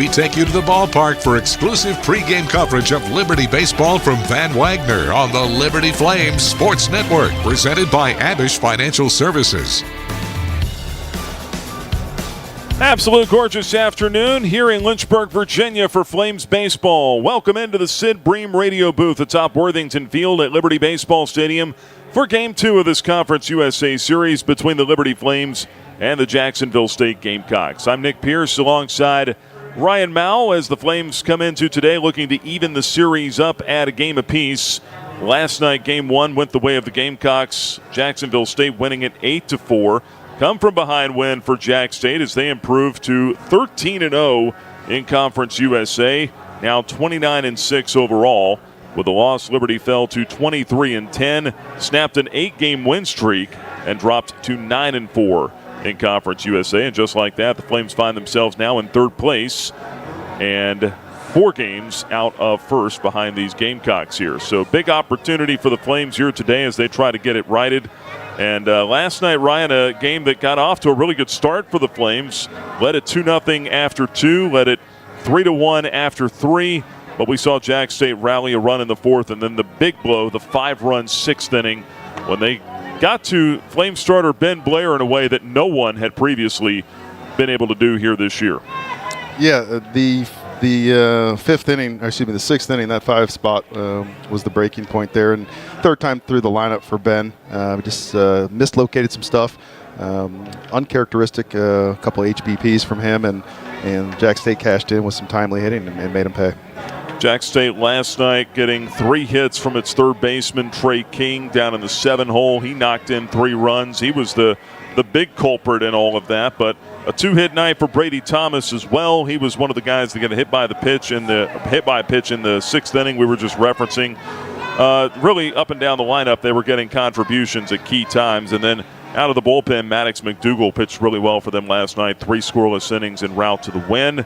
We take you to the ballpark for exclusive pregame coverage of Liberty baseball from Van Wagner on the Liberty Flames Sports Network, presented by Abish Financial Services. Absolute gorgeous afternoon here in Lynchburg, Virginia for Flames baseball. Welcome into the Sid Bream radio booth atop Worthington Field at Liberty Baseball Stadium for Game 2 of this Conference USA Series between the Liberty Flames and the Jacksonville State Gamecocks. I'm Nick Pierce alongside Ryan Mao as the Flames come into today looking to even the series up at a game apiece. Last night, Game 1 went the way of the Gamecocks. Jacksonville State winning it 8-4. Come from behind win for Jax State as they improve to 13-0 in Conference USA. Now 29-6 overall. With the loss, Liberty fell to 23-10, snapped an 8-game win streak, and dropped to 9-4 in Conference USA. And just like that, the Flames find themselves now in third place and 4 games out of first behind these Gamecocks here. So big opportunity for the Flames here today as they try to get it righted. And last night, Ryan, a game that got off to a really good start for the Flames. Led it 2-0 after 2, led it 3-1 after 3. But we saw Jax State rally a run in the 4th, and then the big blow, the 5-run 6th inning, when they got to Flame starter Ben Blair in a way that no one had previously been able to do here this year. Yeah, the 6th inning, that 5 spot was the breaking point there. And third time through the lineup for Ben. Just mislocated some stuff. Uncharacteristic, a couple of HBPs from him, and Jax State cashed in with some timely hitting and made him pay. Jax State last night getting 3 hits from its third baseman, Trey King, down in the 7-hole. He knocked in 3 runs. He was the big culprit in all of that, but a 2-hit night for Brady Thomas as well. He was one of the guys that got hit by a pitch in the 6th inning we were just referencing. Really up and down the lineup, they were getting contributions at key times. And then out of the bullpen, Maddox McDougal pitched really well for them last night. 3 scoreless innings en route to the win.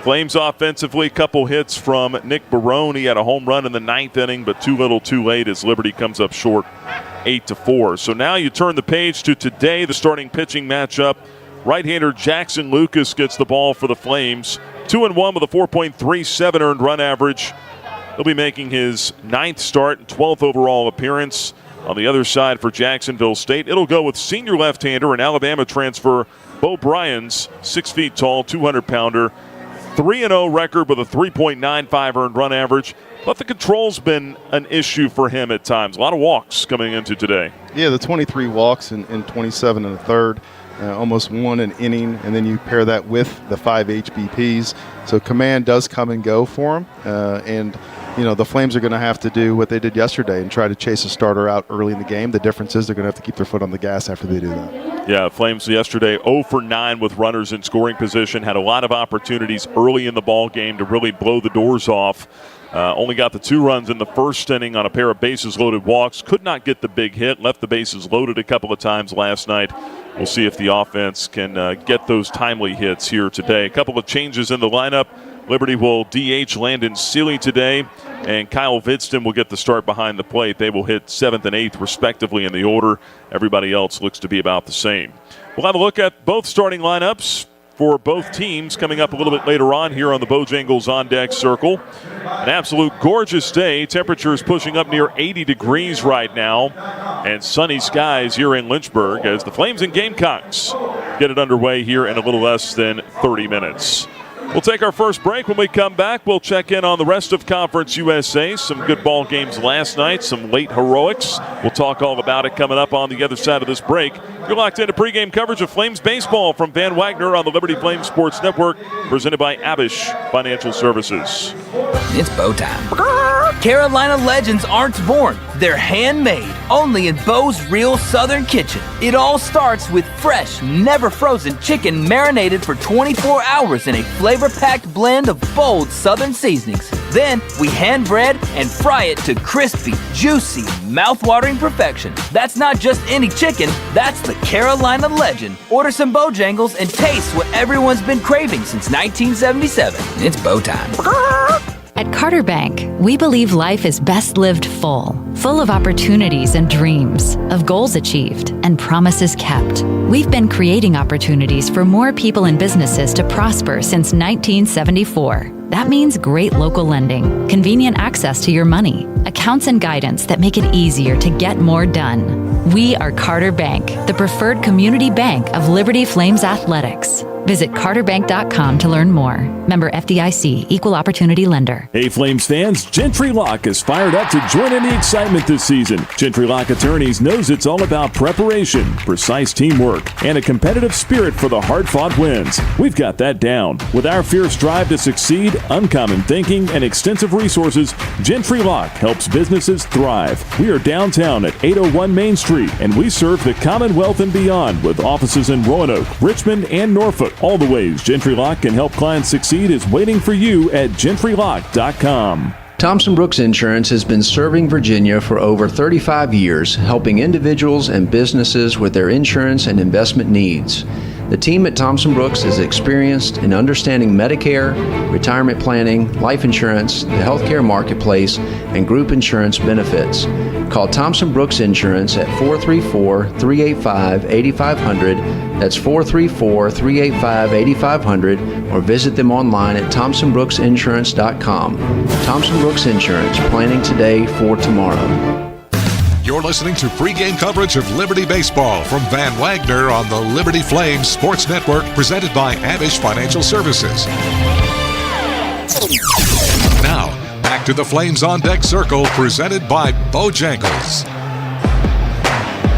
Flames offensively, couple hits from Nick Barone. He had a home run in the 9th inning, but too little too late as Liberty comes up short 8-4. So now you turn the page to today, the starting pitching matchup. Right-hander Jackson Lucas gets the ball for the Flames. 2-1 with a 4.37 earned run average. He'll be making his 9th start and 12th overall appearance. On the other side for Jacksonville State, it'll go with senior left-hander and Alabama transfer Bo Bryans, 6 feet tall, 200-pounder. 3-0 record with a 3.95 earned run average. But the control's been an issue for him at times. A lot of walks coming into today. Yeah, the 23 walks and 27 in the third. Almost 1 an inning, and then you pair that with the 5 HBPs. So command does come and go for him. And, the Flames are going to have to do what they did yesterday and try to chase a starter out early in the game. The difference is they're going to have to keep their foot on the gas after they do that. Yeah, Flames yesterday 0 for 9 with runners in scoring position. Had a lot of opportunities early in the ball game to really blow the doors off. Only got the 2 runs in the first inning on a pair of bases-loaded walks. Could not get the big hit. Left the bases loaded a couple of times last night. We'll see if the offense can get those timely hits here today. A couple of changes in the lineup. Liberty will DH Landon Seeley today, and Kyle Vidston will get the start behind the plate. They will hit 7th and 8th, respectively, in the order. Everybody else looks to be about the same. We'll have a look at both starting lineups for both teams coming up a little bit later on here on the Bojangles On Deck Circle. An absolute gorgeous day. Temperatures pushing up near 80 degrees right now, and sunny skies here in Lynchburg as the Flames and Gamecocks get it underway here in a little less than 30 minutes. We'll take our first break. When we come back, we'll check in on the rest of Conference USA. Some good ball games last night, some late heroics. We'll talk all about it coming up on the other side of this break. You're locked into pregame coverage of Flames baseball from Van Wagner on the Liberty Flames Sports Network, presented by Abish Financial Services. It's bow time. Carolina legends aren't born. They're handmade, only in Bo's Real Southern Kitchen. It all starts with fresh, never frozen chicken marinated for 24 hours in a flavor-packed blend of bold Southern seasonings. Then we hand bread and fry it to crispy, juicy, mouth-watering perfection. That's not just any chicken, that's the Carolina legend. Order some Bojangles and taste what everyone's been craving since 1977. It's bow time. At Carter Bank, we believe life is best lived full. full of opportunities and dreams, of goals achieved and promises kept. We've been creating opportunities for more people and businesses to prosper since 1974. That means great local lending, convenient access to your money, accounts and guidance that make it easier to get more done. We are Carter Bank, the preferred community bank of Liberty Flames Athletics. Visit carterbank.com to learn more. Member FDIC, Equal Opportunity Lender. Hey, Flames fans, Gentry Lock is fired up to join in the excitement this season. Gentry Lock Attorneys knows it's all about preparation, precise teamwork, and a competitive spirit for the hard-fought wins. We've got that down. With our fierce drive to succeed, uncommon thinking, and extensive resources, Gentry Lock helps businesses thrive. We are downtown at 801 Main Street, and we serve the Commonwealth and beyond with offices in Roanoke, Richmond, and Norfolk. All the ways Gentry Lock can help clients succeed is waiting for you at gentrylock.com. Thompson Brooks Insurance has been serving Virginia for over 35 years, helping individuals and businesses with their insurance and investment needs. The team at Thompson Brooks is experienced in understanding Medicare, retirement planning, life insurance, the healthcare marketplace, and group insurance benefits. Call Thompson Brooks Insurance at 434-385-8500. That's 434-385-8500, or visit them online at thompsonbrooksinsurance.com. Thompson Brooks Insurance, planning today for tomorrow. You're listening to pregame coverage of Liberty Baseball from Van Wagner on the Liberty Flames Sports Network, presented by Abish Financial Services. Now, back to the Flames on Deck Circle, presented by Bojangles.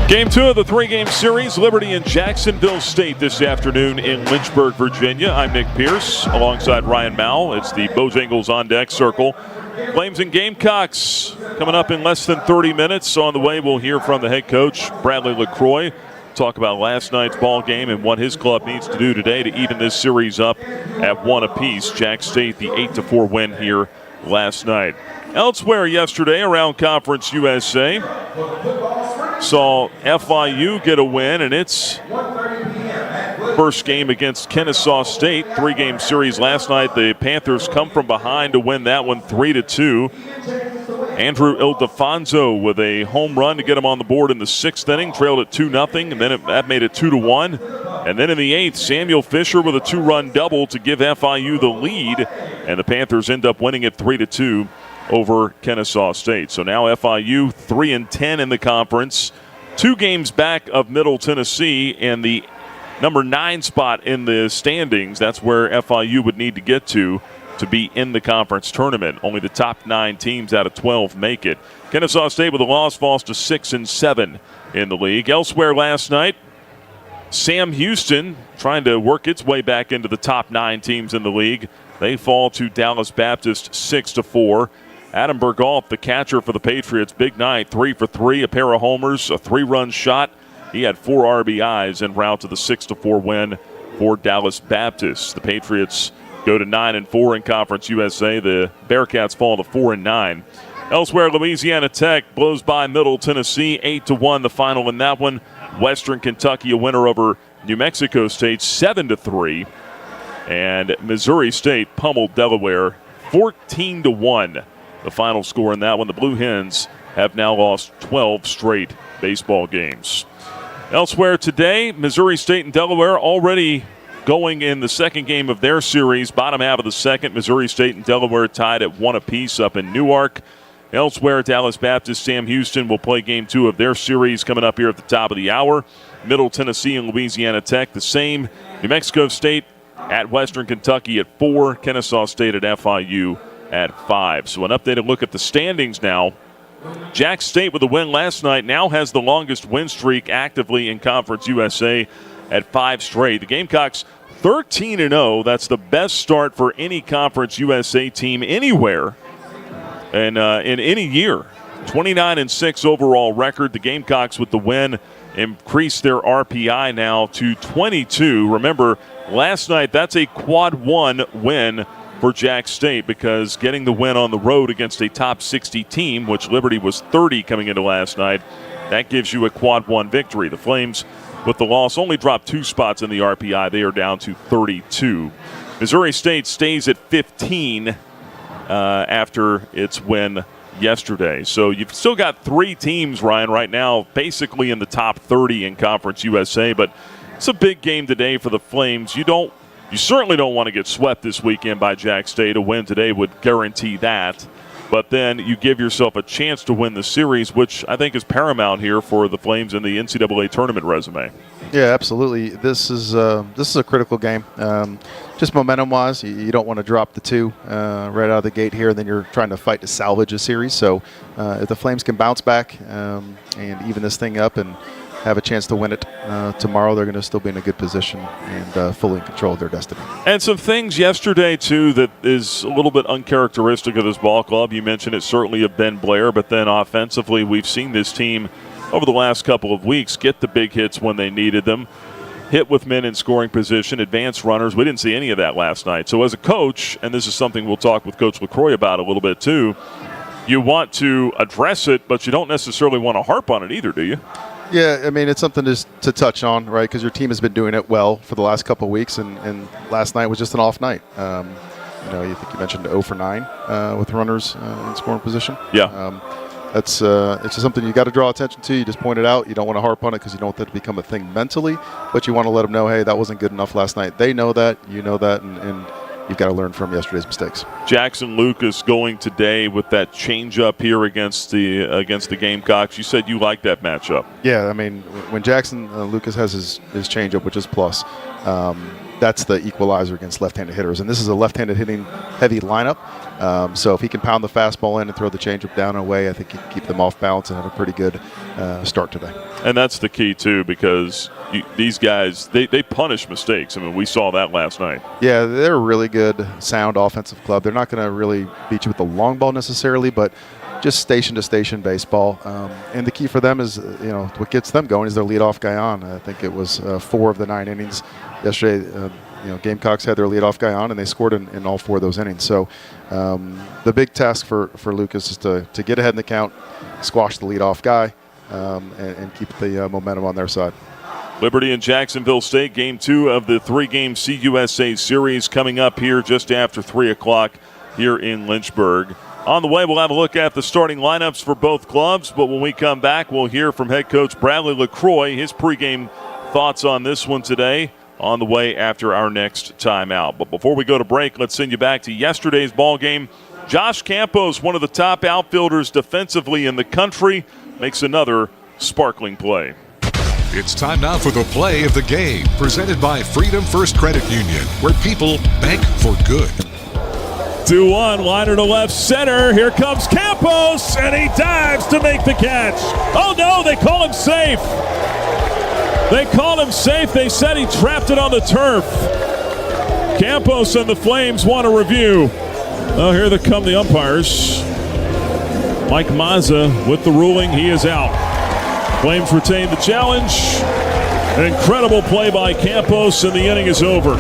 Game 2 of the 3-game series, Liberty and Jacksonville State this afternoon in Lynchburg, Virginia. I'm Nick Pierce alongside Ryan Mowell. It's the Bojangles on Deck Circle. Flames and Gamecocks coming up in less than 30 minutes. On the way, we'll hear from the head coach, Bradley LaCroix, talk about last night's ball game and what his club needs to do today to even this series up at 1 apiece. Jax State, the 8-4 win here last night. Elsewhere yesterday around Conference USA, saw FIU get a win in its first game against Kennesaw State. 3-game series last night. The Panthers come from behind to win that one 3-2. Andrew Ildefonso with a home run to get him on the board in the 6th inning, trailed at 2-0, and then that made it 2-1. And then in the 8th, Samuel Fisher with a 2-run double to give FIU the lead, and the Panthers end up winning it 3-2 over Kennesaw State. So now FIU 3-10 in the conference, 2 games back of Middle Tennessee in the number 9 spot in the standings. That's where FIU would need to get to be in the conference tournament. Only the top 9 teams out of 12 make it. Kennesaw State with a loss falls to 6-7 in the league. Elsewhere last night, Sam Houston trying to work its way back into the top 9 teams in the league. They fall to Dallas Baptist 6-4. Adam Bergolf, the catcher for the Patriots, big night, 3 for 3, a pair of homers, a 3-run shot. He had 4 RBIs en route to the 6-4 win for Dallas Baptist. The Patriots go to 9-4 in Conference USA. The Bearcats fall to 4-9. Elsewhere, Louisiana Tech blows by Middle Tennessee 8-1. The final in that one. Western Kentucky a winner over New Mexico State 7-3. And Missouri State pummeled Delaware 14-1. The final score in that one. The Blue Hens have now lost 12 straight baseball games. Elsewhere today, Missouri State and Delaware already going in the second game of their series. Bottom half of the second, Missouri State and Delaware tied at 1 apiece up in Newark. Elsewhere, Dallas Baptist, Sam Houston will play game 2 of their series coming up here at the top of the hour. Middle Tennessee and Louisiana Tech the same. New Mexico State at Western Kentucky at 4. Kennesaw State at FIU at 5. So an updated look at the standings now. Jax State with a win last night now has the longest win streak actively in Conference USA at 5 straight. The Gamecocks 13-0. That's the best start for any Conference USA team anywhere and in any year. 29-6 overall record. The Gamecocks with the win increased their RPI now to 22. Remember, last night that's a quad 1 win for Jax State because getting the win on the road against a top 60 team, which Liberty was 30 coming into last night, that gives you a quad 1 victory. The Flames, with the loss, only dropped 2 spots in the RPI. They are down to 32. Missouri State stays at 15 after its win yesterday. So you've still got 3 teams, Ryan, right now basically in the top 30 in Conference USA, but it's a big game today for the Flames. You certainly don't want to get swept this weekend by Jax State. A win today would guarantee that. But then you give yourself a chance to win the series, which I think is paramount here for the Flames in the NCAA tournament resume. Yeah, absolutely. This is a critical game. Just momentum-wise, you don't want to drop the 2 right out of the gate here, and then you're trying to fight to salvage a series. So if the Flames can bounce back and even this thing up and have a chance to win it tomorrow, they're going to still be in a good position and fully in control of their destiny. And some things yesterday, too, that is a little bit uncharacteristic of this ball club. You mentioned it certainly of Ben Blair, but then offensively we've seen this team over the last couple of weeks get the big hits when they needed them, hit with men in scoring position, advance runners. We didn't see any of that last night. So as a coach, and this is something we'll talk with Coach LaCroix about a little bit too, you want to address it, but you don't necessarily want to harp on it either, do you? Yeah, I mean, it's something to touch on, right, because your team has been doing it well for the last couple of weeks, and last night was just an off night. You think you mentioned 0 for 9 with runners in scoring position. Yeah. It's just something you got to draw attention to. You just point it out. You don't want to harp on it because you don't want that to become a thing mentally, but you want to let them know, hey, that wasn't good enough last night. They know that, you know that, and you've got to learn from yesterday's mistakes. Jackson Lucas going today with that changeup here against the Gamecocks. You said you like that matchup. Yeah, I mean, when Jackson Lucas has his changeup, which is plus, that's the equalizer against left-handed hitters. And this is a left-handed hitting heavy lineup. So if he can pound the fastball in and throw the changeup down and away, I think he can keep them off balance and have a pretty good start today. And that's the key, too, because these guys, they punish mistakes. I mean, we saw that last night. Yeah, they're a really good, sound offensive club. They're not going to really beat you with the long ball necessarily, but just station-to-station baseball. And the key for them is, what gets them going is their leadoff guy on. I think it was 4 of the 9 innings yesterday. Gamecocks had their leadoff guy on, and they scored in all 4 of those innings. So the big task for Lucas is to get ahead in the count, squash the leadoff guy, and keep the momentum on their side. Liberty and Jacksonville State, Game 2 of the 3-game CUSA series coming up here just after 3 o'clock here in Lynchburg. On the way, we'll have a look at the starting lineups for both clubs, but when we come back, we'll hear from head coach Bradley LaCroix, his pregame thoughts on this one today, on the way after our next timeout. But before we go to break, let's send you back to yesterday's ball game. Josh Campos, one of the top outfielders defensively in the country, makes another sparkling play. It's time now for the play of the game, presented by Freedom First Credit Union, where people bank for good. 2-1, liner to left center. Here comes Campos, and he dives to make the catch. Oh, no, they call him safe. They called him safe. They said he trapped it on the turf. Campos and the Flames want a review. Oh, here come the umpires. Mike Mazza with the ruling. He is out. Flames retain the challenge. An incredible play by Campos, and the inning is over.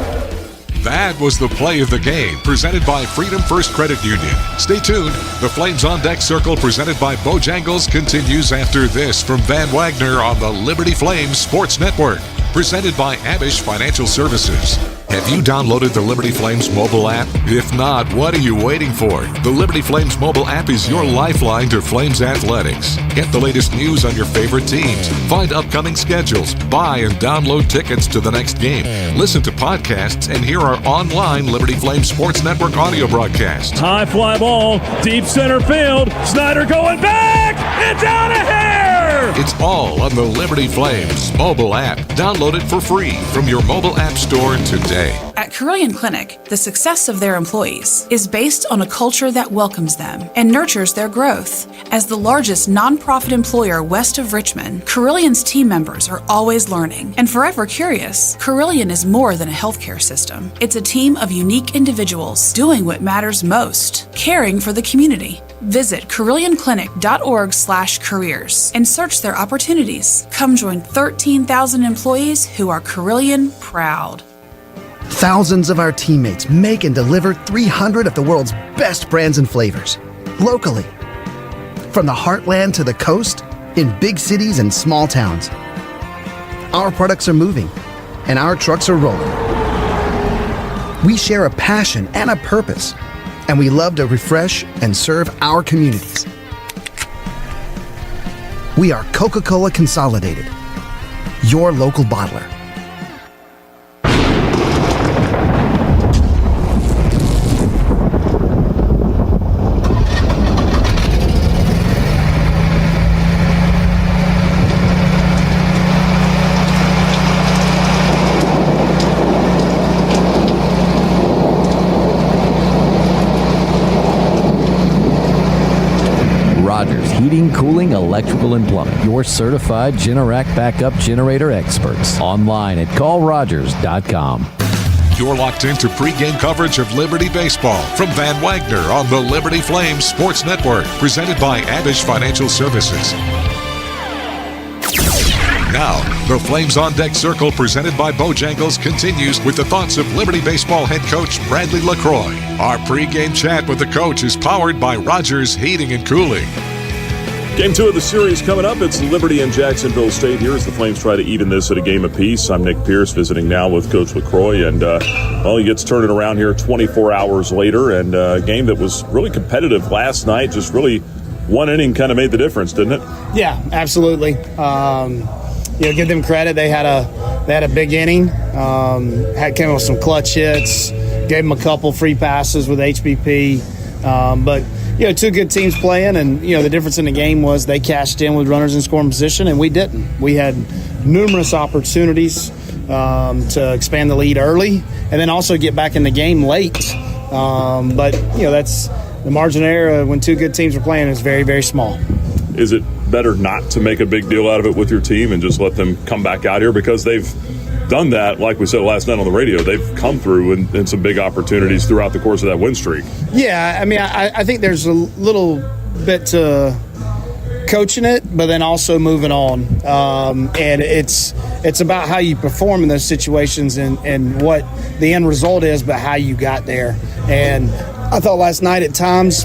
That was the play of the game, presented by Freedom First Credit Union. Stay tuned. The Flames on Deck Circle, presented by Bojangles, continues after this from Van Wagner on the Liberty Flames Sports Network. Presented by Abish Financial Services. Have you downloaded the Liberty Flames mobile app? If not, what are you waiting for? The Liberty Flames mobile app is your lifeline to Flames athletics. Get the latest news on your favorite teams. Find upcoming schedules. Buy and download tickets to the next game. Listen to podcasts and hear our online Liberty Flames Sports Network audio broadcasts. High fly ball, deep center field. Snyder going back. It's out of here. It's all on the Liberty Flames mobile app. Download it for free from your mobile app store today. At Carilion Clinic, the success of their employees is based on a culture that welcomes them and nurtures their growth. As the largest nonprofit employer west of Richmond, Carillion's team members are always learning and forever curious. Carilion is more than a healthcare system. It's a team of unique individuals doing what matters most, caring for the community. Visit CarillionClinic.org/careers and search their opportunities. Come join 13,000 employees who are Carilion proud. Thousands of our teammates make and deliver 300 of the world's best brands and flavors, locally. From the heartland to the coast, in big cities and small towns. Our products are moving, and our trucks are rolling. We share a passion and a purpose, and we love to refresh and serve our communities. We are Coca-Cola Consolidated, your local bottler. Heating, cooling, electrical, and plumbing. Your certified Generac backup generator experts. Online at callrogers.com. You're locked into pregame coverage of Liberty Baseball from Van Wagner on the Liberty Flames Sports Network, presented by Abish Financial Services. Now, the Flames on Deck Circle presented by Bojangles continues with the thoughts of Liberty Baseball head coach Bradley LaCroix. Our pregame chat with the coach is powered by Rogers Heating and Cooling. Game 2 of the series coming up. It's Liberty and Jacksonville State here as the Flames try to even this at a game apiece. I'm Nick Pierce visiting now with Coach LaCroix, and he gets turned around here 24 hours later, and a game that was really competitive last night. Just really one inning kind of made the difference, didn't it? Yeah, absolutely. Give them credit. They had a big inning. Came up with some clutch hits. Gave them a couple free passes with HBP, but. Two good teams playing, and, the difference in the game was they cashed in with runners in scoring position, and we didn't. We had numerous opportunities to expand the lead early and then also get back in the game late. But that's the margin of error when two good teams are playing is very, very small. Is it better not to make a big deal out of it with your team and just let them come back out here? Because they've done that, like we said last night on the radio. They've come through in some big opportunities throughout the course of that win streak. Yeah, I mean, I think there's a little bit to coaching it, but then also moving on. And it's about how you perform in those situations and what the end result is, but how you got there. And I thought last night at times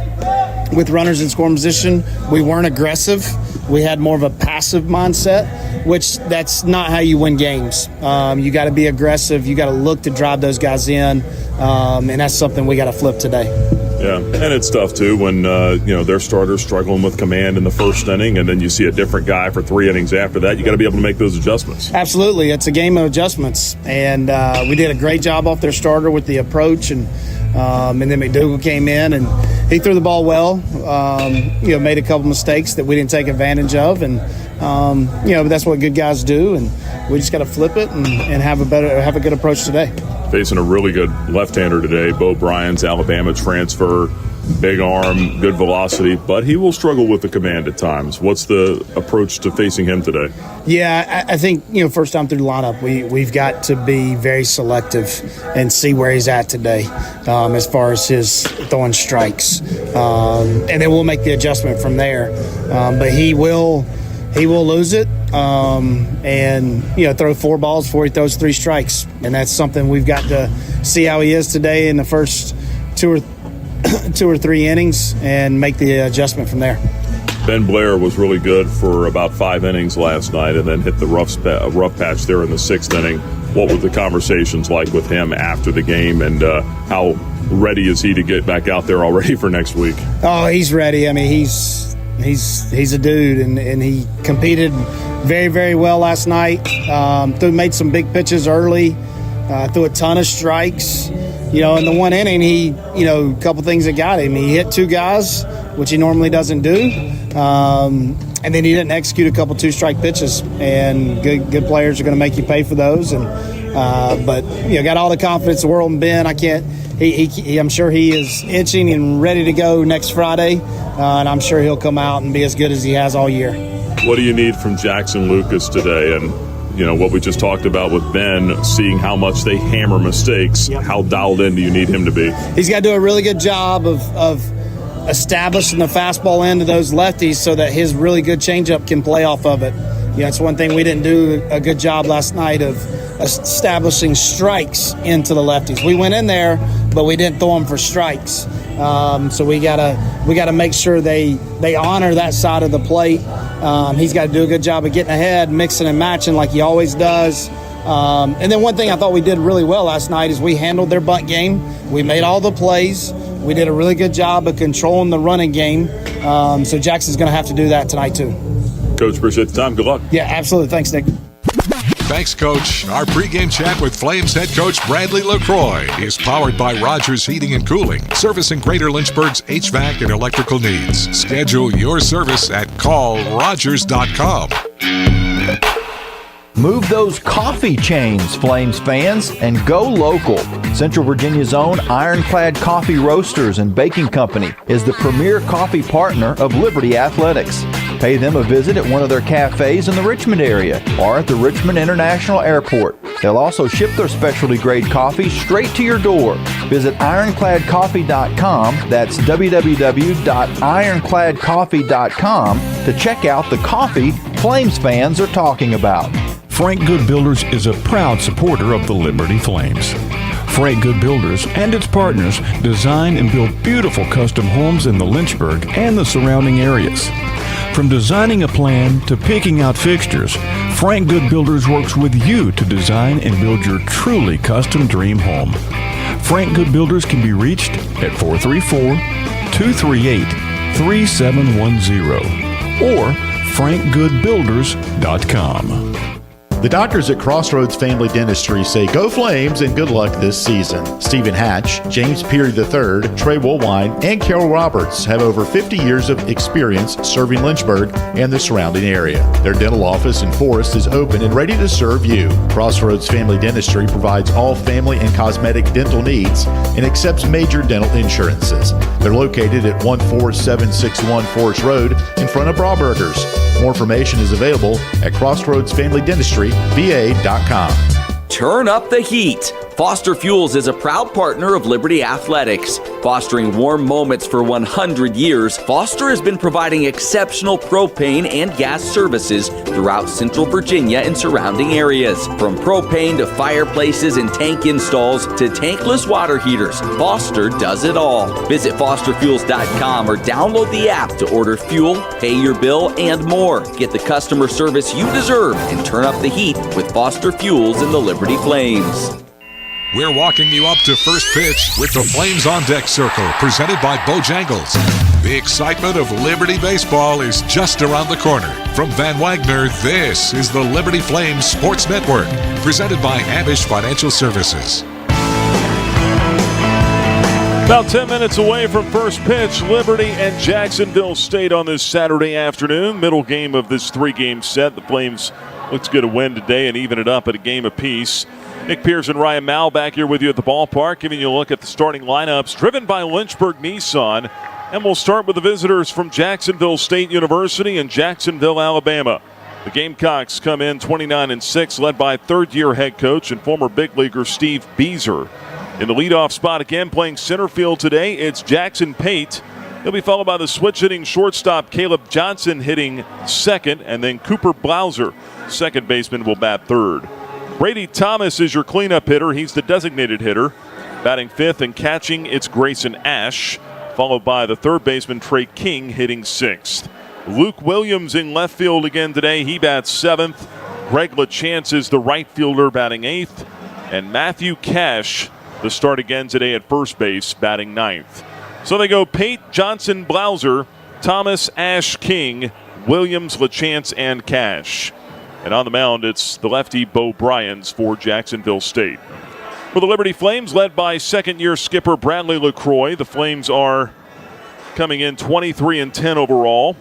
with runners in scoring position, we weren't aggressive. We had more of a passive mindset, which that's not how you win games. You got to be aggressive. You got to look to drive those guys in, and that's something we got to flip today. Yeah, and it's tough, too, when, their starters struggling with command in the first inning, and then you see a different guy for 3 innings after that. You got to be able to make those adjustments. Absolutely. It's a game of adjustments, and we did a great job off their starter with the approach, and then McDougal came in, and he threw the ball well, made a couple mistakes that we didn't take advantage of, and, but that's what good guys do, and we just got to flip it and have a good approach today. Facing a really good left-hander today, Bo Bryant's Alabama transfer, big arm, good velocity, but he will struggle with the command at times. What's the approach to facing him today? Yeah, I think, first time through the lineup, we've got to be very selective and see where he's at today as far as his throwing strikes. And then we'll make the adjustment from there. But he will lose it and throw 4 balls before he throws 3 strikes. And that's something we've got to see how he is today in the first 2 or 3 innings and make the adjustment from there. Ben Blair was really good for about 5 innings last night and then hit the rough patch there in the 6th inning. What were the conversations like with him after the game, and how ready is he to get back out there already for next week? Oh, he's ready. I mean, he's a dude, and he competed very, very well last night. Made some big pitches early, threw a ton of strikes. In the 1 inning, a couple things that got him. He hit 2 guys, which he normally doesn't do. And then he didn't execute a couple 2-strike pitches. And good players are going to make you pay for those. But got all the confidence in the world in Ben. I'm sure he is itching and ready to go next Friday. And I'm sure he'll come out and be as good as he has all year. What do you need from Jackson Lucas today? And what we just talked about with Ben, seeing how much they hammer mistakes, how dialed in do you need him to be? He's got to do a really good job of establishing the fastball into those lefties so that his really good changeup can play off of it. It's one thing we didn't do a good job last night of establishing strikes into the lefties. We went in there, but we didn't throw them for strikes. So we gotta make sure they honor that side of the plate. He's got to do a good job of getting ahead, mixing and matching like he always does. And then one thing I thought we did really well last night is we handled their bunt game. We made all the plays. We did a really good job of controlling the running game. So Jackson's going to have to do that tonight too. Coach, appreciate the time. Good luck. Yeah, absolutely. Thanks, Nick. Thanks, Coach. Our pregame chat with Flames head coach Bradley LaCroix is powered by Rogers Heating and Cooling, servicing Greater Lynchburg's HVAC and electrical needs. Schedule your service at callrogers.com. Move those coffee chains, Flames fans, and go local. Central Virginia's own Ironclad Coffee Roasters and Baking Company is the premier coffee partner of Liberty Athletics. Pay them a visit at one of their cafes in the Richmond area or at the Richmond International Airport. They'll also ship their specialty grade coffee straight to your door. Visit ironcladcoffee.com, that's www.ironcladcoffee.com, to check out the coffee Flames fans are talking about. Frank Good Builders is a proud supporter of the Liberty Flames. Frank Good Builders and its partners design and build beautiful custom homes in the Lynchburg and the surrounding areas. From designing a plan to picking out fixtures, Frank Good Builders works with you to design and build your truly custom dream home. Frank Good Builders can be reached at 434-238-3710 or frankgoodbuilders.com. The doctors at Crossroads Family Dentistry say go Flames and good luck this season. Stephen Hatch, James Peary III, Trey Woolwine, and Carol Roberts have over 50 years of experience serving Lynchburg and the surrounding area. Their dental office in Forest is open and ready to serve you. Crossroads Family Dentistry provides all family and cosmetic dental needs and accepts major dental insurances. They're located at 14761 Forest Road in front of Brauburgers. More information is available at crossroadsfamilydentistryva.com. Turn up the heat. Foster Fuels is a proud partner of Liberty Athletics. Fostering warm moments for 100 years, Foster has been providing exceptional propane and gas services throughout Central Virginia and surrounding areas. From propane to fireplaces and tank installs to tankless water heaters, Foster does it all. Visit fosterfuels.com or download the app to order fuel, pay your bill, and more. Get the customer service you deserve and turn up the heat with Foster Fuels and the Liberty Flames. We're walking you up to first pitch with the Flames on Deck Circle, presented by Bojangles. The excitement of Liberty baseball is just around the corner. From Van Wagner, this is the Liberty Flames Sports Network, presented by Amish Financial Services. About 10 minutes away from first pitch, Liberty and Jacksonville State on this Saturday afternoon. Middle game of this three-game set. The Flames look to get a win today and even it up at a game apiece. Nick Pierce and Ryan Mao back here with you at the ballpark, giving you a look at the starting lineups driven by Lynchburg Nissan. And we'll start with the visitors from Jacksonville State University in Jacksonville, Alabama. The Gamecocks come in 29-6, led by third-year head coach and former big leaguer Steve Beazer. In the leadoff spot again, playing center field today, it's Jackson Pate. He'll be followed by the switch-hitting shortstop Caleb Johnson hitting second, and then Cooper Blauser, second baseman, will bat third. Brady Thomas is your cleanup hitter. He's the designated hitter. Batting fifth and catching, it's Grayson Ash, followed by the third baseman Trey King hitting sixth. Luke Williams in left field again today. He bats seventh. Greg LaChance is the right fielder batting eighth. And Matthew Cash, the start again today at first base, batting ninth. So they go Pate, Johnson, Blauser, Thomas, Ash, King, Williams, LaChance, and Cash. And on the mound, it's the lefty Bo Bryans for Jacksonville State. For the Liberty Flames, led by second-year skipper Bradley LaCroix, the Flames are coming in 23-10 overall.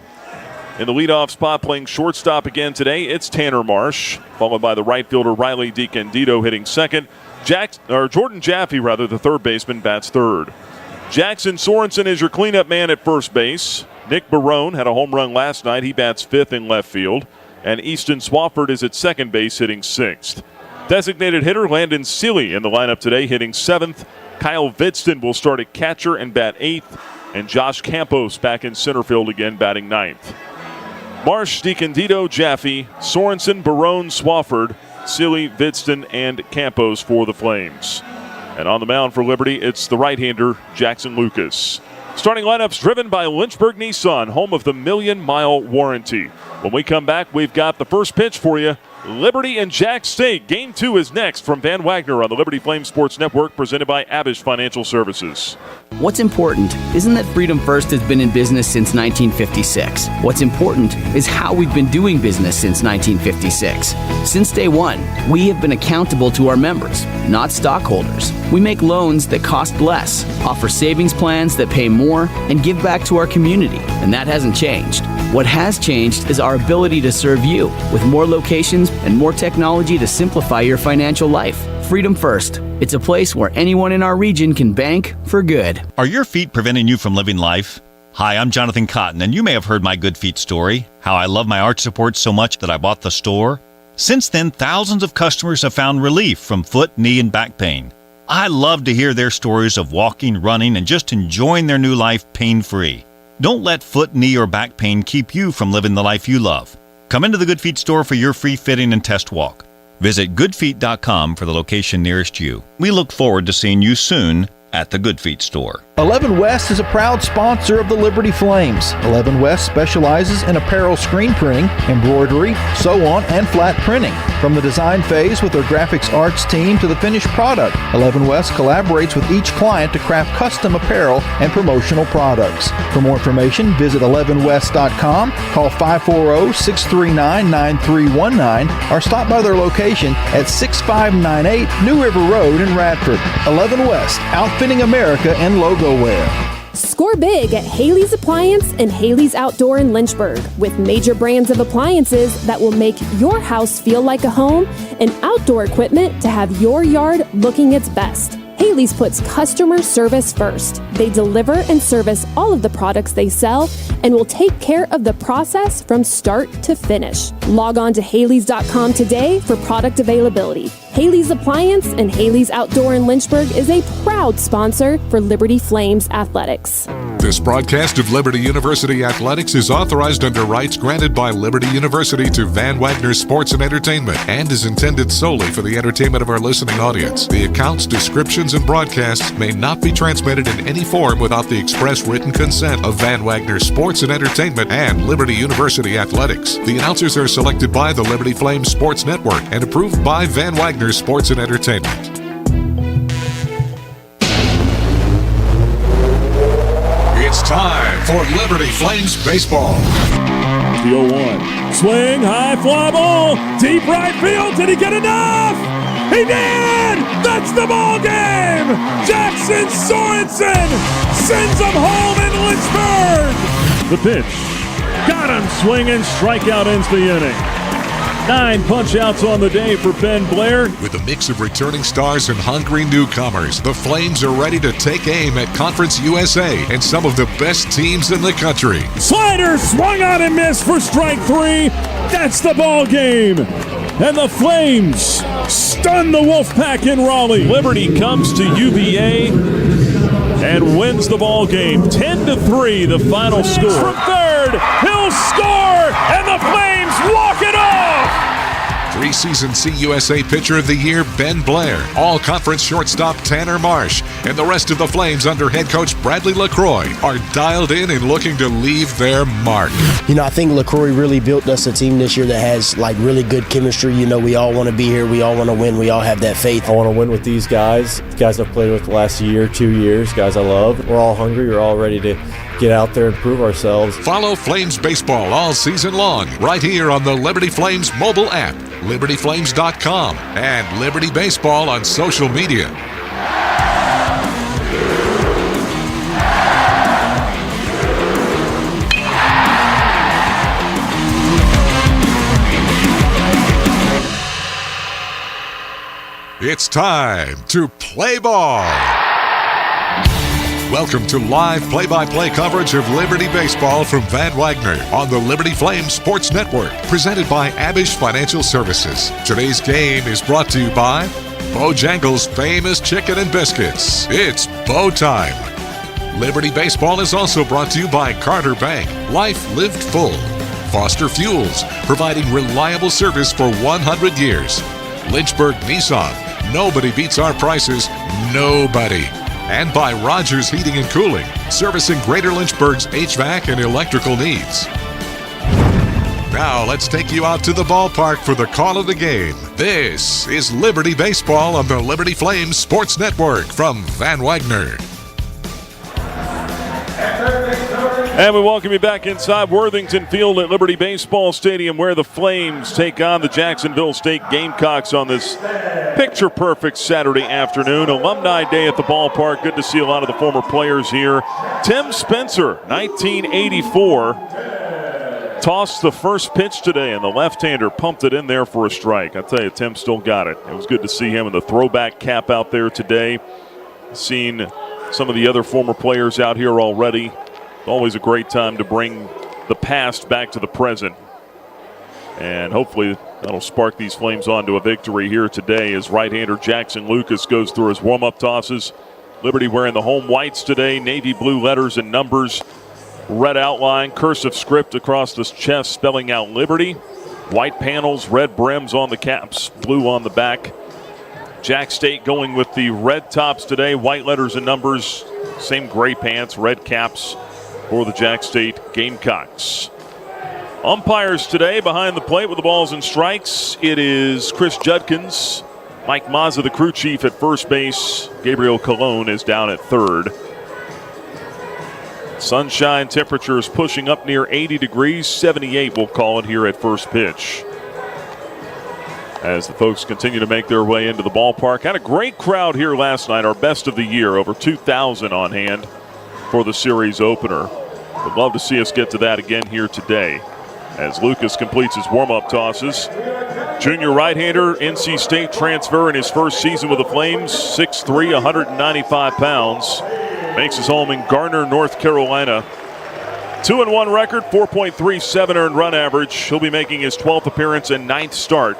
In the leadoff spot, playing shortstop again today, it's Tanner Marsh, followed by the right fielder Riley DiCandido hitting second. Jordan Jaffe, the third baseman, bats third. Jackson Sorensen is your cleanup man at first base. Nick Barone had a home run last night. He bats fifth in left field. And Easton Swafford is at second base hitting sixth. Designated hitter Landon Seeley in the lineup today hitting seventh. Kyle Vidston will start at catcher and bat eighth. And Josh Campos back in center field again batting ninth. Marsh, DiCandido, Jaffe, Sorensen, Barone, Swafford, Seeley, Vidston, and Campos for the Flames. And on the mound for Liberty, it's the right-hander Jackson Lucas. Starting lineups driven by Lynchburg Nissan, home of the 1,000,000-mile warranty. When we come back, we've got the first pitch for you Liberty and Jax State. Game 2 is next from Van Wagner on the Liberty Flames Sports Network, presented by Abish Financial Services. What's important isn't that Freedom First has been in business since 1956. What's important is how we've been doing business since 1956. Since day one, we have been accountable to our members, not stockholders. We make loans that cost less, offer savings plans that pay more, and give back to our community. And that hasn't changed. What has changed is our ability to serve you with more locations and more technology to simplify your financial life. Freedom First. It's a place where anyone in our region can bank for good. Are your feet preventing you from living life? Hi, I'm Jonathan Cotton, and you may have heard my Good Feet story, how I love my arch support so much that I bought the store. Since then, thousands of customers have found relief from foot, knee, and back pain. I love to hear their stories of walking, running, and just enjoying their new life pain-free. Don't let foot, knee, or back pain keep you from living the life you love. Come into the Good Feet store for your free fitting and test walk. Visit goodfeet.com for the location nearest you. We look forward to seeing you soon at the Good Feet store. 11 West is a proud sponsor of the Liberty Flames. 11 West specializes in apparel screen printing, embroidery, sew-on, and flat printing. From the design phase with their graphics arts team to the finished product, 11 West collaborates with each client to craft custom apparel and promotional products. For more information, visit 11west.com, call 540-639-9319, or stop by their location at 6598 New River Road in Radford. 11 West, outfitting America and logo wear. Score big at Haley's Appliance and Haley's Outdoor in Lynchburg with major brands of appliances that will make your house feel like a home and outdoor equipment to have your yard looking its best. Haley's puts customer service first. They deliver and service all of the products they sell and will take care of the process from start to finish. Log on to Haleys.com today for product availability. Haley's Appliance and Haley's Outdoor in Lynchburg is a proud sponsor for Liberty Flames Athletics. This broadcast of Liberty University Athletics is authorized under rights granted by Liberty University to Van Wagner Sports and Entertainment and is intended solely for the entertainment of our listening audience. The accounts, descriptions, and broadcasts may not be transmitted in any form without the express written consent of Van Wagner Sports and Entertainment and Liberty University Athletics. The announcers are selected by the Liberty Flames Sports Network and approved by Van Wagner Sports and Entertainment. It's time for Liberty Flames Baseball. The 0-1. Swing, high fly ball, deep right field. Did he get enough? He did! That's the ball game! Jackson Sorensen sends him home in Lynchburg! The pitch. Got him swinging. Strikeout ends the inning. 9 punch-outs on the day for Ben Blair. With a mix of returning stars and hungry newcomers, the Flames are ready to take aim at Conference USA and some of the best teams in the country. Slider swung on and missed for strike 3. That's the ball game. And the Flames stun the Wolfpack in Raleigh. Liberty comes to UVA and wins the ball game. 10-3, the final score. From third, he'll score, and the Flames walk it off. 3-season CUSA Pitcher of the Year, Ben Blair. All-conference shortstop Tanner Marsh. And the rest of the Flames under head coach Bradley LaCroix are dialed in and looking to leave their mark. You know, I think LaCroix really built us a team this year that has, like, really good chemistry. You know, we all want to be here. We all want to win. We all have that faith. I want to win with these guys. The guys I've played with the last year, 2 years, guys I love. We're all hungry. We're all ready to get out there and prove ourselves. Follow Flames Baseball all season long right here on the Liberty Flames mobile app, libertyflames.com, and Liberty Baseball on social media. It's time to play ball. Welcome to live play-by-play coverage of Liberty Baseball from Van Wagner on the Liberty Flames Sports Network, presented by Abish Financial Services. Today's game is brought to you by Bojangles' famous chicken and biscuits. It's Bo time. Liberty Baseball is also brought to you by Carter Bank, Life Lived Full. Foster Fuels, providing reliable service for 100 years. Lynchburg Nissan, nobody beats our prices, nobody. And by Rogers Heating and Cooling, servicing Greater Lynchburg's HVAC and electrical needs. Now let's take you out to the ballpark for the call of the game. This is Liberty Baseball on the Liberty Flames Sports Network from Van Wagner. And we welcome you back inside Worthington Field at Liberty Baseball Stadium, where the Flames take on the Jacksonville State Gamecocks on this picture-perfect Saturday afternoon. Alumni Day at the ballpark. Good to see a lot of the former players here. Tim Spencer, 1984, tossed the first pitch today, and the left-hander pumped it in there for a strike. I tell you, Tim still got it. It was good to see him in the throwback cap out there today. Seen some of the other former players out here already. Always a great time to bring the past back to the present. And hopefully that'll spark these Flames on to a victory here today as right-hander Jackson Lucas goes through his warm-up tosses. Liberty wearing the home whites today, navy blue letters and numbers, red outline, cursive script across the chest spelling out Liberty. White panels, red brims on the caps, blue on the back. Jax State going with the red tops today, white letters and numbers, same gray pants, red caps for the Jax State Gamecocks. Umpires today behind the plate with the balls and strikes. It is Chris Judkins, Mike Mazza, the crew chief at first base. Gabriel Colon is down at third. Sunshine temperatures pushing up near 80 degrees, 78 we'll call it here at first pitch. As the folks continue to make their way into the ballpark. Had a great crowd here last night, our best of the year, over 2,000 on hand for the series opener. Would love to see us get to that again here today as Lucas completes his warm-up tosses. Junior right-hander, NC State transfer in his first season with the Flames, 6'3", 195 pounds. Makes his home in Garner, North Carolina. 2-1 record, 4.37 earned run average. He'll be making his 12th appearance and 9th start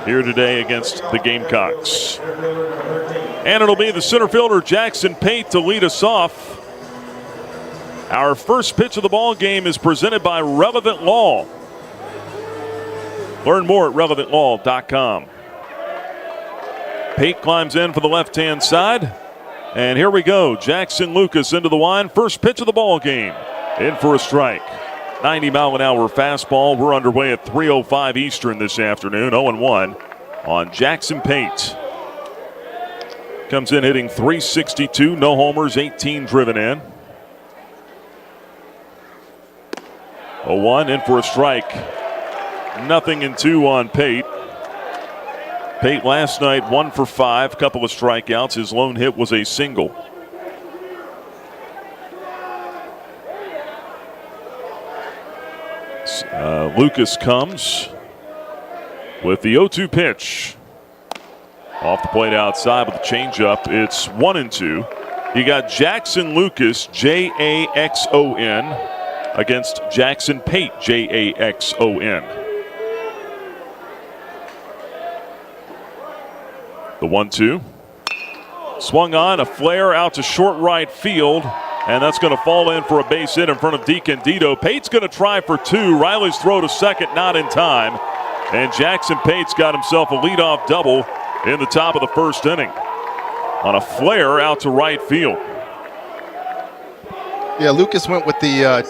here today against the Gamecocks. And it'll be the center fielder Jackson Pate to lead us off. Our first pitch of the ball game is presented by Relevant Law. Learn more at relevantlaw.com. Pate climbs in for the left-hand side. And here we go. Jackson Lucas into the line. First pitch of the ball game. In for a strike. 90-mile-an-hour fastball. We're underway at 3:05 Eastern this afternoon. 0-1 on Jackson Pate. Comes in hitting .362. No homers, 18 driven in. 0-1 in for a strike. 0-2 on Pate. Pate last night 1 for 5, couple of strikeouts. His lone hit was a single. Lucas comes with the 0-2 pitch. Off the plate outside with the changeup. It's 1-2. You got Jackson Lucas, Jaxon, against Jackson Pate, Jaxon. The 1-2. Swung on, a flare out to short right field, and that's going to fall in for a base hit in front of DeCandido. Pate's going to try for 2. Riley's throw to second, not in time. And Jackson Pate's got himself a leadoff double in the top of the first inning on a flare out to right field. Yeah, Lucas went with the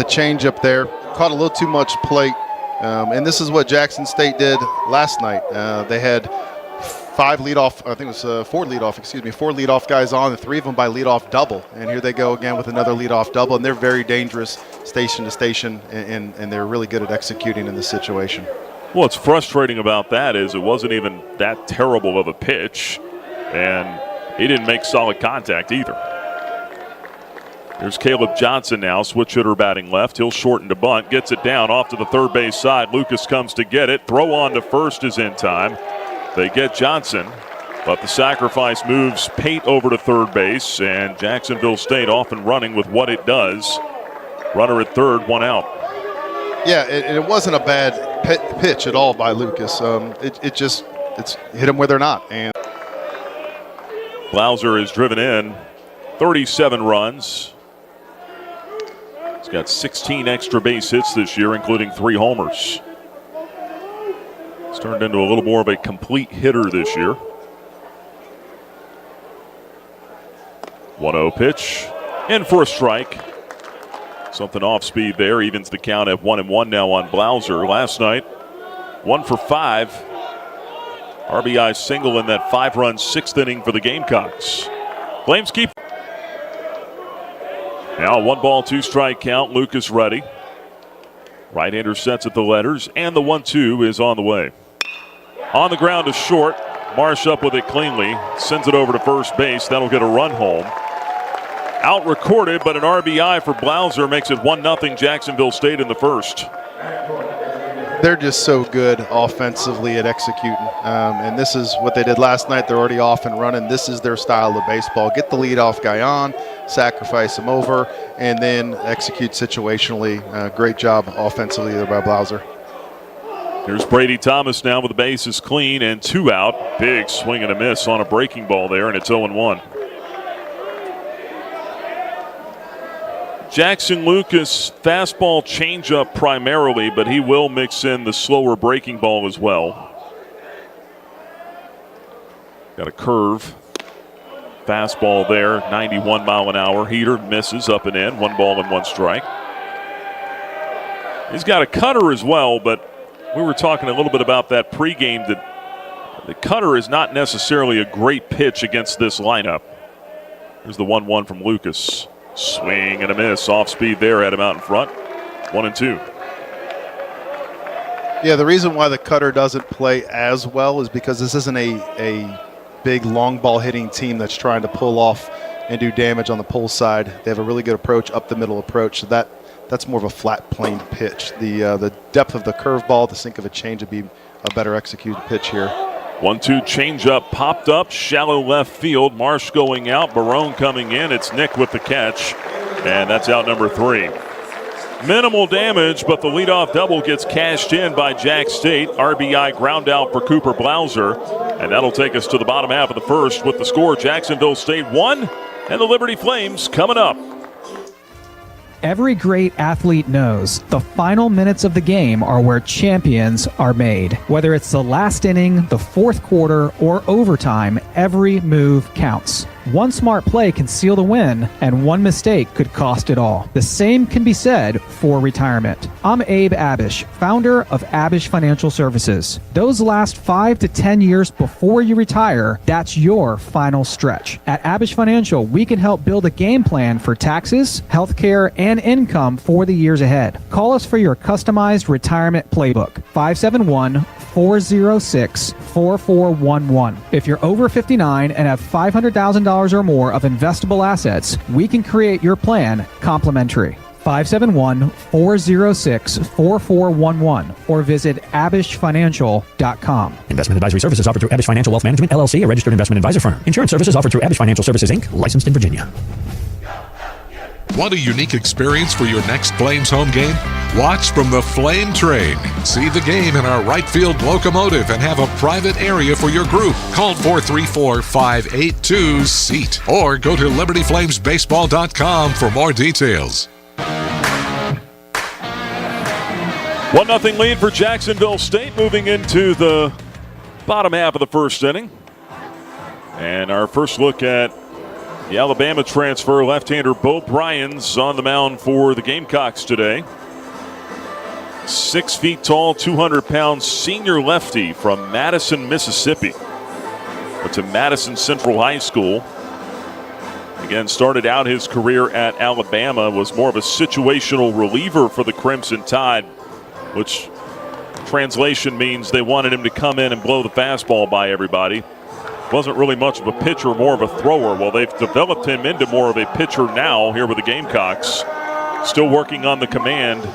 changeup there. Caught a little too much plate, and this is what Jackson State did last night. They had four leadoff guys on, and 3 of them by leadoff double. And here they go again with another leadoff double, and they're very dangerous station to station, and they're really good at executing in this situation. What's frustrating about that is it wasn't even that terrible of a pitch, and he didn't make solid contact either. Here's Caleb Johnson now, switch hitter batting left. He'll shorten to bunt, gets it down off to the third base side. Lucas comes to get it. Throw on to first is in time. They get Johnson, but the sacrifice moves Pate over to third base, and Jacksonville State off and running with what it does. Runner at third, 1 out. Yeah, it wasn't a bad pitch at all by Lucas. It's hit him where they're not. And Blauser is driven in, 37 runs. He's got 16 extra base hits this year, including 3 homers. He's turned into a little more of a complete hitter this year. 1-0 pitch, in for a strike. Something off speed there, evens the count at 1-1 now on Blauser. Last night, 1 for 5. RBI single in that 5-run 6th inning for the Gamecocks. Flames keep. Now 1-2 count. Lucas ready. Right-hander sets at the letters, and the 1-2 is on the way. On the ground to short. Marsh up with it cleanly. Sends it over to first base. That'll get a run home. Out recorded, but an RBI for Blauser makes it 1-0 Jacksonville State in the first. They're just so good offensively at executing. And this is what they did last night. They're already off and running. This is their style of baseball. Get the leadoff guy on, sacrifice him over, and then execute situationally. Great job offensively there by Blauser. Here's Brady Thomas now with the bases clean and 2 out. Big swing and a miss on a breaking ball there, and it's 0-1. Jackson Lucas, fastball changeup primarily, but he will mix in the slower breaking ball as well. Got a curve. Fastball there, 91 mile an hour. Heater misses up and in. 1 ball and 1 strike. He's got a cutter as well, but we were talking a little bit about that pregame that the cutter is not necessarily a great pitch against this lineup. Here's the 1-1 from Lucas. Swing and a miss. Off speed there, had him out in front. 1-2. Yeah, the reason why the cutter doesn't play as well is because this isn't a big long ball hitting team that's trying to pull off and do damage on the pull side. They have a really good approach, up the middle approach. So that's more of a flat plane pitch. The depth of the curveball, the sink of a change would be a better executed pitch here. 1-2 changeup popped up, shallow left field. Marsh going out, Barone coming in. It's Nick with the catch, and that's out number 3. Minimal damage, but the leadoff double gets cashed in by Jax State. RBI ground out for Cooper Blauser, and that'll take us to the bottom half of the first with the score Jacksonville State 1 and the Liberty Flames coming up. Every great athlete knows the final minutes of the game are where champions are made. Whether it's the last inning, the fourth quarter, or overtime, every move counts. One smart play can seal the win, and one mistake could cost it all. The same can be said for retirement. I'm Abe Abish, founder of Abish Financial Services. Those last 5 to 10 years before you retire, that's your final stretch. At Abish Financial, we can help build a game plan for taxes, healthcare, and income for the years ahead. Call us for your customized retirement playbook, 571-406-4411. If you're over 59 and have $500,000 or more of investable assets, we can create your plan complimentary. 571-406-4411 or visit abishfinancial.com. Investment advisory services offered through Abish Financial Wealth Management, LLC, a registered investment advisor firm. Insurance services offered through Abish Financial Services, Inc., licensed in Virginia. Want a unique experience for your next Flames home game? Watch from the Flame Train. See the game in our right field locomotive and have a private area for your group. Call 434-582-SEAT or go to libertyflamesbaseball.com for more details. 1-0 lead for Jacksonville State moving into the bottom half of the first inning. And our first look at the Alabama transfer, left-hander Bo Bryans on the mound for the Gamecocks today. 6 feet tall, 200-pound senior lefty from Madison, Mississippi. Went to Madison Central High School. Again, started out his career at Alabama, was more of a situational reliever for the Crimson Tide, which translation means they wanted him to come in and blow the fastball by everybody. Wasn't really much of a pitcher, more of a thrower. Well, they've developed him into more of a pitcher now here with the Gamecocks. Still working on the command.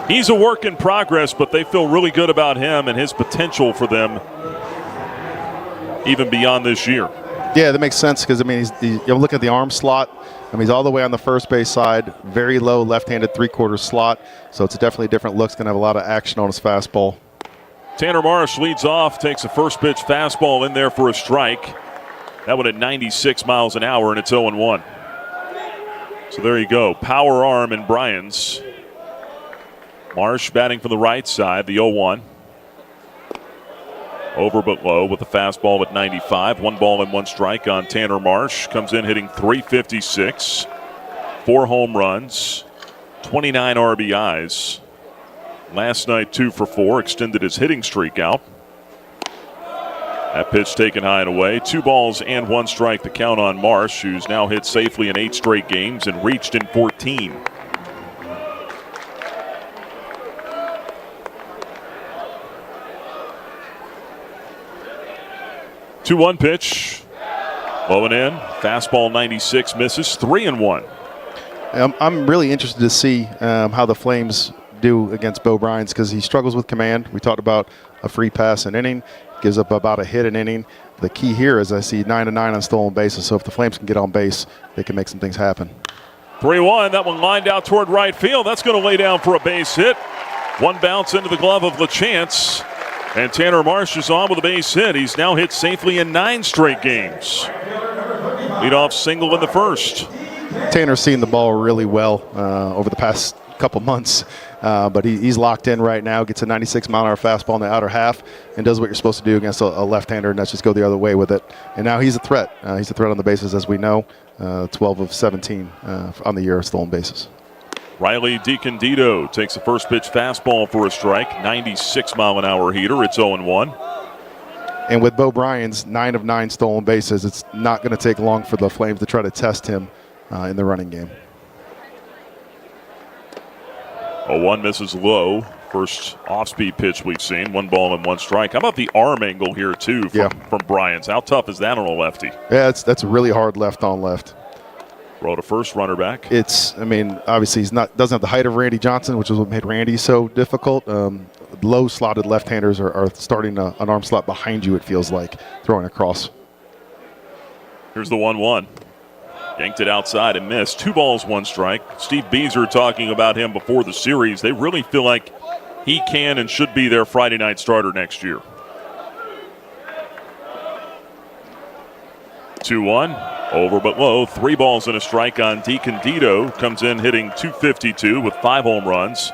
He's a work in progress, but they feel really good about him and his potential for them even beyond this year. Yeah, that makes sense because, I mean, you look at the arm slot. I mean, he's all the way on the first base side, very low left-handed three-quarter slot. So it's definitely a different look. It's going to have a lot of action on his fastball. Tanner Marsh leads off, takes a first pitch fastball in there for a strike. That one at 96 miles an hour, and it's 0-1. So there you go. Power arm in Bryans. Marsh batting from the right side, the 0-1. Over but low with the fastball at 95. 1 ball and 1 strike on Tanner Marsh. Comes in hitting .356. 4 home runs, 29 RBIs. Last night, 2 for 4, extended his hitting streak out. That pitch taken high and away. 2 balls and 1 strike to count on Marsh, who's now hit safely in 8 straight games and reached in 14. Two-one pitch. Low and in. Fastball 96 misses. 3-1. I'm really interested to see how the Flames do against Bo Bryans because he struggles with command. We talked about a free pass an inning. Gives up about a hit an inning. The key here is I see 9-9 on stolen bases. So if the Flames can get on base, they can make some things happen. 3-1. That one lined out toward right field. That's going to lay down for a base hit. One bounce into the glove of LaChance. And Tanner Marsh is on with a base hit. He's now hit safely in 9 straight games. Leadoff single in the first. Tanner's seen the ball really well over the past couple months. But he's locked in right now, gets a 96-mile-an-hour fastball in the outer half, and does what you're supposed to do against a left-hander, and that's just go the other way with it. And now he's a threat. He's a threat on the bases, as we know. 12 of 17 on the year of stolen bases. Riley DiCandido takes a first pitch fastball for a strike. 96-mile-an-hour heater. It's 0-1. And with Bo Bryans, 9 of 9 stolen bases, it's not going to take long for the Flames to try to test him in the running game. 0-1 misses low. First off-speed pitch we've seen. 1 ball and 1 strike. How about the arm angle here, too, from Bryans? How tough is that on a lefty? Yeah, that's a really hard left-on-left. Throw to first, runner back. Obviously doesn't have the height of Randy Johnson, which is what made Randy so difficult. Low-slotted left-handers are starting an arm slot behind you, it feels like, throwing across. Here's the 1-1. Yanked it outside and missed. 2 balls, 1 strike. Steve Beazer talking about him before the series. They really feel like he can and should be their Friday night starter next year. 2-1. Over but low. 3 balls and a strike on DiCandido. Comes in hitting .252 with 5 home runs.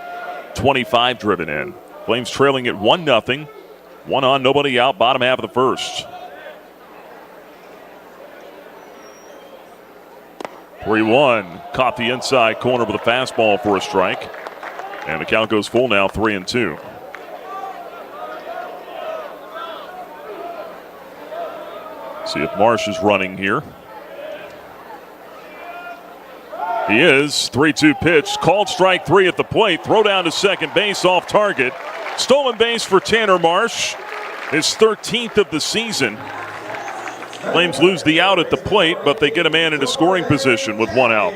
25 driven in. Flames trailing at 1-0. 1 on, nobody out. Bottom half of the first. 3-1. Caught the inside corner with a fastball for a strike. And the count goes full now, 3-2. See if Marsh is running here. He is. 3-2 pitch. Called strike 3 at the plate. Throw down to second base off target. Stolen base for Tanner Marsh. His 13th of the season. Flames lose the out at the plate, but they get a man in a scoring position with 1 out.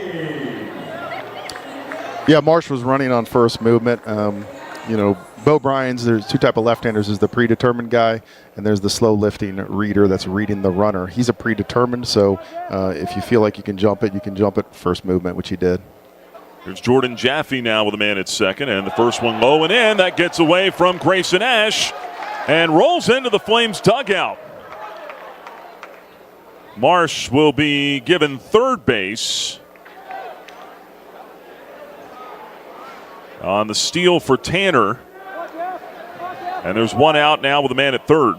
Yeah, Marsh was running on first movement. Bo Bryans, there's 2 type of left-handers. There's the predetermined guy, and there's the slow-lifting reader that's reading the runner. He's a predetermined, so if you feel like you can jump it, you can jump it first movement, which he did. There's Jordan Jaffe now with a man at second, and the first one low and in. That gets away from Grayson Ash and rolls into the Flames dugout. Marsh will be given third base on the steal for Tanner. And there's 1 out now with a man at third.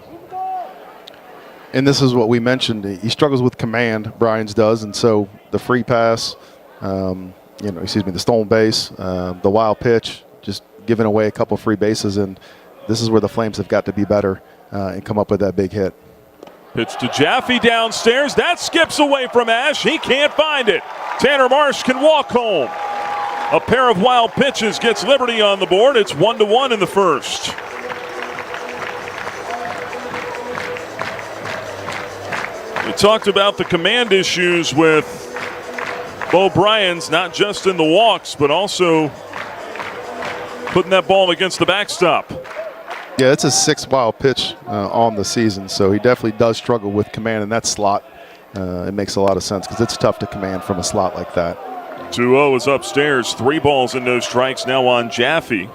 And this is what we mentioned. He struggles with command, Bryans does, and so the free pass, the stolen base, the wild pitch, just giving away a couple free bases, and this is where the Flames have got to be better and come up with that big hit. Pitch to Jaffe downstairs. That skips away from Ash. He can't find it. Tanner Marsh can walk home. A pair of wild pitches gets Liberty on the board. It's 1-1 in the first. We talked about the command issues with Bo Bryans, not just in the walks, but also putting that ball against the backstop. Yeah, it's his 6th wild pitch on the season, so he definitely does struggle with command in that slot. It makes a lot of sense because it's tough to command from a slot like that. 2-0 is upstairs. 3 balls and no strikes now on Jaffe.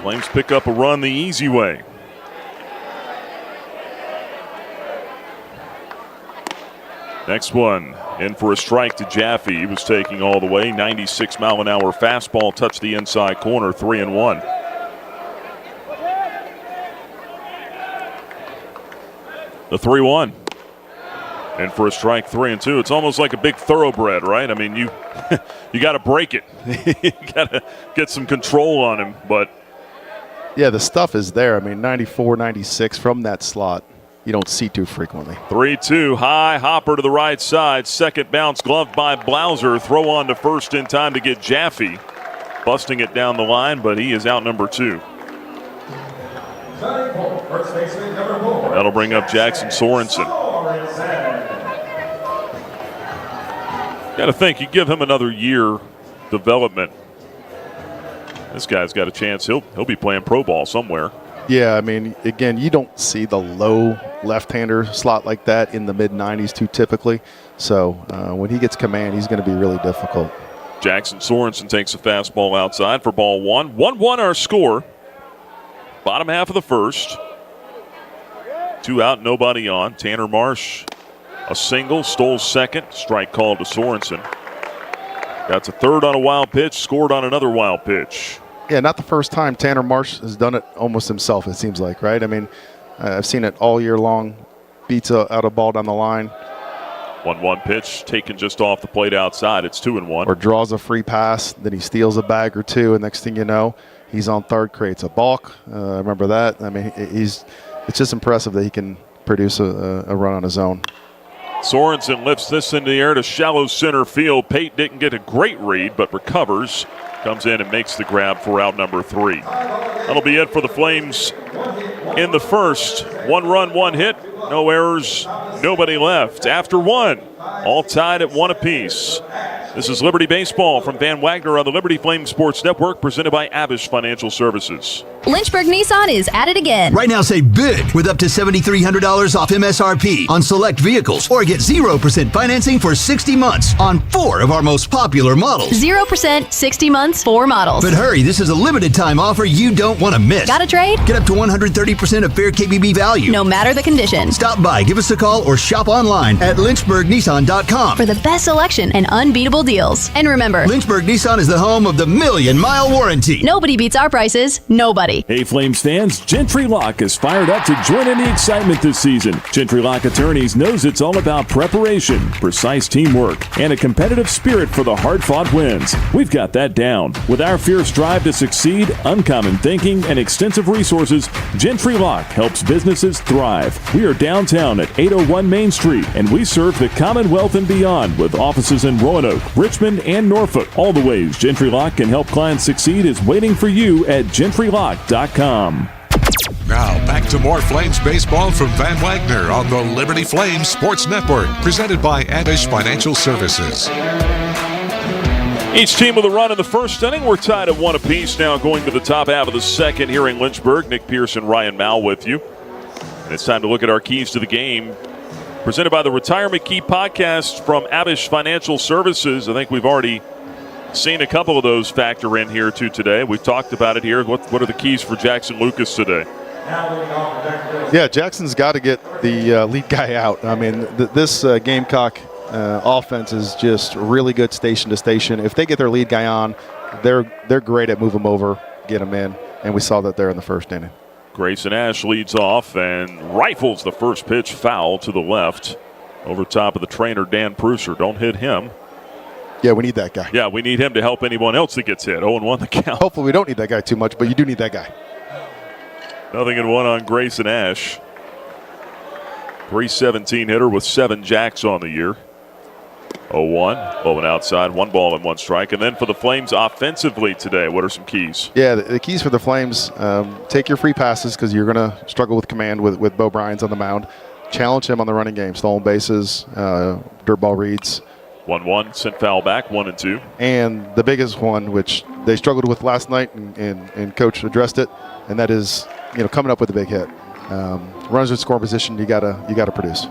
Flames pick up a run the easy way. Next one, in for a strike to Jaffe. He was taking all the way. 96-mile-an-hour fastball touched the inside corner, 3-1. The 3-1. And for a strike, 3-2. It's almost like a big thoroughbred, right? I mean, you you got to break it. You got to get some control on him. But yeah, the stuff is there. I mean, 94, 96 from that slot, you don't see too frequently. 3-2, high hopper to the right side. Second bounce, gloved by Blauser. Throw on to first in time to get Jaffe. Busting it down the line, but he is out number 2. That'll bring up Jackson Sorensen. Got to think, you give him another year development. This guy's got a chance. He'll be playing pro ball somewhere. Yeah, I mean, again, you don't see the low left-hander slot like that in the mid-90s too typically. So when he gets command, he's going to be really difficult. Jackson Sorensen takes a fastball outside for ball 1. 1-1 our score. Bottom half of the first. 2 out, nobody on. Tanner Marsh, a single, stole second. Strike called to Sorensen. Got a third on a wild pitch, scored on another wild pitch. Yeah, not the first time Tanner Marsh has done it almost himself, it seems like, right? I mean, I've seen it all year long. Beats out a ball down the line. 1-1 pitch taken just off the plate outside. It's 2-1. Or draws a free pass, then he steals a bag or two, and next thing you know, he's on third, creates a balk. Remember that? I mean, it's just impressive that he can produce a run on his own. Sorensen lifts this into the air to shallow center field. Pate didn't get a great read, but recovers. Comes in and makes the grab for out number 3. That'll be it for the Flames in the first. 1 run, 1 hit, no errors, nobody left. After 1, all tied at 1 apiece. This is Liberty Baseball from Van Wagner on the Liberty Flame Sports Network, presented by Abish Financial Services. Lynchburg Nissan is at it again. Right now, save big with up to $7,300 off MSRP on select vehicles, or get 0% financing for 60 months on 4 of our most popular models. 0%, 60 months, 4 models. But hurry, this is a limited time offer you don't want to miss. Got a trade? Get up to 130% of fair KBB value. No matter the condition. Stop by, give us a call, or shop online at lynchburgnissan.com for the best selection and unbeatable deals. And remember, Lynchburg Nissan is the home of the 1,000,000-mile warranty. Nobody beats our prices. Nobody. Hey, Flames fans, Gentry Lock is fired up to join in the excitement this season. Gentry Lock Attorneys knows it's all about preparation, precise teamwork, and a competitive spirit for the hard-fought wins. We've got that down. With our fierce drive to succeed, uncommon thinking, and extensive resources, Gentry Lock helps businesses thrive. We are downtown at 801 Main Street, and we serve the Commonwealth and beyond with offices in Roanoke, Richmond, and Norfolk. All the ways Gentry Lock can help clients succeed is waiting for you at gentrylock.com. Now back to more Flames baseball from Van Wagner on the Liberty Flames Sports Network, presented by Abish Financial Services. Each team with a run in the first inning. We're tied at 1 apiece now going to the top half of the second here in Lynchburg. Nick Pearson, Ryan Mao with you. And it's time to look at our keys to the game. Presented by the Retirement Key podcast from Abish Financial Services. I think we've already seen a couple of those factor in here too today. We've talked about it here. What are the keys for Jackson Lucas today? Yeah, Jackson's got to get the lead guy out. I mean, this Gamecock offense is just really good station to station. If they get their lead guy on, they're great at move him over, get him in, and we saw that there in the first inning. Grayson Ash leads off and rifles the first pitch foul to the left over top of the trainer, Dan Prusser. Don't hit him. Yeah, we need that guy. Yeah, we need him to help anyone else that gets hit. 0-1 the count. Hopefully we don't need that guy too much, but you do need that guy. 0-1 on Grayson Ash. 317 hitter with 7 jacks on the year. 0-1, low and outside, 1 ball and 1 strike. And then for the Flames offensively today, what are some keys? Yeah, the keys for the Flames, take your free passes because you're going to struggle with command with Bo Bryans on the mound. Challenge him on the running game, stolen bases, dirt ball reads. 1-1, sent foul back, 1-2. And the biggest one, which they struggled with last night, and Coach addressed it, and that is, coming up with a big hit. Runners in scoring position, you gotta produce.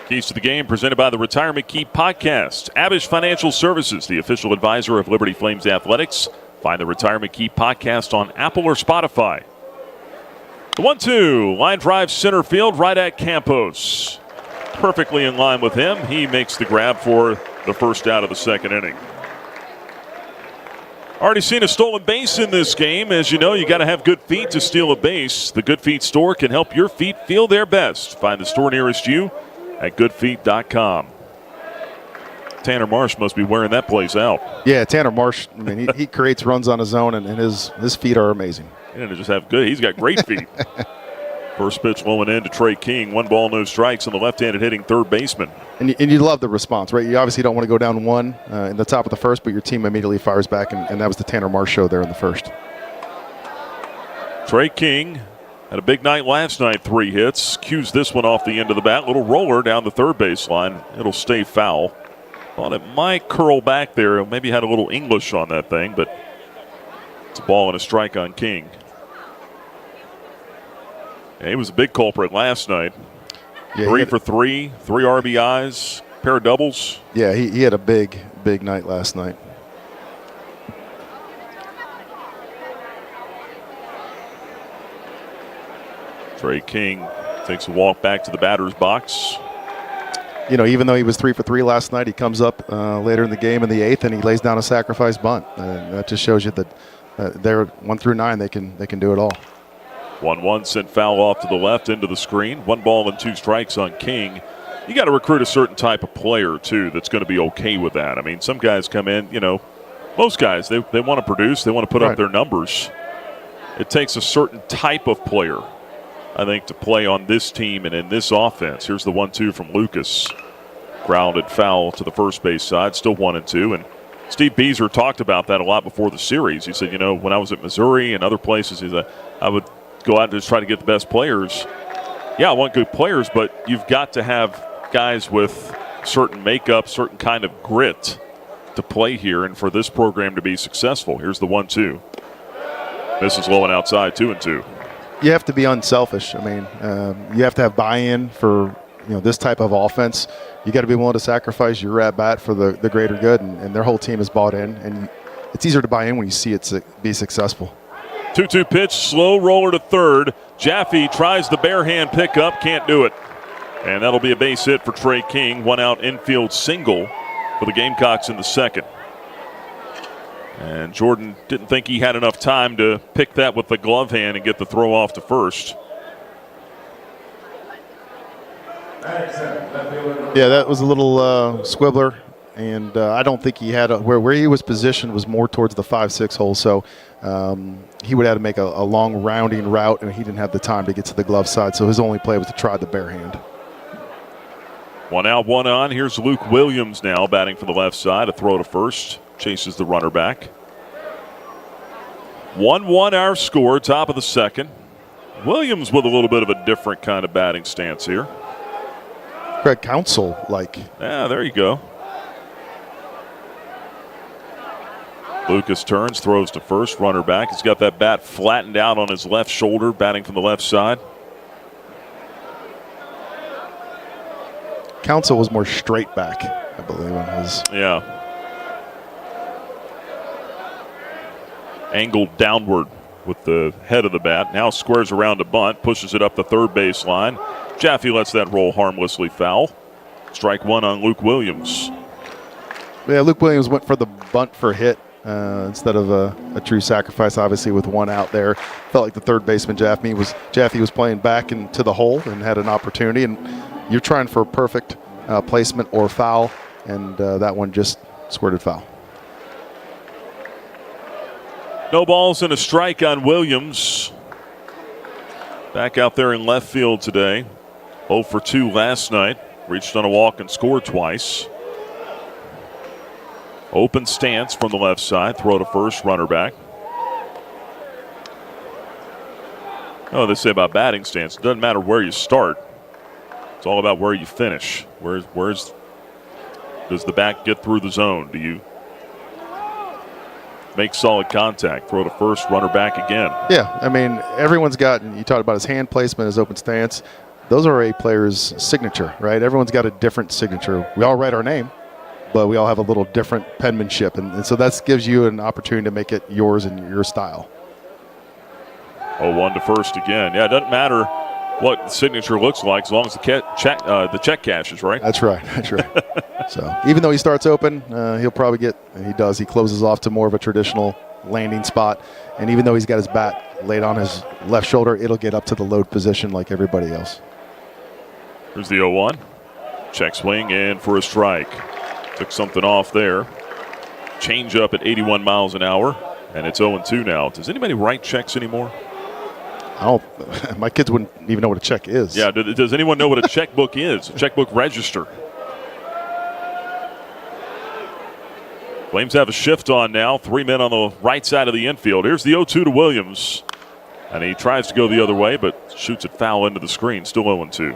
Keys to the game presented by the Retirement Key podcast. Abish Financial Services, the official advisor of Liberty Flames Athletics. Find the Retirement Key podcast on Apple or Spotify. The 1-2, line drive center field right at Campos. Perfectly in line with him. He makes the grab for the first out of the second inning. Already seen a stolen base in this game. As you know, you got to have good feet to steal a base. The Good Feet store can help your feet feel their best. Find the store nearest you at goodfeet.com. Tanner Marsh must be wearing that place out. Yeah, Tanner Marsh, I mean, he creates runs on his own, and his feet are amazing. He didn't just have good. He's got great feet. First pitch low and in to Trey King. 1 ball, no strikes on the left-handed hitting third baseman. And you love the response, right? You obviously don't want to go down 1 in the top of the first, but your team immediately fires back, and that was the Tanner Marsh show there in the first. Trey King had a big night last night, 3 hits. Cues this one off the end of the bat. Little roller down the third baseline. It'll stay foul. Thought it might curl back there. Maybe had a little English on that thing, but it's a ball and a strike on King. Yeah, he was a big culprit last night. Yeah, 3 for 3, 3 RBIs, pair of doubles. Yeah, he had a big night last night. Trey King takes a walk back to the batter's box. You know, even though he was 3 for 3 last night, he comes up later in the game in the 8th and he lays down a sacrifice bunt. That just shows you that they're 1 through 9. They can do it all. 1-1 sent foul off to the left into the screen. 1 ball and 2 strikes on King. You got to recruit a certain type of player too that's going to be okay with that. I mean, some guys come in. You know, most guys they want to produce. They want to put up their numbers. It takes a certain type of player, I think, to play on this team and in this offense. Here's the 1-2 from Lucas. Grounded foul to the first base side, still 1-2. And Steve Beazer talked about that a lot before the series. He said, you know, when I was at Missouri and other places, he said, I would go out and just try to get the best players. Yeah, I want good players, but you've got to have guys with certain makeup, certain kind of grit to play here and for this program to be successful. Here's the 1-2. Misses low and outside, 2-2. You have to be unselfish. I mean, you have to have buy-in for this type of offense. You got to be willing to sacrifice your at-bat for the greater good, and their whole team is bought in. And it's easier to buy in when you see it be successful. 2-2 pitch, slow roller to third. Jaffe tries the bare hand pickup, can't do it. And that'll be a base hit for Trey King. 1 out infield single for the Gamecocks in the second. And Jordan didn't think he had enough time to pick that with the glove hand and get the throw off to first. Yeah, that was a little squibbler, and I don't think he had where he was positioned was more towards the 5-6 hole, so he would have to make a long rounding route, and he didn't have the time to get to the glove side, so his only play was to try the bare hand. 1 out, 1 on. Here's Luke Williams now batting for the left side. A throw to first. Chases the runner back. 1-1 our score, top of the second. Williams with a little bit of a different kind of batting stance here. Greg Counsell, like. Yeah, there you go. Lucas turns, throws to first, runner back. He's got that bat flattened out on his left shoulder, batting from the left side. Counsell was more straight back, I believe, on his. Yeah. Angled downward with the head of the bat. Now squares around to bunt, pushes it up the third base line. Jaffe lets that roll harmlessly foul. Strike 1 on Luke Williams. Yeah, Luke Williams went for the bunt for hit instead of a true sacrifice, obviously, with 1 out there. Felt like the third baseman, Jaffe was playing back into the hole and had an opportunity. And you're trying for a perfect placement or foul, and that one just squirted foul. No balls and a strike on Williams. Back out there in left field today. 0 for 2 last night. Reached on a walk and scored twice. Open stance from the left side. Throw to first, runner back. Oh, they say about batting stance. It doesn't matter where you start. It's all about where you finish. Does the bat get through the zone? Do you make solid contact? Throw to first, runner back again. Yeah, I mean, everyone's got, you talked about his hand placement, his open stance. Those are a player's signature, right? Everyone's got a different signature. We all write our name, but we all have a little different penmanship. And so that gives you an opportunity to make it yours and your style. 0-1 to first again. Yeah, it doesn't matter what the signature looks like as long as the check cashes, right? That's right. So even though he starts open, he'll probably get, and he does, he closes off to more of a traditional landing spot. And even though he's got his bat laid on his left shoulder, it'll get up to the load position like everybody else. Here's the 0-1. Check swing in for a strike. Took something off there. Change up at 81 miles an hour, and it's 0-2 now. Does anybody write checks anymore? My kids wouldn't even know what a check is. Yeah, does anyone know what a checkbook is? A checkbook register. Flames have a shift on now. 3 men on the right side of the infield. Here's the 0-2 to Williams. And he tries to go the other way, but shoots it foul into the screen. Still 0-2.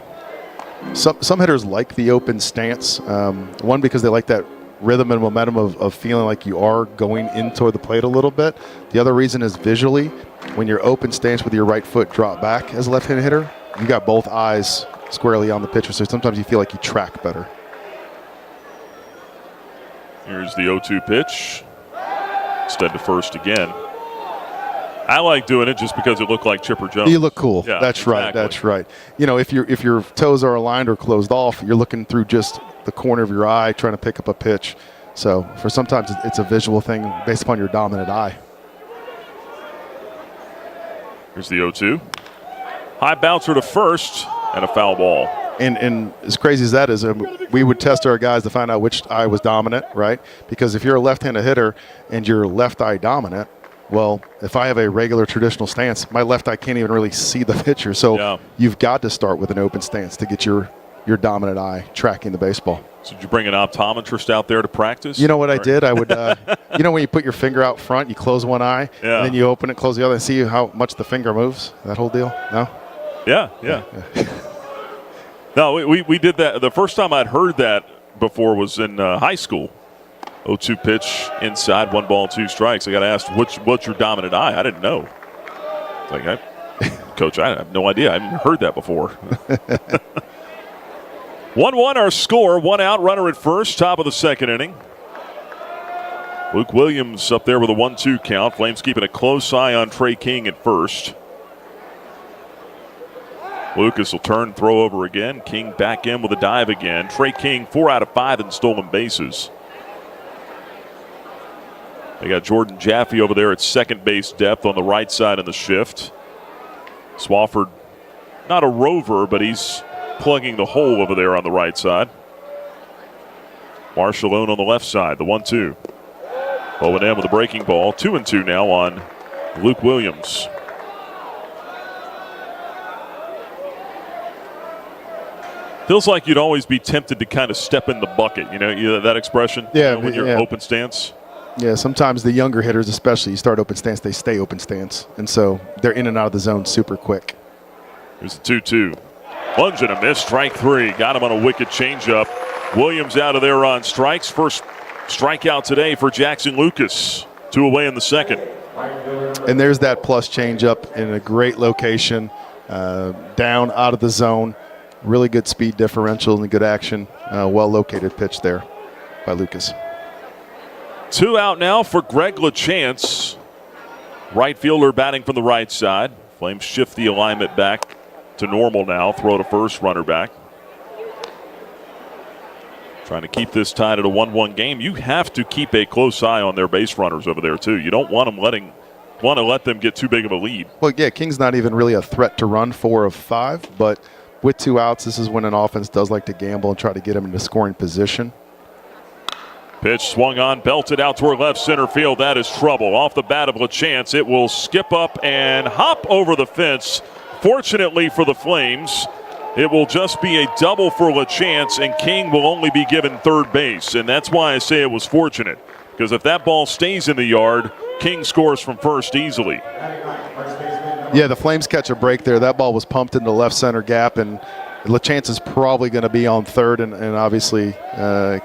Some hitters like the open stance. One, because they like that rhythm and momentum of feeling like you are going in toward the plate a little bit. The other reason is visually, when you're open stance with your right foot drop back as a left-handed hitter, you got both eyes squarely on the pitcher, so sometimes you feel like you track better. Here's the 0-2 pitch. Instead to first again. I like doing it just because it looked like Chipper Jones. You look cool. Yeah, that's exactly. right. That's right. You know, if your toes are aligned or closed off, you're looking through just the corner of your eye trying to pick up a pitch. So for sometimes it's a visual thing based upon your dominant eye. Here's the 0-2. High bouncer to first and a foul ball. And as crazy as that is, we would test our guys to find out which eye was dominant, right? Because if you're a left-handed hitter and you're left eye dominant, well, if I have a regular traditional stance, my left eye can't even really see the pitcher. So you've got to start with an open stance to get your dominant eye tracking the baseball. So did you bring an optometrist out there to practice? You know what I did? I would, you know when you put your finger out front, you close one eye, and then you open it, close the other, and see how much the finger moves? That whole deal? No? Yeah. No, we did that. The first time I'd heard that before was in high school. 0-2 pitch inside, 1 ball, 2 strikes. I got asked, what's your dominant eye? I didn't know. Like, Coach, I have no idea. I haven't heard that before. 1-1 our score. 1 out, runner at first, top of the second inning. Luke Williams up there with a 1-2 count. Flames keeping a close eye on Trey King at first. Lucas will turn, throw over again. King back in with a dive again. Trey King, 4 out of 5 in stolen bases. They got Jordan Jaffe over there at second base depth on the right side in the shift. Swafford, not a rover, but he's plugging the hole over there on the right side. Marshall on the left side, the 1-2. O&M with a breaking ball. 2-2 now on Luke Williams. Feels like you'd always be tempted to kind of step in the bucket. You know that expression? Yeah. When you're open stance? Yeah, sometimes the younger hitters especially, you start open stance, they stay open stance. And so they're in and out of the zone super quick. Here's the 2-2. Lunge and a miss, strike 3. Got him on a wicked changeup. Williams out of there on strikes. First strikeout today for Jackson Lucas. 2 away in the second. And there's that plus changeup in a great location, down out of the zone. Really good speed differential and good action. Well-located pitch there by Lucas. 2 out now for Greg LaChance. Right fielder batting from the right side. Flames shift the alignment back to normal now. Throw to first, runner back. Trying to keep this tied at a 1-1 game. You have to keep a close eye on their base runners over there, too. You don't want to let them get too big of a lead. Well, yeah, King's not even really a threat to run 4 of 5, but with 2 outs, this is when an offense does like to gamble and try to get them into scoring position. Pitch swung on, belted out toward left center field. That is trouble. Off the bat of LaChance, it will skip up and hop over the fence. Fortunately for the Flames, it will just be a double for LaChance, and King will only be given third base. And that's why I say it was fortunate, because if that ball stays in the yard, King scores from first easily. Yeah, the Flames catch a break there. That ball was pumped into the left center gap, and LaChance is probably going to be on third, and obviously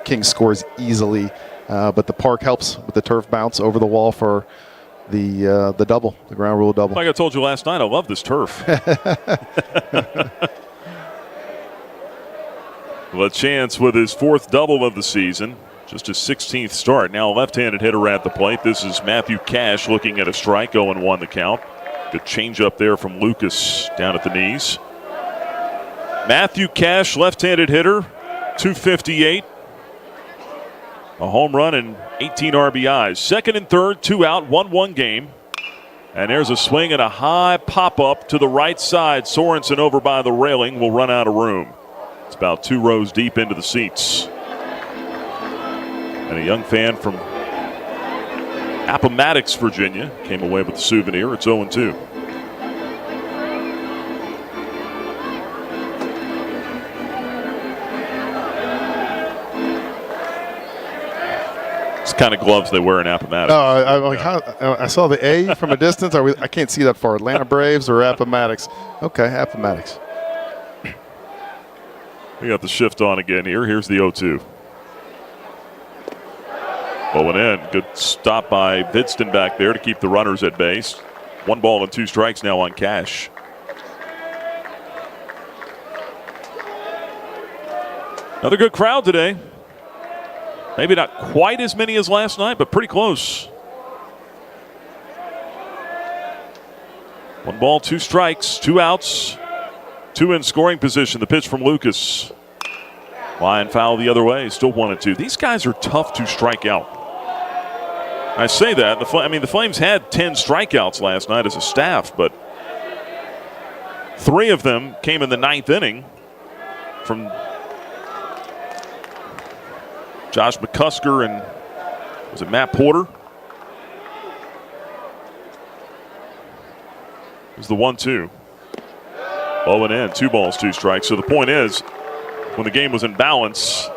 King scores easily. But the park helps with the turf bounce over the wall for the double, the ground rule double. Like I told you last night, I love this turf. LaChance with his 4th double of the season, just his 16th start. Now a left-handed hitter at the plate. This is Matthew Cash looking at a strike, 0-1 the count. Good change up there from Lucas down at the knees. Matthew Cash, left-handed hitter, 258. A home run and 18 RBIs. Second and third, 2 out, 1-1 game. And there's a swing and a high pop-up to the right side. Sorensen over by the railing will run out of room. It's about 2 rows deep into the seats. And a young fan from Appomattox, Virginia, came away with the souvenir. It's 0-2. It's kind of gloves they wear in Appomattox. I saw the A from a distance. I can't see that far. Atlanta Braves or Appomattox? Okay, Appomattox. We got the shift on again here. Here's the 0-2. Bowling in. Good stop by Vidston back there to keep the runners at base. 1 ball and 2 strikes now on Cash. Another good crowd today. Maybe not quite as many as last night, but pretty close. 1 ball, 2 strikes, 2 outs, 2 in scoring position. The pitch from Lucas. Line foul the other way, still 1-2. These guys are tough to strike out. I say that. The Flames had 10 strikeouts last night as a staff, but 3 of them came in the 9th inning from Josh McCusker and was it Matt Porter? It was the 1-2. Oh, and in. 2 balls, 2 strikes. So the point is, when the game was in balance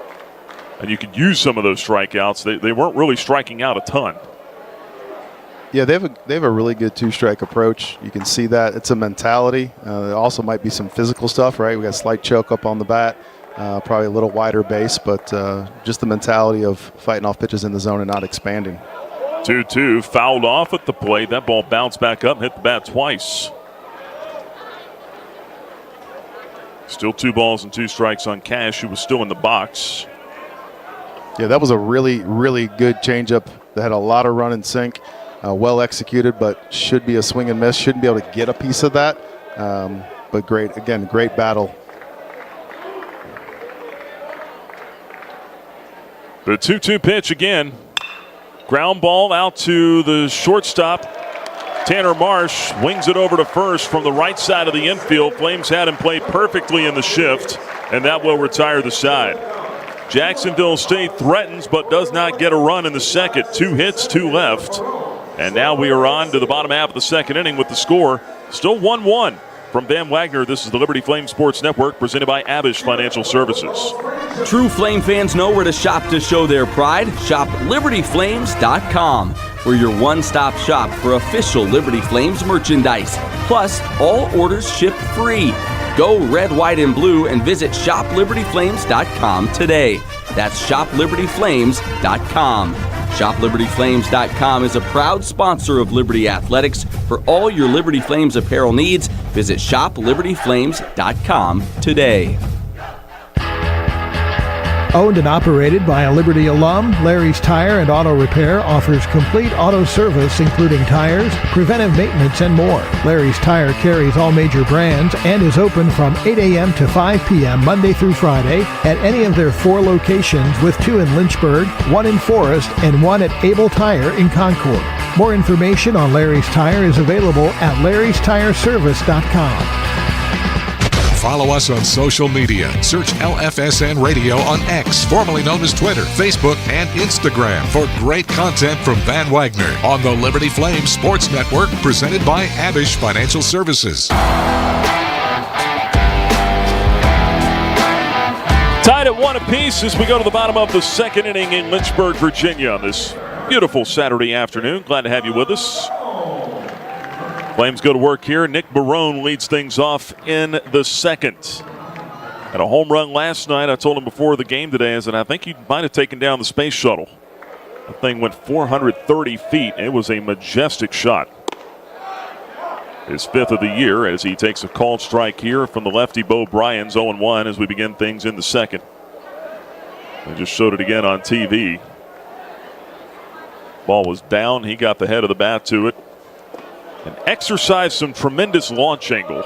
and you could use some of those strikeouts, they weren't really striking out a ton. Yeah, they have a really good 2-strike approach. You can see that. It's a mentality. There also might be some physical stuff, right? We got a slight choke up on the bat. Probably a little wider base, but just the mentality of fighting off pitches in the zone and not expanding. 2-2, fouled off at the plate. That ball bounced back up and hit the bat twice. Still 2 balls and 2 strikes on Cash, who was still in the box. Yeah, that was a really, really good changeup that had a lot of run and sink. Well executed, but should be a swing and miss. Shouldn't be able to get a piece of that. But great battle. The 2-2 pitch again. Ground ball out to the shortstop. Tanner Marsh wings it over to first from the right side of the infield. Flames had him play perfectly in the shift, and that will retire the side. Jacksonville State threatens but does not get a run in the second. 2 hits, 2 left. And now we are on to the bottom half of the second inning with the score still 1-1. From Van Wagner, this is the Liberty Flame Sports Network presented by Abish Financial Services. True Flame fans know where to shop to show their pride. Shop LibertyFlames.com. We're your one-stop shop for official Liberty Flames merchandise. Plus, all orders ship free. Go red, white, and blue and visit ShopLibertyFlames.com today. That's ShopLibertyFlames.com. ShopLibertyFlames.com is a proud sponsor of Liberty Athletics. For all your Liberty Flames apparel needs, visit ShopLibertyFlames.com today. Owned and operated by a Liberty alum, Larry's Tire and Auto Repair offers complete auto service including tires, preventive maintenance, and more. Larry's Tire carries all major brands and is open from 8 a.m. to 5 p.m. Monday through Friday at any of their 4 locations with 2 in Lynchburg, 1 in Forest, and 1 at Able Tire in Concord. More information on Larry's Tire is available at larrystireservice.com. Follow us on social media. Search LFSN Radio on X, formerly known as Twitter, Facebook, and Instagram for great content from Van Wagner on the Liberty Flame Sports Network, presented by Abish Financial Services. Tied at 1 apiece as we go to the bottom of the second inning in Lynchburg, Virginia on this beautiful Saturday afternoon. Glad to have you with us. Flames go to work here. Nick Barone leads things off in the second. Had a home run last night. I told him before the game today, I said, I think he might have taken down the space shuttle. The thing went 430 feet. It was a majestic shot. His 5th of the year as he takes a called strike here from the lefty Bo Bryans, 0-1 as we begin things in the second. I just showed it again on TV. Ball was down. He got the head of the bat to it. And exercised some tremendous launch angle.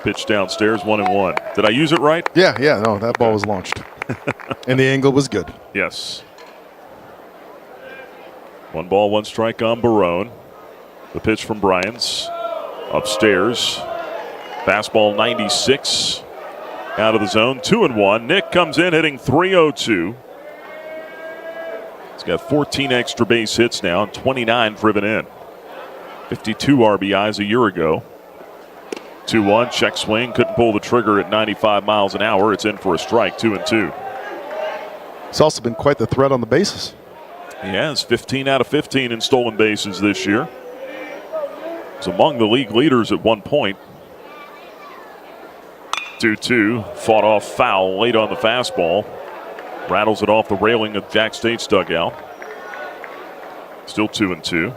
Pitch downstairs, 1-1. Did I use it right? Yeah, no, that ball was launched. And the angle was good. Yes. 1 ball, 1 strike on Barone. The pitch from Bryans. Upstairs. Fastball 96. out of the zone, 2-1. Nick comes in hitting .302. He's got 14 extra base hits now and 29 driven in. 52 RBIs a year ago. 2-1, check swing, couldn't pull the trigger at 95 miles an hour. It's in for a strike, 2-2. He's also been quite the threat on the bases. He has 15 out of 15 in stolen bases this year. He's among the league leaders at one point. 2-2, fought off foul late on the fastball. Rattles it off the railing of Jax State's dugout. Still 2-2.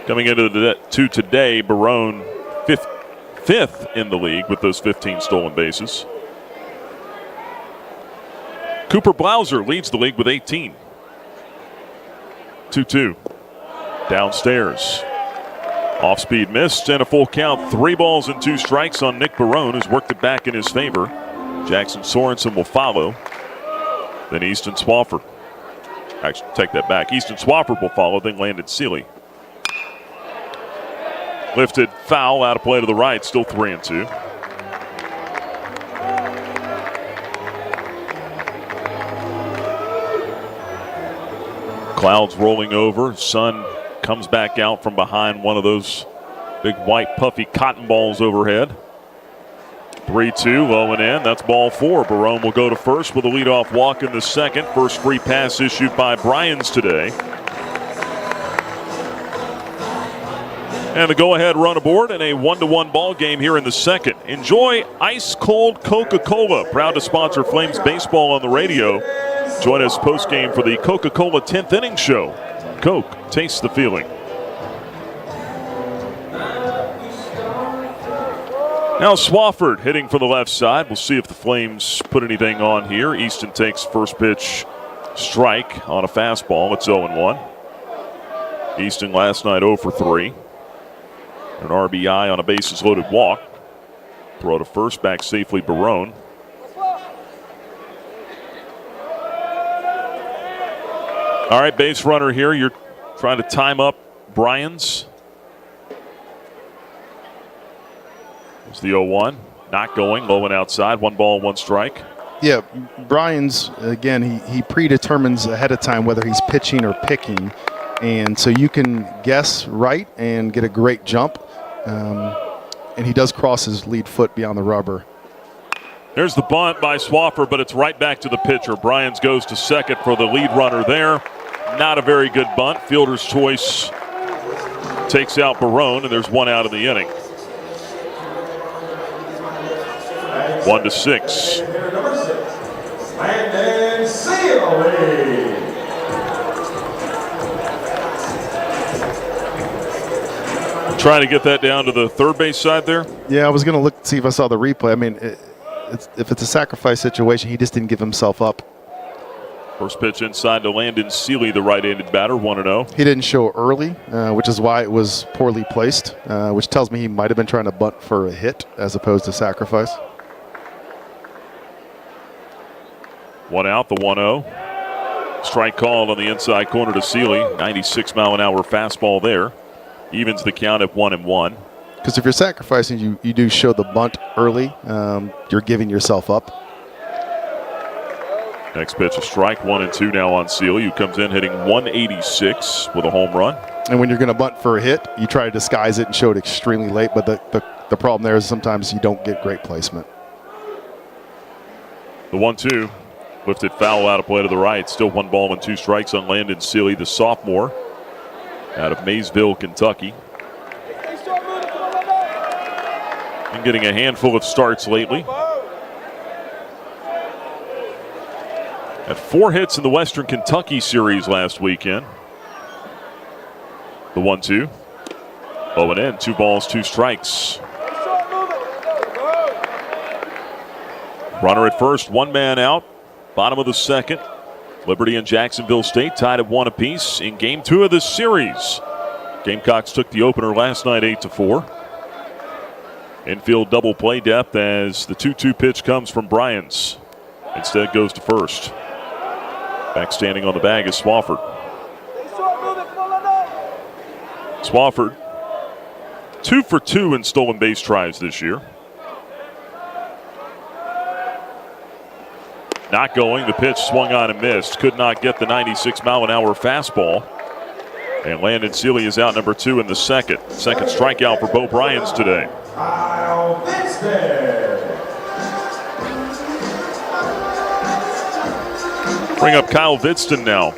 Coming into today, Barone fifth in the league with those 15 stolen bases. Cooper Blauser leads the league with 18. 2-2. Downstairs. Off speed missed and a full count. 3 balls and 2 strikes on Nick Barone, who's worked it back in his favor. Jackson Sorensen will follow. Then Easton Swafford. Actually, take that back. Easton Swafford will follow, then Landon Seeley. Lifted foul out of play to the right, still 3-2. Clouds rolling over. Sun comes back out from behind one of those big white puffy cotton balls overhead. 3-2, low and in. That's ball 4. Barone will go to first with a leadoff walk in the second. First free pass issued by Bryans today. And the go-ahead run aboard in a 1-1 ball game here in the second. Enjoy ice-cold Coca-Cola. Proud to sponsor Flames baseball on the radio. Join us post-game for the Coca-Cola 10th inning show. Coke, taste the feeling. Now Swafford hitting for the left side. We'll see if the Flames put anything on here. Easton takes first pitch strike on a fastball. It's 0-1. Easton last night 0 for 3. An RBI on a bases loaded walk. Throw to first, back safely Barone. All right, base runner here. You're trying to time up Bryans. It's the 0-1. Not going, low and outside. 1 ball, 1 strike. Yeah, Bryans, again, he predetermines ahead of time whether he's pitching or picking. And so you can guess right and get a great jump. And he does cross his lead foot beyond the rubber. There's the bunt by Swafford, but it's right back to the pitcher. Bryans goes to second for the lead runner there. Not a very good bunt. Fielder's choice takes out Barone, and there's 1 out of the inning. 1-6. Landon Seeley. Trying to get that down to the third base side there? Yeah, I was going to look to see if I saw the replay. I mean, if it's a sacrifice situation, he just didn't give himself up. First pitch inside to Landon Seeley, the right-handed batter, 1-0. He didn't show early, which is why it was poorly placed, which tells me he might have been trying to bunt for a hit as opposed to sacrifice. 1 out, the 1-0. Strike called on the inside corner to Seeley. 96-mile-an-hour fastball there. Evens the count at 1-1. Because if you're sacrificing, you do show the bunt early. You're giving yourself up. Next pitch, a strike, 1-2 now on Seeley, who comes in hitting 186 with a home run. And when you're going to bunt for a hit, you try to disguise it and show it extremely late. But the problem there is sometimes you don't get great placement. The 1-2, lifted foul out of play to the right. Still 1 ball and 2 strikes on Landon Seeley, the sophomore out of Maysville, Kentucky. Been getting a handful of starts lately. Had 4 hits in the Western Kentucky series last weekend. The 1-2. 0-in, 2 balls, 2 strikes. Runner at first, 1 man out. Bottom of the second. Liberty and Jacksonville State tied at 1 apiece in Game 2 of this series. Gamecocks took the opener last night 8-4. Infield double play depth as the 2-2 pitch comes from Bryans. Instead goes to first. Back standing on the bag is Swafford. Swafford, 2 for 2 in stolen base tries this year. Not going. The pitch swung on and missed. Could not get the 96-mile-an-hour fastball. And Landon Seeley is out number 2 in the second. Second strikeout for Bo Bryans today. Kyle Vidston. Bring up Kyle Vidston now.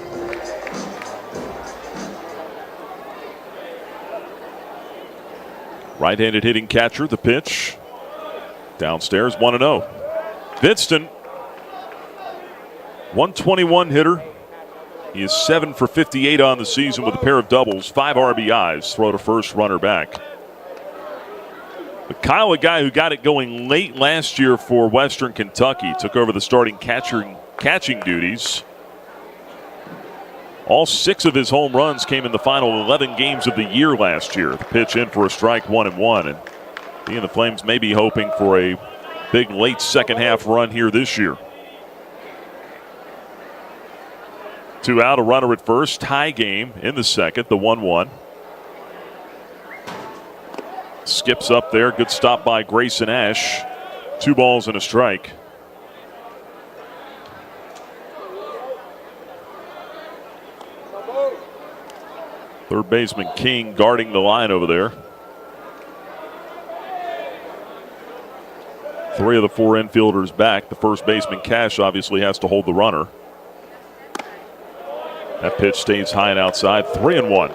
Right-handed hitting catcher. The pitch. Downstairs, 1-0. Vidston, 121 hitter. He is 7 for 58 on the season with a pair of doubles, 5 RBIs, throw to first, runner back. But Kyle, a guy who got it going late last year for Western Kentucky, took over the starting catching duties. All 6 of his home runs came in the final 11 games of the year last year. The pitch in for a strike, 1-1. And he and the Flames may be hoping for a big late second half run here this year. 2 out, a runner at first. Tie game in the second, the 1-1. Skips up there. Good stop by Grayson Ash. 2 balls and a strike. Third baseman King guarding the line over there. 3 of the 4 infielders back. The first baseman Cash obviously has to hold the runner. That pitch stays high and outside. 3-1.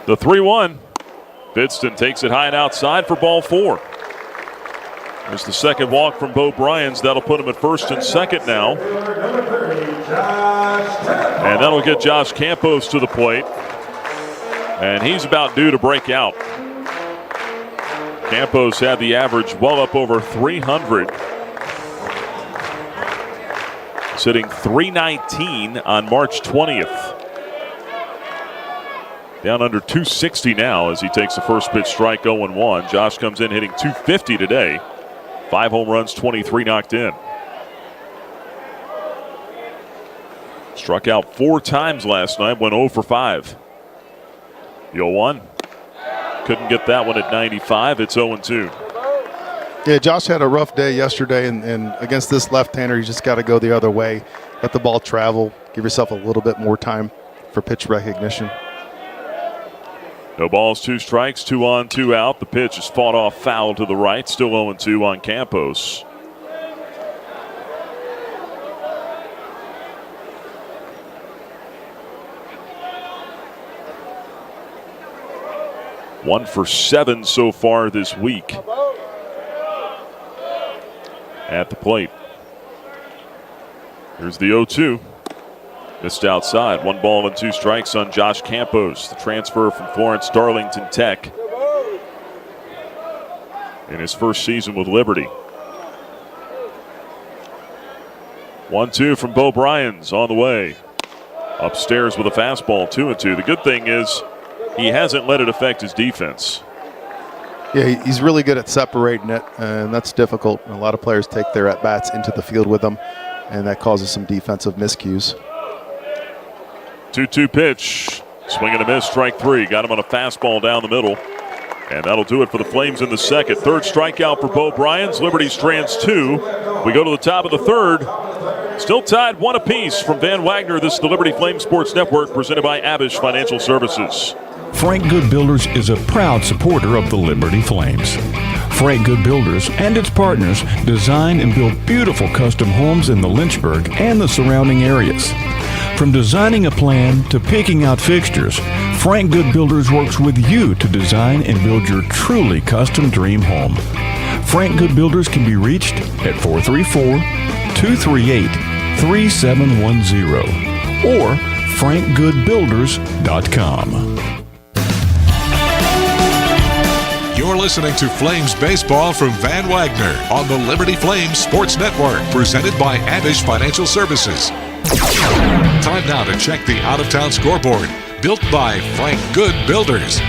The 3-1. Vidston takes it high and outside for ball 4. There's the second walk from Bo Bryans. That'll put him at first and second now. And that'll get Josh Campos to the plate. And he's about due to break out. Campos had the average well up over 300. Sitting 319 on March 20th. Down under 260 now as he takes the first pitch strike, 0-1. Josh comes in hitting 250 today. 5 home runs, 23 knocked in. Struck out 4 times last night, went 0 for 5. The 0-1. Couldn't get that one at 95. It's 0-2. Yeah, Josh had a rough day yesterday, and against this left-hander, you just got to go the other way. Let the ball travel. Give yourself a little bit more time for pitch recognition. No balls, 2 strikes, 2 on, 2 out. The pitch is fought off foul to the right. Still 0-2 on Campos. One for 7 so far this week at the plate. Here's the 0-2. Missed outside. 1 ball and 2 strikes on Josh Campos, the transfer from Florence Darlington Tech in his first season with Liberty. 1-2 from Bo Bryans on the way. Upstairs with a fastball, 2-2. The good thing is he hasn't let it affect his defense. Yeah, he's really good at separating it, and that's difficult. A lot of players take their at-bats into the field with them, and that causes some defensive miscues. 2-2 pitch. Swing and a miss, strike 3. Got him on a fastball down the middle. And that'll do it for the Flames in the second. Third strikeout for Bo Bryans. Liberty strands 2. We go to the top of the third. Still tied 1 apiece from Van Wagner. This is the Liberty Flames Sports Network presented by Abish Financial Services. Frank Good Builders is a proud supporter of the Liberty Flames. Frank Good Builders and its partners design and build beautiful custom homes in the Lynchburg and the surrounding areas. From designing a plan to picking out fixtures, Frank Good Builders works with you to design and build your truly custom dream home. Frank Good Builders can be reached at 434-238-3710 or frankgoodbuilders.com. You're listening to Flames Baseball from Van Wagner on the Liberty Flames Sports Network, presented by Abish Financial Services. Time now to check the out-of-town scoreboard, built by Frank Good Builders.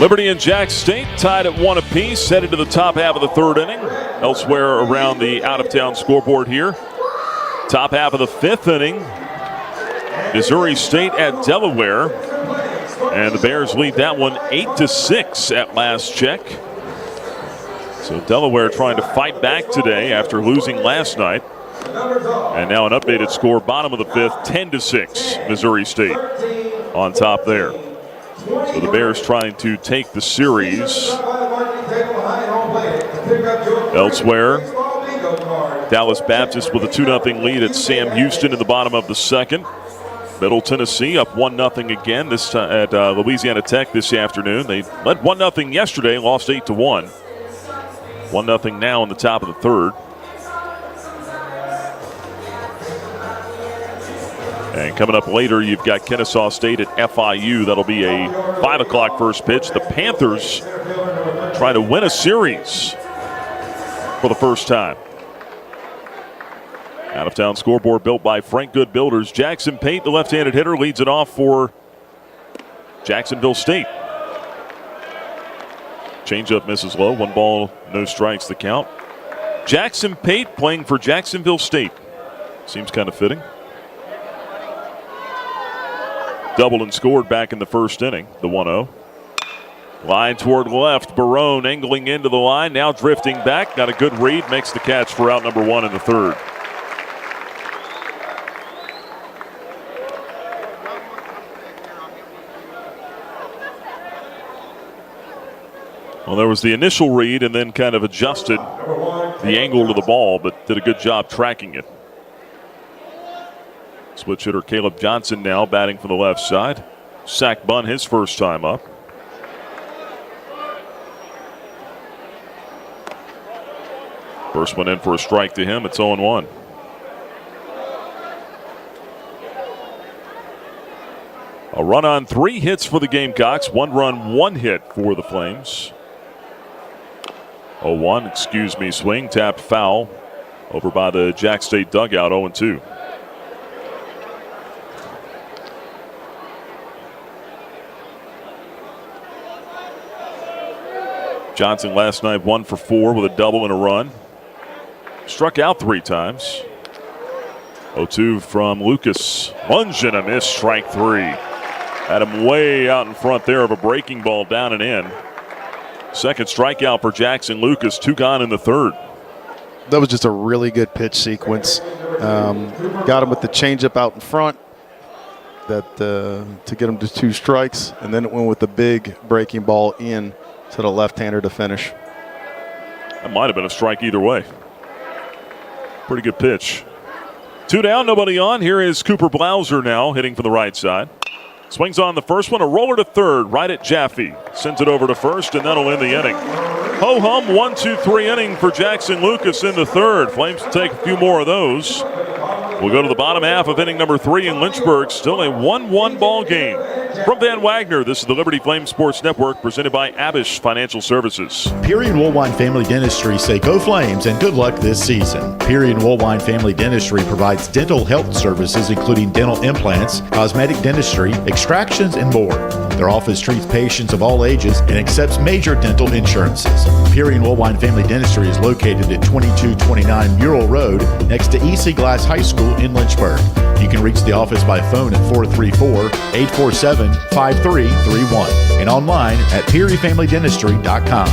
Liberty and Jax State tied at 1 apiece, headed to the top half of the third inning. Elsewhere around the out-of-town scoreboard here. Top half of the 5th inning. Missouri State at Delaware. And the Bears lead that one 8-6 at last check. So Delaware trying to fight back today after losing last night. And now an updated score, bottom of the fifth, 10-6, Missouri State on top there. So the Bears trying to take the series. Elsewhere, Dallas Baptist with a 2-0 lead at Sam Houston in the bottom of the second. Middle Tennessee up 1-0 again this time at Louisiana Tech this afternoon. They led 1-0 yesterday, lost 8-1. 1-0 now in the top of the third. And coming up later, you've got Kennesaw State at FIU. That'll be a 5 o'clock first pitch. The Panthers try to win a series for the first time. Out-of-town scoreboard built by Frank Good Builders. Jackson Pate, the left-handed hitter, leads it off for Jacksonville State. Changeup misses low. 1 ball, no strikes the count. Jackson Pate playing for Jacksonville State. Seems kind of fitting. Doubled and scored back in the first inning, the 1-0. Line toward left. Barone angling into the line, now drifting back. Got a good read, makes the catch for out number 1 in the third. Well, there was the initial read and then kind of adjusted the angle to the ball, but did a good job tracking it. Switch hitter Caleb Johnson now batting from the left side. Sack bunt his first time up. First one in for a strike to him. It's 0-1. A run on 3 hits for the Gamecocks. 1 run, 1 hit for the Flames. 0-1, swing, tapped foul over by the Jax State dugout, 0-2. Johnson last night 1 for 4 with a double and a run. Struck out 3 times. 0-2 from Lucas. Lunge and a miss, strike 3. Had him way out in front there of a breaking ball down and in. Second strikeout for Jackson Lucas, 2 gone in the third. That was just a really good pitch sequence. Got him with the changeup out in front to get him to 2 strikes, and then it went with the big breaking ball in to the left-hander to finish. That might have been a strike either way. Pretty good pitch. 2 down, nobody on. Here is Cooper Blauser now hitting from the right side. Swings on the first one, a roller to third, right at Jaffe. Sends it over to first, and that'll end the inning. Ho-hum, 1-2-3 inning for Jackson Lucas in the third. Flames take a few more of those. We'll go to the bottom half of inning number 3 in Lynchburg. Still a 1-1 ball game. From Van Wagner, this is the Liberty Flame Sports Network, presented by Abish Financial Services. Peary and Woolwine Family Dentistry say go Flames and good luck this season. Peary and Woolwine Family Dentistry provides dental health services including dental implants, cosmetic dentistry, extractions, and more. Their office treats patients of all ages and accepts major dental insurances. Peary and Woolwine Family Dentistry is located at 2229 Mural Road next to EC Glass High School in Lynchburg. You can reach the office by phone at 434-847-5331 and online at PearyFamilyDentistry.com.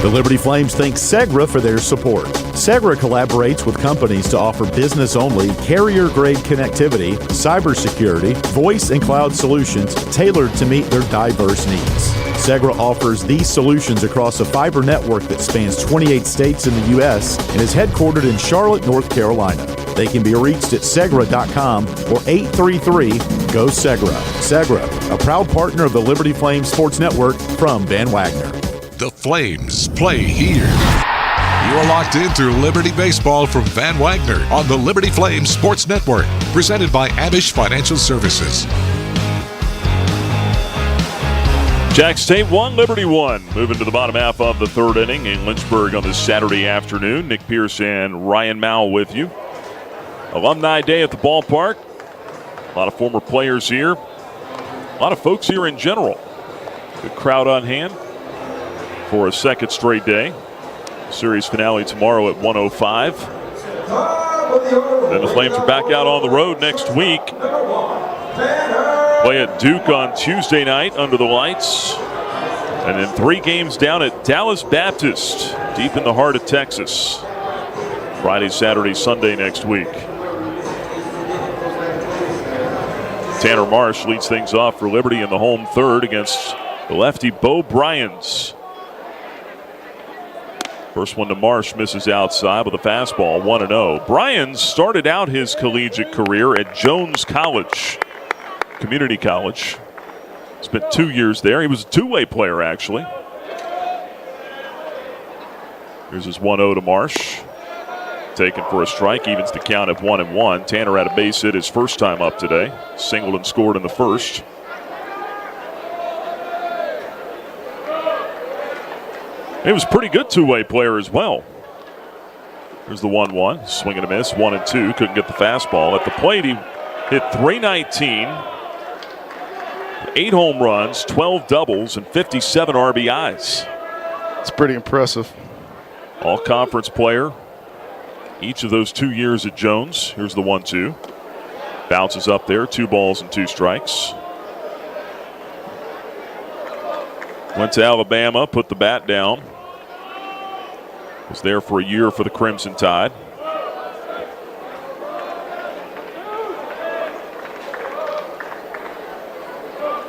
The Liberty Flames thank Segra for their support. Segra collaborates with companies to offer business-only, carrier-grade connectivity, cybersecurity, voice and cloud solutions tailored to meet their diverse needs. Segra offers these solutions across a fiber network that spans 28 states in the U.S. and is headquartered in Charlotte, North Carolina. They can be reached at Segra.com or 833-GO-SEGRA. Segra, a proud partner of the Liberty Flames Sports Network from Van Wagner. The Flames play here. You are locked into Liberty Baseball from Van Wagner on the Liberty Flames Sports Network, presented by Abish Financial Services. Jax State 1, Liberty 1. Moving to the bottom half of the third inning in Lynchburg on this Saturday afternoon. Nick Pierce and Ryan Mao with you. Alumni Day at the ballpark. A lot of former players here. A lot of folks here in general. Good crowd on hand for a second straight day. Series finale tomorrow at 1:05. Then the Flames are back out on the road next week. Play at Duke on Tuesday night under the lights. And then 3 games down at Dallas Baptist, deep in the heart of Texas. Friday, Saturday, Sunday next week. Tanner Marsh leads things off for Liberty in the home third against the lefty Bo Bryans. First one to Marsh, misses outside with a fastball, 1-0. Bryans started out his collegiate career at Jones College, community college. Spent 2 years there. He was a two-way player, actually. Here's his 1-0 to Marsh. Taken for a strike, evens the count at 1-1. Tanner had a base hit his first time up today. Singled and scored in the first. He was a pretty good two-way player as well. Here's the 1-1. Swing and a miss, 1-2. Couldn't get the fastball. At the plate, he hit .319. 8 home runs, 12 doubles, and 57 RBIs. It's pretty impressive. All-conference player each of those 2 years at Jones. Here's the 1-2. Bounces up there, 2 balls and 2 strikes. Went to Alabama, put the bat down. Was there for a year for the Crimson Tide.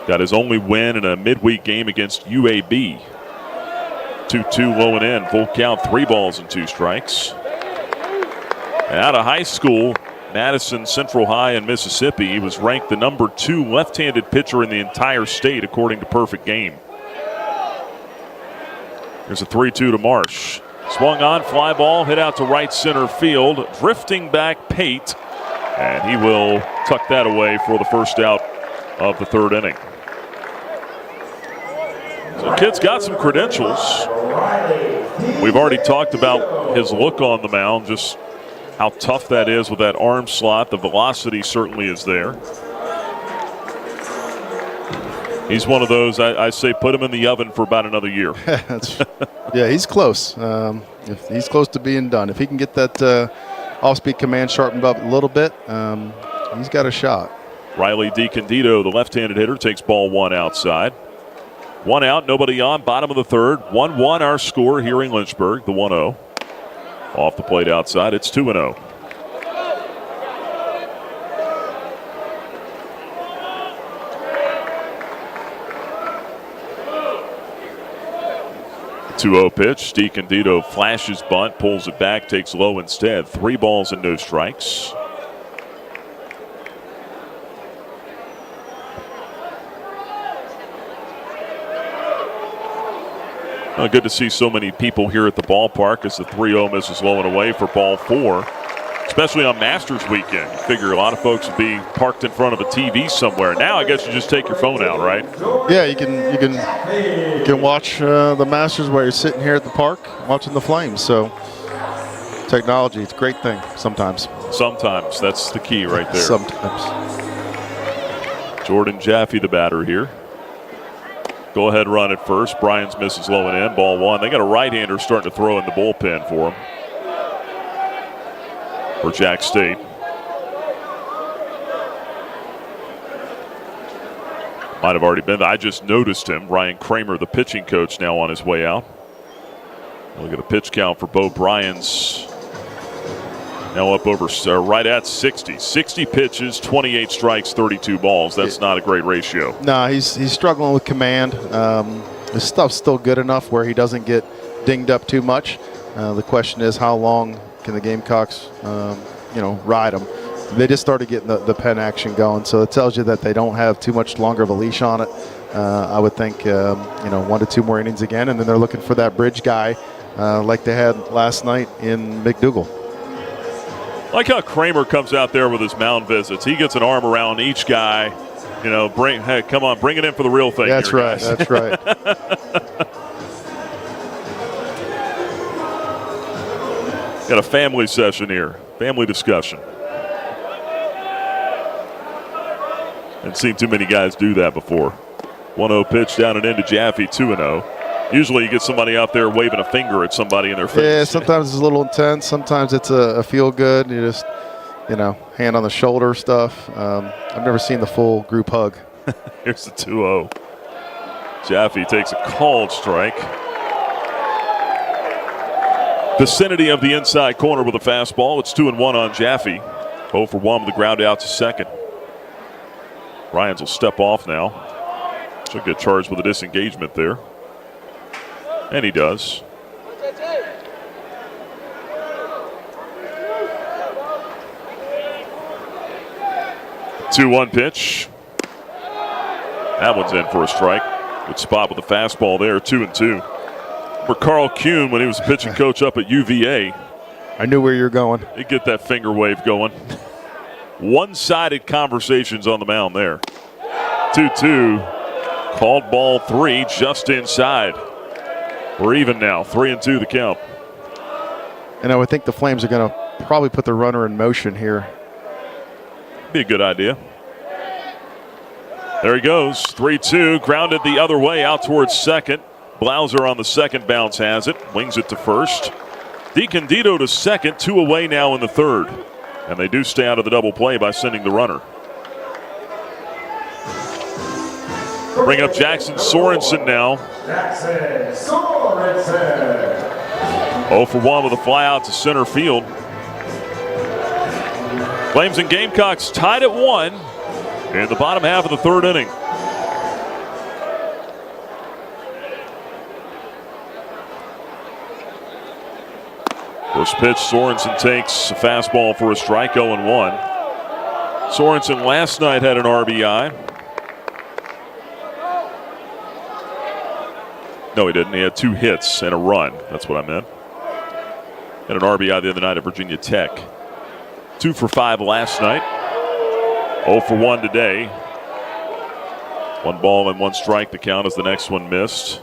Got his only win in a midweek game against UAB. 2-2 low and in. Full count, 3 balls and 2 strikes. And out of high school, Madison Central High in Mississippi, he was ranked the number 2 left-handed pitcher in the entire state according to Perfect Game. There's a 3-2 to Marsh. Swung on, fly ball, hit out to right center field. Drifting back, Pate. And he will tuck that away for the first out of the third inning. So the kid's got some credentials. We've already talked about his look on the mound, just how tough that is with that arm slot. The velocity certainly is there. He's one of those, I say, put him in the oven for about another year. Yeah, he's close. If he's close to being done. If he can get that off-speed command sharpened up a little bit, he's got a shot. Riley DiCandido, the left-handed hitter, takes ball 1 outside. 1 out, nobody on, bottom of the third. 1-1 our score here in Lynchburg, the 1-0. Off the plate outside, it's 2-0. The 2-0 pitch. DiCandido flashes bunt, pulls it back, takes low instead. 3 balls and no strikes. Good to see so many people here at the ballpark as the 3-0 misses low and away for ball 4, especially on Masters weekend. You figure a lot of folks would be parked in front of a TV somewhere. Now I guess you just take your phone out, right? Yeah, you can watch the Masters while you're sitting here at the park watching the Flames. So technology, it's a great thing sometimes. Sometimes, that's the key right there. Sometimes. Jordan Jaffe, the batter here. Go ahead run at first. Bryans misses low and in. Ball 1. They got a right-hander starting to throw in the bullpen for him. For Jax State. Might have already been. I just noticed him. Ryan Kramer, the pitching coach, now on his way out. Look at a pitch count for Bo Bryans. Now up over right at 60. 60 pitches, 28 strikes, 32 balls. That's not a great ratio. No, he's struggling with command. His stuff's still good enough where he doesn't get dinged up too much. The question is, how long can the Gamecocks, ride him? They just started getting the pen action going, so it tells you that they don't have too much longer of a leash on it. I would think, 1 to 2 more innings again, and then they're looking for that bridge guy like they had last night in McDougal. Like how Kramer comes out there with his mound visits. He gets an arm around each guy. Hey, come on, bring it in for the real thing. That's here, right. Guys. That's right. Got a family session here. Family discussion. Haven't seen too many guys do that before. 1-0 pitch down and into Jaffe, 2-0. Usually you get somebody out there waving a finger at somebody in their face. Yeah, sometimes it's a little intense. Sometimes it's a feel good. You just, hand on the shoulder stuff. I've never seen the full group hug. Here's the 2-0. Jaffe takes a called strike. Vicinity of the inside corner with a fastball. It's 2-1 on Jaffe. 0 for 1 with the ground out to second. Ryans will step off now. Should get charged with a disengagement there. And he does. The 2-1 pitch. That one's in for a strike. Good spot with the fastball there, 2-2. For Carl Kuhn, when he was a pitching coach up at UVA. I knew where you're going. He'd get that finger wave going. One-sided conversations on the mound there. 2-2. Called ball 3 just inside. We're even now, 3-2 the count. And I would think the Flames are going to probably put the runner in motion here. Be a good idea. There he goes, 3-2, grounded the other way out towards second. Blauser on the second bounce has it, wings it to first. DiCandido to second, 2 away now in the third. And they do stay out of the double play by sending the runner. Bring up Jackson Sorensen now. Jackson Sorensen. 0 for 1 with a fly out to center field. Flames and Gamecocks tied at 1 in the bottom half of the third inning. First pitch, Sorensen takes a fastball for a strike, 0-1. Sorensen last night had an RBI. No, he didn't. He had 2 hits and a run. That's what I meant. Had an RBI the other night at Virginia Tech. 2 for 5 last night. 0 for 1 today. 1 ball and 1 strike. The count as the next one missed.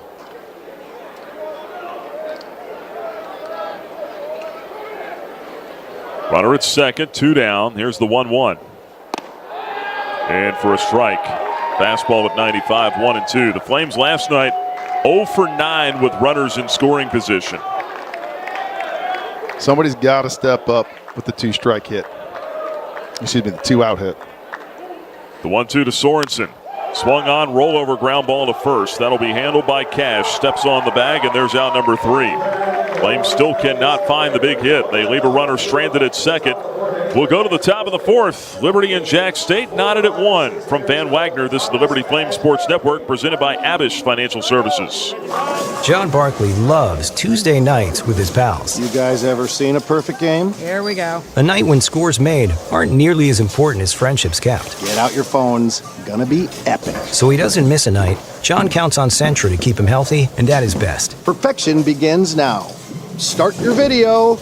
Runner at second, 2 down. Here's the 1-1. And for a strike. Fastball at 95, 1-2. The Flames last night 0 for 9 with runners in scoring position. Somebody's got to step up with the 2-strike hit. Excuse me, the 2-out hit. The 1-2 to Sorensen. Swung on, rollover ground ball to first. That'll be handled by Cash. Steps on the bag, and there's out number 3. Flames still cannot find the big hit. They leave a runner stranded at second. We'll go to the top of the 4th. Liberty and Jax State knotted at 1. From Van Wagner, this is the Liberty Flames Sports Network presented by Abish Financial Services. John Barkley loves Tuesday nights with his pals. You guys ever seen a perfect game? Here we go. A night when scores made aren't nearly as important as friendships kept. Get out your phones. Gonna be epic. So he doesn't miss a night. John counts on Sentra to keep him healthy and at his best. Perfection begins now. Start your video.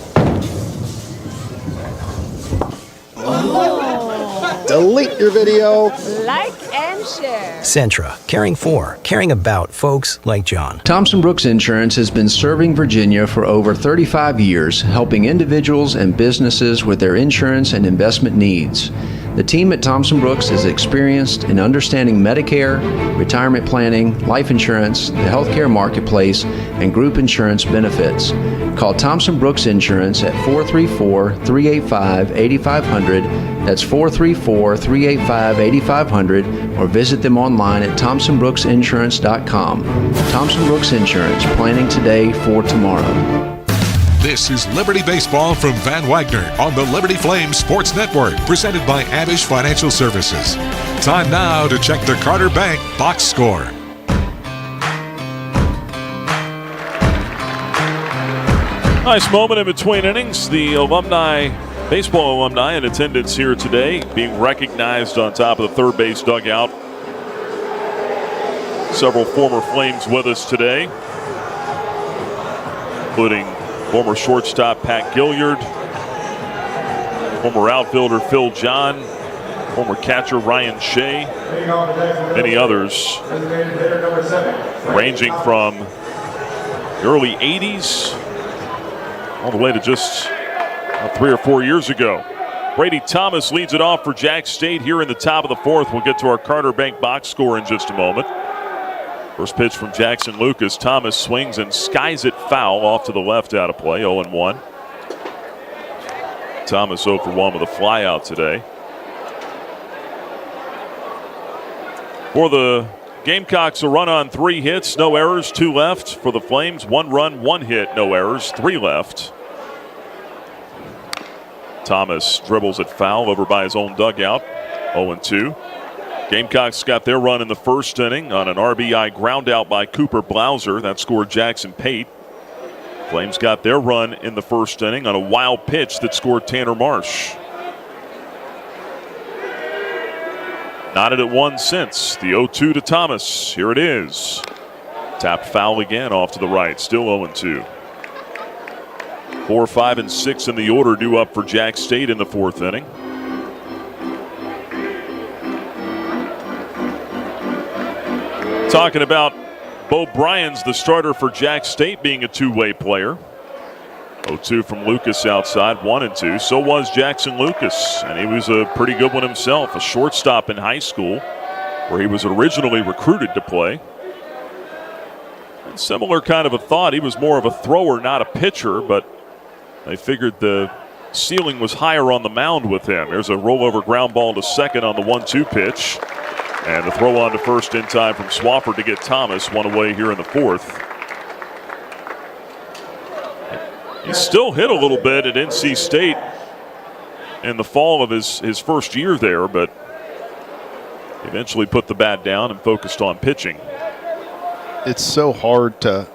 Delete your video. Like and share. Sentra, caring for, caring about folks like John. Thompson Brooks Insurance has been serving Virginia for over 35 years, helping individuals and businesses with their insurance and investment needs. The team at Thompson Brooks is experienced in understanding Medicare, retirement planning, life insurance, the healthcare marketplace, and group insurance benefits. Call Thompson Brooks Insurance at 434-385-8500. That's 434-385-8500, or visit them online at thompsonbrooksinsurance.com. Thompson Brooks Insurance, planning today for tomorrow. This is Liberty Baseball from Van Wagner on the Liberty Flames Sports Network, presented by Abish Financial Services. Time now to check the Carter Bank box score. Nice moment in between innings. The baseball alumni in attendance here today being recognized on top of the third base dugout. Several former Flames with us today, including former shortstop Pat Gilliard, former outfielder Phil John, former catcher Ryan Shea, many others, ranging from the early 80s all the way to just 3 or 4 years ago. Brady Thomas leads it off for Jax State here in the top of the 4th. We'll get to our Carter Bank box score in just a moment. First pitch from Jackson Lucas. Thomas swings and skies it foul off to the left, out of play. 0-1. Thomas 0 for 1 with a fly out today. For the Gamecocks, a run on 3 hits, no errors, 2 left. For the Flames, 1 run, 1 hit, no errors, 3 left. Thomas dribbles it foul over by his own dugout. 0-2. Gamecocks got their run in the first inning on an RBI ground out by Cooper Blauser. That scored Jackson Pate. Flames got their run in the first inning on a wild pitch that scored Tanner Marsh. Knotted at 1 since. The 0-2 to Thomas. Here it is. Tapped foul again off to the right. Still 0-2. 4, 5, and 6 in the order due up for Jax State in the 4th inning. Talking about Bo Bryans, the starter for Jax State, being a two-way player. 0-2 from Lucas outside, 1-2. So was Jackson Lucas, and he was a pretty good one himself. A shortstop in high school, where he was originally recruited to play. And similar kind of a thought. He was more of a thrower, not a pitcher, but they figured the ceiling was higher on the mound with him. There's a rollover ground ball to second on the 1-2 pitch. And the throw on to first in time from Swafford to get Thomas, one away here in the 4th. He still hit a little bit at NC State in the fall of his first year there, but eventually put the bat down and focused on pitching. It's so hard to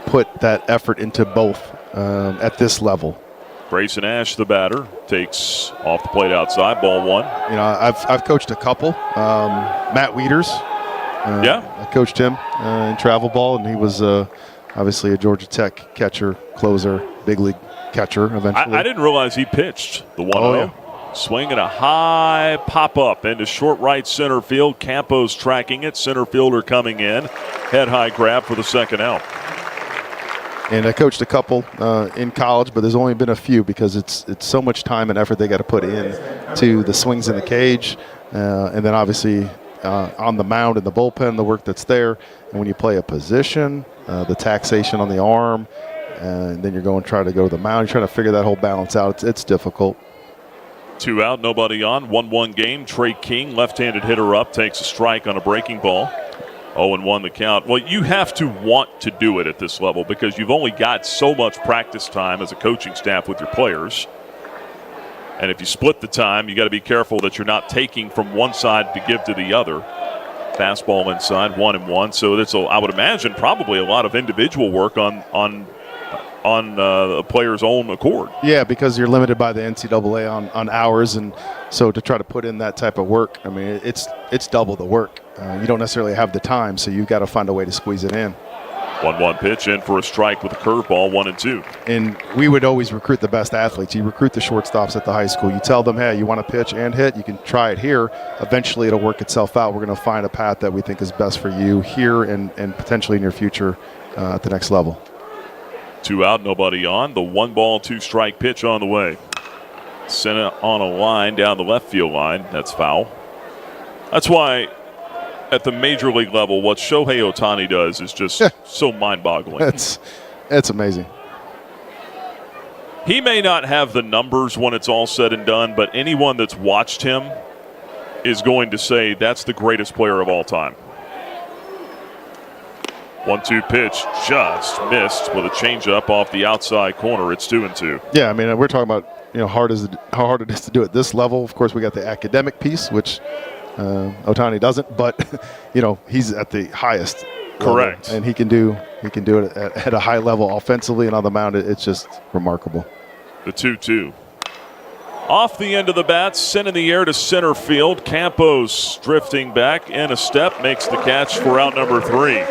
put that effort into both at this level. Grayson Ash, the batter, takes off the plate outside, ball 1. You know, I've coached a couple. Matt Wieters. I coached him in travel ball, and he was obviously a Georgia Tech catcher, closer, big league catcher eventually. I didn't realize he pitched the 1-0. Swinging a high pop-up into short right center field. Campos tracking it. Center fielder coming in. Head-high grab for the second out. And I coached a couple in college, but there's only been a few because it's so much time and effort they got to put in to the swings in the cage, and then obviously on the mound and the bullpen, the work that's there. And when you play a position, the taxation on the arm, and then you're going to try to go to the mound, you're trying to figure that whole balance out. It's difficult. 2 out, nobody on. 1-1 game. Trey King, left-handed hitter up, takes a strike on a breaking ball. 0-1 the count. Well, you have to want to do it at this level because you've only got so much practice time as a coaching staff with your players. And if you split the time, you got to be careful that you're not taking from one side to give to the other. Fastball inside, 1-1. So that's, I would imagine, probably a lot of individual work on the player's own accord. Yeah, because you're limited by the NCAA on hours, and so to try to put in that type of work, I mean, it's double the work. You don't necessarily have the time, so you've got to find a way to squeeze it in. 1-1 pitch in for a strike with a curveball, 1-2. And we would always recruit the best athletes. You recruit the shortstops at the high school. You tell them, hey, you want to pitch and hit, you can try it here. Eventually it'll work itself out. We're going to find a path that we think is best for you here and potentially in your future at the next level. 2 out, nobody on. The 1-ball, 2-strike pitch on the way. Sent it on a line down the left field line. That's foul. That's why at the major league level, what Shohei Ohtani does is just so mind-boggling. It's amazing. He may not have the numbers when it's all said and done, but anyone that's watched him is going to say that's the greatest player of all time. 1-2 pitch, just missed with a changeup off the outside corner. It's 2-2. Yeah, I mean, we're talking about how hard it is to do at this level. Of course, we got the academic piece, which Ohtani doesn't, but he's at the highest. Correct. Level, and he can do it at a high level offensively and on the mound. It's just remarkable. The 2-2. Off the end of the bat, sent in the air to center field. Campos drifting back in a step, makes the catch for out number 3.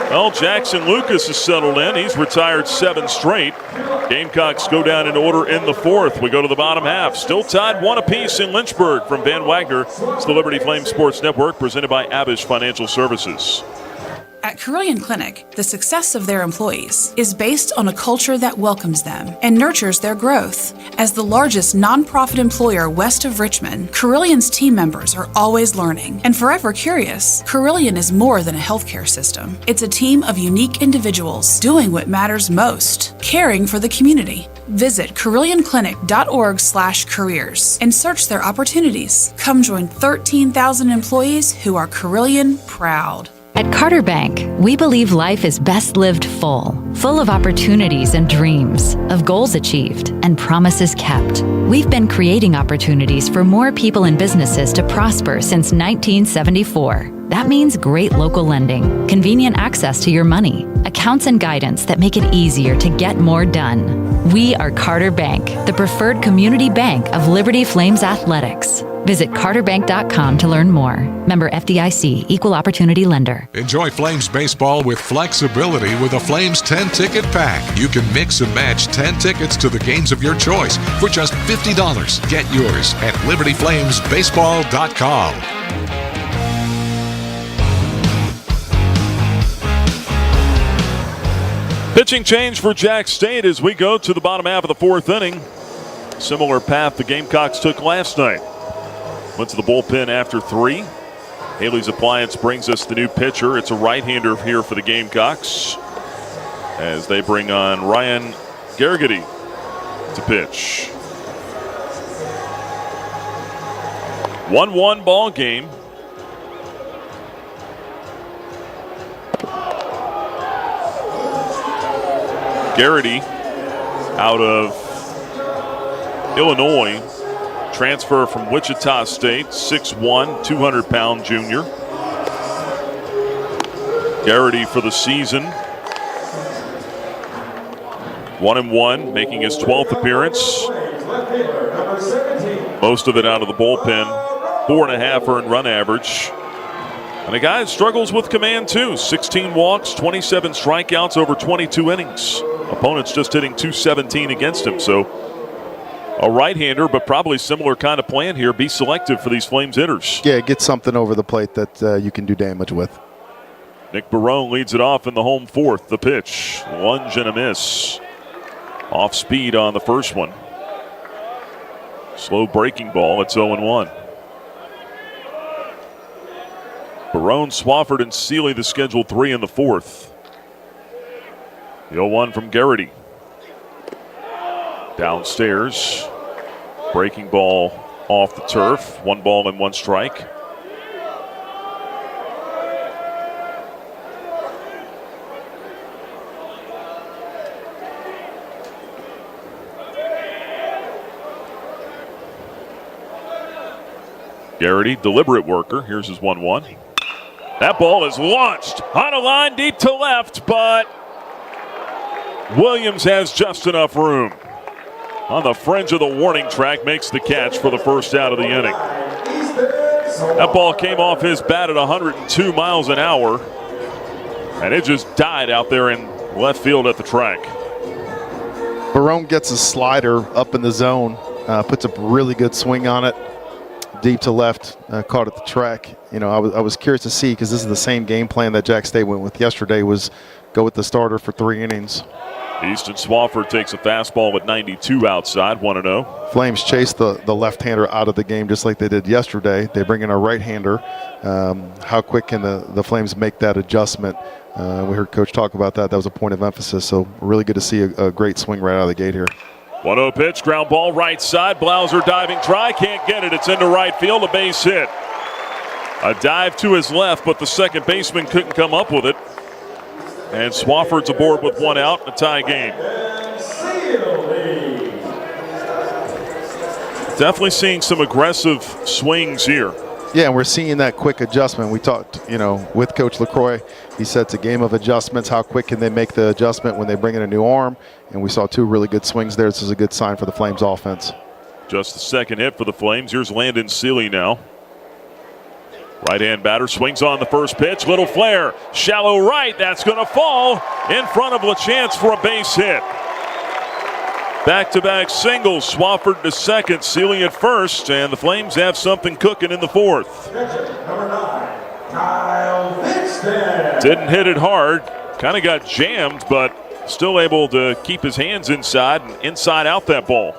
Well, Jackson Lucas is settled in. He's retired 7 straight. Gamecocks go down in order in the 4th. We go to the bottom half. Still tied 1 apiece in Lynchburg. From Van Wagner, it's the Liberty Flame Sports Network presented by Abish Financial Services. At Carilion Clinic, the success of their employees is based on a culture that welcomes them and nurtures their growth. As the largest nonprofit employer west of Richmond, Carilion's team members are always learning and forever curious. Carilion is more than a healthcare system. It's a team of unique individuals doing what matters most, caring for the community. Visit CarilionClinic.org/careers and search their opportunities. Come join 13,000 employees who are Carilion proud. At Carter Bank, we believe life is best lived full of opportunities and dreams, of goals achieved and promises kept. We've been creating opportunities for more people and businesses to prosper since 1974. That means great local lending, convenient access to your money, accounts and guidance that make it easier to get more done. We are Carter Bank, the preferred community bank of Liberty Flames Athletics. Visit carterbank.com to learn more. Member FDIC, Equal Opportunity Lender. Enjoy Flames baseball with flexibility with a Flames 10-ticket pack. You can mix and match 10 tickets to the games of your choice for just $50. Get yours at libertyflamesbaseball.com. Pitching change for Jax State as we go to the bottom half of the fourth inning. Similar path the Gamecocks took last night. Went to the bullpen after 3. Haley's Appliance brings us the new pitcher. It's a right-hander here for the Gamecocks as they bring on Ryan Garrigady to pitch. 1-1 ball game. Garrity out of Illinois, transfer from Wichita State, 6'1", 200-pound junior. Garrity for the season, 1-1, making his 12th appearance. Most of it out of the bullpen, 4.5 earned run average. And a guy that struggles with command too, 16 walks, 27 strikeouts over 22 innings. Opponents just hitting .217 against him, so a right-hander, but probably similar kind of plan here. Be selective for these Flames hitters. Yeah, get something over the plate that you can do damage with. Nick Barone leads it off in the home fourth. The pitch, lunge and a miss. Off speed on the first one. Slow breaking ball. It's 0-1. Barone, Swafford, and Seeley the scheduled 3 in the fourth. The 0-1 from Garrity. Downstairs. Breaking ball off the turf. 1 ball and 1 strike. Garrity, deliberate worker. Here's his 1-1. That ball is launched on a line deep to left, but Williams has just enough room. On the fringe of the warning track, makes the catch for the first out of the inning. That ball came off his bat at 102 miles an hour, and it just died out there in left field at the track. Barone gets a slider up in the zone, puts a really good swing on it. Deep to left, caught at the track. You know, I was curious to see, because this is the same game plan that Jax State went with yesterday, was go with the starter for 3 innings. Easton Swafford takes a fastball at 92 outside, 1-0. Flames chase the left-hander out of the game just like they did yesterday. They bring in a right-hander. How quick can the Flames make that adjustment? We heard Coach talk about that. That was a point of emphasis. So really good to see a great swing right out of the gate here. 1-0 pitch, ground ball right side. Blauser diving try, can't get it. It's into right field, a base hit. A dive to his left, but the second baseman couldn't come up with it. And Swafford's aboard with 1 out, a tie game. Definitely seeing some aggressive swings here. Yeah, and we're seeing that quick adjustment. We talked, with Coach LaCroix. He said it's a game of adjustments. How quick can they make the adjustment when they bring in a new arm? And we saw 2 really good swings there. This is a good sign for the Flames offense. Just the second hit for the Flames. Here's Landon Seeley now. Right-hand batter swings on the first pitch. Little flare. Shallow right. That's going to fall in front of LaChance for a base hit. Back-to-back singles. Swafford to second, Seeley at first, and the Flames have something cooking in the fourth. Number 9, Kyle Vincent. Didn't hit it hard. Kind of got jammed, but still able to keep his hands inside and inside out that ball.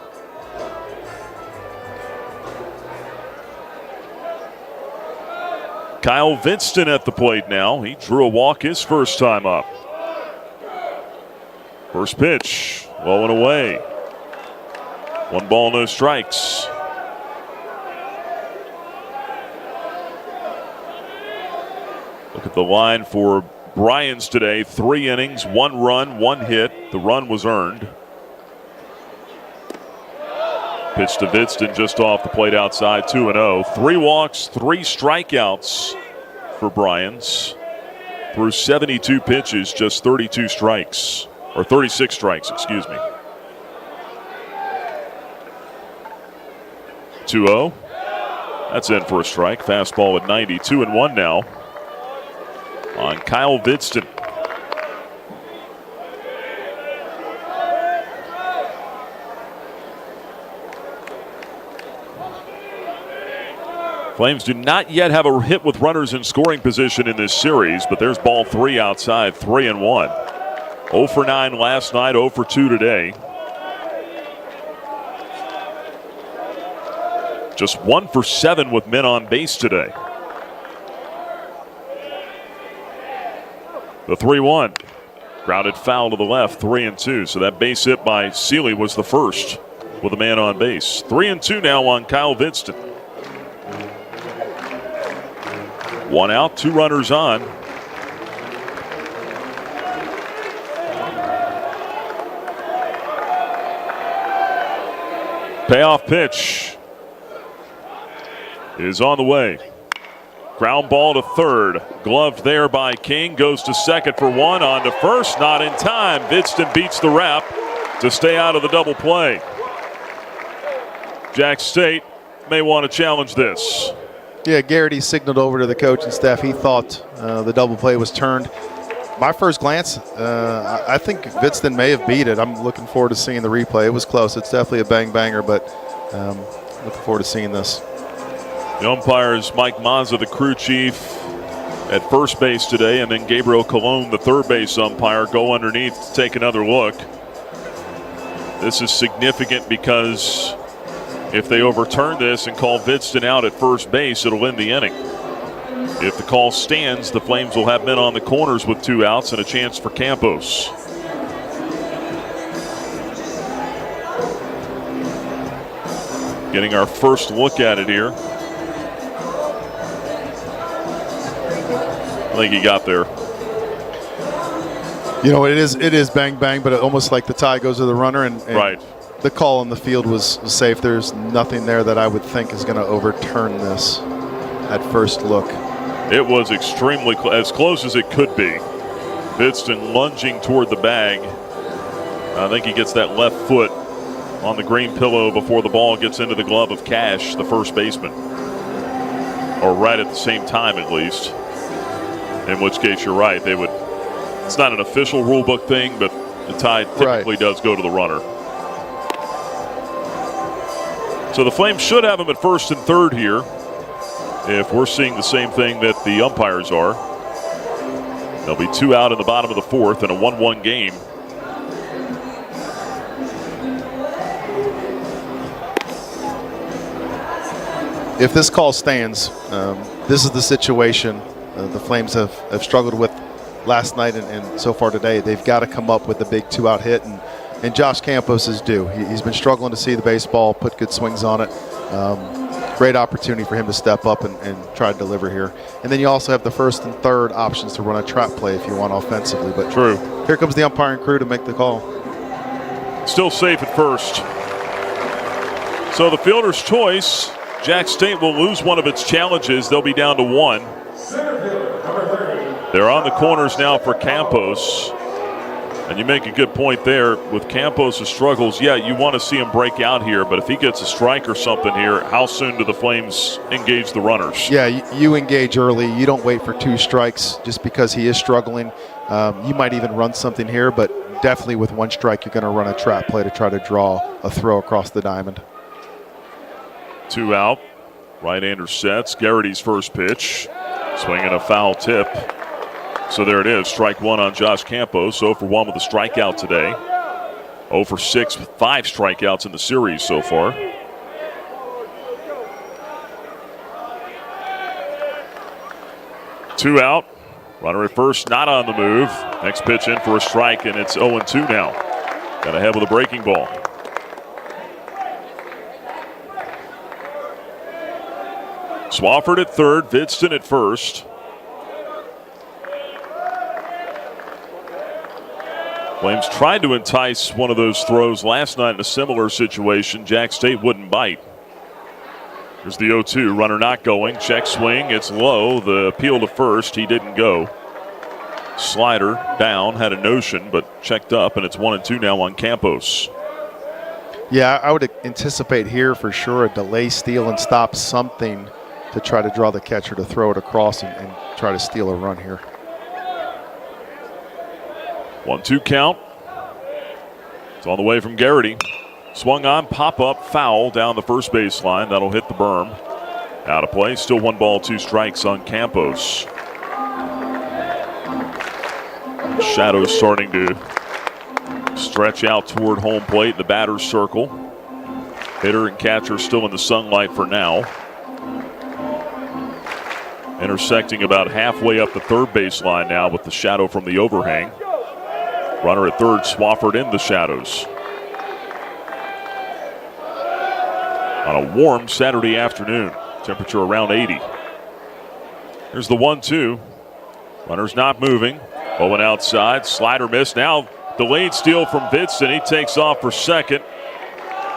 Kyle Vinston at the plate now. He drew a walk his first time up. First pitch, low and away. 1 ball, no strikes. Look at the line for Bryans today. 3 innings, 1 run, 1 hit. The run was earned. Pitch to Vidston just off the plate outside, 2-0. 3 walks, 3 strikeouts for Bryans. Through 72 pitches, just 32 strikes. Or 36 strikes, excuse me. 2-0. That's in for a strike. Fastball at 90. 2-1 now on Kyle Vidston. Flames do not yet have a hit with runners in scoring position in this series, but there's ball 3 outside, 3-1. 0 for 9 last night, 0 for 2 today. Just 1 for 7 with men on base today. The 3-1. Grounded foul to the left, 3-2. So that base hit by Seeley was the first with a man on base. 3-2 now on Kyle Vidston. 1 out, 2 runners on. Payoff pitch is on the way. Ground ball to third. Gloved there by King. Goes to second for 1. On to first. Not in time. Vidston beats the wrap to stay out of the double play. Jax State may want to challenge this. Yeah, Garrity signaled over to the coaching staff. He thought the double play was turned. My first glance, I think Vidston may have beat it. I'm looking forward to seeing the replay. It was close. It's definitely a bang-banger, but looking forward to seeing this. The umpire is Mike Mazza, the crew chief at first base today, and then Gabriel Colon, the third base umpire, go underneath to take another look. This is significant because if they overturn this and call Vidston out at first base, it'll end the inning. If the call stands, the Flames will have men on the corners with 2 outs and a chance for Campos. Getting our first look at it here. I think he got there. You know, it is bang-bang, but almost like the tie goes to the runner, and right. The call on the field was safe. There's nothing there that I would think is going to overturn this at first look. It was extremely as close as it could be. Vidston lunging toward the bag. I think he gets that left foot on the green pillow before the ball gets into the glove of Cash, the first baseman. Or right at the same time, at least. In which case, you're right. They would. It's not an official rule book thing, but the tie typically does go to the runner. So the Flames should have him at first and third here, if we're seeing the same thing that the umpires are. There'll be 2 out in the bottom of the 4th in a 1-1 game. If this call stands, this is the situation the Flames have struggled with last night and so far today. They've got to come up with a big 2-out hit, and Josh Campos is due. He's been struggling to see the baseball, put good swings on it. Great opportunity for him to step up and try to deliver here. And then you also have the first and third options to run a trap play if you want offensively. But true. Here comes the umpiring crew to make the call. Still safe at first. So the fielder's choice, Jax State will lose one of its challenges. They'll be down to 1. They're on the corners now for Campos. And you make a good point there with Campos' struggles. Yeah, you want to see him break out here, but if he gets a strike or something here, how soon do the Flames engage the runners? Yeah, you engage early. You don't wait for 2 strikes just because he is struggling. You might even run something here, but definitely with 1 strike, you're going to run a trap play to try to draw a throw across the diamond. 2 out. Right-hander sets. Garrity's first pitch. Swinging a foul tip. So there it is, strike one on Josh Campos, 0 for 1 with a strikeout today. 0 for 6 with 5 strikeouts in the series so far. Two out. Runner at first, not on the move. Next pitch in for a strike, and it's 0-2 now. Got ahead with a breaking ball. Swafford at third, Vidston at first. Flames tried to entice one of those throws last night in a similar situation. Jax State wouldn't bite. Here's the 0-2, runner not going. Check swing, it's low. The appeal to first, he didn't go. Slider down, had a notion, but checked up, and it's 1-2 now on Campos. Yeah, I would anticipate here for sure a delay, steal, and stop, something to try to draw the catcher to throw it across and try to steal a run here. 1-2 count. It's on the way from Garrity. Swung on, pop-up, foul down the first baseline. That'll hit the berm. Out of play. Still 1 ball, 2 strikes on Campos. Shadows starting to stretch out toward home plate, the batter's circle. Hitter and catcher still in the sunlight for now. Intersecting about halfway up the third baseline now with the shadow from the overhang. Runner at third, Swafford in the shadows. On a warm Saturday afternoon, temperature around 80. Here's the 1-2. Runner's not moving. Owen outside, slider miss. Now delayed steal from Vidston. He takes off for second.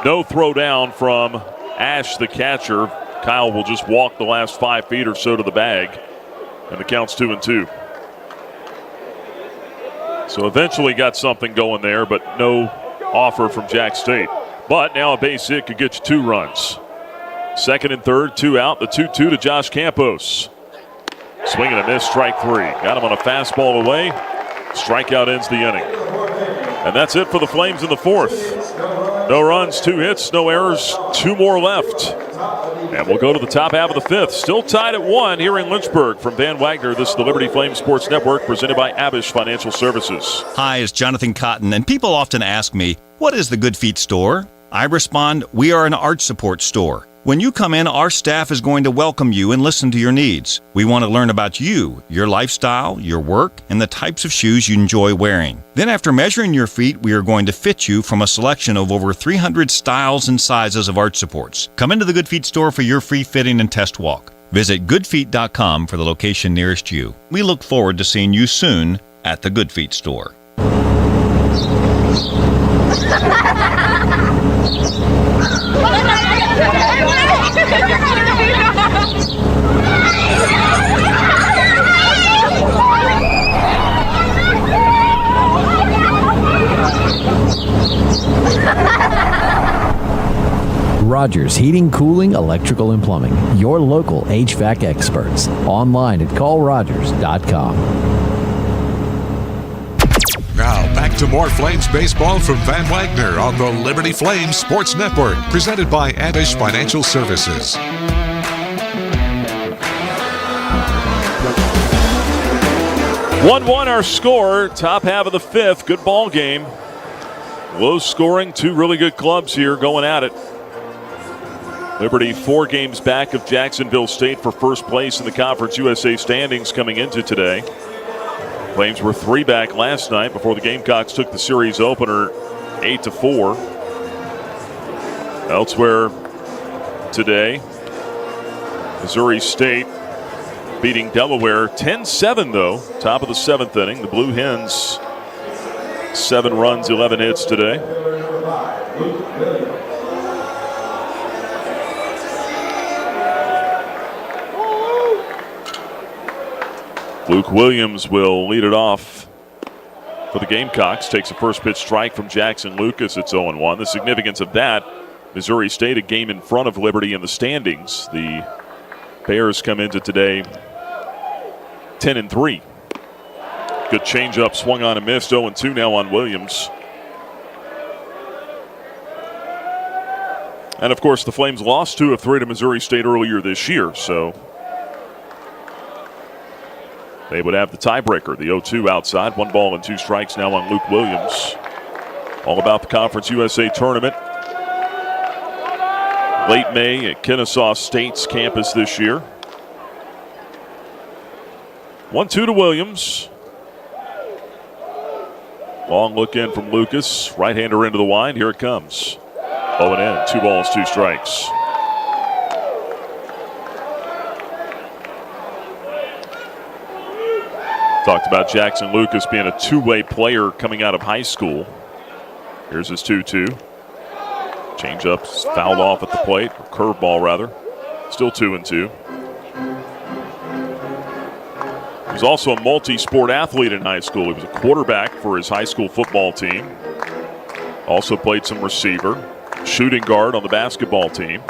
No throw down from Ash, the catcher. Kyle will just walk the last 5 feet or so to the bag. And the count's 2-2. So eventually got something going there, but no offer from Jax State. But now a base hit could get you 2 runs. Second and third, 2 out. The 2-2 to Josh Campos. Swing and a miss, strike 3. Got him on a fastball away. Strikeout ends the inning. And that's it for the Flames in the fourth. No runs, 2 hits, no errors, 2 more left. And we'll go to the top half of the fifth. Still tied at 1 here in Lynchburg. From Van Wagner, this is the Liberty Flames Sports Network, presented by Abish Financial Services. Hi, it's Jonathan Cotton, and people often ask me, what is the Good Feet store? I respond, we are an arch support store. When you come in, our staff is going to welcome you and listen to your needs. We want to learn about you, your lifestyle, your work, and the types of shoes you enjoy wearing. Then after measuring your feet, we are going to fit you from a selection of over 300 styles and sizes of arch supports. Come into the Good Feet store for your free fitting and test walk. Visit goodfeet.com for the location nearest you. We look forward to seeing you soon at the Good Feet store. Rogers Heating, Cooling, Electrical, and Plumbing. Your local HVAC experts. Online at callrogers.com. Now back to more Flames baseball from Van Wagner on the Liberty Flames Sports Network, presented by Abish Financial Services. 1-1 our score, top half of the fifth. Good ball game. Low scoring, 2 really good clubs here going at it. Liberty 4 games back of Jacksonville State for first place in the Conference USA standings coming into today. Flames were 3 back last night before the Gamecocks took the series opener 8-4. Elsewhere today, Missouri State beating Delaware 10-7 though. Top of the 7th inning. The Blue Hens 7 runs, 11 hits today. Luke Williams will lead it off for the Gamecocks. Takes a first pitch strike from Jackson Lucas. It's 0-1. The significance of that, Missouri State a game in front of Liberty in the standings. The Bears come into today 10-3. Good changeup, swung on and missed. 0-2 now on Williams. And of course, the Flames lost 2 of 3 to Missouri State earlier this year, so They would have the tiebreaker, the 0-2 outside. 1 ball and 2 strikes now on Luke Williams. All about the Conference USA Tournament. Late May at Kennesaw State's campus this year. 1-2 to Williams. Long look in from Lucas. Right-hander into the wind. Here it comes. 0-in. 2 balls, 2 strikes. Talked about Jackson Lucas being a two-way player coming out of high school. Here's his 2-2. Change-up fouled off at the plate, or curveball rather. Still 2-2. He was also a multi-sport athlete in high school. He was a quarterback for his high school football team. Also played some receiver, shooting guard on the basketball team.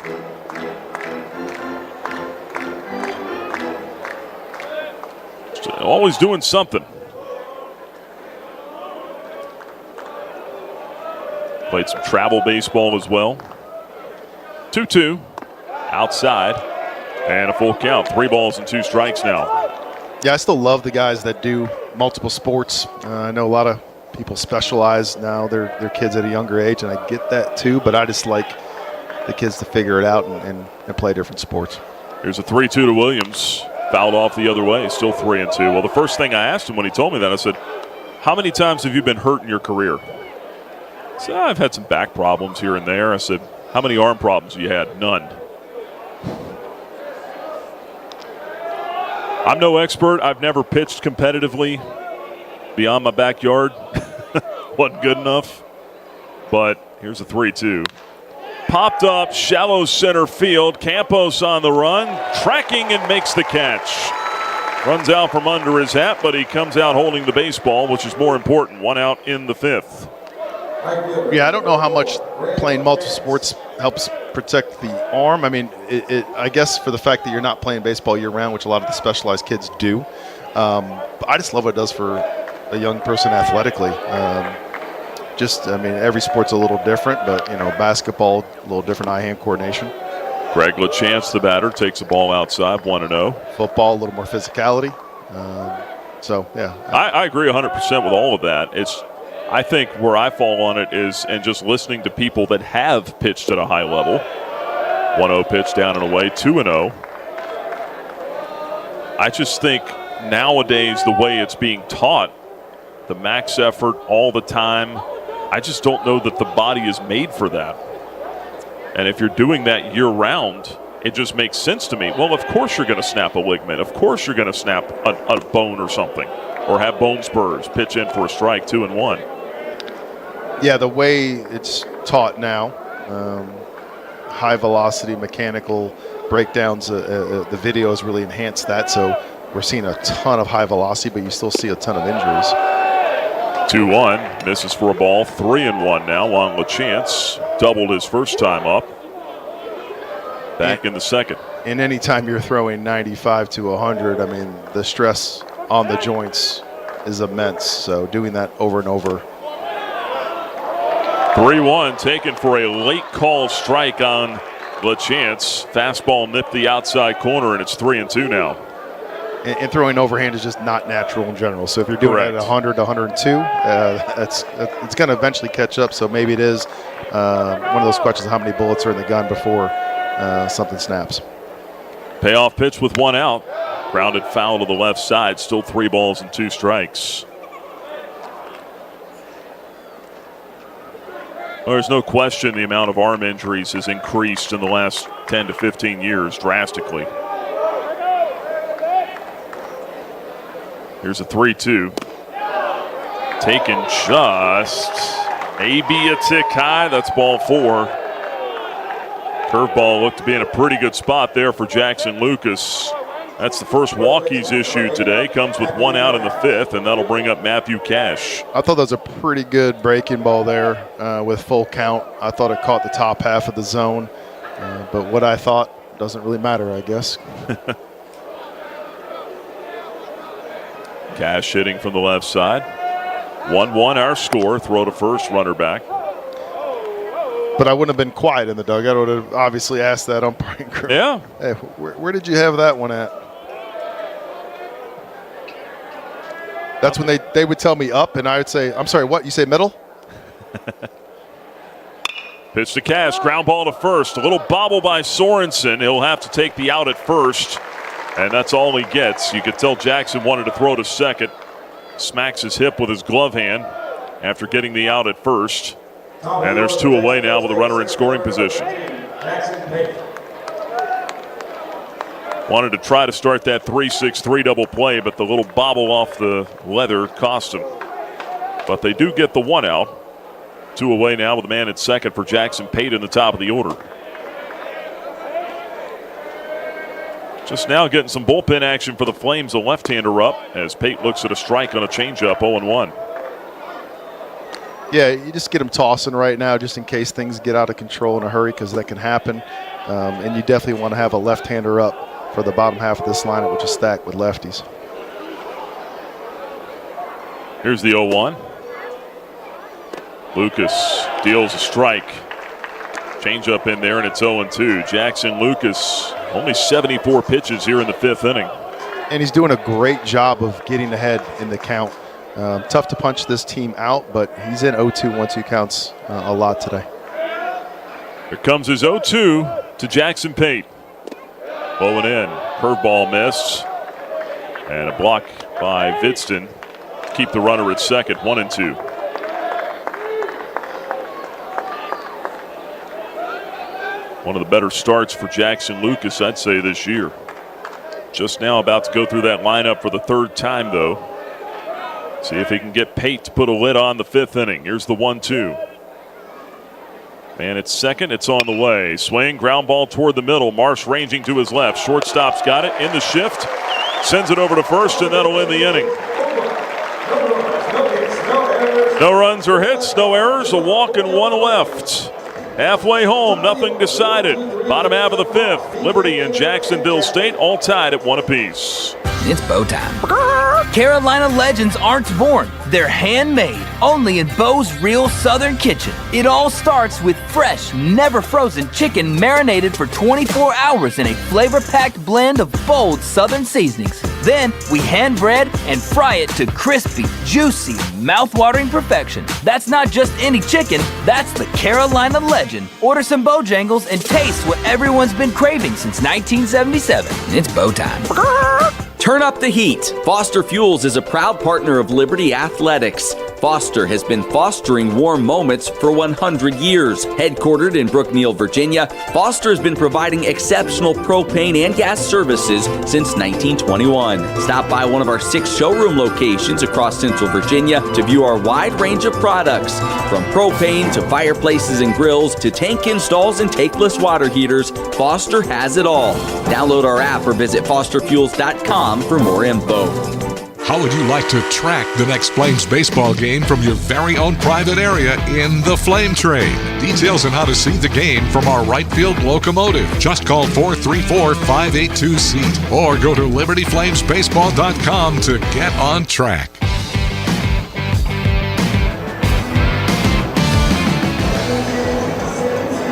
Always doing something. Played some travel baseball as well. 2-2 outside and a full count. 3 balls and 2 strikes now. Yeah, I still love the guys that do multiple sports. I know a lot of people specialize now, their kids at a younger age, and I get that too, but I just like the kids to figure it out and play different sports. Here's a 3-2 to Williams. Fouled off the other way, still 3-2. Well, the first thing I asked him when he told me that, I said, how many times have you been hurt in your career? He said, I've had some back problems here and there. I said, how many arm problems have you had? None. I'm no expert. I've never pitched competitively beyond my backyard. Wasn't good enough. But here's a 3-2. Popped up, shallow center field. Campos on the run, tracking and makes the catch. Runs out from under his hat, but he comes out holding the baseball, which is more important. 1 out in the 5th. Yeah, I don't know how much playing multiple sports helps protect the arm. I mean, I guess for the fact that you're not playing baseball year-round, which a lot of the specialized kids do. But I just love what it does for a young person athletically. I mean, every sport's a little different, but, basketball, a little different eye-hand coordination. Greg LaChance, the batter, takes the ball outside, 1-0. Football, a little more physicality. Yeah. I agree 100% with all of that. I think where I fall on it is, and just listening to people that have pitched at a high level. 1-0 pitch down and away, 2-0. I just think nowadays the way it's being taught, the max effort all the time, I just don't know that the body is made for that. And if you're doing that year-round, it just makes sense to me. Well, of course you're going to snap a ligament. Of course you're going to snap a bone or something, or have bone spurs, pitch in for a strike, 2-1. Yeah, the way it's taught now, high velocity, mechanical breakdowns, the video has really enhanced that. So we're seeing a ton of high velocity, but you still see a ton of injuries. 2-1, misses for a ball, 3-1 now on LaChance. Doubled his first time up. Back in the second. And anytime you're throwing 95 to 100, I mean, the stress on the joints is immense. So doing that over and over. 3-1, taken for a late call strike on LaChance. Fastball nipped the outside corner, and it's 3-2 now. And throwing overhand is just not natural in general. So if you're doing it at 100 to 102, it's going to eventually catch up. So maybe it is one of those questions of how many bullets are in the gun before something snaps. Payoff pitch with 1 out. Grounded foul to the left side. Still 3 balls and 2 strikes. Well, there's no question the amount of arm injuries has increased in the last 10 to 15 years drastically. Here's a 3-2. Taken just maybe a tick high. That's ball 4. Curveball looked to be in a pretty good spot there for Jackson Lucas. That's the first walk he's issued today. Comes with 1 out in the 5th, and that'll bring up Matthew Cash. I thought that was a pretty good breaking ball there with full count. I thought it caught the top half of the zone. But what I thought doesn't really matter, I guess. Cash hitting from the left side. 1-1 our score. Throw to first, runner back. But I wouldn't have been quiet in the dugout. I would have obviously asked that umpiring crew. Yeah. Hey, where did you have that one at? That's when they would tell me up, and I would say, I'm sorry, what? You say middle? Pitch to Cass, ground ball to first. A little bobble by Sorensen. He'll have to take the out at first, and that's all he gets. You could tell Jackson wanted to throw to second. Smacks his hip with his glove hand after getting the out at first. And there's 2 away now with a runner in scoring position. Wanted to try to start that 3-6-3 double play, but the little bobble off the leather cost him. But they do get the 1 out. 2 away now with a man at second for Jackson Pate in the top of the order. Just now getting some bullpen action for the Flames. A left-hander up as Pate looks at a strike on a changeup, 0-1. Yeah, you just get him tossing right now just in case things get out of control in a hurry, because that can happen. And you definitely want to have a left-hander up for the bottom half of this lineup, which is stacked with lefties. Here's the 0-1. Lucas deals a strike. Change up in there, and it's 0-2. Jackson Lucas, only 74 pitches here in the 5th inning. And he's doing a great job of getting ahead in the count. Tough to punch this team out, but he's in 0-2, 1-2 counts a lot today. Here comes his 0-2 to Jackson Pate. Blowing in. Curveball missed. And a block by Vidston. Keep the runner at second, 1-2. One of the better starts for Jackson Lucas, I'd say, this year. Just now about to go through that lineup for the 3rd time, though. See if he can get Pate to put a lid on the 5th inning. Here's the 1-2. Man at second, it's on the way. Swing, ground ball toward the middle. Marsh ranging to his left. Shortstop's got it in the shift. Sends it over to first, and that'll end the inning. No runs or hits, no errors, a walk and 1 left. Halfway home, nothing decided. Bottom half of the 5th, Liberty and Jacksonville State all tied at 1 apiece. It's Bo time. Carolina legends aren't born. They're handmade, only in Bo's Real Southern Kitchen. It all starts with fresh, never frozen chicken marinated for 24 hours in a flavor-packed blend of bold Southern seasonings. Then we hand bread and fry it to crispy, juicy, mouth-watering perfection. That's not just any chicken, that's the Carolina legend. Order some Bojangles and taste what everyone's been craving since 1977. It's Bo time. Turn up the heat. Foster Fuels is a proud partner of Liberty Athletics. Foster has been fostering warm moments for 100 years. Headquartered in Brookneal, Virginia, Foster has been providing exceptional propane and gas services since 1921. Stop by one of our 6 showroom locations across Central Virginia to view our wide range of products. From propane to fireplaces and grills to tank installs and tankless water heaters, Foster has it all. Download our app or visit fosterfuels.com for more info. How would you like to track the next Flames baseball game from your very own private area in the Flame Train? Details on how to see the game from our right field locomotive. Just call 434-582-SEAT or go to libertyflamesbaseball.com to get on track.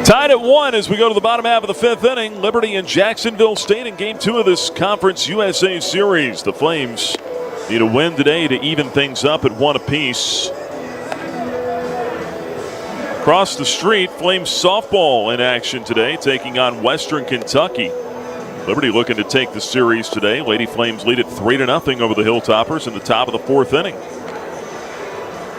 Tied at 1 as we go to the bottom half of the 5th inning. Liberty and Jacksonville State in Game 2 of this Conference USA Series. The Flames need a win today to even things up at 1 apiece. Across the street, Flames softball in action today, taking on Western Kentucky. Liberty looking to take the series today. Lady Flames lead it 3-0 over the Hilltoppers in the top of the 4th inning.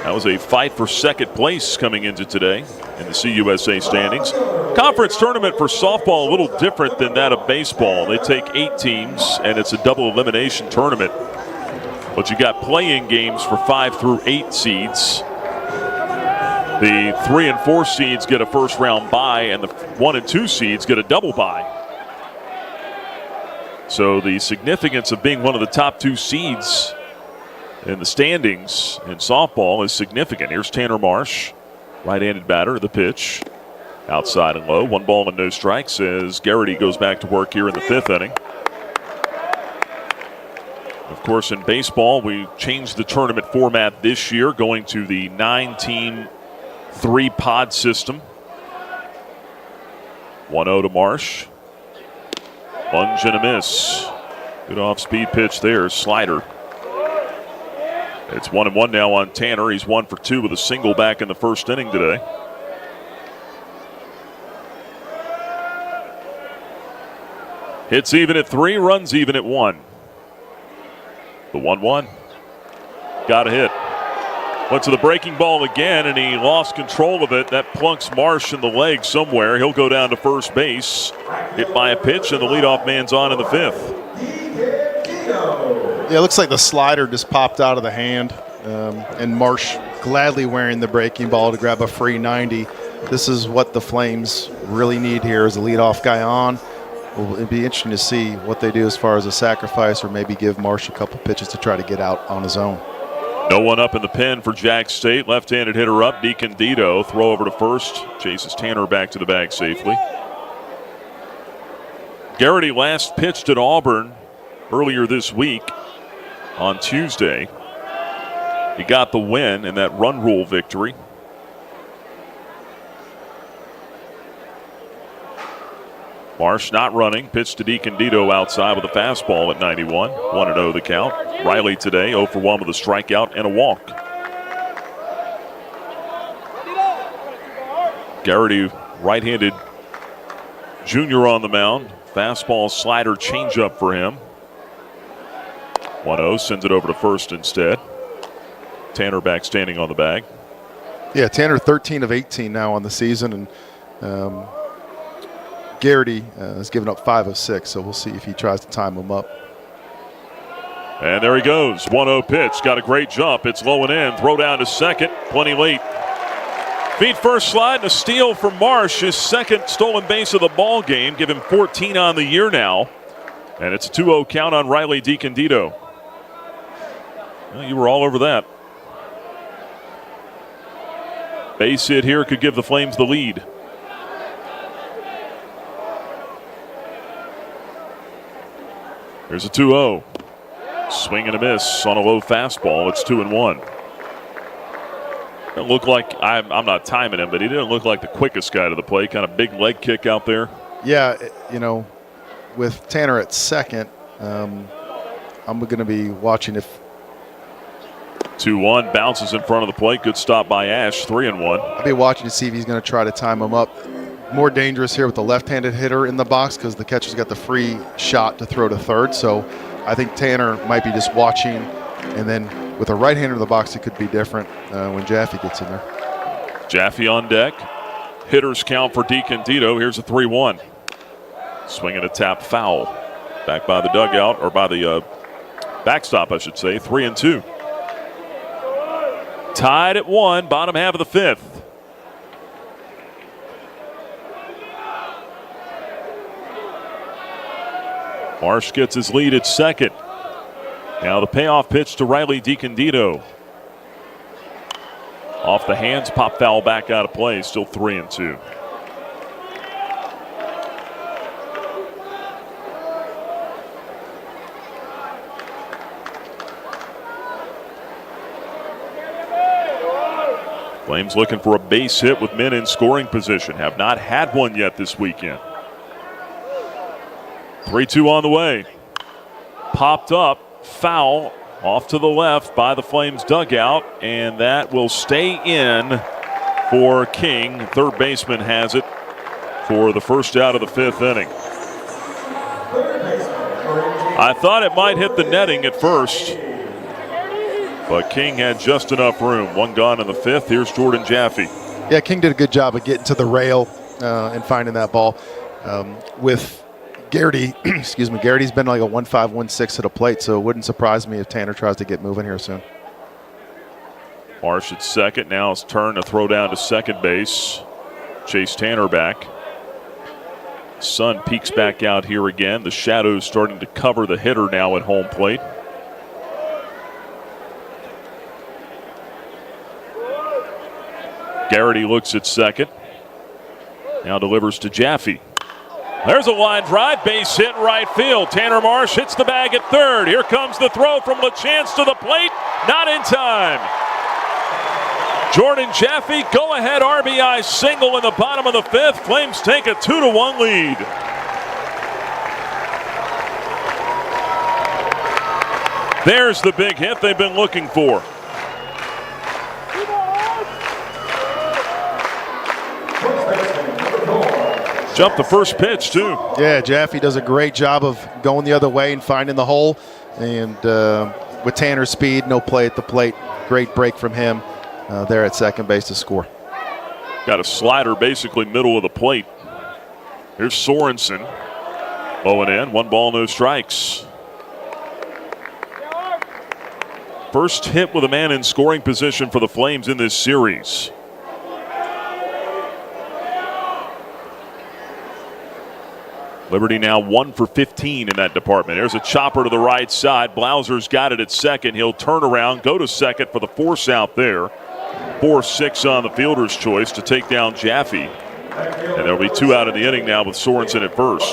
That was a fight for second place coming into today in the CUSA standings. Conference tournament for softball a little different than that of baseball. They take 8 teams, and it's a double elimination tournament. But you got play-in games for 5 through 8 seeds. The 3 and 4 seeds get a first-round bye, and the 1 and 2 seeds get a double bye. So the significance of being one of the top 2 seeds in the standings in softball is significant. Here's Tanner Marsh, right-handed batter, the pitch. Outside and low, 1 ball and no strikes as Garrity goes back to work here in the 5th inning. Of course, in baseball, we changed the tournament format this year, going to the 9-team 3-pod system. 1-0 to Marsh. Lunge and a miss. Good off-speed pitch there, slider. It's 1-1 now on Tanner. He's 1 for 2 with a single back in the first inning today. Hits even at 3, runs even at 1. The 1-1. Got a hit. Went to the breaking ball again, and he lost control of it. That plunks Marsh in the leg somewhere. He'll go down to first base. Hit by a pitch, and the leadoff man's on in the 5th. Yeah, it looks like the slider just popped out of the hand, and Marsh gladly wearing the breaking ball to grab a free 90. This is what the Flames really need here as a leadoff guy on. Well, it'd be interesting to see what they do as far as a sacrifice, or maybe give Marsh a couple pitches to try to get out on his own. No one up in the pen for Jax State. Left-handed hitter up, DiCandido. Throw over to first. Chases Tanner back to the bag safely. Garrity last pitched at Auburn earlier this week on Tuesday. He got the win in that run rule victory. Marsh not running. Pitch to DiCandido outside with a fastball at 91. 1-0 the count. Riley today 0 for 1 with a strikeout and a walk. Garrity, right-handed junior on the mound. Fastball, slider, changeup for him. 1-0, sends it over to first instead. Tanner back standing on the bag. Yeah, Tanner 13 of 18 now on the season, and Garrity has given up 5 of 6, so we'll see if he tries to time him up. And there he goes. 1-0 pitch. Got a great jump. It's low and in. Throw down to second. Plenty late. Feet first slide and a steal for Marsh. His second stolen base of the ball game. Give him 14 on the year now. And it's a 2-0 count on Riley DiCandido. Well, you were all over that. Base hit here could give the Flames the lead. Here's a 2-0. Swing and a miss on a low fastball. It's 2-1. It looked like, I'm not timing him, but he didn't look like the quickest guy to the plate. Kind of big leg kick out there. Yeah, with Tanner at second, I'm going to be watching if 2-1 bounces in front of the plate. Good stop by Ash. 3-1. I'll be watching to see if he's going to try to time him up. More dangerous here with the left-handed hitter in the box because the catcher's got the free shot to throw to third. So I think Tanner might be just watching, and then with a right-hander in the box, it could be different when Jaffe gets in there. Jaffe on deck. Hitters count for DiCandido. Here's a 3-1. Swinging a tap foul. Back by the dugout, or by the backstop, I should say. 3-2. Tied at 1, bottom half of the 5th. Marsh gets his lead at second. Now the payoff pitch to Riley DiCandido. Off the hands, pop foul back out of play. Still 3-2. Flames looking for a base hit with men in scoring position. Have not had one yet this weekend. 3-2 on the way. Popped up, foul, off to the left by the Flames dugout, and that will stay in for King. Third baseman has it for the first out of the 5th inning. I thought it might hit the netting at first, but King had just enough room. One gone in the 5th. Here's Jordan Jaffe. Yeah, King did a good job of getting to the rail and finding that ball. With Garrity, Garrity's been like a 1-5, 1-6 at a plate, so it wouldn't surprise me if Tanner tries to get moving here soon. Marsh at second. Now it's turn to throw down to second base. Chase Tanner back. Sun peeks back out here again. The shadows starting to cover the hitter now at home plate. Garrity looks at second. Now delivers to Jaffe. There's a line drive, base hit right field. Tanner Marsh hits the bag at third. Here comes the throw from LaChance to the plate. Not in time. Jordan Jaffe, go-ahead RBI single in the bottom of the 5th. Flames take a 2-1 lead. There's the big hit they've been looking for. Jumped the first pitch, too. Yeah, Jaffe does a great job of going the other way and finding the hole. And with Tanner's speed, no play at the plate. Great break from him there at second base to score. Got a slider basically middle of the plate. Here's Sorensen. Low and in. 1 ball, no strikes. First hit with a man in scoring position for the Flames in this series. Liberty now 1 for 15 in that department. There's a chopper to the right side. Blauser's got it at second. He'll turn around, go to second for the force out there. 4-6 on the fielder's choice to take down Jaffe. And there'll be 2 out of the inning now with Sorensen at first.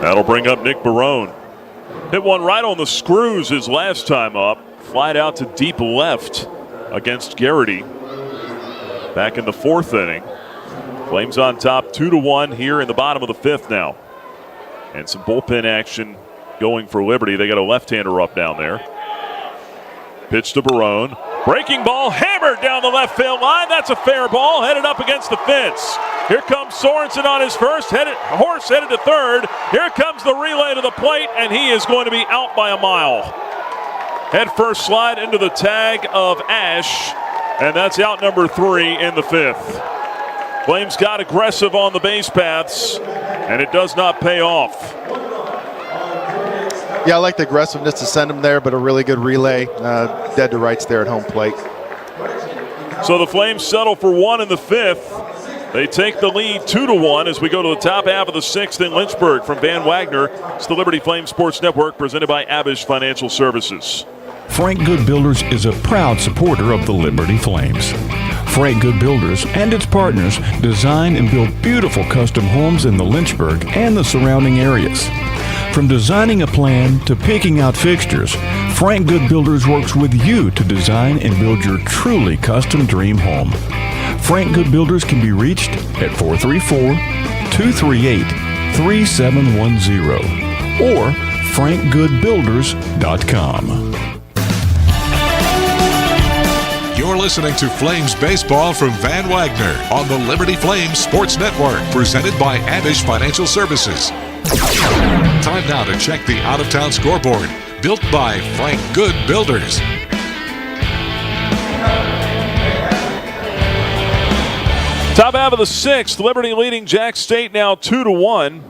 That'll bring up Nick Barone. Hit one right on the screws his last time up. Flied out to deep left against Garrity. Back in the 4th inning. Flames on top 2-1 here in the bottom of the 5th now. And some bullpen action going for Liberty. They got a left-hander up down there. Pitch to Barone. Breaking ball hammered down the left field line. That's a fair ball headed up against the fence. Here comes Sorensen on his first. Horse headed to third. Here comes the relay to the plate, and he is going to be out by a mile. Head first slide into the tag of Ash, and that's out number 3 in the 5th. Flames got aggressive on the base paths, and it does not pay off. Yeah, I like the aggressiveness to send him there, but a really good relay. Dead to rights there at home plate. So the Flames settle for 1 in the 5th. They take the lead 2-1 as we go to the top half of the 6th in Lynchburg. From Van Wagner, it's the Liberty Flames Sports Network presented by Abish Financial Services. Frank Good Builders is a proud supporter of the Liberty Flames. Frank Good Builders and its partners design and build beautiful custom homes in the Lynchburg and the surrounding areas. From designing a plan to picking out fixtures, Frank Good Builders works with you to design and build your truly custom dream home. Frank Good Builders can be reached at 434-238-3710 or frankgoodbuilders.com. You're listening to Flames Baseball from Van Wagner on the Liberty Flames Sports Network, presented by Abish Financial Services. Time now to check the out-of-town scoreboard, built by Frank Good Builders. Top half of the 6th, Liberty leading Jax State now 2-1.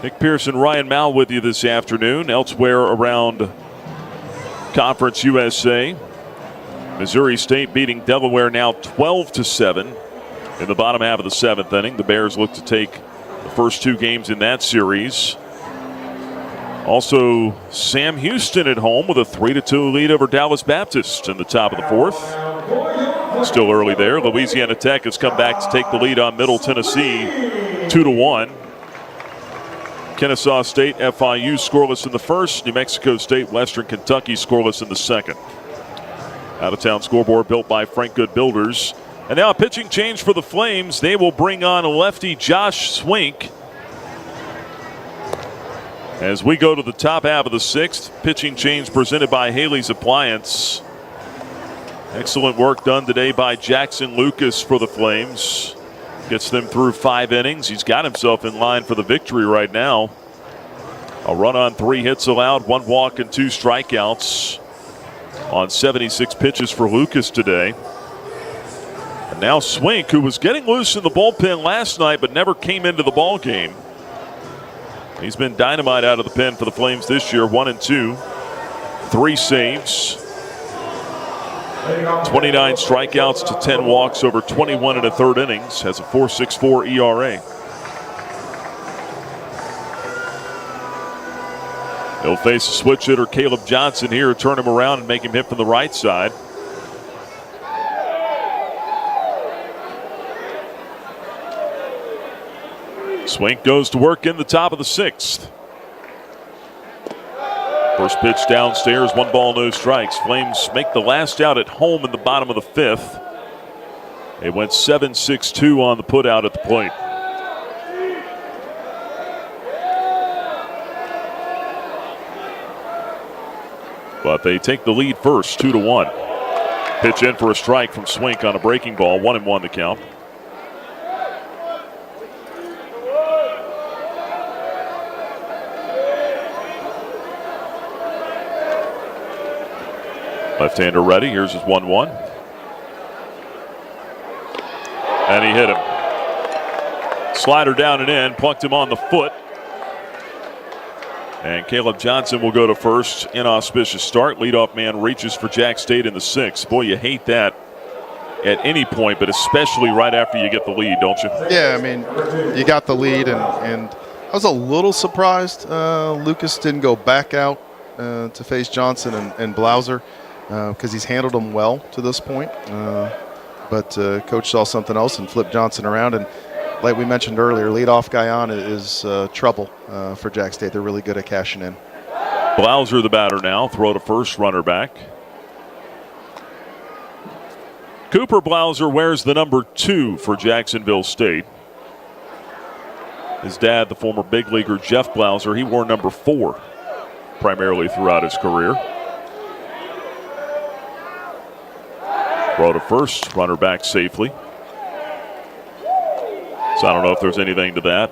Nick Pearson, Ryan Mal with you this afternoon. Elsewhere around Conference USA, Missouri State beating Delaware now 12-7 in the bottom half of the 7th inning. The Bears look to take the first 2 games in that series. Also, Sam Houston at home with a 3-2 lead over Dallas Baptist in the top of the 4th. Still early there. Louisiana Tech has come back to take the lead on Middle Tennessee 2-1. Kennesaw State, FIU scoreless in the first. New Mexico State, Western Kentucky scoreless in the second. Out-of-town scoreboard built by Frank Good Builders. And now a pitching change for the Flames. They will bring on lefty Josh Swink. As we go to the top half of the 6th, pitching change presented by Haley's Appliance. Excellent work done today by Jackson Lucas for the Flames. Gets them through 5 innings. He's got himself in line for the victory right now. A run on 3 hits allowed, 1 walk and 2 strikeouts on 76 pitches for Lucas today. And now Swink, who was getting loose in the bullpen last night but never came into the ball game. He's been dynamite out of the pen for the Flames this year. 1 and 2, 3 saves, 29 strikeouts to 10 walks over 21 1/3 innings. Has a 4.64 ERA. He'll face a switch hitter Caleb Johnson here, turn him around and make him hit from the right side. Swink goes to work in the top of the 6th. First pitch downstairs, 1 ball, no strikes. Flames make the last out at home in the bottom of the 5th. They went 7-6-2 on the putout at the plate. But they take the lead first, 2-1. Pitch in for a strike from Swink on a breaking ball, 1-1 the count. Left-hander ready. Here's his 1-1. And he hit him. Slider down and in, plucked him on the foot. And Caleb Johnson will go to first. Inauspicious start. Leadoff man reaches for Jax State in the 6th. Boy, you hate that at any point, but especially right after you get the lead, don't you? Yeah, I mean, you got the lead, and I was a little surprised Lucas didn't go back out to face Johnson and Blauser because he's handled them well to this point. But coach saw something else and flipped Johnson around. And like we mentioned earlier, leadoff guy on is trouble for Jax State. They're really good at cashing in. Blauser the batter now. Throw to first, runner back. Cooper Blauser wears the number 2 for Jacksonville State. His dad, the former big leaguer Jeff Blauser, he wore number 4 primarily throughout his career. Throw to first, runner back safely. So I don't know if there's anything to that.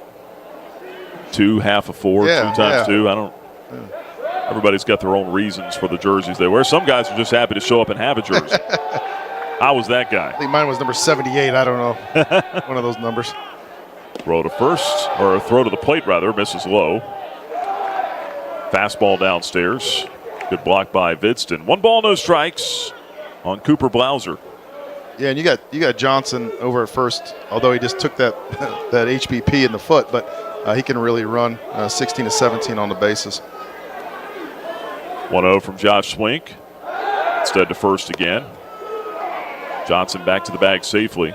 2, half of 4, 2 times 2. I don't. Yeah. Everybody's got their own reasons for the jerseys they wear. Some guys are just happy to show up and have a jersey. I was that guy. I think mine was number 78. I don't know. One of those numbers. Throw to first, or throw to the plate rather, misses low. Fastball downstairs. Good block by Vidston. 1 ball, no strikes on Cooper Blauser. Yeah, and you got Johnson over at first, although he just took that that HBP in the foot, but he can really run 16 to 17 on the bases. 1-0 from Josh Swink. Instead to first again. Johnson back to the bag safely.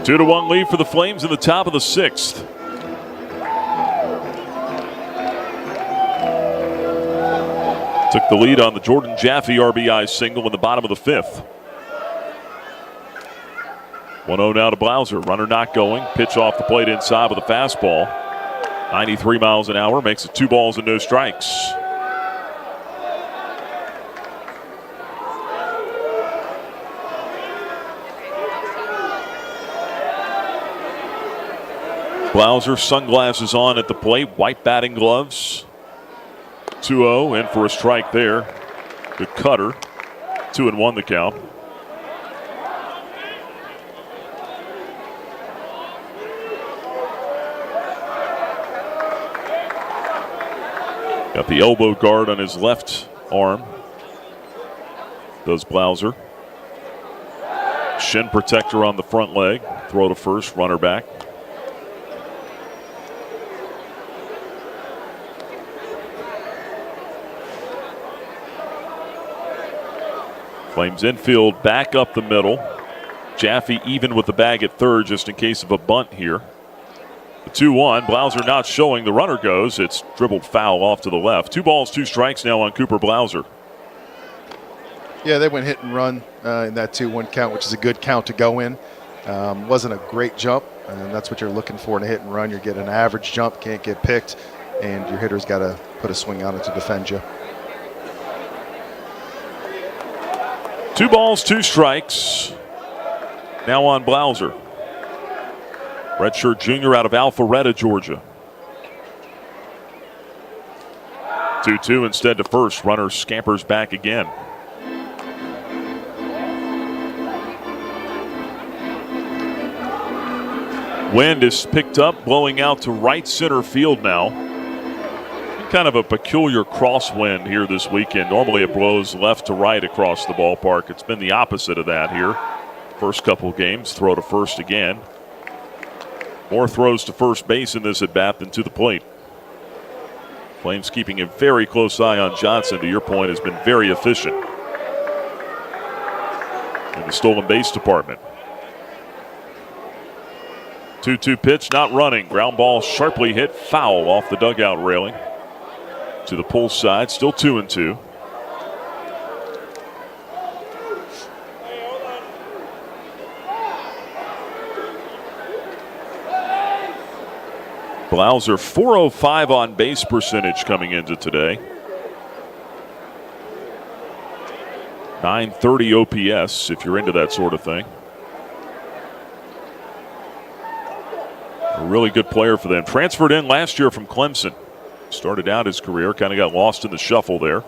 2-1 lead for the Flames in the top of the 6th. Took the lead on the Jordan Jaffe RBI single in the bottom of the 5th. 1-0 now to Blauser. Runner not going. Pitch off the plate inside with a fastball. 93 miles an hour. Makes it 2 balls and no strikes. Blauser, sunglasses on at the plate. White batting gloves. 2-0, in for a strike there. Good cutter. 2-1 the count. Got the elbow guard on his left arm. Does Blauser. Shin protector on the front leg. Throw to first, runner back. Flames infield back up the middle. Jaffe even with the bag at third just in case of a bunt here. The 2-1, Blauser not showing. The runner goes. It's dribbled foul off to the left. 2 balls, 2 strikes now on Cooper Blauser. Yeah, they went hit and run in that 2-1 count, which is a good count to go in. Wasn't a great jump, and that's what you're looking for in a hit and run. You're getting an average jump, can't get picked, and your hitter's got to put a swing on it to defend you. 2 balls, 2 strikes. Now on Blauser. Redshirt junior out of Alpharetta, Georgia. 2-2 instead to first. Runner scampers back again. Wind is picked up, blowing out to right center field now. Kind of a peculiar crosswind here this weekend. Normally it blows left to right across the ballpark. It's been the opposite of that here. First couple games, throw to first again. More throws to first base in this at-bat than to the plate. Flames keeping a very close eye on Johnson, to your point, has been very efficient in the stolen base department. 2-2 pitch, not running. Ground ball sharply hit, foul off the dugout railing. To the pull side, still 2-2. Blauser, .405 on base percentage coming into today. 930 OPS if you're into that sort of thing. A really good player for them. Transferred in last year from Clemson. Started out his career, kind of got lost in the shuffle there.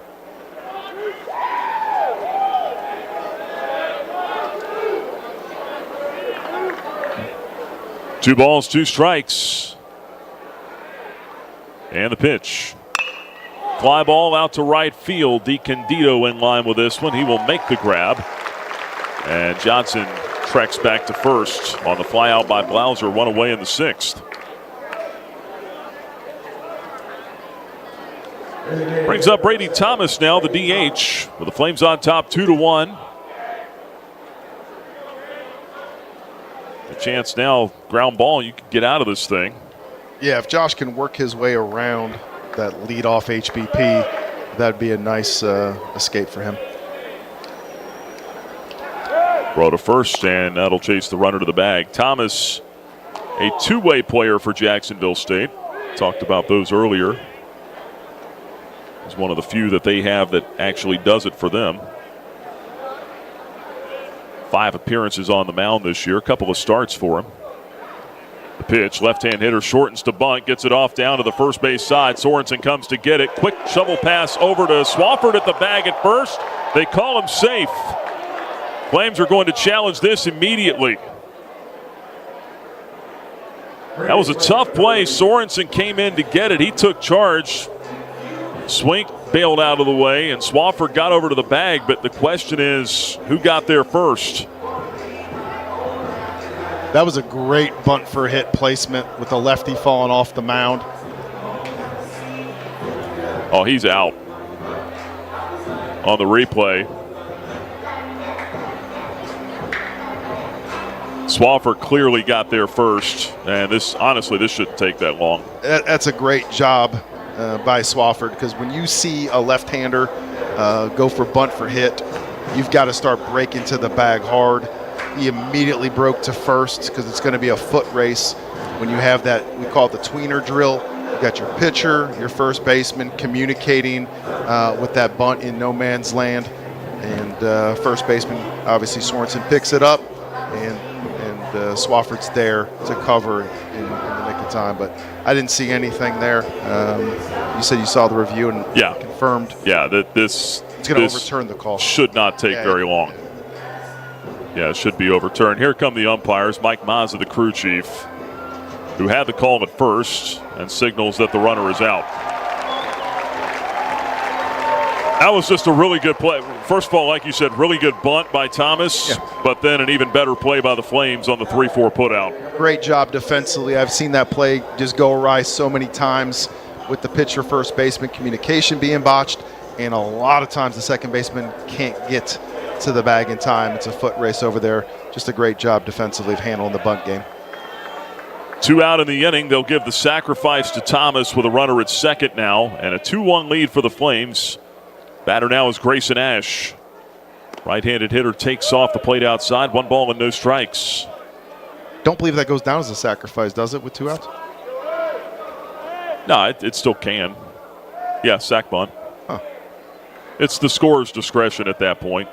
Two balls, two strikes. And the pitch. Fly ball out to right field. DiCandido in line with this one. He will make the grab. And Johnson treks back to first on the fly out by Blauser. One away in the sixth. Brings up Brady Thomas now, the DH, with the Flames on top 2-1. A chance now, ground ball, you can get out of this thing. Yeah, if Josh can work his way around that leadoff HBP, that'd be a nice escape for him. Throw to first, and that'll chase the runner to the bag. Thomas, a two-way player for Jacksonville State. Talked about those earlier. He's one of the few that they have that actually does it for them. 5 appearances on the mound this year, a couple of starts for him. The pitch, left-hand hitter shortens to bunt, gets it off down to the first base side. Sorensen comes to get it. Quick shovel pass over to Swafford at the bag at first. They call him safe. Flames are going to challenge this immediately. That was a tough play. Sorensen came in to get it. He took charge. Swink bailed out of the way, and Swafford got over to the bag, but the question is, who got there first? That was a great bunt for hit placement with the lefty falling off the mound. Oh, he's out on the replay. Swafford clearly got there first, and this shouldn't take that long. That's a great job by Swafford, because when you see a left-hander go for bunt for hit, you've got to start breaking to the bag hard. He immediately broke to first because it's going to be a foot race when you have that, we call it the tweener drill. You got your pitcher, your first baseman communicating with that bunt in no man's land, and first baseman, obviously Sorensen, picks it up, and Swafford's there to cover in the nick of time. But I didn't see anything there. You said you saw the review and confirmed. Yeah, that it's going to overturn the call. Should not take very long. Yeah, it should be overturned. Here come the umpires. Mike Mazza, the crew chief, who had the call at first and signals that the runner is out. That was just a really good play. First of all, like you said, really good bunt by Thomas, but then an even better play by the Flames on the 3-4 putout. Great job defensively. I've seen that play just go awry so many times with the pitcher first baseman communication being botched, and a lot of times the second baseman can't get to the bag in time. It's a foot race over there. Just a great job defensively of handling the bunt game. 2 out in the inning. They'll give the sacrifice to Thomas with a runner at second now, and a 2-1 lead for the Flames. Batter now is Grayson Ash. Right-handed hitter takes off the plate outside. 1 ball and no strikes. Don't believe that goes down as a sacrifice, does it, with 2 outs? No, it still can. Yeah, sac bunt. Huh. It's the scorer's discretion at that point.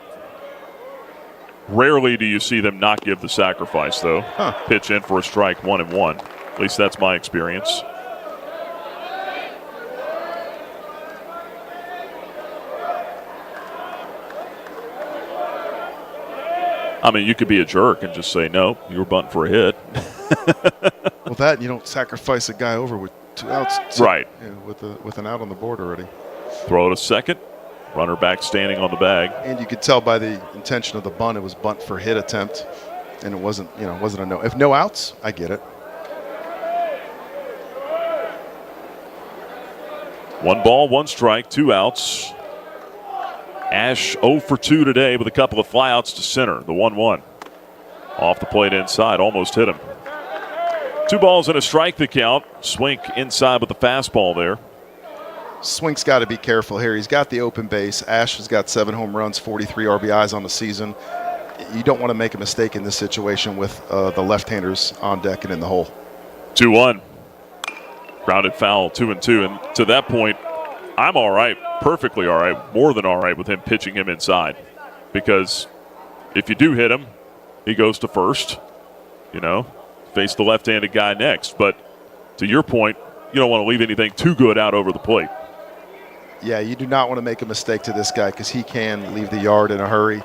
Rarely do you see them not give the sacrifice, though. Pitch in for a strike, 1-1. At least that's my experience. I mean, you could be a jerk and just say, no, you were bunting for a hit. Well, that, you don't sacrifice a guy over with 2 outs. Right. With an out on the board already. Throw to second. Runner back standing on the bag. And you could tell by the intention of the bunt, it was bunt for hit attempt. And it wasn't a no. If no outs, I get it. 1 ball, 1 strike, 2 outs. Ash 0 for 2 today with a couple of flyouts to center. The 1-1. Off the plate inside, almost hit him. 2 balls and a strike the count. Swink inside with the fastball there. Swink's got to be careful here. He's got the open base. Ash has got 7 home runs, 43 RBIs on the season. You don't want to make a mistake in this situation with the left-handers on deck and in the hole. 2-1. Grounded foul, 2-2. And to that point, I'm all right, perfectly all right, more than all right with him pitching him inside. because if you do hit him, he goes to first. Face the left-handed guy next. But to your point, you don't want to leave anything too good out over the plate. Yeah, you do not want to make a mistake to this guy because he can leave the yard in a hurry.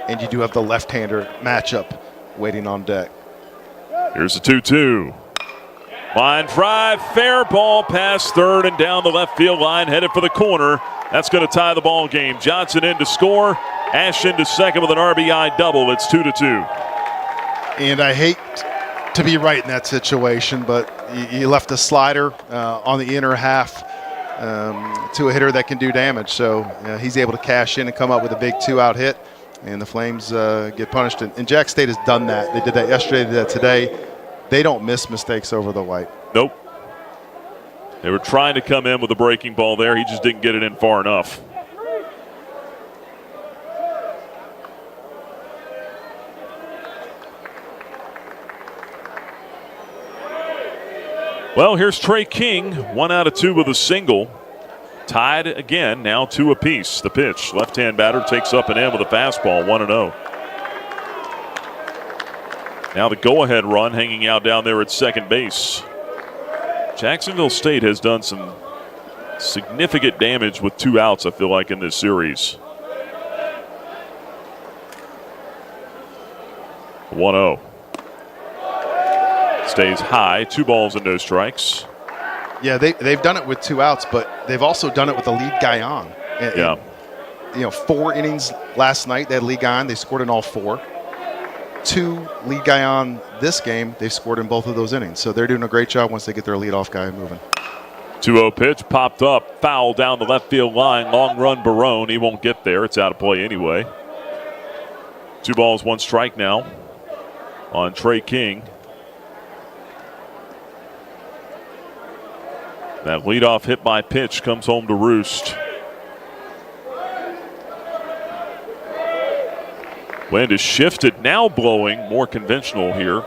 And you do have the left-hander matchup waiting on deck. Here's the 2-2. Line drive, fair ball past third and down the left field line, headed for the corner. That's going to tie the ball game. Johnson in to score. Ash into second with an RBI double. It's 2-2. And I hate to be right in that situation, but you left a slider on the inner half to a hitter that can do damage. So he's able to cash in and come up with a big 2-out hit, and the Flames get punished. And Jax State has done that. They did that yesterday, they did that today. They don't miss mistakes over the white. Nope. They were trying to come in with a breaking ball there. He just didn't get it in far enough. Well, here's Trey King, 1 out of 2 with a single. Tied again, now 2 apiece. The pitch, left-hand batter takes up and in with a fastball, 1-0. Now the go-ahead run hanging out down there at second base. Jacksonville State has done some significant damage with 2 outs, I feel like, in this series. 1-0. Stays high, 2 balls and no strikes. Yeah, they've done it with 2 outs, but they've also done it with the lead guy on. Yeah. 4 innings last night, they had lead guy on. They scored in all 4. 2 lead guy on this game, they've scored in both of those innings. So they're doing a great job once they get their leadoff guy moving. 2-0 pitch, popped up, foul down the left field line. Long run, Barone. He won't get there. It's out of play anyway. 2 balls, 1 strike now on Trey King. That leadoff hit by pitch comes home to roost. Wind is shifted, now blowing, more conventional here.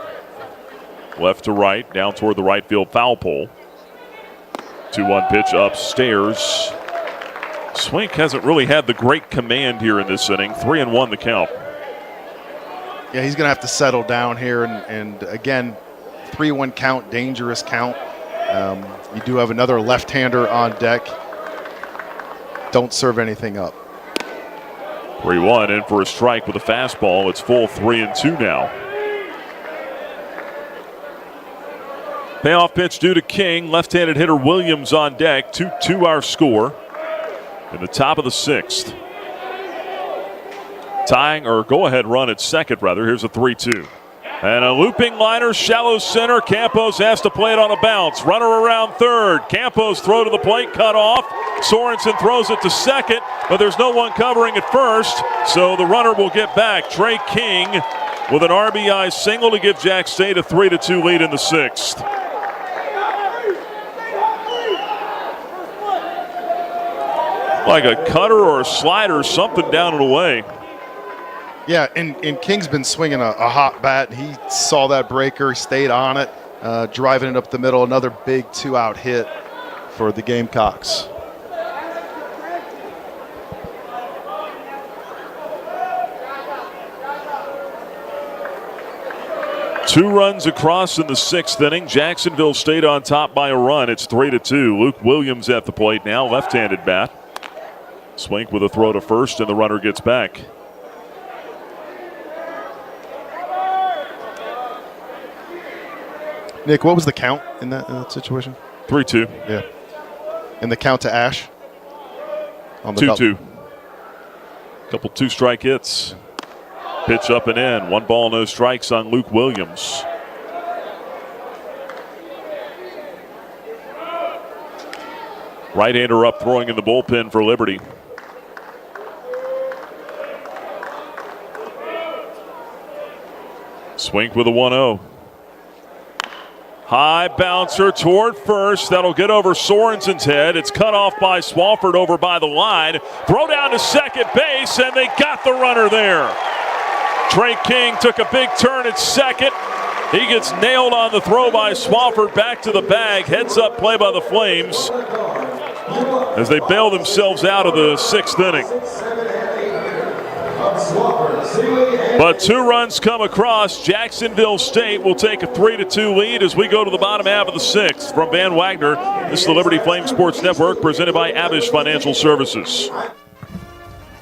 Left to right, down toward the right field foul pole. 2-1 pitch upstairs. Swink hasn't really had the great command here in this inning. 3-1 the count. Yeah, he's going to have to settle down here. And again, 3-1 count, dangerous count. You do have another left-hander on deck. Don't serve anything up. 3-1 in for a strike with a fastball. It's full 3-2 now. Payoff pitch due to King. Left-handed hitter Williams on deck. 2-2 our score in the top of the 6th. Tying or go-ahead run at second, rather. Here's a 3-2. And a looping liner, shallow center. Campos has to play it on a bounce. Runner around third. Campos throw to the plate, cut off. Sorensen throws it to second, but there's no one covering at first, so the runner will get back. Trey King with an RBI single to give Jax State a 3-2 lead in the 6th. Like a cutter or a slider, something down and away. Yeah, and King's been swinging a hot bat. He saw that breaker, stayed on it, driving it up the middle. Another big 2-out hit for the Gamecocks. Two runs across in the 6th inning. Jacksonville State on top by a run. It's 3-2. Luke Williams at the plate now, left-handed bat. Swink with a throw to first, and the runner gets back. Nick, what was the count in that situation? 3-2. Yeah. And the count to Ash? On the 2-2. Couple 2-strike hits. Pitch up and in. 1 ball, no strikes on Luke Williams. Right-hander up throwing in the bullpen for Liberty. Swink with a 1-0. High bouncer toward first. That'll get over Sorensen's head. It's cut off by Swafford over by the line. Throw down to second base, and they got the runner there. Trey King took a big turn at second. He gets nailed on the throw by Swafford back to the bag. Heads up play by the Flames as they bail themselves out of the 6th inning. But 2 runs come across. Jacksonville State will take a 3-2 lead as we go to the bottom half of the 6th. From Van Wagner, this is the Liberty Flame Sports Network presented by Abish Financial Services.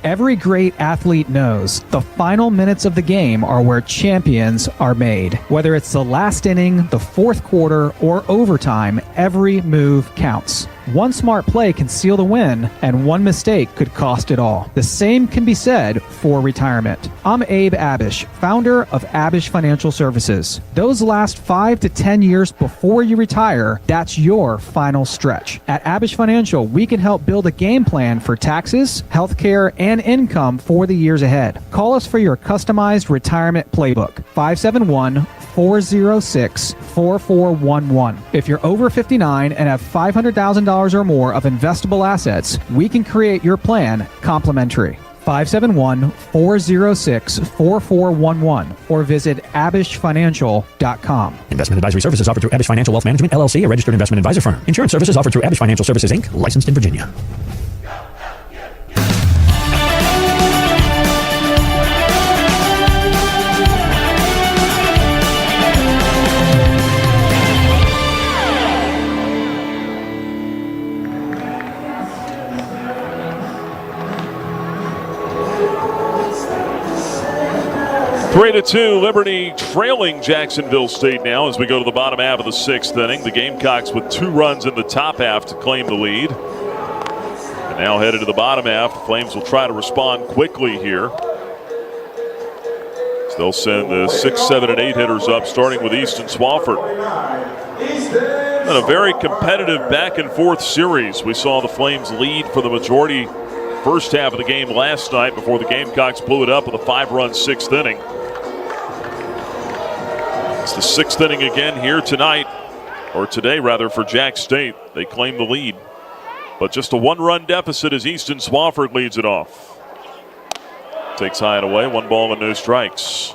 Every great athlete knows the final minutes of the game are where champions are made. Whether it's the last inning, the fourth quarter, or overtime, every move counts. One smart play can seal the win, and one mistake could cost it all. The same can be said for retirement. I'm Abe Abish, founder of Abish Financial Services. Those last 5 to 10 years before you retire, that's your final stretch. At Abish Financial, we can help build a game plan for taxes, healthcare, and income for the years ahead. Call us for your customized retirement playbook, 571-406-4411. If you're over 59 and have $500,000 or more of investable assets, we can create your plan complimentary. 571-406-4411 or visit abishfinancial.com. Investment advisory services offered through Abish Financial Wealth Management, LLC, a registered investment advisor firm. Insurance services offered through Abish Financial Services, Inc., licensed in Virginia. 3-2, Liberty trailing Jacksonville State now as we go to the bottom half of the 6th inning. The Gamecocks with 2 runs in the top half to claim the lead. And now headed to the bottom half. The Flames will try to respond quickly here. They'll send the 6, 7, and 8 hitters up, starting with Easton Swafford. And a very competitive back-and-forth series. We saw the Flames lead for the majority first half of the game last night before the Gamecocks blew it up with a 5-run 6th inning. It's the 6th inning again here tonight, or today rather, for Jax State. They claim the lead, but just a 1-run deficit as Easton Swafford leads it off. Takes high and away, 1 ball and no strikes.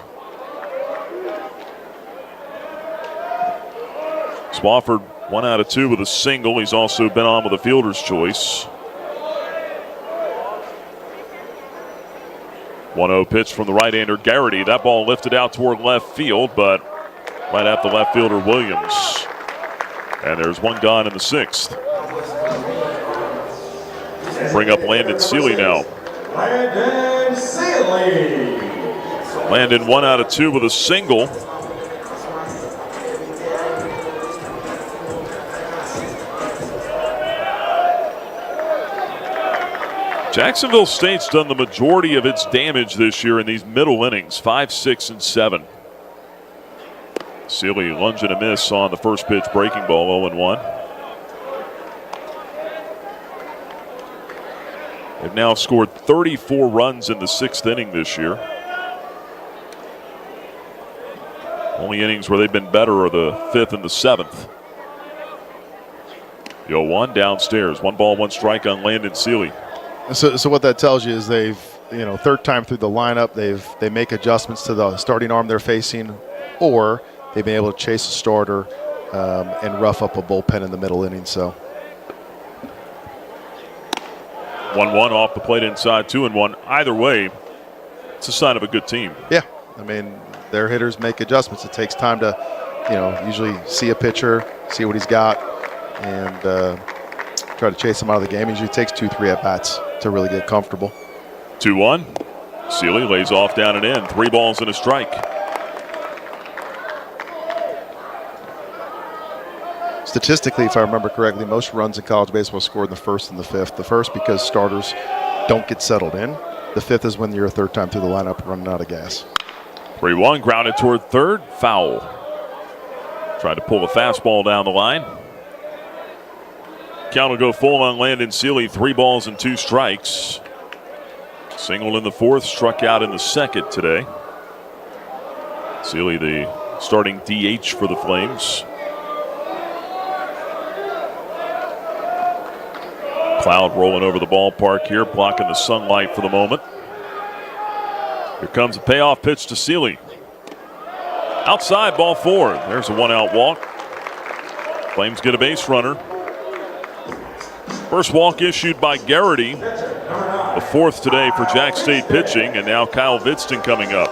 Swafford 1 out of 2 with a single. He's also been on with a fielder's choice. 1-0 pitch from the right-hander Garrity. That ball lifted out toward left field, but right at the left fielder Williams. And there's 1 gone in the 6th. Bring up Landon Seeley now. Landon Seeley. Landon 1 out of 2 with a single. Jacksonville State's done the majority of its damage this year in these middle innings, 5, 6, and 7. Seeley lunge and a miss on the first pitch breaking ball, 0-1. They've now scored 34 runs in the 6th inning this year. Only innings where they've been better are the 5th and the 7th. The 0-1 downstairs. 1 ball, 1 strike on Landon Seeley. So what that tells you is they've, third time through the lineup, they make adjustments to the starting arm they're facing, or they've been able to chase a starter and rough up a bullpen in the middle inning. So 1-1 off the plate inside, 2-1. Either way, it's a sign of a good team. Yeah, I mean, their hitters make adjustments. It takes time to, usually see a pitcher, see what he's got, and try to chase him out of the game. It usually takes 2-3 at-bats to really get comfortable. 2-1. Seeley lays off down and in. 3 balls and a strike. Statistically, if I remember correctly, most runs in college baseball are scored in the 1st and the 5th. The 1st because starters don't get settled in. The 5th is when you're a third time through the lineup running out of gas. 3-1, grounded toward third, foul. Tried to pull a fastball down the line. Count will go full on Landon Seeley, 3 balls and 2 strikes. Singled in the 4th, struck out in the 2nd today. Seeley, the starting DH for the Flames. Cloud rolling over the ballpark here, blocking the sunlight for the moment. Here comes a payoff pitch to Seeley. Outside, ball 4. There's a 1-out walk. Flames get a base runner. First walk issued by Garrity. The The fourth today for Jax State pitching, and now Kyle Vidston coming up.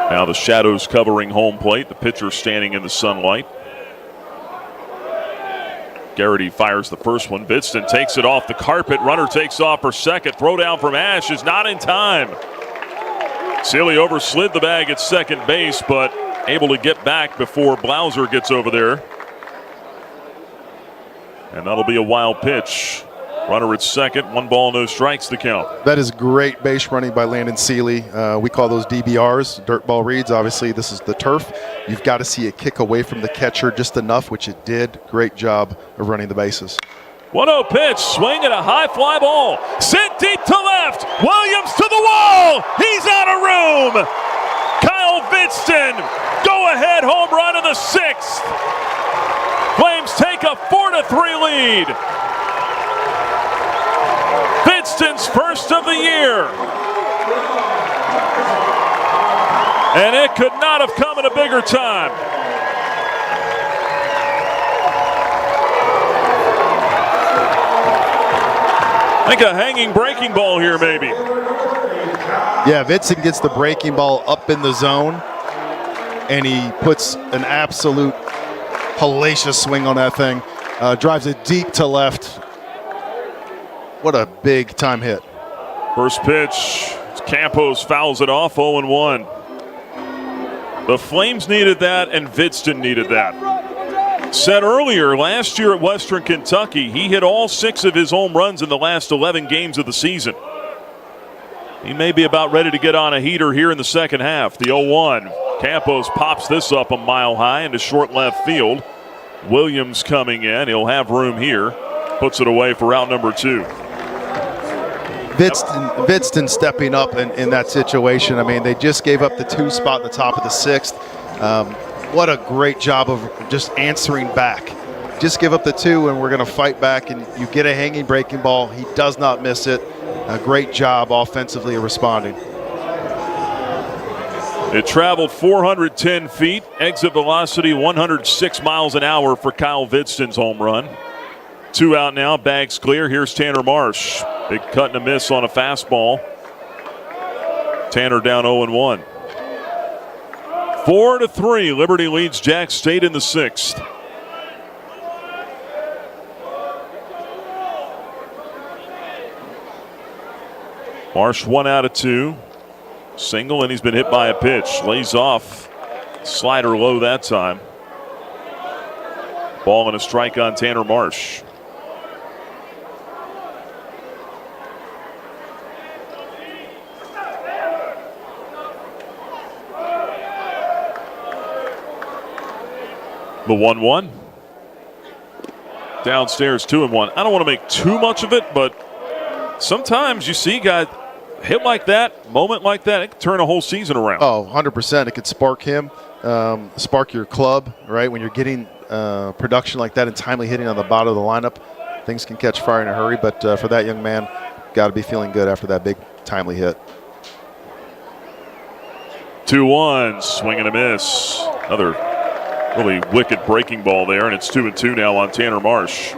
Now the shadows covering home plate. The pitcher standing in the sunlight. Garrity fires the first one. Vidston takes it off the carpet. Runner takes off for second. Throw down from Ash is not in time. Sealy overslid the bag at second base, but able to get back before Blauser gets over there. And that'll be a wild pitch. Runner at second. 1 ball, no strikes to count. That is great base running by Landon Sealy. We call those DBRs, dirt ball reads. Obviously, this is the turf. You've got to see it kick away from the catcher just enough, which it did. Great job of running the bases. 1-0 pitch, swing and a high fly ball. Sent deep to left. Williams to the wall. He's out of room. Kyle Vidston, go-ahead home run in the 6th. Flames take a 4-3 lead. Vidston's first of the year. And it could not have come at a bigger time. I think a hanging breaking ball here, maybe. Yeah, Vidston gets the breaking ball up in the zone, and he puts an absolute hellacious swing on that thing. Drives it deep to left. What a big time hit. First pitch, Campos fouls it off, 0-1. The Flames needed that, and Vidston needed that. Said earlier, last year at Western Kentucky, he hit all 6 of his home runs in the last 11 games of the season. He may be about ready to get on a heater here in the second half. The 0-1. Campos pops this up a mile high into short left field. Williams coming in. He'll have room here. Puts it away for out number 2. Vidston stepping up in that situation. I mean, they just gave up the 2 spot in the top of the 6th. What a great job of just answering back. Just give up the 2 and we're going to fight back, and you get a hanging breaking ball. He does not miss it. A great job offensively of responding. It traveled 410 feet. Exit velocity 106 miles an hour for Kyle Vidston's home run. 2 out now, bags clear. Here's Tanner Marsh. Big cut and a miss on a fastball. Tanner down 0-1. 4-3, Liberty leads Jax State in the 6th. Marsh 1 out of 2. Single, and he's been hit by a pitch. Lays off. Slider low that time. Ball and a strike on Tanner Marsh. The 1-1. Downstairs 2-1. I don't want to make too much of it, but sometimes you see guys hit like that, moment like that, it can turn a whole season around. Oh, 100%. It could spark him, spark your club, right? When you're getting production like that and timely hitting on the bottom of the lineup, things can catch fire in a hurry. But for that young man, got to be feeling good after that big timely hit. 2-1, swing and a miss. Another really wicked breaking ball there, and it's 2-2 now on Tanner Marsh.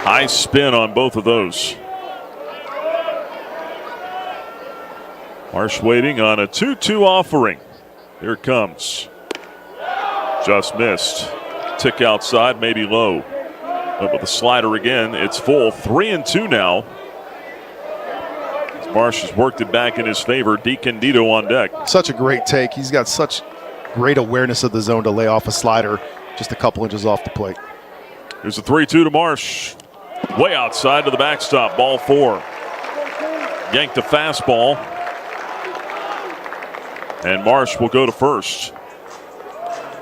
High spin on both of those. Marsh waiting on a 2-2 offering. Here it comes. Just missed. Tick outside, maybe low. But with the slider again, it's full. 3-2 now. Marsh has worked it back in his favor. DiCandido on deck. Such a great take. He's got such great awareness of the zone to lay off a slider just a couple inches off the plate. Here's a 3-2 to Marsh. Way outside to the backstop. Ball 4. Yanked a fastball. And Marsh will go to first.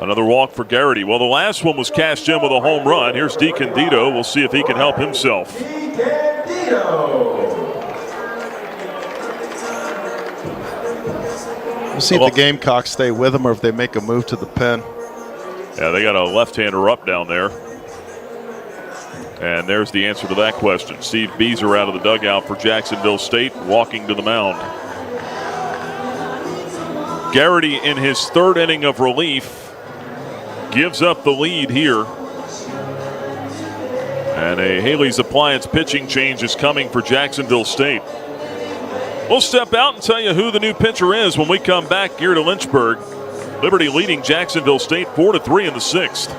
Another walk for Garrity. Well, the last one was cashed in with a home run. Here's DiCandido. We'll see if he can help himself. We'll see if the Gamecocks stay with him or if they make a move to the pen. Yeah, they got a left-hander up down there. And there's the answer to that question. Steve Beezer out of the dugout for Jacksonville State, walking to the mound. Garrity in his third inning of relief gives up the lead here. And a Haley's Appliance pitching change is coming for Jacksonville State. We'll step out and tell you who the new pitcher is when we come back here to Lynchburg. Liberty leading Jacksonville State 4-3 in the sixth.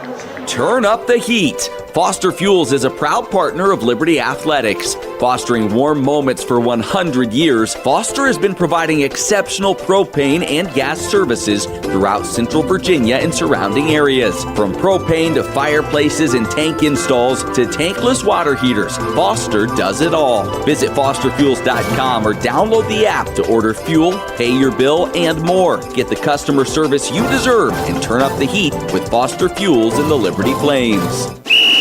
Turn up the heat. Foster Fuels is a proud partner of Liberty Athletics. Fostering warm moments for 100 years, Foster has been providing exceptional propane and gas services throughout Central Virginia and surrounding areas. From propane to fireplaces and tank installs to tankless water heaters, Foster does it all. Visit fosterfuels.com or download the app to order fuel, pay your bill, and more. Get the customer service you deserve and turn up the heat with Foster Fuels and the Liberty Flames.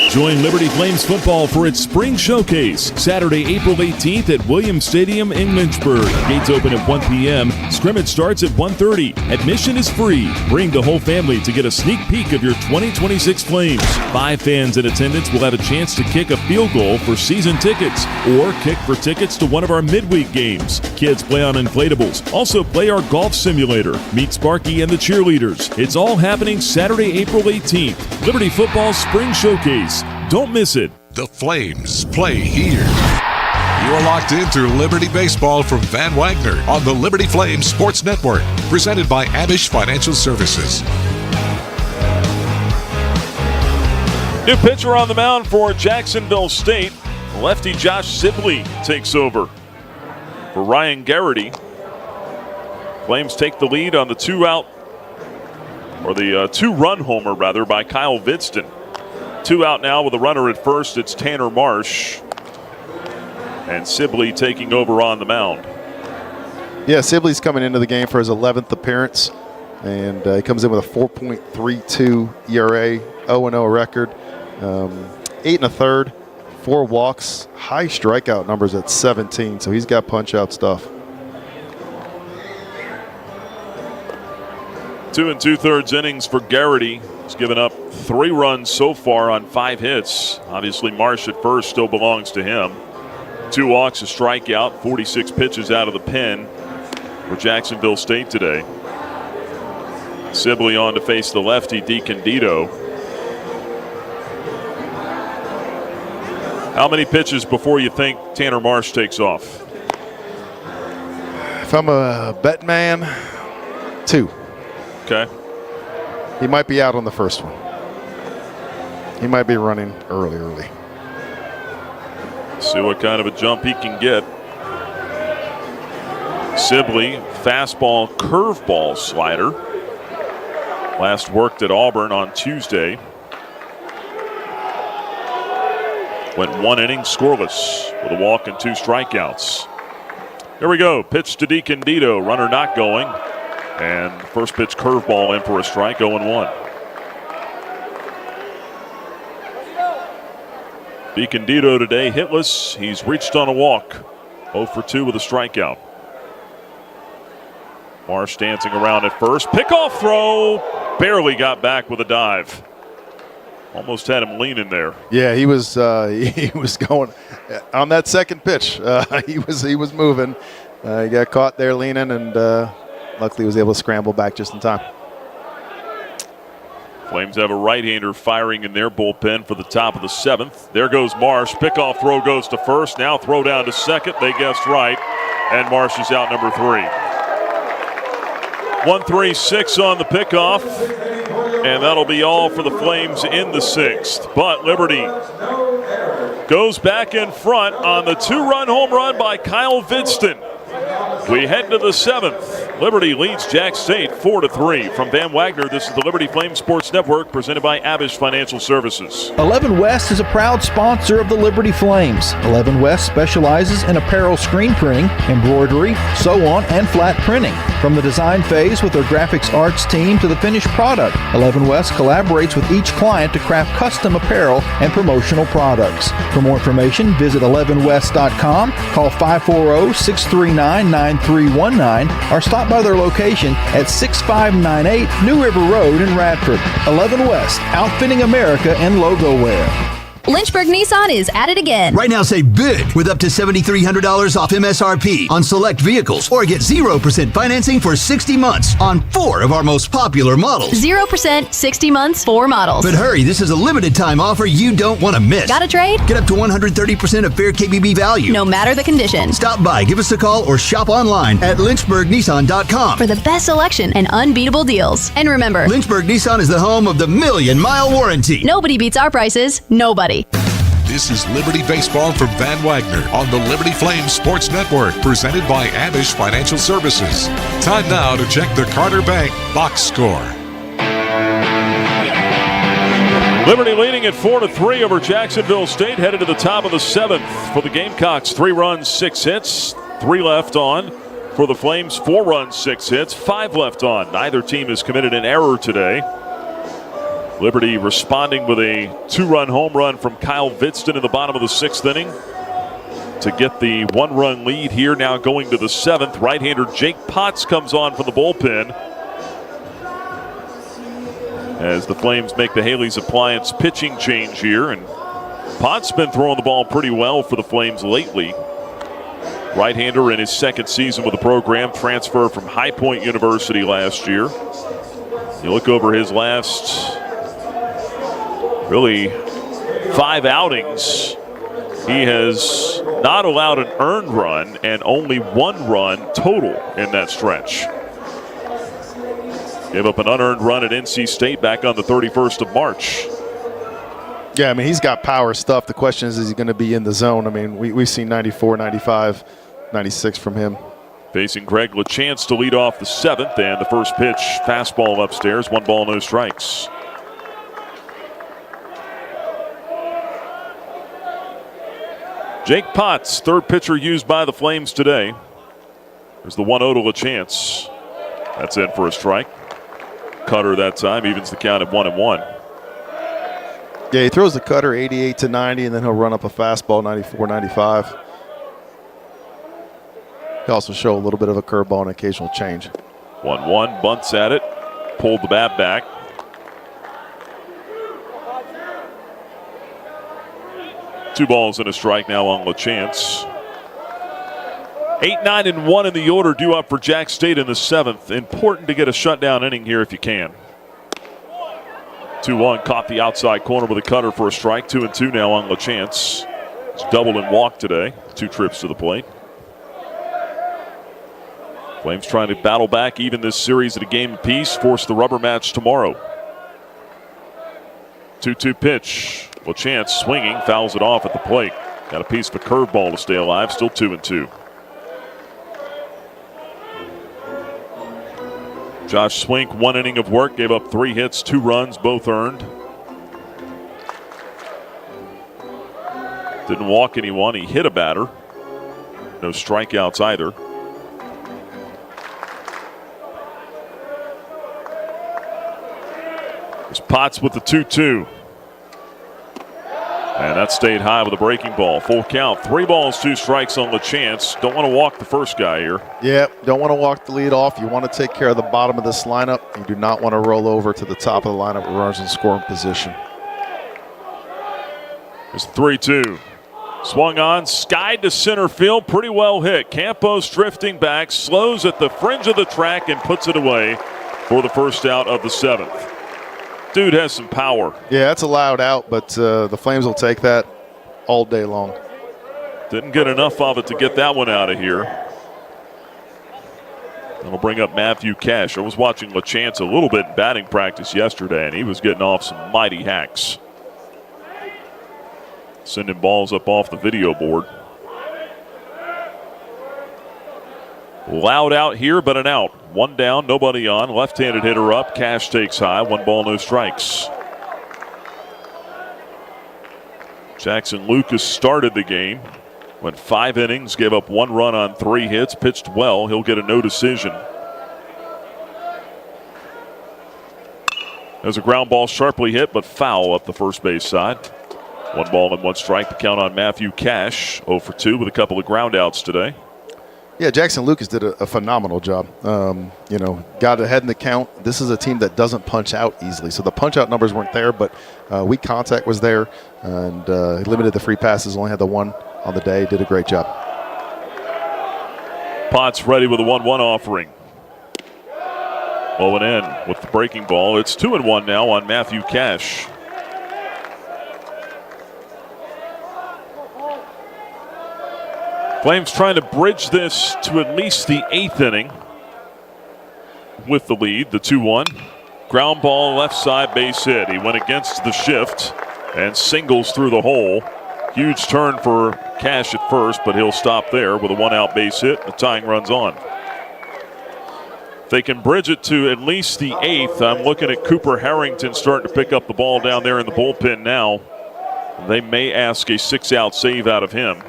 Join Liberty Flames football for its spring showcase, Saturday, April 18th at Williams Stadium in Lynchburg. Gates open at 1 p.m. Scrimmage starts at 1:30. Admission is free. Bring the whole family to get a sneak peek of your 2026 Flames. 5 fans in attendance will have a chance to kick a field goal for season tickets or kick for tickets to one of our midweek games. Kids play on inflatables. Also play our golf simulator. Meet Sparky and the cheerleaders. It's all happening Saturday, April 18th. Liberty Football Spring Showcase. Don't miss it. The Flames play here. You are locked into Liberty Baseball from Van Wagner on the Liberty Flames Sports Network, presented by Abish Financial Services. New pitcher on the mound for Jacksonville State. Lefty Josh Sibley takes over for Ryan Garrity. Flames take the lead on the two-run homer by Kyle Vidston. 2 out now with a runner at first. It's Tanner Marsh. And Sibley taking over on the mound. Yeah, Sibley's coming into the game for his 11th appearance. And he comes in with a 4.32 ERA, 0-0 record. 8 1/3, 4 walks, high strikeout numbers at 17. So he's got punch-out stuff. 2 2/3 innings for Garrity. He's given up 3 runs so far on 5 hits. Obviously, Marsh at first still belongs to him. 2 walks, a strikeout, 46 pitches out of the pen for Jacksonville State today. Sibley on to face the lefty, DeCandido. How many pitches before you think Tanner Marsh takes off? If I'm a bet man, 2. Okay. He might be out on the first one. He might be running early. See what kind of a jump he can get. Sibley, fastball, curveball slider. Last worked at Auburn on Tuesday. Went 1 inning scoreless with a walk and 2 strikeouts. Here we go. Pitch to DeCandido. Runner not going. And first pitch curveball in for a strike, 0-1. DeCandido today hitless. He's reached on a walk. 0 for 2 with a strikeout. Marsh dancing around at first. Pickoff throw. Barely got back with a dive. Almost had him leaning there. Yeah, he was going on that second pitch. He was moving. He got caught there leaning, and luckily was able to scramble back just in time. Flames have a right-hander firing in their bullpen for the top of the 7th. There goes Marsh. Pickoff throw goes to first. Now throw down to second. They guessed right. And Marsh is out number 3. 1-3-6 on the pickoff. And that'll be all for the Flames in the 6th. But Liberty goes back in front on the 2-run home run by Kyle Vidston. We head to the 7th. Liberty leads Jax State 4-3. From Van Wagner, this is the Liberty Flames Sports Network presented by Abish Financial Services. 11 West is a proud sponsor of the Liberty Flames. 11 West specializes in apparel screen printing, embroidery, sew-on, and flat printing. From the design phase with their graphics arts team to the finished product, 11 West collaborates with each client to craft custom apparel and promotional products. For more information, visit 11west.com, call 540-639-9319, or stop by their location at 6598 New River Road in Radford. 11 West, outfitting America in logo wear. Lynchburg Nissan is at it again. Right now, save big with up to $7,300 off MSRP on select vehicles, or get 0% financing for 60 months on 4 of our most popular models. 0%, 60 months, 4 models. But hurry, this is a limited time offer you don't want to miss. Got a trade? Get up to 130% of fair KBB value. No matter the condition. Stop by, give us a call, or shop online at lynchburgnissan.com for the best selection and unbeatable deals. And remember, Lynchburg Nissan is the home of the million-mile warranty. Nobody beats our prices. Nobody. This is Liberty Baseball from Van Wagner on the Liberty Flames Sports Network, presented by Abish Financial Services. Time now to check the Carter Bank box score. Liberty leading at 4-3 over Jacksonville State, headed to the top of the 7th for the Gamecocks. 3 runs, 6 hits, 3 left on. For the Flames, 4 runs, 6 hits, 5 left on. Neither team has committed an error today. Liberty responding with a 2-run home run from Kyle Vidston in the bottom of the 6th inning to get the 1-run lead here, now going to the 7th. Right-hander Jake Potts comes on from the bullpen as the Flames make the Haley's Appliance pitching change here. And Potts been throwing the ball pretty well for the Flames lately. Right-hander in his 2nd season with the program, transfer from High Point University last year. You look over his last, really, 5 outings. He has not allowed an earned run and only 1 run total in that stretch. Gave up an unearned run at NC State back on the 31st of March. Yeah, I mean, he's got power stuff. The question is he going to be in the zone? I mean, we've seen 94, 95, 96 from him. Facing Greg LaChance to lead off the 7th, and the first pitch, fastball upstairs, 1 ball, no strikes. Jake Potts, 3rd pitcher used by the Flames today. There's the 1-0 to LaChance. That's in for a strike. Cutter that time, evens the count at 1-1. Yeah, he throws the cutter 88 to 90, and then he'll run up a fastball 94, 95. He also show a little bit of a curveball and occasional change. 1-1, bunts at it, pulled the bat back. Two balls and a strike now on LaChance. 8, 9, and 1 in the order due up for Jax State in the 7th. Important to get a shutdown inning here if you can. 2-1, caught the outside corner with a cutter for a strike. 2-2 now on LaChance. He's doubled and walked today. 2 trips to the plate. Flames trying to battle back, even this series at a game apiece, force the rubber match tomorrow. 2-2 pitch. LaChance swinging, fouls it off at the plate. Got a piece of a curveball to stay alive, still 2-2. Josh Swink, 1 inning of work, gave up 3 hits, 2 runs, both earned. Didn't walk anyone, he hit a batter. No strikeouts either. There's Potts with the 2-2. And that stayed high with a breaking ball. Full count. 3 balls, 2 strikes on LaChance. Don't want to walk the first guy here. Yeah, don't want to walk the lead off. You want to take care of the bottom of this lineup. You do not want to roll over to the top of the lineup with runners in scoring position. It's 3-2. Swung on, skied to center field. Pretty well hit. Campos drifting back, slows at the fringe of the track and puts it away for the first out of the 7th. Dude has some power. Yeah, that's a loud out, but the Flames will take that all day long. Didn't get enough of it to get that one out of here. That'll bring up Matthew Cash. I was watching LaChance a little bit in batting practice yesterday, and he was getting off some mighty hacks. Sending balls up off the video board. Loud out here, but an out. 1 down, nobody on. Left-handed hitter up. Cash takes high. 1 ball, no strikes. Jackson Lucas started the game. Went 5 innings, gave up 1 run on 3 hits. Pitched well. He'll get a no decision. There's a ground ball sharply hit, but foul up the first base side. 1 ball and 1 strike. The count on Matthew Cash. 0 for 2 with a couple of ground outs today. Yeah, Jackson Lucas did a phenomenal job. Got ahead in the count. This is a team that doesn't punch out easily. So the punch-out numbers weren't there, but weak contact was there. And he limited the free passes, only had the one on the day. Did a great job. Potts ready with a 1-1 offering. Blowing in with the breaking ball. It's 2-1 now on Matthew Cash. Flames trying to bridge this to at least the 8th inning with the lead, the 2-1. Ground ball left side base hit. He went against the shift and singles through the hole. Huge turn for Cash at first, but he'll stop there with a 1-out base hit. The tying runs on. If they can bridge it to at least the 8th, I'm looking at Cooper Harrington starting to pick up the ball down there in the bullpen now. They may ask a 6-out save out of him.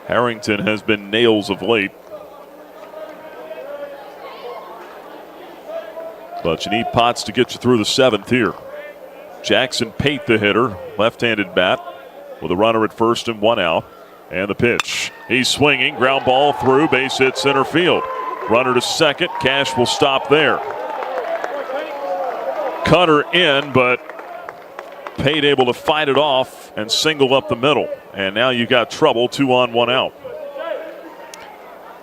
Harrington has been nails of late. But you need Potts to get you through the 7th here. Jackson Pate, the hitter, left-handed bat with a runner at first and 1 out. And the pitch. He's swinging, ground ball through, base hit center field. Runner to second, Cash will stop there. Cutter in, but Pate able to fight it off and single up the middle. And now you got trouble, 2 on, 1 out.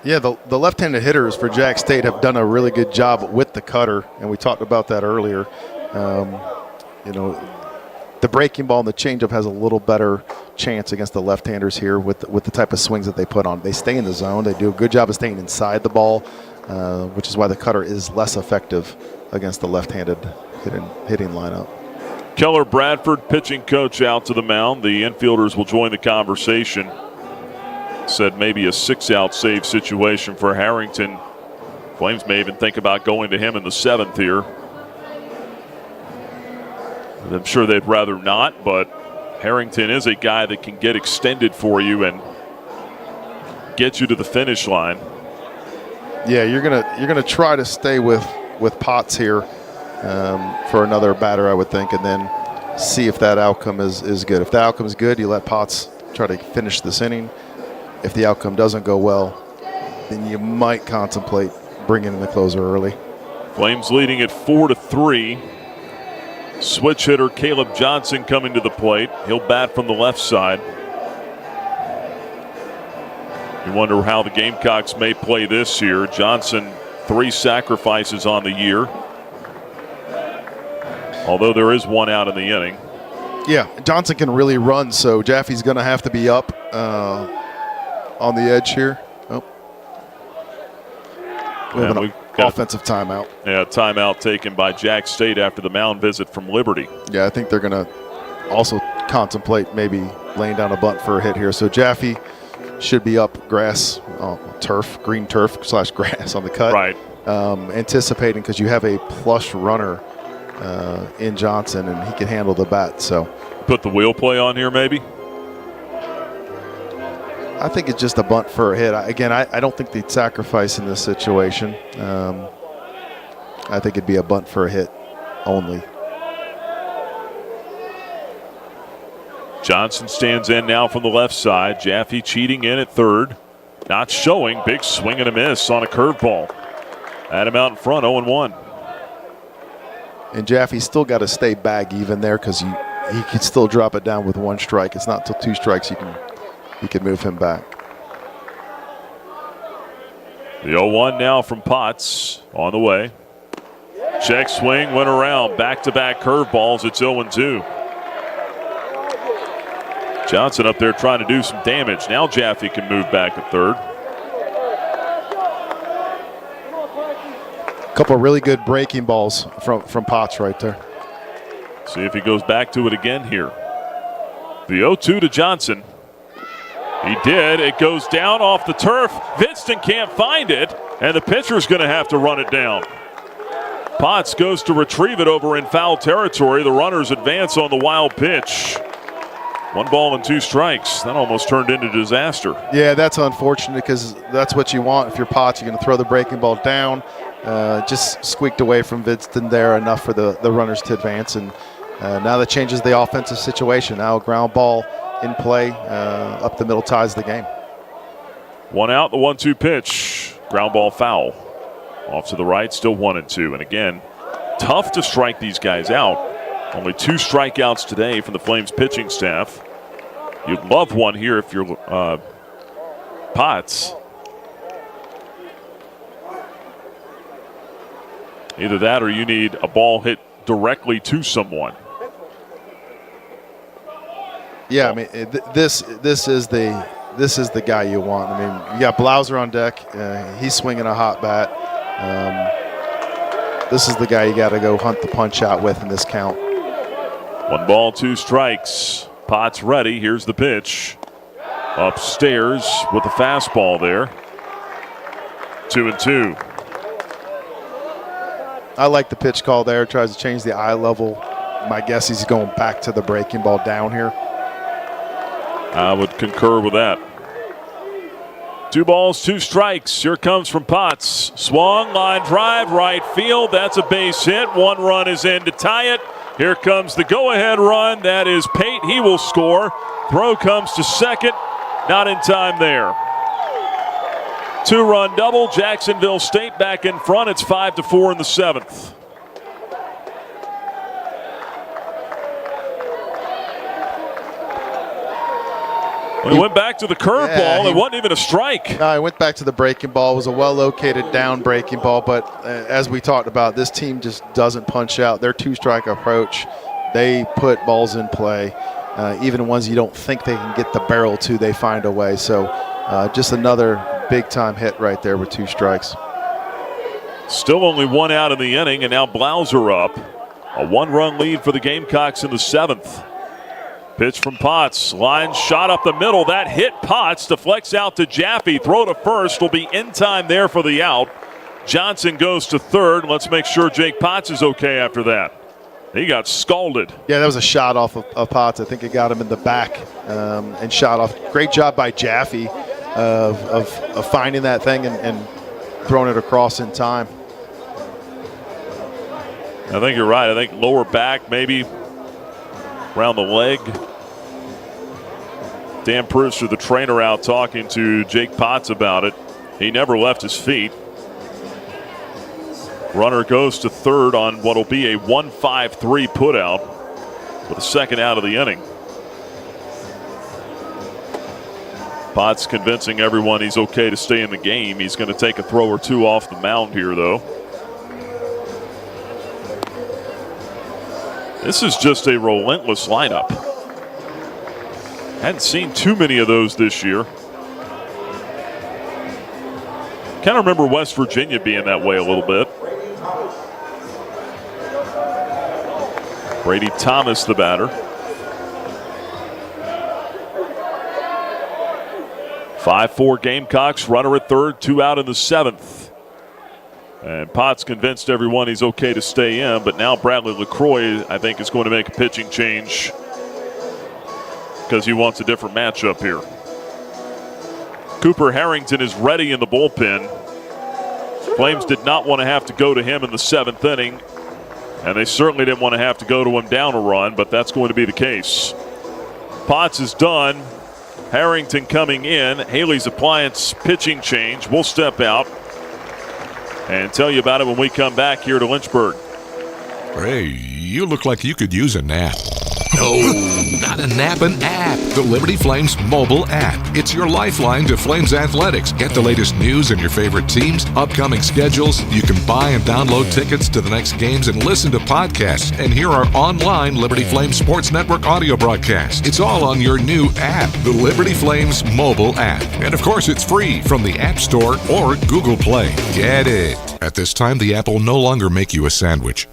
Yeah, the left-handed hitters for Jax State have done a really good job with the cutter, and we talked about that earlier. The breaking ball and the changeup has a little better chance against the left-handers here with the type of swings that they put on. They stay in the zone. They do a good job of staying inside the ball, which is why the cutter is less effective against the left-handed hitting lineup. Keller Bradford, pitching coach, out to the mound. The infielders will join the conversation. Said maybe a 6-out save situation for Harrington. Flames may even think about going to him in the 7th here. I'm sure they'd rather not, but Harrington is a guy that can get extended for you and get you to the finish line. Yeah, you're gonna try to stay with Potts here for another batter, I would think, and then see if that outcome is good. If the outcome is good, you let Potts try to finish this inning. If the outcome doesn't go well, then you might contemplate bringing in the closer early. Flames leading at 4-3. Switch hitter Caleb Johnson coming to the plate. He'll bat from the left side. You wonder how the Gamecocks may play this year. Johnson, 3 sacrifices on the year. Although there is 1 out in the inning. Yeah, Johnson can really run, so Jaffe's going to have to be up on the edge here. Oh. We have an offensive timeout. Yeah, timeout taken by Jax State after the mound visit from Liberty. Yeah, I think they're going to also contemplate maybe laying down a bunt for a hit here. So Jaffe should be up green turf / grass on the cut. Right. Anticipating, because you have a plush runner in Johnson, and he can handle the bat. So put the wheel play on here maybe? I think it's just a bunt for a hit. I don't think they'd sacrifice in this situation. I think it'd be a bunt for a hit only. Johnson stands in now from the left side. Jaffe cheating in at third. Not showing. Big swing and a miss on a curveball. Had him out in front, 0-1. And Jaffe's still got to stay bag even there, because he can still drop it down with 1 strike. It's not until 2 strikes you can move him back. The 0-1 now from Potts on the way. Check swing, went around. Back-to-back curveballs. It's 0-2. Johnson up there trying to do some damage. Now Jaffe can move back at third. A couple of really good breaking balls from Potts right there. See if he goes back to it again here. The 0-2 to Johnson. He did. It goes down off the turf. Vinston can't find it, and the pitcher's going to have to run it down. Potts goes to retrieve it over in foul territory. The runners advance on the wild pitch. 1 ball and 2 strikes. That almost turned into disaster. Yeah, that's unfortunate, because that's what you want. If you're Potts, you're going to throw the breaking ball down. Just squeaked away from Vinston there, enough for the runners to advance. And now that changes the offensive situation. Now a ground ball in play up the middle, ties the game. 1 out, the 1-2 pitch. Ground ball foul. Off to the right, still 1-2. And again, tough to strike these guys out. Only 2 strikeouts today from the Flames pitching staff. You'd love one here if you're Potts. Either that or you need a ball hit directly to someone. Yeah, I mean, this is the guy you want. I mean, you got Blauser on deck. He's swinging a hot bat. This is the guy you got to go hunt the punch out with in this count. 1 ball, 2 strikes. Potts ready. Here's the pitch. Upstairs with the fastball there. 2-2. I like the pitch call there. Tries to change the eye level. My guess he's going back to the breaking ball down here. I would concur with that. 2 balls, 2 strikes. Here comes from Potts. Swung, line drive, right field. That's a base hit. 1 run is in to tie it. Here comes the go-ahead run. That is Pate. He will score. Throw comes to second. Not in time there. 2-run double. Jacksonville State back in front. It's 5-4 in the 7th. Well, he went back to the curveball. It wasn't even a strike. No, he went back to the breaking ball. It was a well-located down breaking ball, but as we talked about, this team just doesn't punch out. Their 2-strike approach, they put balls in play. Even ones you don't think they can get the barrel to, they find a way. So just another big-time hit right there with 2 strikes. Still only 1 out in the inning, and now Blauser up. A 1-run lead for the Gamecocks in the 7th. Pitch from Potts. Line shot up the middle. That hit Potts. Deflects out to Jaffe. Throw to first. Will be in time there for the out. Johnson goes to third. Let's make sure Jake Potts is okay after that. He got scalded. Yeah, that was a shot off of Potts. I think it got him in the back and shot off. Great job by Jaffe of finding that thing and throwing it across in time. I think you're right. I think lower back, maybe around the leg. Dan Prewster, the trainer, out talking to Jake Potts about it. He never left his feet. Runner goes to third on what will be a 1-5-3 putout for the 2nd out of the inning. Potts convincing everyone he's okay to stay in the game. He's going to take a throw or 2 off the mound here, though. This is just a relentless lineup. Hadn't seen too many of those this year. Kind of remember West Virginia being that way a little bit. Brady Thomas, the batter. 5-4 Gamecocks, runner at third, 2 out in the 7th. And Potts convinced everyone he's okay to stay in, but now Bradley LaCroix, I think, is going to make a pitching change because he wants a different matchup here. Cooper Harrington is ready in the bullpen. Flames did not want to have to go to him in the 7th inning, and they certainly didn't want to have to go to him down a run, but that's going to be the case. Potts is done. Harrington coming in. Haley's Appliance pitching change. We'll step out and tell you about it when we come back here to Lynchburg. Hey, you look like you could use a nap. No, not a nap, an app. The Liberty Flames mobile app. It's your lifeline to Flames athletics. Get the latest news and your favorite teams, upcoming schedules. You can buy and download tickets to the next games and listen to podcasts and hear our online Liberty Flames Sports Network audio broadcast. It's all on your new app, the Liberty Flames mobile app. And of course, it's free from the App Store or Google Play. Get it. At this time, the app will no longer make you a sandwich.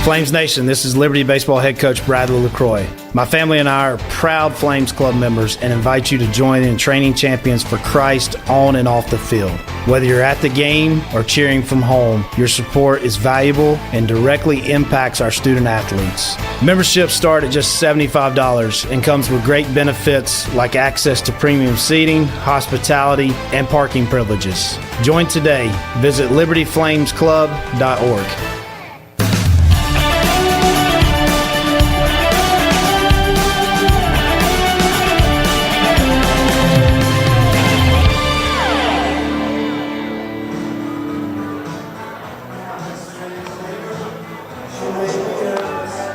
Flames Nation, this is Liberty Baseball head coach Bradley LaCroix. My family and I are proud Flames Club members and invite you to join in training champions for Christ on and off the field. Whether you're at the game or cheering from home, your support is valuable and directly impacts our student athletes. Memberships start at just $75 and comes with great benefits like access to premium seating, hospitality, and parking privileges. Join today. Visit libertyflamesclub.org.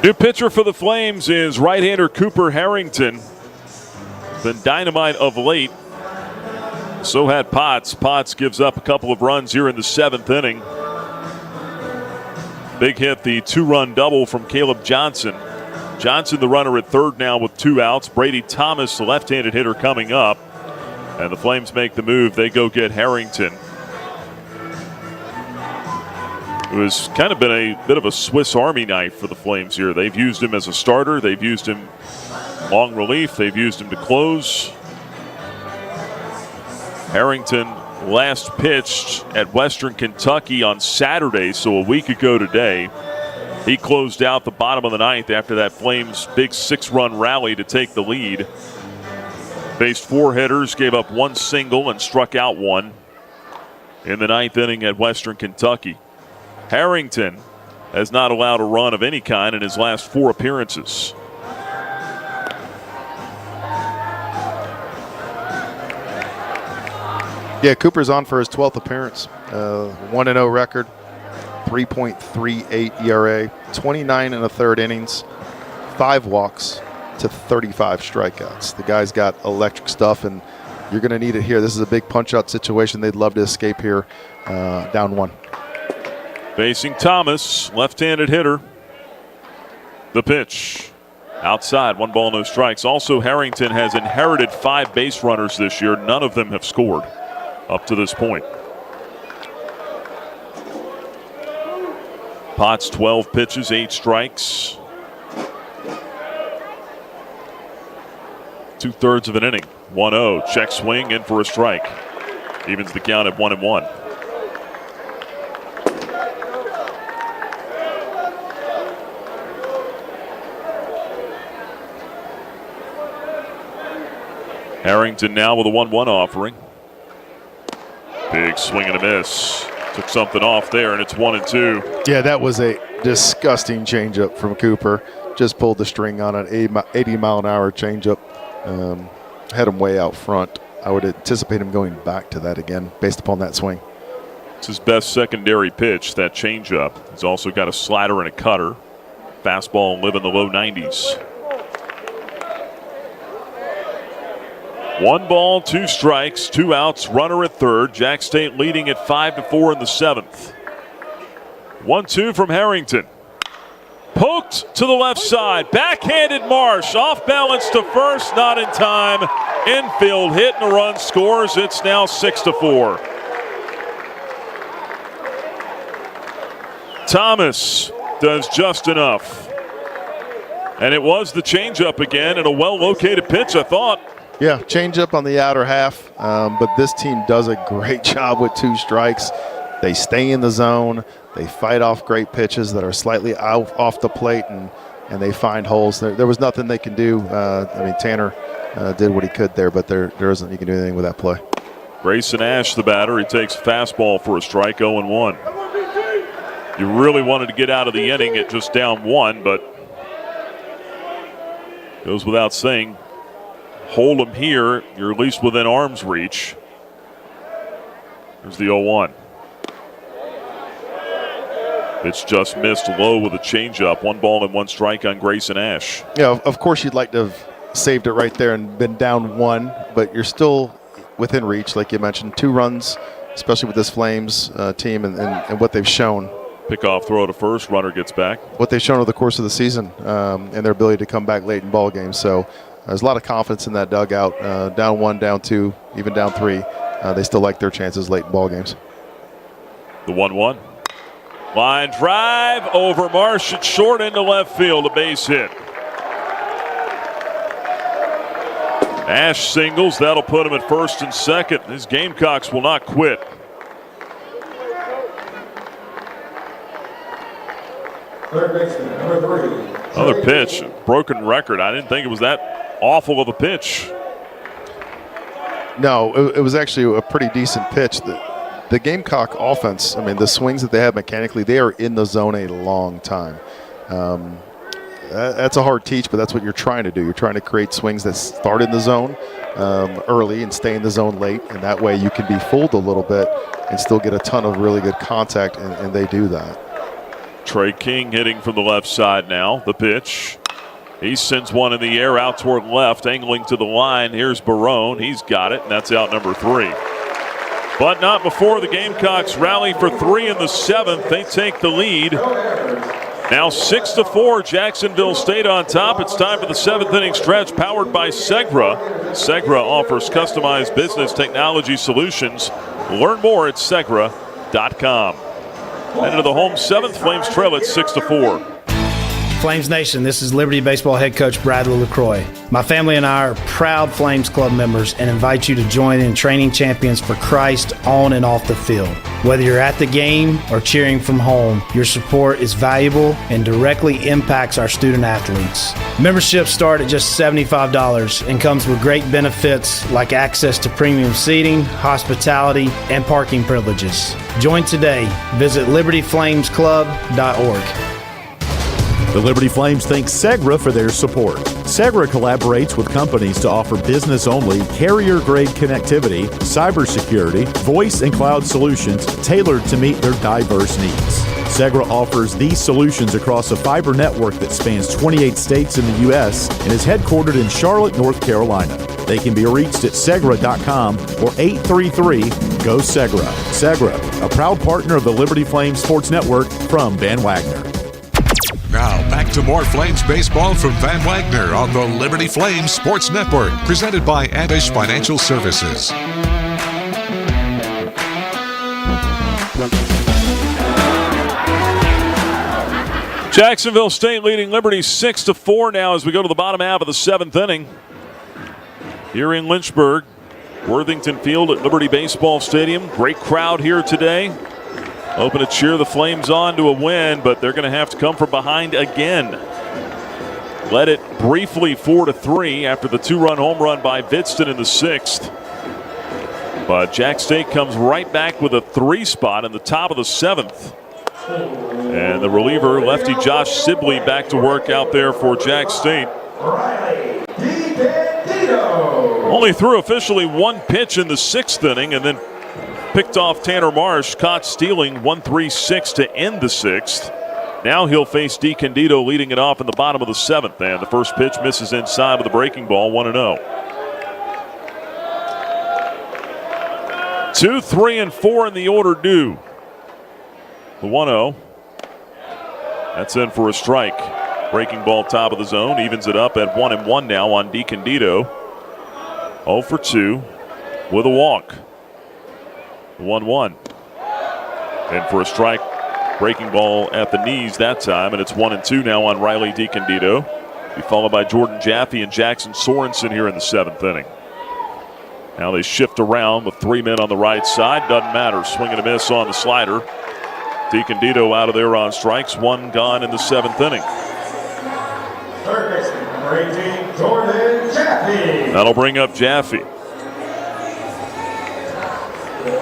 New pitcher for the Flames is right-hander Cooper Harrington. Been dynamite of late. So had Potts. Potts gives up a couple of runs here in the 7th inning. Big hit, the 2-run double from Caleb Johnson. Johnson, the runner at third now with 2 outs. Brady Thomas, the left-handed hitter, coming up. And the Flames make the move. They go get Harrington. It was kind of been a bit of a Swiss Army knife for the Flames here. They've used him as a starter. They've used him long relief. They've used him to close. Harrington last pitched at Western Kentucky on Saturday, so a week ago today. He closed out the bottom of the 9th after that Flames' big 6-run rally to take the lead. Faced 4 hitters, gave up 1 single, and struck out 1 in the 9th inning at Western Kentucky. Harrington has not allowed a run of any kind in his last 4 appearances. Yeah, Cooper's on for his 12th appearance. 1-0 record, 3.38 ERA, 29 1/3 innings, 5 walks to 35 strikeouts. The guy's got electric stuff, and you're going to need it here. This is a big punch-out situation. They'd love to escape here, down 1. Facing Thomas, left-handed hitter. The pitch. Outside, 1 ball, no strikes. Also, Harrington has inherited 5 base runners this year. None of them have scored up to this point. Potts, 12 pitches, 8 strikes. 2/3 of an inning. 1-0. Check swing, in for a strike. Evens the count at 1-1. Harrington now with a 1-1 offering. Big swing and a miss. Took something off there, and it's 1-2. Yeah, that was a disgusting changeup from Cooper. Just pulled the string on an 80-mile-an-hour changeup. Had him way out front. I would anticipate him going back to that again based upon that swing. It's his best secondary pitch, that changeup. He's also got a slider and a cutter. Fastball live in the low 90s. 1 ball, 2 strikes, 2 outs, runner at third. Jax State leading at 5-4 in the 7th. 1-2 from Harrington. Poked to the left side. Backhanded Marsh. Off balance to first, not in time. Infield hit and a run scores. It's now 6-4. Thomas does just enough. And it was the changeup again, and a well-located pitch, I thought. Yeah, changeup on the outer half, but this team does a great job with 2 strikes. They stay in the zone. They fight off great pitches that are slightly off the plate, and they find holes. There was nothing they can do. Tanner did what he could there, but there isn't you can do anything with that play. Grayson Ash, the batter, he takes fastball for a strike, 0-1. You really wanted to get out of the inning at just down 1, but goes without saying. Hold them here, you're at least within arm's reach. There's the 0-1. It's just missed low with a changeup. 1 ball and 1 strike on Grayson Ash. Yeah, of course you'd like to have saved it right there and been down 1, but you're still within reach, like you mentioned. 2 runs, especially with this Flames team and what they've shown. Pickoff throw to first, runner gets back. What they've shown over the course of the season and their ability to come back late in ball games. So there's a lot of confidence in that dugout. Down 1, down 2, even down 3. They still like their chances late in ball games. The 1-1. Line drive over Marsh. It's short into left field. A base hit. Ash singles. That'll put him at first and second. His Gamecocks will not quit. Third baseman, number 3. Another pitch. Broken record. I didn't think it was that awful of a pitch. No, it was actually a pretty decent pitch. The Gamecock offense, the swings that they have mechanically, they are in the zone a long time. That's a hard teach, but that's what you're trying to do. You're trying to create swings that start in the zone early and stay in the zone late, and that way you can be fooled a little bit and still get a ton of really good contact, and they do that. Trey King hitting from the left side now. The pitch. He sends one in the air out toward left, angling to the line. Here's Barone. He's got it, and that's out number 3. But not before the Gamecocks rally for 3 in the 7th. They take the lead. Now 6-4, Jacksonville State on top. It's time for the 7th inning stretch, powered by Segra. Segra offers customized business technology solutions. Learn more at segra.com. And into the home 7th, Flames trail at 6-4. Flames Nation, this is Liberty Baseball head coach Bradley LaCroix. My family and I are proud Flames Club members and invite you to join in training champions for Christ on and off the field. Whether you're at the game or cheering from home, your support is valuable and directly impacts our student athletes. Memberships start at just $75 and comes with great benefits like access to premium seating, hospitality, and parking privileges. Join today. Visit libertyflamesclub.org. The Liberty Flames thank Segra for their support. Segra collaborates with companies to offer business-only, carrier-grade connectivity, cybersecurity, voice and cloud solutions tailored to meet their diverse needs. Segra offers these solutions across a fiber network that spans 28 states in the U.S. and is headquartered in Charlotte, North Carolina. They can be reached at segra.com or 833-GO-SEGRA. Segra, a proud partner of the Liberty Flames Sports Network from Van Wagner. Now, back to more Flames baseball from Van Wagner on the Liberty Flames Sports Network, presented by Abish Financial Services. Jacksonville State leading Liberty 6-4 now as we go to the bottom half of the 7th inning. Here in Lynchburg, Worthington Field at Liberty Baseball Stadium. Great crowd here today. Hoping to cheer the Flames on to a win, but they're going to have to come from behind again. Led it briefly 4-3 after the 2-run home run by Vidston in the 6th. But Jax State comes right back with a 3 spot in the top of the 7th. And the reliever, lefty Josh Sibley, back to work out there for Jax State. Only threw officially 1 pitch in the 6th inning and then picked off Tanner Marsh, caught stealing 1-3-6 to end the 6th. Now he'll face DeCandido leading it off in the bottom of the 7th. And the first pitch misses inside with a breaking ball, 1-0. 2, 3, and 4 in the order due. The 1-0. That's in for a strike. Breaking ball top of the zone. Evens it up at 1-1 now on DeCandido. 0 for 2 with a walk. 1-1. And for a strike, breaking ball at the knees that time, and it's 1-2 now on Riley DeCandido. Be followed by Jordan Jaffe and Jackson Sorensen here in the 7th inning. Now they shift around with 3 men on the right side. Doesn't matter. Swing and a miss on the slider. DeCandido out of there on strikes. 1 gone in the 7th inning. Third baseman, number 18, Jordan Jaffe. That'll bring up Jaffe.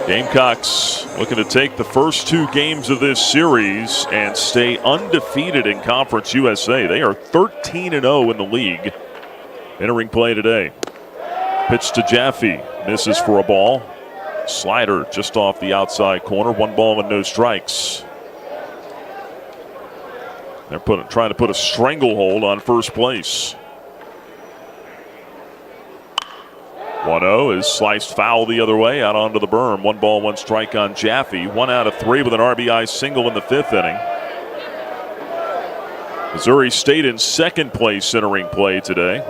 Gamecocks looking to take the first 2 games of this series and stay undefeated in Conference USA. They are 13-0 in the league. Entering play today. Pitch to Jaffe. Misses for a ball. Slider just off the outside corner. 1 ball and no strikes. They're trying to put a stranglehold on first place. 1-0 is sliced foul the other way out onto the berm. 1 ball, 1 strike on Jaffe. 1 out of 3 with an RBI single in the 5th inning. Missouri State in 2nd place entering play today.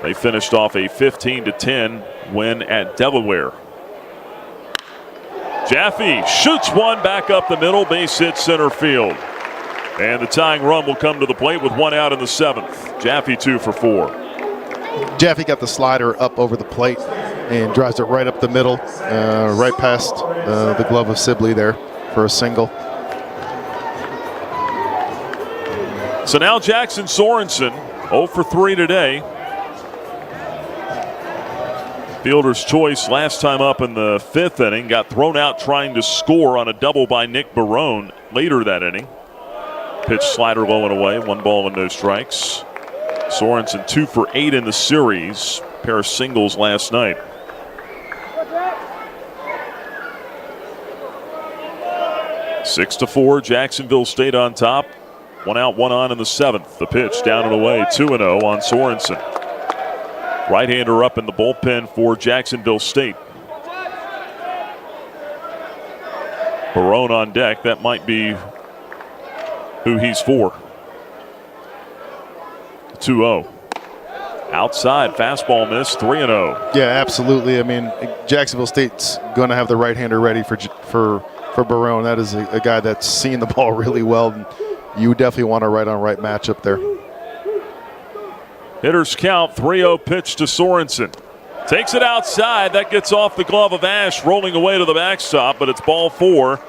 They finished off a 15-10 win at Delaware. Jaffe shoots 1 back up the middle, base hit center field. And the tying run will come to the plate with 1 out in the 7th. Jaffe 2 for 4. Jaffe got the slider up over the plate and drives it right up the middle, right past the glove of Sibley there for a single. So now Jackson Sorensen, 0 for 3 today. Fielder's choice last time up in the 5th inning. Got thrown out trying to score on a double by Nick Barone later that inning. Pitch slider low and away. 1 ball and no strikes. Sorensen 2 for 8 in the series. Pair of singles last night. 6-4, Jacksonville State on top. 1 out, 1 on in the 7th. The pitch down and away, 2-0 on Sorensen. Right-hander up in the bullpen for Jacksonville State. Barone on deck. That might be who he's for. 2-0. Outside, fastball miss, 3-0. Yeah, absolutely. I mean, Jacksonville State's going to have the right-hander ready for Barone. That is a guy that's seen the ball really well. You definitely want a right-on-right matchup there. Hitters count, 3-0 pitch to Sorensen. Takes it outside. That gets off the glove of Ash, rolling away to the backstop, but it's ball 4.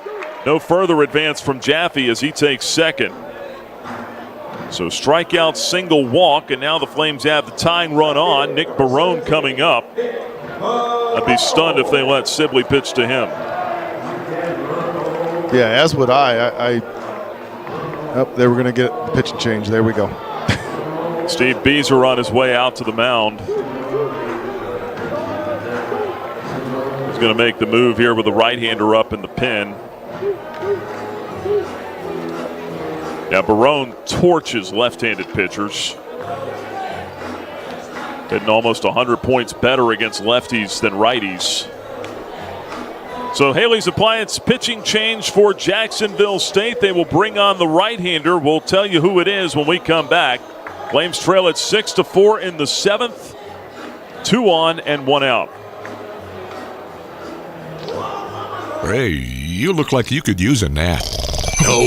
No further advance from Jaffe as he takes second. So strikeout, single, walk, and now the Flames have the tying run on. Nick Barone coming up. I'd be stunned if they let Sibley pitch to him. Yeah, as would I. Oh, they were going to get the pitching change. There we go. Steve Beezer on his way out to the mound. He's going to make the move here with the right-hander up in the pen. Now Barone torches left-handed pitchers. Hitting almost 100 points better against lefties than righties. So Haley's Appliance pitching change for Jacksonville State. They will bring on the right-hander. We'll tell you who it is when we come back. Flames trail at 6-4 in the 7th. 2 on and 1 out. Hey, you look like you could use a nap. No,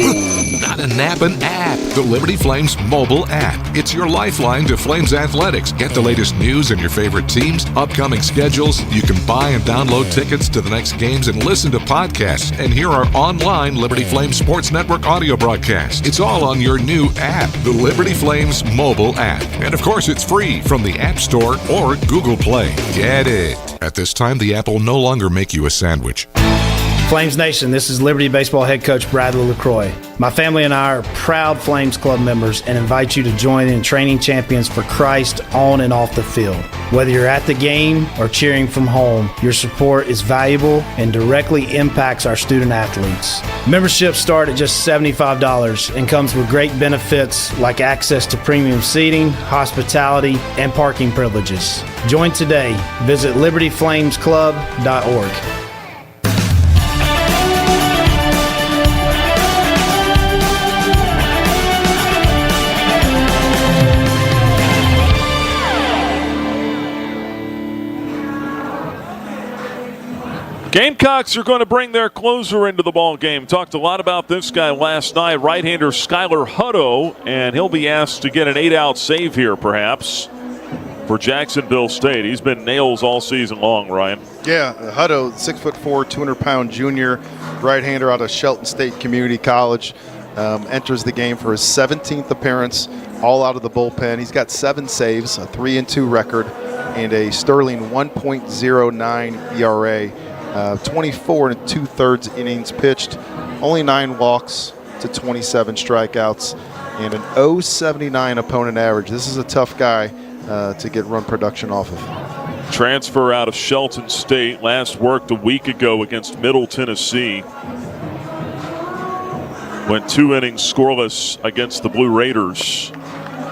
not a nap, an app. The Liberty Flames mobile app. It's your lifeline to Flames athletics. Get the latest news and your favorite teams, upcoming schedules. You can buy and download tickets to the next games and listen to podcasts and hear our online Liberty Flames Sports Network audio broadcast. It's all on your new app, the Liberty Flames mobile app. And of course, it's free from the App Store or Google Play. Get it. At this time, the app will no longer make you a sandwich. Flames Nation, this is Liberty Baseball head coach Bradley LaCroix. My family and I are proud Flames Club members and invite you to join in training champions for Christ on and off the field. Whether you're at the game or cheering from home, your support is valuable and directly impacts our student athletes. Memberships start at just $75 and comes with great benefits like access to premium seating, hospitality, and parking privileges. Join today. Visit libertyflamesclub.org. Gamecocks are going to bring their closer into the ball game. Talked a lot about this guy last night, right-hander Skylar Hutto, and he'll be asked to get an 8-out save here, perhaps, for Jacksonville State. He's been nails all season long, Ryan. Yeah, Hutto, 6'4", 200-pound junior, right-hander out of Shelton State Community College, enters the game for his 17th appearance, all out of the bullpen. He's got 7 saves, a 3-2 record, and a sterling 1.09 ERA. 24 2/3 innings pitched, only 9 walks to 27 strikeouts, and an .079 opponent average. This is a tough guy to get run production off of. Transfer out of Shelton State, last worked a week ago against Middle Tennessee. Went 2 innings scoreless against the Blue Raiders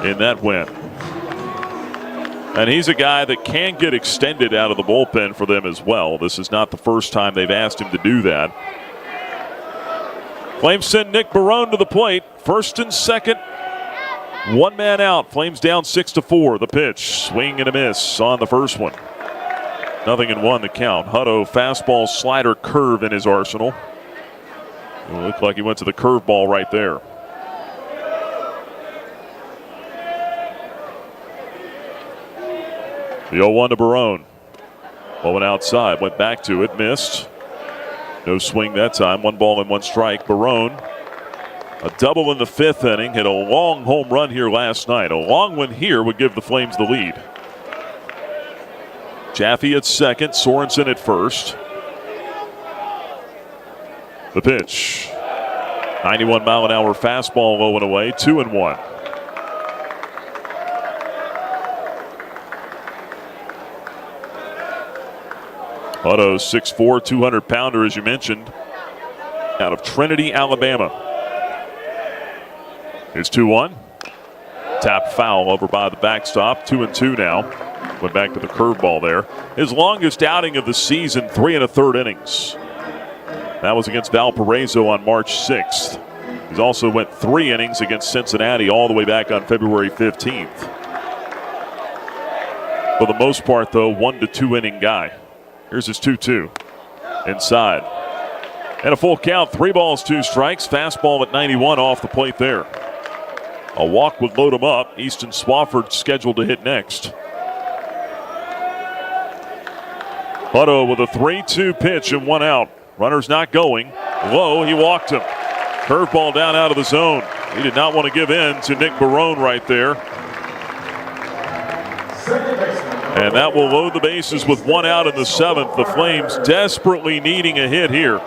in that win. And he's a guy that can get extended out of the bullpen for them as well. This is not the first time they've asked him to do that. Flames send Nick Barone to the plate. First and second. 1 man out. Flames down 6-4. The pitch. Swing and a miss on the first one. 0-1 the count. Hutto, fastball, slider, curve in his arsenal. It looked like he went to the curveball right there. The 0-1 to Barone. Went outside, went back to it, missed. No swing that time. 1 ball and 1 strike. Barone, a double in the 5th inning, hit a long home run here last night. A long one here would give the Flames the lead. Jaffe at second, Sorensen at first. The pitch. 91-mile-an-hour fastball low and away, 2-1. Hutto, 6'4", 200-pounder, as you mentioned. out of Trinity, Alabama. Here's 2-1. Tap foul over by the backstop. 2-2 now. Went back to the curveball there. His longest outing of the season, 3 1/3 innings. That was against Valparaiso on March 6th. He's also went 3 innings against Cincinnati all the way back on February 15th. For the most part, though, 1 to 2 inning guy. Here's his 2-2. Inside. And a full count, 3 balls, 2 strikes. Fastball at 91 off the plate there. A walk would load him up. Easton Swafford scheduled to hit next. Hutto with a 3-2 pitch and 1 out. Runner's not going. Low, he walked him. Curveball down out of the zone. He did not want to give in to Nick Barone right there. And that will load the bases with 1 out in the 7th. The Flames desperately needing a hit here.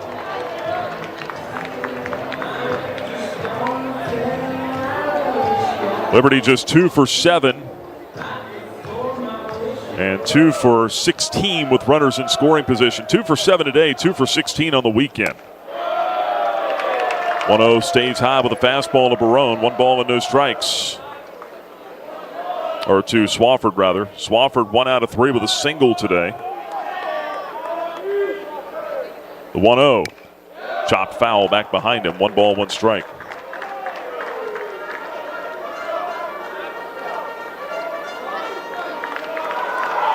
Liberty just 2 for 7. And 2 for 16 with runners in scoring position. 2 for 7 today, 2 for 16 on the weekend. 1-0 stays high with a fastball to Barone. 1 ball and no strikes. Or to Swafford, rather. Swafford 1 out of 3 with a single today. The 1-0. Chopped foul back behind him. 1 ball, 1 strike.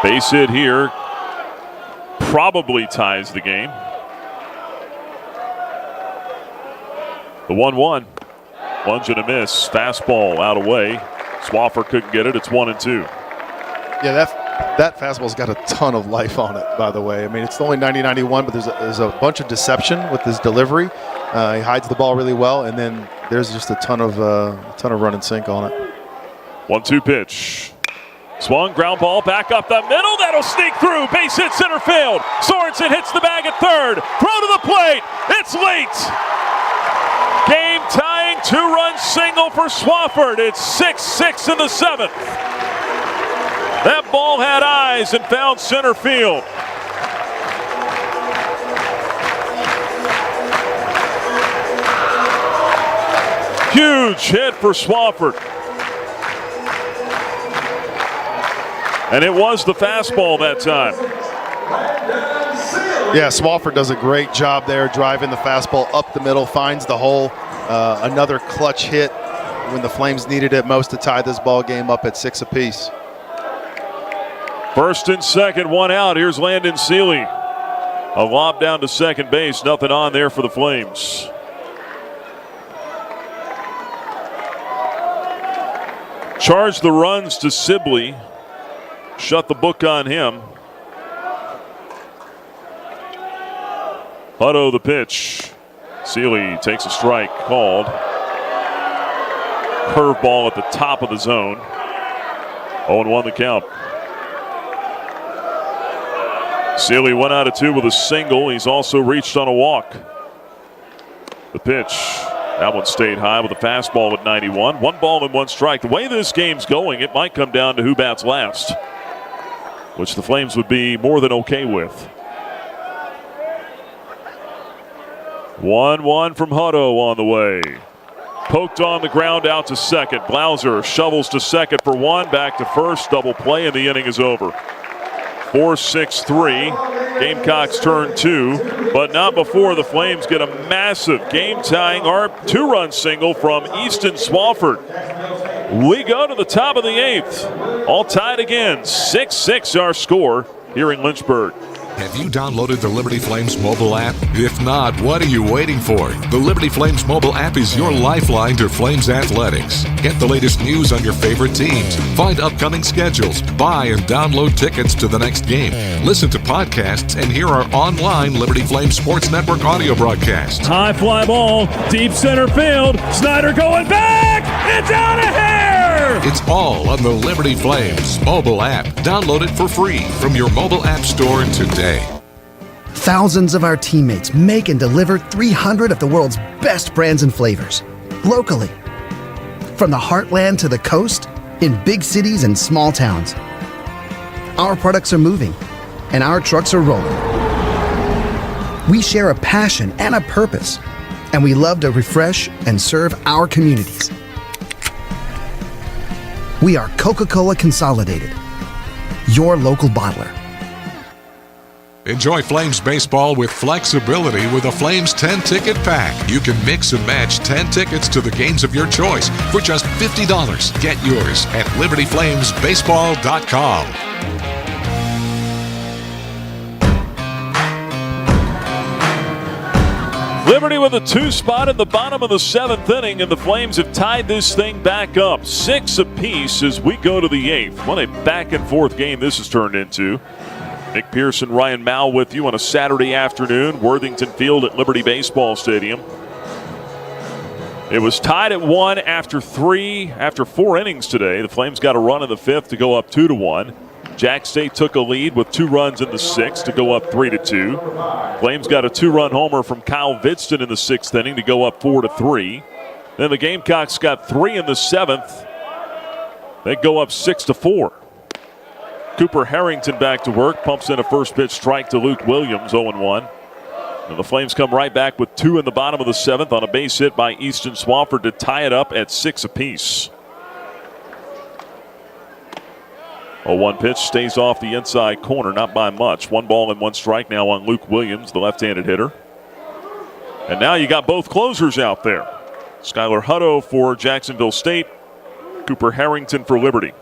Base hit here probably ties the game. The 1-1. Lunge and a miss. Fastball out away. Swafford couldn't get it. It's 1-2. Yeah, that fastball's got a ton of life on it, by the way. I mean, it's only 90-91, but there's a bunch of deception with his delivery. He hides the ball really well, and then there's just a ton of run and sink on it. 1-2 pitch. Swung, ground ball, back up the middle. That'll sneak through. Base hit center field. Sorensen hits the bag at third. Throw to the plate. It's late. Game tying 2-run single for Swafford. It's 6-6 in the 7th. That ball had eyes and found center field. Huge hit for Swafford. And it was the fastball that time. Yeah, Swafford does a great job there, driving the fastball up the middle, finds the hole. Another clutch hit when the Flames needed it most to tie this ball game up at 6 apiece. First and second, 1 out. Here's Landon Seeley. A lob down to second base. Nothing on there for the Flames. Charge the runs to Sibley. Shut the book on him. Hutto the pitch. Seeley takes a strike called. Curveball at the top of the zone. 0-1 the count. Seeley 1 out of 2 with a single. He's also reached on a walk. The pitch. That one stayed high with a fastball at 91. 1 ball and 1 strike. The way this game's going, it might come down to who bats last, which the Flames would be more than okay with. 1-1 from Hutto on the way. Poked on the ground out to second. Blauser shovels to second for 1. Back to first. Double play and the inning is over. 4-6-3. Gamecocks turn 2, but not before the Flames get a massive game-tying 2-run single from Easton Swafford. We go to the top of the 8th. All tied again. 6-6 our score here in Lynchburg. Have you downloaded the Liberty Flames mobile app? If not, what are you waiting for? The Liberty Flames mobile app is your lifeline to Flames athletics. Get the latest news on your favorite teams. Find upcoming schedules. Buy and download tickets to the next game. Listen to podcasts and hear our online Liberty Flames Sports Network audio broadcast. High fly ball, deep center field. Snyder going back. It's out of here. It's all on the Liberty Flames mobile app. Download it for free from your mobile app store today. Thousands of our teammates make and deliver 300 of the world's best brands and flavors, locally. From the heartland to the coast, in big cities and small towns. Our products are moving, and our trucks are rolling. We share a passion and a purpose, and we love to refresh and serve our communities. We are Coca-Cola Consolidated, your local bottler. Enjoy Flames baseball with flexibility with a Flames 10-ticket pack. You can mix and match 10 tickets to the games of your choice for just $50. Get yours at LibertyFlamesBaseball.com. Liberty with a 2 spot in the bottom of the 7th inning, and the Flames have tied this thing back up 6 apiece as we go to the 8th. What a back-and-forth game this has turned into. Nick Pearson, Ryan Mao with you on a Saturday afternoon, Worthington Field at Liberty Baseball Stadium. It was tied at 1 after 4 innings today. The Flames got a run in the 5th to go up 2-1. Jax State took a lead with 2 runs in the 6th to go up 3-2. Flames got a 2-run homer from Kyle Vidston in the 6th inning to go up 4-3. Then the Gamecocks got 3 in the 7th. They go up 6-4. Cooper Harrington back to work, pumps in a first pitch strike to Luke Williams, 0-1. And the Flames come right back with 2 in the bottom of the 7th on a base hit by Easton Swafford to tie it up at 6 apiece. 0-1 pitch stays off the inside corner, not by much. 1 ball and 1 strike now on Luke Williams, the left-handed hitter. And now you got both closers out there. Skylar Hutto for Jacksonville State, Cooper Harrington for Liberty.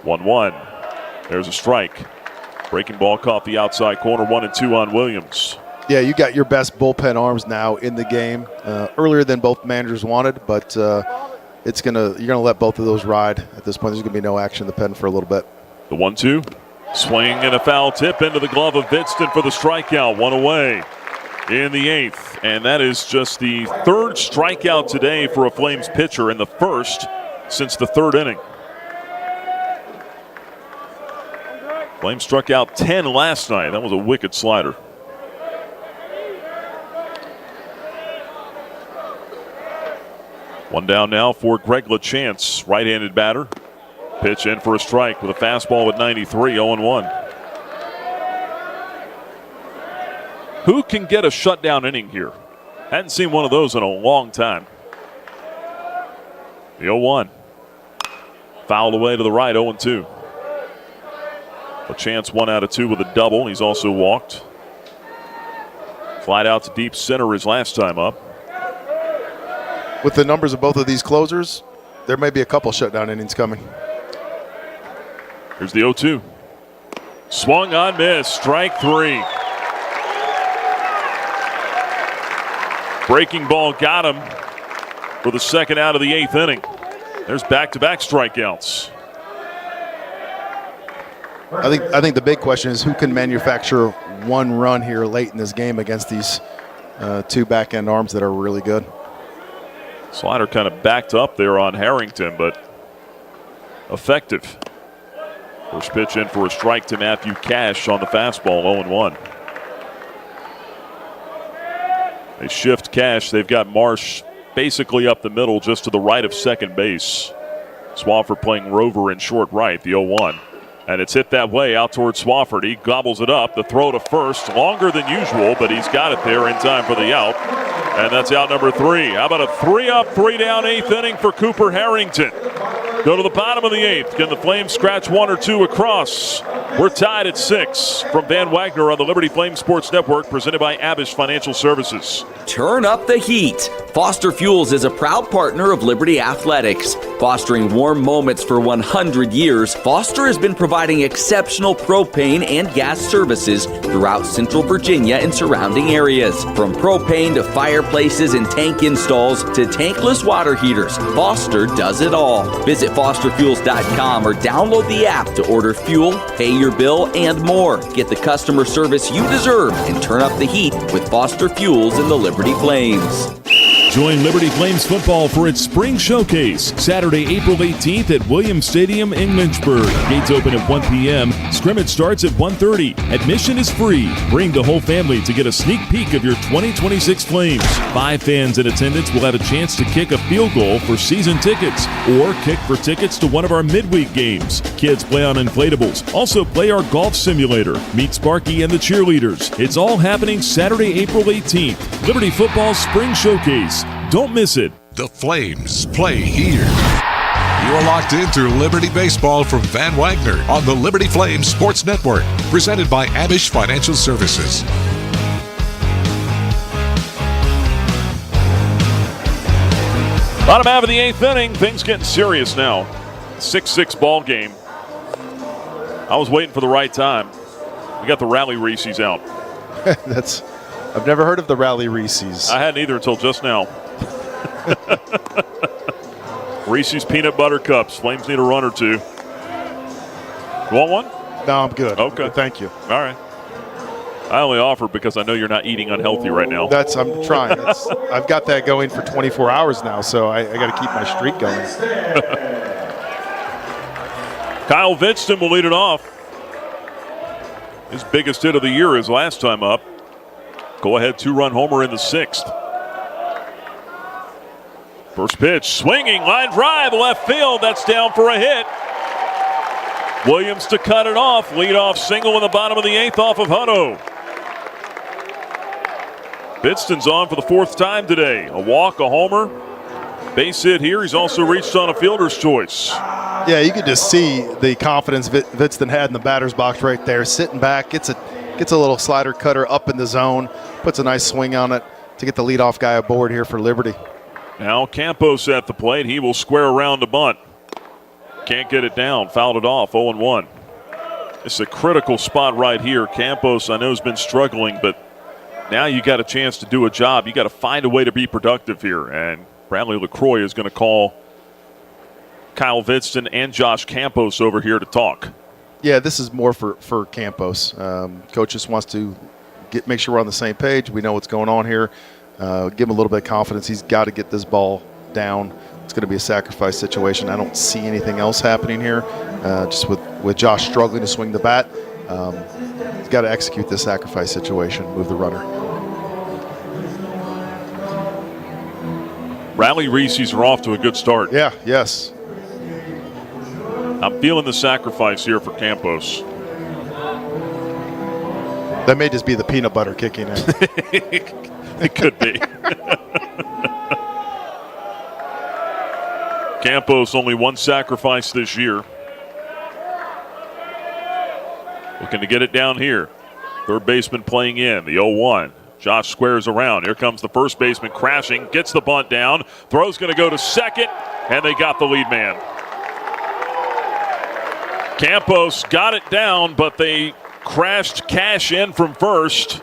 1-1. There's a strike. Breaking ball caught the outside corner, 1-2 on Williams. Yeah, you got your best bullpen arms now in the game. Earlier than both managers wanted, but you're gonna let both of those ride. At this point, there's gonna be no action in the pen for a little bit. The 1-2. Swing and a foul tip into the glove of Vidston for the strikeout. 1 away in the 8th. And that is just the 3rd strikeout today for a Flames pitcher, and the 1st since the 3rd inning. Flames struck out 10 last night. That was a wicked slider. One down now for Greg LaChance, right-handed batter. Pitch in for a strike with a fastball at 93, 0-1. Who can get a shutdown inning here? Hadn't seen one of those in a long time. The 0-1. Fouled away to the right, 0-2. LaChance 1 out of 2 with a double. He's also walked. Flied out to deep center his last time up. With the numbers of both of these closers, there may be a couple shutdown innings coming. Here's the 0-2. Swung on, miss. Strike 3. Breaking ball got him for the 2nd out of the 8th inning. There's back-to-back strikeouts. I think the big question is who can manufacture 1 run here late in this game against these 2 back-end arms that are really good. Slider kind of backed up there on Harrington, but effective. First pitch in for a strike to Matthew Cash on the fastball, 0-1. They shift Cash. They've got Marsh basically up the middle just to the right of second base. Swafford playing rover in short right, the 0-1. And it's hit that way out towards Swafford. He gobbles it up. The throw to first, longer than usual, but he's got it there in time for the out. And that's out number 3. How about a 3-up, 3-down 8th inning for Cooper Harrington? Go to the bottom of the 8th. Can the Flames scratch 1 or 2 across? We're tied at 6. From Van Wagner on the Liberty Flames Sports Network, presented by Abish Financial Services. Turn up the heat. Foster Fuels is a proud partner of Liberty Athletics. Fostering warm moments for 100 years, Foster has been providing exceptional propane and gas services throughout Central Virginia and surrounding areas. From propane to fireplaces and tank installs to tankless water heaters, Foster does it all. Visit fosterfuels.com or download the app to order fuel, pay your bill, and more. Get the customer service you deserve and turn up the heat with Foster Fuels and the Liberty Flames. Join Liberty Flames football for its spring showcase, Saturday, April 18th at Williams Stadium in Lynchburg. Gates open at 1 p.m. Scrimmage starts at 1:30. Admission is free. Bring the whole family to get a sneak peek of your 2026 Flames. 5 fans in attendance will have a chance to kick a field goal for season tickets or kick for tickets to one of our midweek games. Kids play on inflatables. Also play our golf simulator. Meet Sparky and the cheerleaders. It's all happening Saturday, April 18th. Liberty Football Spring Showcase. Don't miss it. The Flames play here. You are locked into Liberty Baseball from Van Wagner on the Liberty Flames Sports Network, presented by Amish Financial Services. Bottom half of the 8th inning, things getting serious now. 6-6 ball game. I was waiting for the right time. We got the Rally Reese's out. I've never heard of the Rally Reese's. I hadn't either until just now. Reese's Peanut Butter Cups. Flames need a run or two. You want one? No, I'm good. Okay. Thank you. All right. I only offer because I know you're not eating unhealthy right now. I'm trying. I've got that going for 24 hours now, so I got to keep my streak going. Kyle Vinston will lead it off. His biggest hit of the year is last time up. Go-ahead 2-run homer in the 6th. First pitch, swinging, line drive, left field. That's down for a hit. Williams to cut it off. Lead-off single in the bottom of the 8th off of Hutto. Vinston's on for the 4th time today. A walk, a homer. Base hit here. He's also reached on a fielder's choice. Yeah, you could just see the confidence Vinston had in the batter's box right there. Sitting back, gets a little slider cutter up in the zone, puts a nice swing on it to get the leadoff guy aboard here for Liberty. Now Campos at the plate. He will square around to bunt. Can't get it down. Fouled it off. 0-1. It's a critical spot right here. Campos, I know, has been struggling, but now you got a chance to do a job. You got to find a way to be productive here. And Bradley LaCroix is going to call Kyle Vinston and Josh Campos over here to talk. Yeah, this is more for Campos. Coach just wants to make sure we're on the same page. We know what's going on here. Give him a little bit of confidence. He's got to get this ball down. It's going to be a sacrifice situation. I don't see anything else happening here. Just with Josh struggling to swing the bat, he's got to execute this sacrifice situation, move the runner. Rally Reese's are off to a good start. Yeah, yes. I'm feeling the sacrifice here for Campos. That may just be the peanut butter kicking in. It could be. Campos only one sacrifice this year. Looking to get it down here. Third baseman playing in, the 0-1. Josh squares around. Here comes the first baseman crashing. Gets the bunt down. Throw's going to go to second, and they got the lead man. Campos got it down, but they crashed Cash in from first,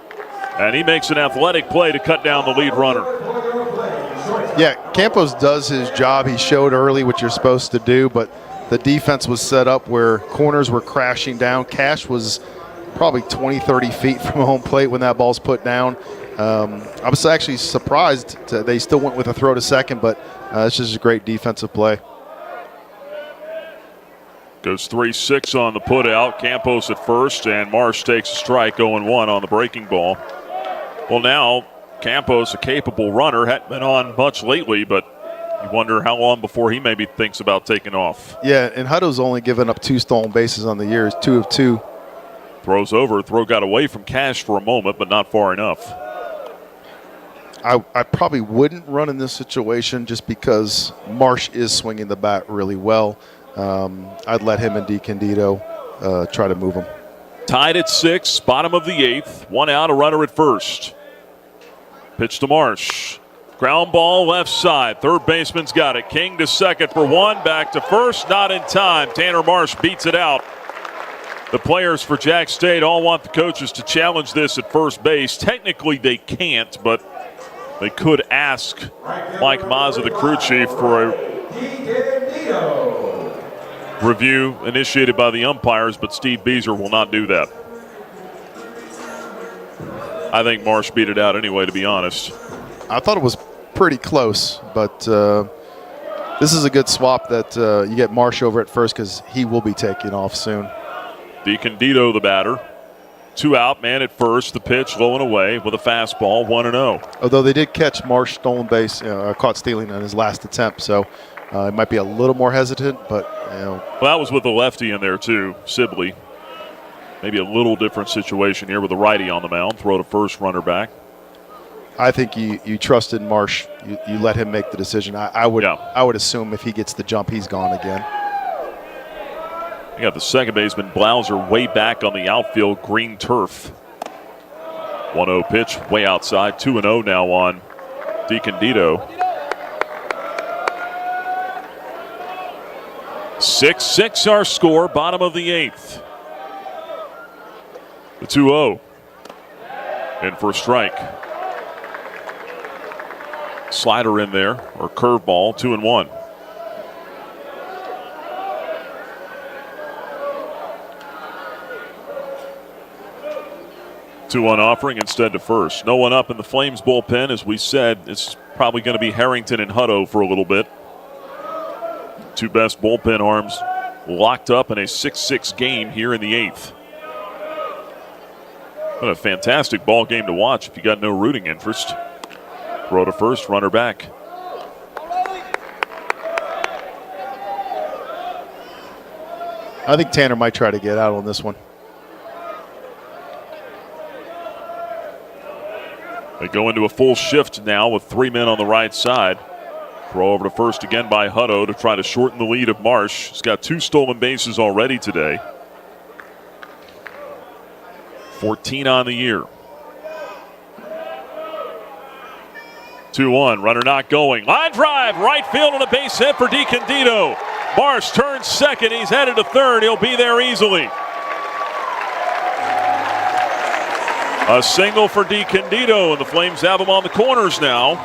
and he makes an athletic play to cut down the lead runner. Yeah, Campos does his job. He showed early what you're supposed to do, but the defense was set up where corners were crashing down. Cash was probably 20, 30 feet from home plate when that ball's put down. I was actually surprised they still went with a throw to second, but it's just a great defensive play. Goes 3-6 on the putout. Campos at first, and Marsh takes a strike, 0-1 on the breaking ball. Well, now Campos, a capable runner, hadn't been on much lately, but you wonder how long before he maybe thinks about taking off. Yeah, and Hutto's only given up 2 stolen bases on the year. He's 2 of 2. Throws over. Throw got away from Cash for a moment, but not far enough. I probably wouldn't run in this situation just because Marsh is swinging the bat really well. I'd let him and DiCandido try to move him. Tied at 6, bottom of the 8th. 1 out, a runner at first. Pitch to Marsh. Ground ball left side. Third baseman's got it. King to second for 1. Back to first. Not in time. Tanner Marsh beats it out. The players for Jax State all want the coaches to challenge this at first base. Technically they can't, but they could ask Mike Mazza, the crew chief, for a review initiated by the umpires, but Steve Beazer will not do that. I think Marsh beat it out anyway, to be honest. I thought it was pretty close, but this is a good swap that you get Marsh over at first because he will be taking off soon. DiCandido, the batter. 2 out, man at first. The pitch low and away with a fastball, 1-0. Although they did catch Marsh stolen base, caught stealing on his last attempt, so it might be a little more hesitant, but Well, that was with the lefty in there too, Sibley. Maybe a little different situation here with a righty on the mound. Throw to first, runner back. I think you trusted Marsh. You let him make the decision. I would assume if he gets the jump, he's gone again. You got the second baseman, Blauser, way back on the outfield, green turf. 1-0 pitch, way outside. 2-0 now on DiCandido. 6-6 our score, bottom of the 8th. The 2-0. In for a strike. Slider in there, or curveball, 2-1. Two-one offering instead to first. No one up in the Flames bullpen. As we said, it's probably going to be Harrington and Hutto for a little bit. Two best bullpen arms locked up in a 6-6 game here in the 8th. What a fantastic ball game to watch if you got no rooting interest. Throw to first, runner back. I think Tanner might try to get out on this one. They go into a full shift now with 3 men on the right side. Throw over to first again by Hutto to try to shorten the lead of Marsh. He's got 2 stolen bases already today. 14 on the year. 2-1, runner not going. Line drive, right field and a base hit for DiCandido. Marsh turns second, he's headed to third, he'll be there easily. A single for DiCandido, and the Flames have him on the corners now.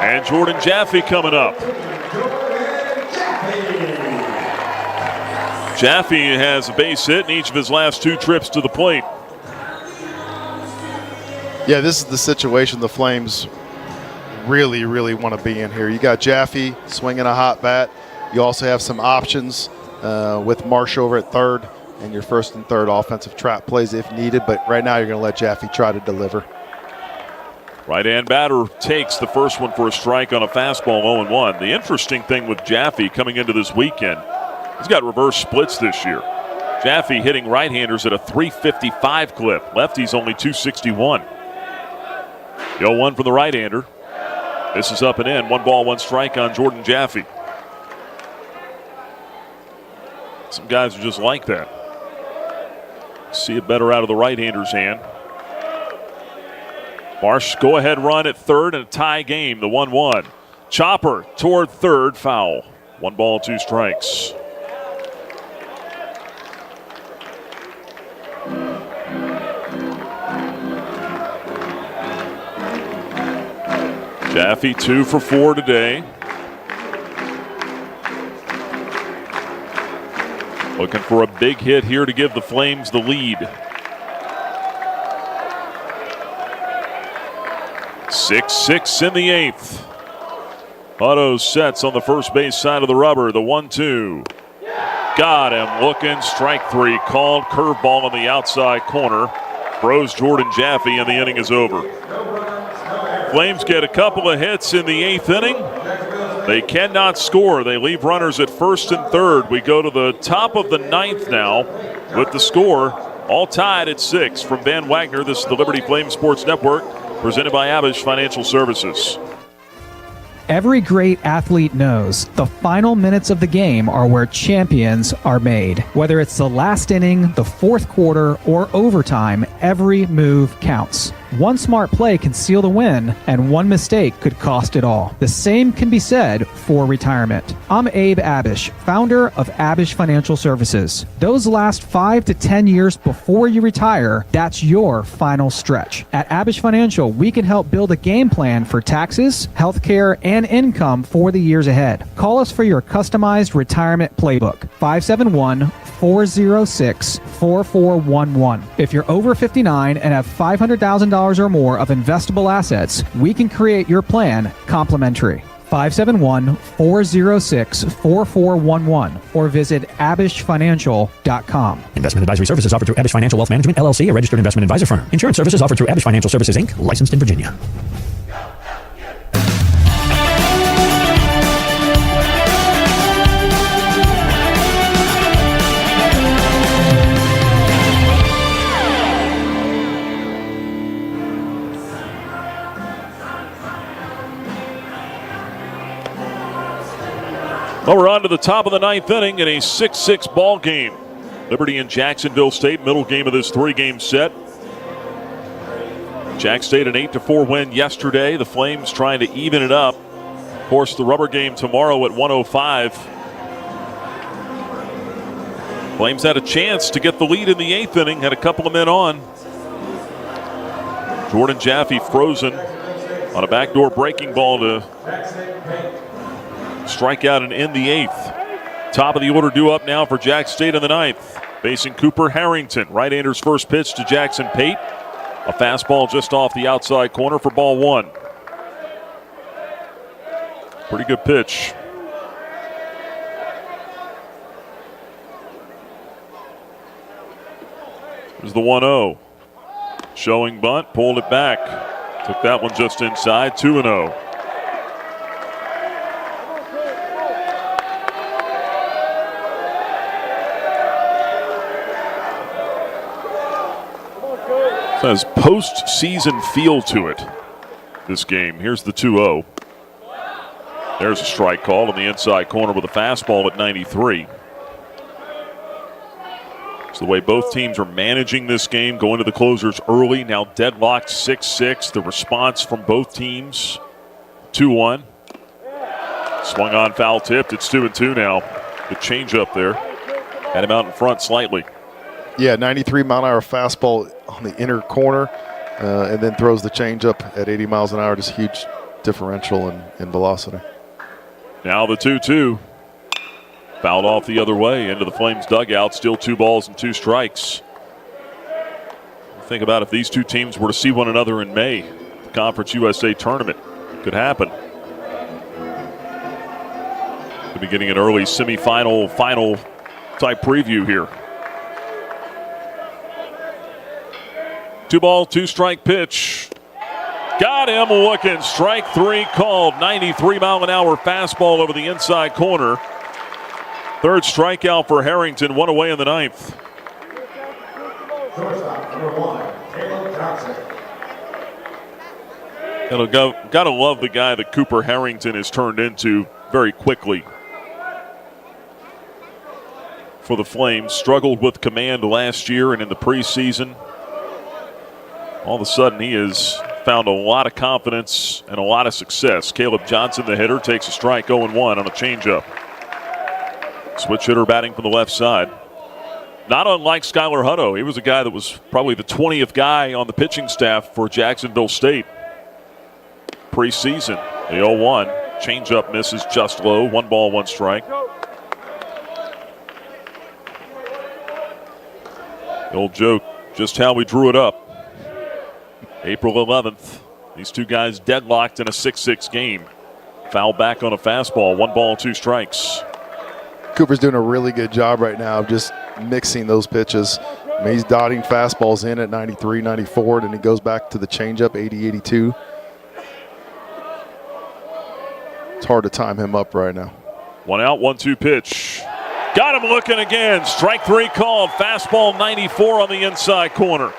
And Jordan Jaffe coming up. Jaffe has a base hit in each of his last 2 trips to the plate. Yeah, this is the situation the Flames really, really want to be in here. You got Jaffe swinging a hot bat. You also have some options with Marsh over at third and your first and third offensive trap plays if needed. But right now you're going to let Jaffe try to deliver. Right-hand batter takes the first one for a strike on a fastball 0-1. The interesting thing with Jaffe coming into this weekend, he's got reverse splits this year. Jaffe hitting right-handers at a 355 clip. Lefties only 261. The 0-1 for the right-hander. This is up and in. 1 ball, 1 strike on Jordan Jaffe. Some guys are just like that. See it better out of the right-hander's hand. Marsh, go-ahead run at third and a tie game, the 1-1. Chopper toward third, foul. 1 ball, 2 strikes. Jaffe 2 for 4 today. Looking for a big hit here to give the Flames the lead. 6-6 in the 8th. Hutto sets on the first base side of the rubber. The 1-2. Got him looking. Strike 3 called. Curveball on the outside corner. Throws Jordan Jaffe and the inning is over. Flames get a couple of hits in the 8th inning. They cannot score. They leave runners at first and third. We go to the top of the 9th now with the score all tied at 6. From Van Wagner, this is the Liberty Flames Sports Network, presented by Abish Financial Services. Every great athlete knows the final minutes of the game are where champions are made. Whether it's the last inning, the fourth quarter, or overtime, every move counts. One smart play can seal the win, and one mistake could cost it all. The same can be said for retirement. I'm Abe Abish, founder of Abish Financial Services. Those last 5 to 10 years before you retire, that's your final stretch. At Abish Financial, we can help build a game plan for taxes, healthcare, and income for the years ahead. Call us for your customized retirement playbook, 571-4 571-406-4411. If you're over 59 and have $500,000 or more of investable assets, we can create your plan complimentary. 571-406-4411 or visit abishfinancial.com. Investment advisory services offered through Abish Financial Wealth Management, LLC, a registered investment advisor firm. Insurance services offered through Abish Financial Services, Inc., licensed in Virginia. Well, we're on to the top of the ninth inning in a 6-6 ball game. Liberty and Jacksonville State, middle game of this three-game set. Jax State an 8-4 win yesterday. The Flames trying to even it up. Of course, the rubber game tomorrow at 1:05. Flames had a chance to get the lead in the eighth inning, had a couple of men on. Jordan Jaffe frozen on a backdoor breaking ball to strike out and end the eighth. Top of the order due up now for Jax State in the ninth. Facing Cooper Harrington. Right-hander's first pitch to Jackson Pate. A fastball just off the outside corner for ball one. Pretty good pitch. There's the 1-0. Showing bunt, pulled it back. Took that one just inside, 2-0. Has postseason feel to it, this game. Here's the 2-0. There's a strike call in the inside corner with a fastball at 93. It's the way both teams are managing this game, going to the closers early, now deadlocked 6-6. The response from both teams, 2-1. Swung on, foul tipped. It's 2-2 now. The changeup there. Had him out in front slightly. Yeah, 93-mile-an-hour fastball on the inner corner, and then throws the changeup at 80 miles an hour. Just huge differential in velocity. Now the 2-2. Fouled off the other way into the Flames dugout. Still 2 balls and 2 strikes. Think about if these two teams were to see one another in May, the Conference USA tournament. Could happen. Could be getting an early semifinal, final type preview here. 2-ball, 2-strike pitch. Got him looking. Strike 3 called. 93-mile-an-hour fastball over the inside corner. Third strikeout for Harrington. One away in the ninth. Gotta love the guy that Cooper Harrington has turned into very quickly. For the Flames, struggled with command last year and in the preseason. All of a sudden, he has found a lot of confidence and a lot of success. Caleb Johnson, the hitter, takes a strike 0-1 on a changeup. Switch hitter batting from the left side. Not unlike Skylar Hutto. He was a guy that was probably the 20th guy on the pitching staff for Jacksonville State preseason. The 0-1. Changeup misses just low. 1 ball, 1 strike. The old joke, just how we drew it up. April 11th, these two guys deadlocked in a 6-6 game. Foul back on a fastball, 1 ball, 2 strikes. Cooper's doing a really good job right now of just mixing those pitches. I mean, he's dotting fastballs in at 93, 94, and he goes back to the changeup, 80, 82. It's hard to time him up right now. 1 out, 1-2 pitch. Got him looking again. Strike 3 called. Fastball 94 on the inside corner.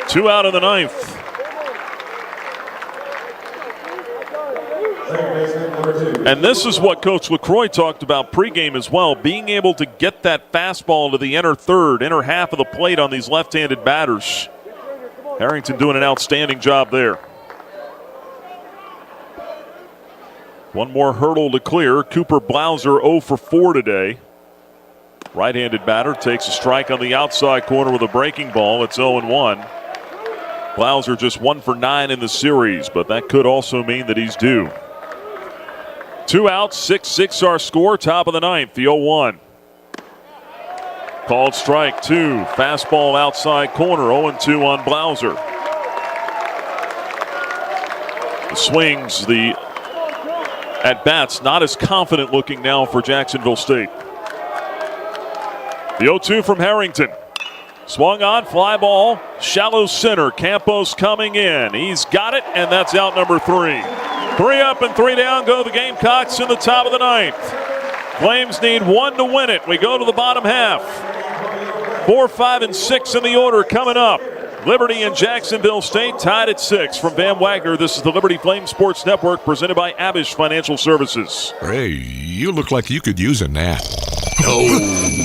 2 out in the ninth. And this is what Coach LaCroix talked about pregame as well, being able to get that fastball to the inner third, inner half of the plate on these left-handed batters. Harrington doing an outstanding job there. One more hurdle to clear. Cooper Blauser 0 for 4 today. Right-handed batter takes a strike on the outside corner with a breaking ball. It's 0-1. Blauser just 1 for 9 in the series, but that could also mean that he's due. 2 outs, 6-6 our score, top of the ninth, the 0-1. Called strike 2. Fastball outside corner. 0-2 on Blauser. The swings, the at-bats, not as confident looking now for Jacksonville State. The 0-2 from Harrington. Swung on, fly ball, shallow center. Campos coming in. He's got it, and that's out number 3. 3 up and 3 down go the Gamecocks in the top of the 9th. Flames need 1 to win it. We go to the bottom half. 4, 5, and 6 in the order coming up. Liberty and Jacksonville State tied at 6. From Van Wagner, this is the Liberty Flames Sports Network presented by Abish Financial Services. Hey, you look like you could use a nap. No,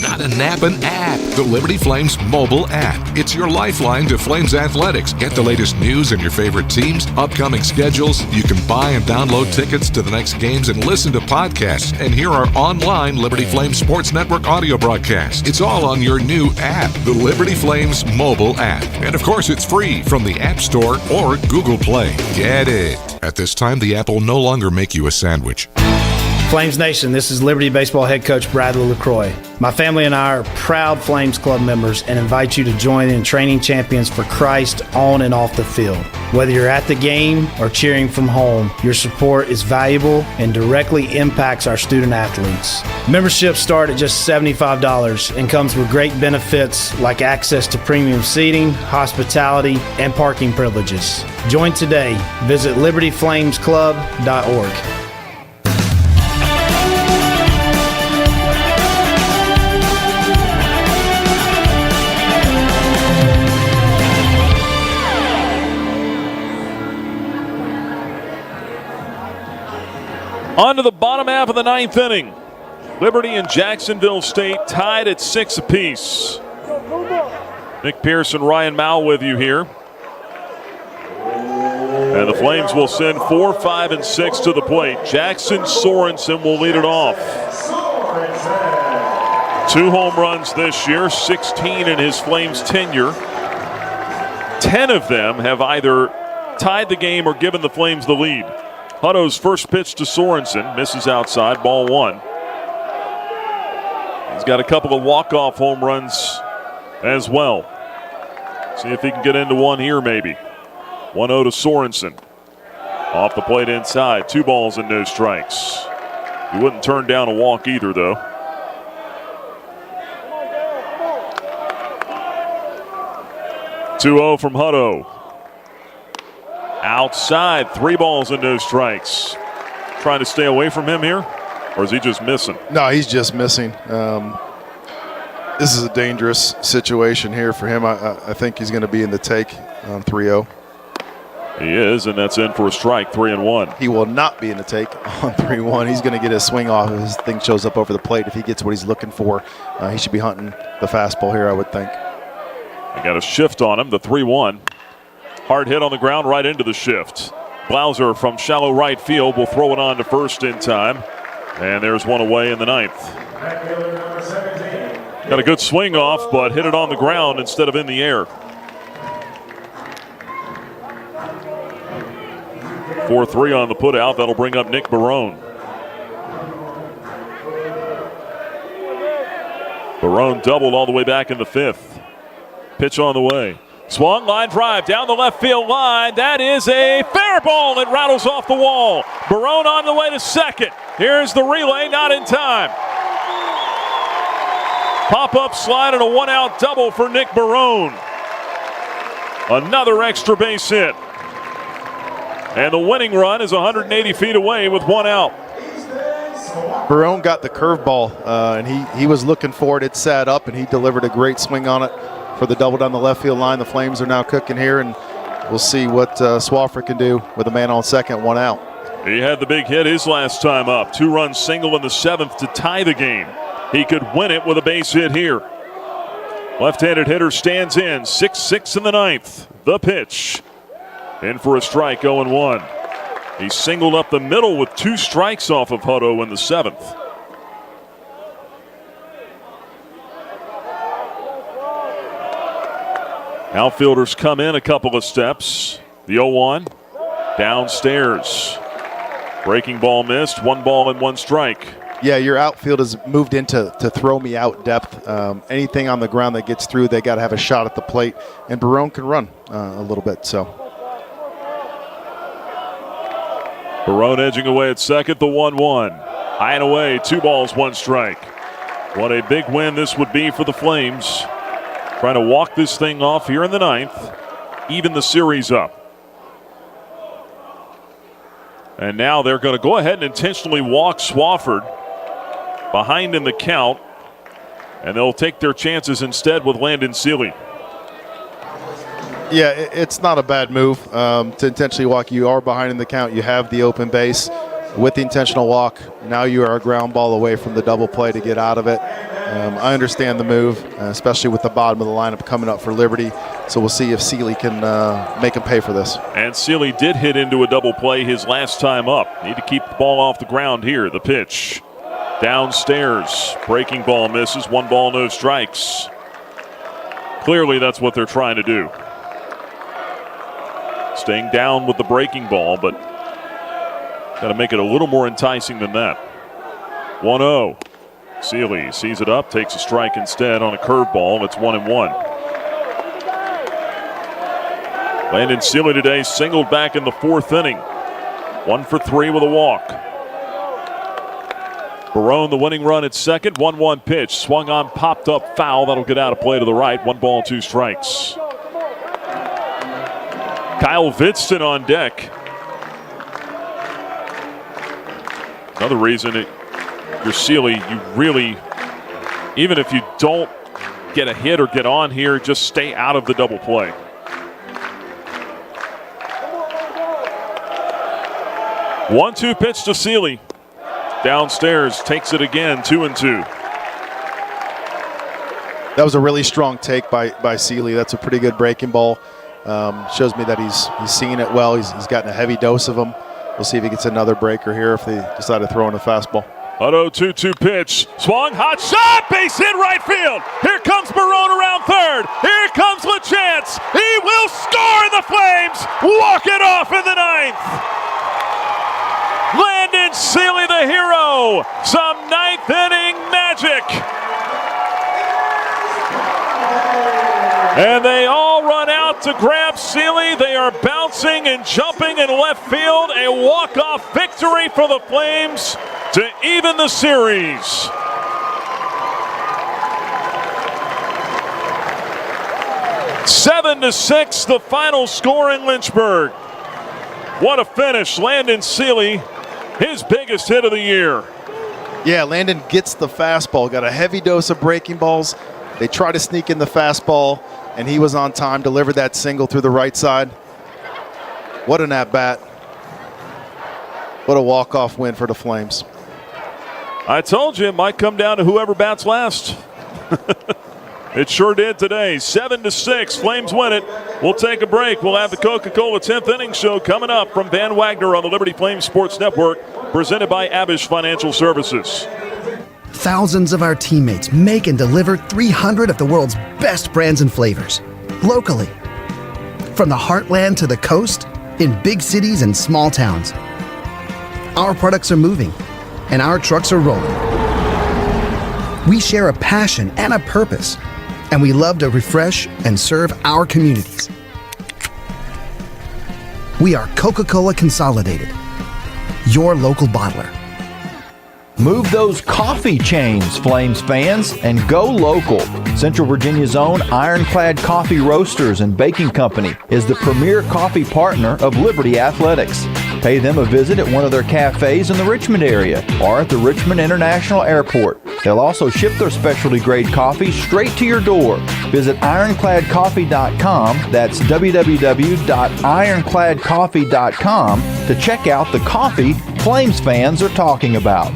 not a nap, an app. The Liberty Flames mobile app. It's your lifeline to Flames athletics. Get the latest news and your favorite teams, upcoming schedules. You can buy and download tickets to the next games and listen to podcasts and hear our online Liberty Flames Sports Network audio broadcast. It's all on your new app, the Liberty Flames mobile app. And of course, it's free from the App Store or Google Play. Get it. At this time, the app will no longer make you a sandwich. Flames Nation, this is Liberty Baseball head coach Bradley LaCroix. My family and I are proud Flames Club members and invite you to join in training champions for Christ on and off the field. Whether you're at the game or cheering from home, your support is valuable and directly impacts our student athletes. Memberships start at just $75 and comes with great benefits like access to premium seating, hospitality, and parking privileges. Join today. Visit libertyflamesclub.org. On to the bottom half of the 9th inning. Liberty and Jacksonville State tied at 6 apiece. Nick Pearson, Ryan Mao with you here. And the Flames will send 4, 5, and 6 to the plate. Jackson Sorensen will lead it off. 2 home runs this year, 16 in his Flames tenure. 10 of them have either tied the game or given the Flames the lead. Hutto's first pitch to Sorensen, misses outside, ball 1. He's got a couple of walk-off home runs as well. See if he can get into one here maybe. 1-0 to Sorensen. Off the plate inside, 2 balls and no strikes. He wouldn't turn down a walk either though. .2-0 from Hutto. Outside, 3 balls and no strikes. Trying to stay away from him here, or is he just missing? No, he's just missing. This is a dangerous situation here for him. I think he's going to be in the take on 3-0. He is, and that's in for a strike, 3-1. He will not be in the take on 3-1. He's going to get his swing off if his thing shows up over the plate. If he gets what he's looking for, he should be hunting the fastball here, I would think. They got a shift on him, the 3-1. Hard hit on the ground right into the shift. Blauser from shallow right field will throw it on to first in time. And there's one away in the 9th. Got a good swing off, but hit it on the ground instead of in the air. 4-3 on the putout. That'll bring up Nick Barone. Barone doubled all the way back in the 5th. Pitch on the way. Swung, line drive down the left field line. That is a fair ball that rattles off the wall. Barone on the way to second. Here's the relay, not in time. Pop-up slide and a 1-out double for Nick Barone. Another extra base hit. And the winning run is 180 feet away with 1 out. Barone got the curveball, and he was looking for it. It sat up, and he delivered a great swing on it for the double down the left field line. The Flames are now cooking here, and we'll see what Swofford can do with a man on second, 1 out. He had the big hit his last time up. 2-run single in the 7th to tie the game. He could win it with a base hit here. Left-handed hitter stands in. 6-6 in the 9th. The pitch. In for a strike, 0-1. He singled up the middle with 2 strikes off of Hutto in the 7th. Outfielders come in a couple of steps. The 0-1 downstairs. Breaking ball missed. 1 ball and 1 strike. Yeah, your outfield has moved into throw me out depth. Anything on the ground that gets through, they got to have a shot at the plate. And Barone can run a little bit. So Barone edging away at second, the 1-1. High and away, 2 balls, 1 strike. What a big win this would be for the Flames. Trying to walk this thing off here in the 9th. Even the series up. And now they're going to go ahead and intentionally walk Swafford behind in the count. And they'll take their chances instead with Landon Seeley. Yeah, it's not a bad move to intentionally walk. You are behind in the count. You have the open base. With the intentional walk, now you are a ground ball away from the double play to get out of it. I understand the move, especially with the bottom of the lineup coming up for Liberty. So we'll see if Seeley can make him pay for this. And Seeley did hit into a double play his last time up. Need to keep the ball off the ground here. The pitch downstairs. Breaking ball misses. 1 ball, no strikes. Clearly that's what they're trying to do. Staying down with the breaking ball, but got to make it a little more enticing than that. 1-0. Seeley sees it up, takes a strike instead on a curveball. It's 1-1. Landon Seeley today singled back in the 4th inning. 1 for 3 with a walk. Barone the winning run at second. 1-1 pitch. Swung on, popped up, foul. That'll get out of play to the right. 1 ball, 2 strikes. Kyle Vidston on deck. Another reason you're Seeley, you really, even if you don't get a hit or get on here, just stay out of the double play. One-two pitch to Seeley. Downstairs, takes it again, 2-2. That was a really strong take by Seeley. That's a pretty good breaking ball. Shows me that he's seeing it well. He's gotten a heavy dose of them. We'll see if he gets another breaker here if they decide to throw in a fastball. 0-2-2 pitch. Swung, hot shot, base hit right field. Here comes Barone around third. Here comes LaChance. He will score in the Flames. Walk it off in the 9th. Landon Seeley, the hero. Some 9th inning magic. And they all run out to grab Seeley. They are bouncing and jumping in left field. A walk-off victory for the Flames to even the series. Seven to 6, the final score in Lynchburg. What a finish. Landon Seeley, his biggest hit of the year. Yeah, Landon gets the fastball. Got a heavy dose of breaking balls. They try to sneak in the fastball, and he was on time, delivered that single through the right side. What an at-bat. What a walk-off win for the Flames. I told you it might come down to whoever bats last. It sure did today. 7 to 6, Flames win it. We'll take a break. We'll have the Coca-Cola 10th inning show coming up from Van Wagner on the Liberty Flames Sports Network, presented by Abish Financial Services. Thousands of our teammates make and deliver 300 of the world's best brands and flavors, locally. From the heartland to the coast, in big cities and small towns. Our products are moving, and our trucks are rolling. We share a passion and a purpose, and we love to refresh and serve our communities. We are Coca-Cola Consolidated, your local bottler. Move those coffee chains, Flames fans, and go local. Central Virginia's own Ironclad Coffee Roasters and Baking Company is the premier coffee partner of Liberty Athletics. Pay them a visit at one of their cafes in the Richmond area or at the Richmond International Airport. They'll also ship their specialty grade coffee straight to your door. Visit ironcladcoffee.com, that's www.ironcladcoffee.com, to check out the coffee Flames fans are talking about.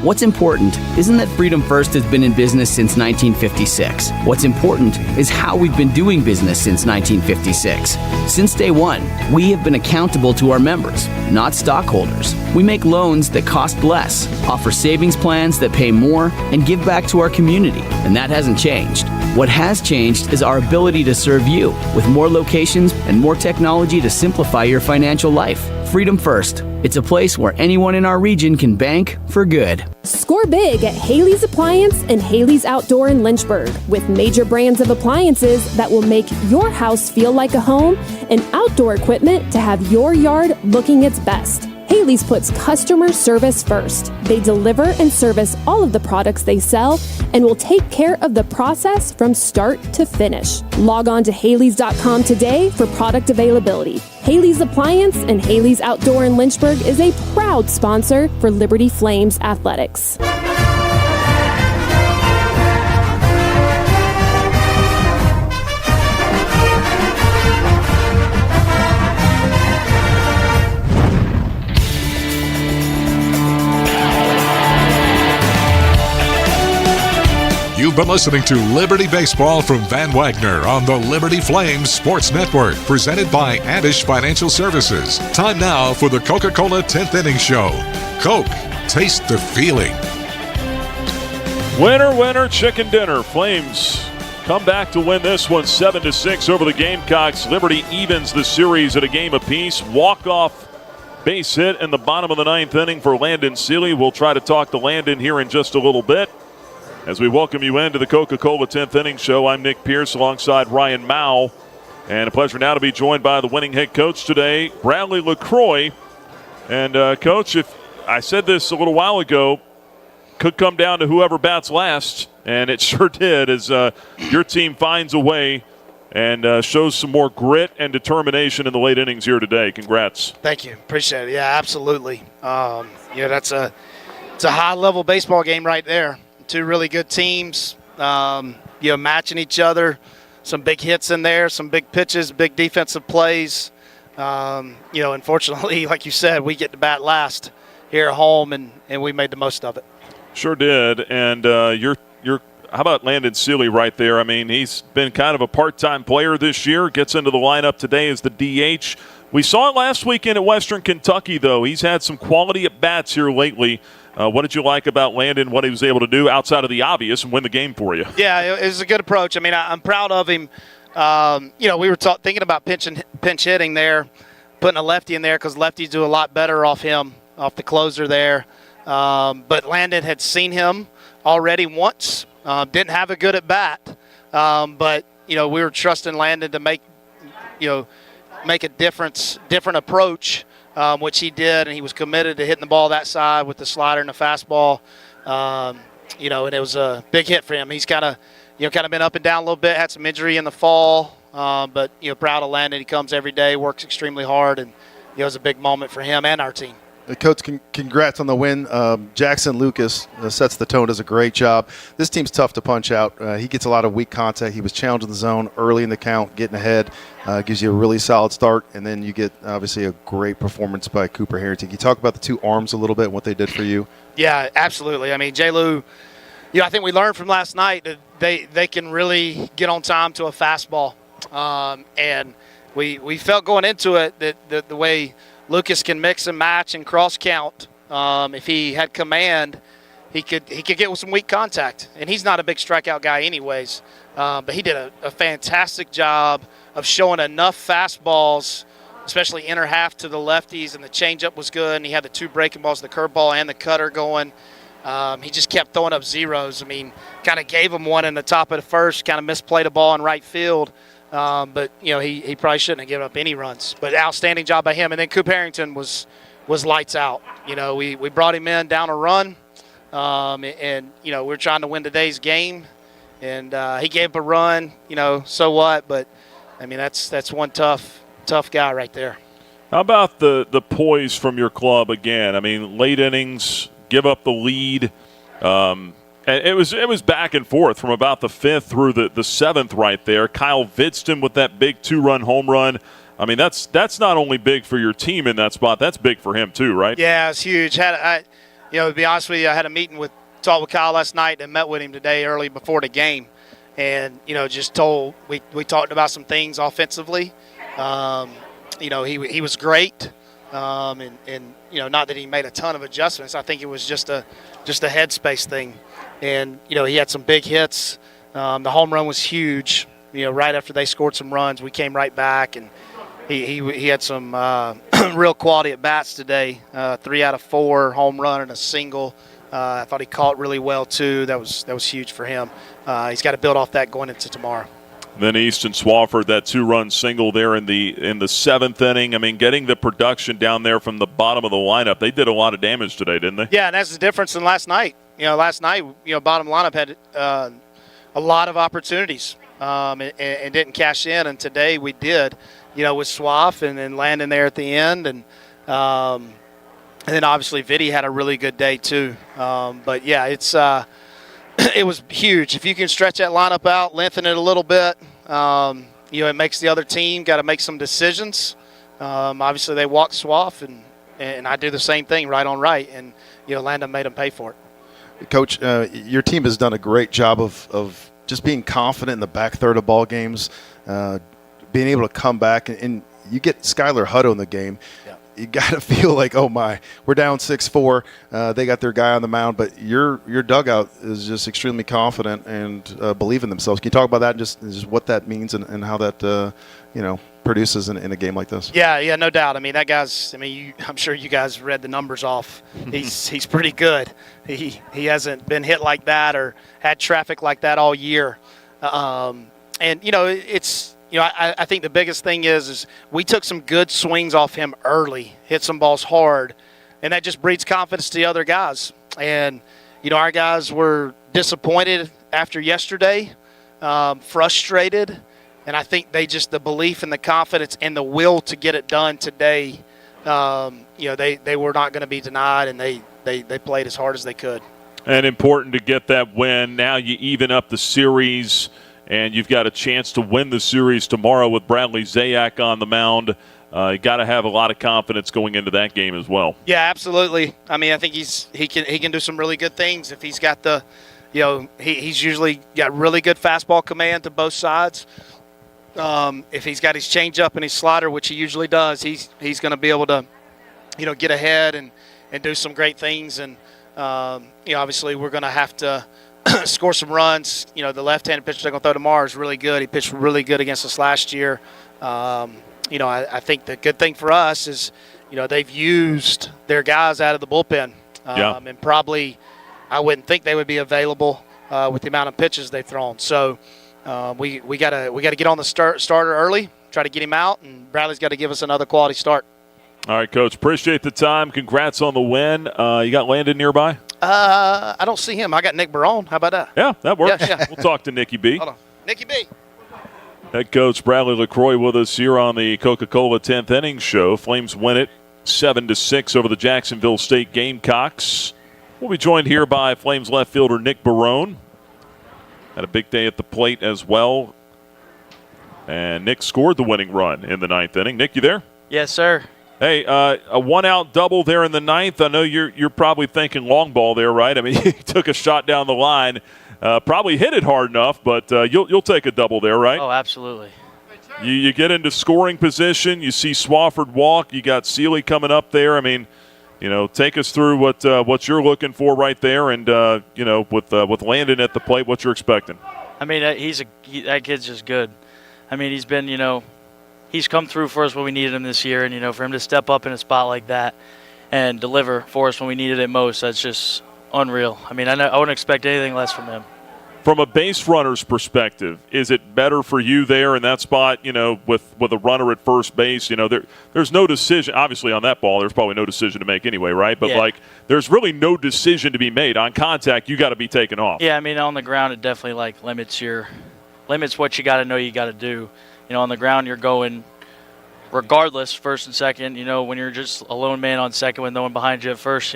What's important isn't that Freedom First has been in business since 1956. What's important is how we've been doing business since 1956. Since day one, we have been accountable to our members, not stockholders. We make loans that cost less, offer savings plans that pay more, and give back to our community, and that hasn't changed. What has changed is our ability to serve you with more locations and more technology to simplify your financial life. Freedom First. It's a place where anyone in our region can bank for good. Score big at Haley's Appliance and Haley's Outdoor in Lynchburg with major brands of appliances that will make your house feel like a home and outdoor equipment to have your yard looking its best. Haley's puts customer service first. They deliver and service all of the products they sell and will take care of the process from start to finish. Log on to Haley's.com today for product availability. Haley's Appliance and Haley's Outdoor in Lynchburg is a proud sponsor for Liberty Flames Athletics. You've been listening to Liberty Baseball from Van Wagner on the Liberty Flames Sports Network, presented by Adish Financial Services. Time now for the Coca-Cola 10th Inning Show. Coke, taste the feeling. Winner, winner, chicken dinner. Flames come back to win this one 7-6 over the Gamecocks. Liberty evens the series at a game apiece. Walk-off base hit in the bottom of the 9th inning for Landon Seeley. We'll try to talk to Landon here in just a little bit. As we welcome you into the Coca-Cola 10th Inning Show, I'm Nick Pierce alongside Ryan Mao. And a pleasure now to be joined by the winning head coach today, Bradley LaCroix. And, Coach, if I said this a little while ago, could come down to whoever bats last. And it sure did as your team finds a way and shows some more grit and determination in the late innings here today. Congrats. Thank you. Appreciate it. Yeah, absolutely. It's a high-level baseball game right there. Two really good teams, matching each other. Some big hits in there, some big pitches, big defensive plays. Unfortunately, like you said, we get to bat last here at home, and we made the most of it. Sure did. And you're how about Landon Seeley right there? I mean, he's been kind of a part-time player this year. Gets into the lineup today as the DH. We saw it last weekend at Western Kentucky, though. He's had some quality at-bats here lately. What did you like about Landon, what he was able to do outside of the obvious and win the game for you? Yeah, it was a good approach. I mean, I'm proud of him. We were thinking about pinch hitting there, putting a lefty in there because lefties do a lot better off him, off the closer there. But Landon had seen him already once, didn't have a good at-bat. But we were trusting Landon to make a different approach. Which he did, and he was committed to hitting the ball that side with the slider and the fastball. And it was a big hit for him. He's kind of been up and down a little bit, had some injury in the fall, but proud of Landon. He comes every day, works extremely hard, and it was a big moment for him and our team. Coach, congrats on the win. Jackson Lucas sets the tone, does a great job. This team's tough to punch out. He gets a lot of weak contact. He was challenged in the zone early in the count, getting ahead, gives you a really solid start, and then you get, obviously, a great performance by Cooper Harrington. Can you talk about the two arms a little bit and what they did for you? Yeah, absolutely. I mean, J-Lou, I think we learned from last night that they can really get on time to a fastball. And we felt going into it that the way – Lucas can mix and match and cross count. If he had command, he could get with some weak contact. And he's not a big strikeout guy anyways. But he did a fantastic job of showing enough fastballs, especially inner half to the lefties, and the changeup was good. And he had the two breaking balls, the curveball and the cutter going. He just kept throwing up zeros. I mean, kind of gave him one in the top of the first, kind of misplayed a ball in right field. But he probably shouldn't have given up any runs. But outstanding job by him. And then Coop Harrington was lights out. We brought him in down a run, and we're trying to win today's game. And he gave up a run. So what? But I mean that's one tough guy right there. How about the poise from your club again? I mean, late innings, give up the lead. And it was back and forth from about the 5th through the 7th right there. Kyle Vidston with that big 2-run home run. I mean, that's not only big for your team in that spot, that's big for him too, right? Yeah, it's huge. To be honest with you, I had a meeting talked with Kyle last night and met with him today early before the game. And, just we talked about some things offensively. He was great. And not that he made a ton of adjustments. I think it was just a headspace thing. And, he had some big hits. The home run was huge. Right after they scored some runs, we came right back, and he had some real quality at bats today. 3 out of 4, home run and a single. I thought he caught really well too. That was huge for him. He's got to build off that going into tomorrow. Then Easton Swafford, that 2-run single there in the 7th inning. I mean, getting the production down there from the bottom of the lineup. They did a lot of damage today, didn't they? Yeah, and that's the difference in last night. Last night, bottom lineup had a lot of opportunities and didn't cash in, and today we did. With Swaff and then Landon there at the end, and then obviously Vitti had a really good day too. But yeah, it was huge. If you can stretch that lineup out, lengthen it a little bit, it makes the other team got to make some decisions. Obviously they walked Swaff, and I do the same thing right on right, and Landon made them pay for it. Coach, your team has done a great job of just being confident in the back third of ball games, being able to come back, and you get Skylar Hutto in the game. Yeah. You got to feel like, oh my, we're down 6-4. They got their guy on the mound, but your dugout is just extremely confident and believe in themselves. Can you talk about that, and just what that means and how that produces in a game like this? Yeah, no doubt. I mean, that guy's. I'm sure you guys read the numbers off. He's pretty good. He hasn't been hit like that or had traffic like that all year. It's. I think the biggest thing is we took some good swings off him early, hit some balls hard, and that just breeds confidence to the other guys. And, our guys were disappointed after yesterday, frustrated, and I think the belief and the confidence and the will to get it done today, they were not going to be denied, and they played as hard as they could. And important to get that win. Now you even up the series, and you've got a chance to win the series tomorrow with Bradley Zayak on the mound. You got to have a lot of confidence going into that game as well. Yeah, absolutely. I mean, I think he can do some really good things if he's got he's usually got really good fastball command to both sides. If he's got his changeup and his slider, which he usually does, he's going to be able to, get ahead and do some great things. And obviously we're going to have to score some runs. The left-handed pitcher they're going to throw tomorrow is really good. He pitched really good against us last year. I think the good thing for us is, they've used their guys out of the bullpen. And probably I wouldn't think they would be available with the amount of pitches they've thrown. So we gotta get on the starter early, try to get him out, and Bradley's got to give us another quality start. All right, Coach. Appreciate the time. Congrats on the win. You got Landon nearby? I don't see him. I got Nick Barone. How about that? Yeah, that works. Yeah. We'll talk to Nicky B. Hold on. Nicky B. Head coach Bradley LaCroix with us here on the Coca-Cola 10th Inning Show. Flames win it 7-6 over the Jacksonville State Gamecocks. We'll be joined here by Flames left fielder Nick Barone. Had a big day at the plate as well. And Nick scored the winning run in the 9th inning. Nick, you there? Yes, sir. Hey, a one-out double there in the 9th. I know you're probably thinking long ball there, right? I mean, he took a shot down the line. Probably hit it hard enough, but you'll take a double there, right? Oh, absolutely. You get into scoring position. You see Swafford walk. You got Seeley coming up there. I mean, take us through what you're looking for right there, and with Landon at the plate, what you're expecting. I mean, that kid's just good. I mean, he's been he's come through for us when we needed him this year, and for him to step up in a spot like that and deliver for us when we needed it most, that's just unreal. I mean, I wouldn't expect anything less from him. From a base runner's perspective, is it better for you there in that spot, with a runner at first base? There's no decision. Obviously, on that ball, there's probably no decision to make anyway, right? But, there's really no decision to be made. On contact, you got to be taken off. Yeah, I mean, on the ground, it definitely, limits what you got to know you got to do. On the ground, you're going regardless, first and second. When you're just a lone man on second with no one behind you at first,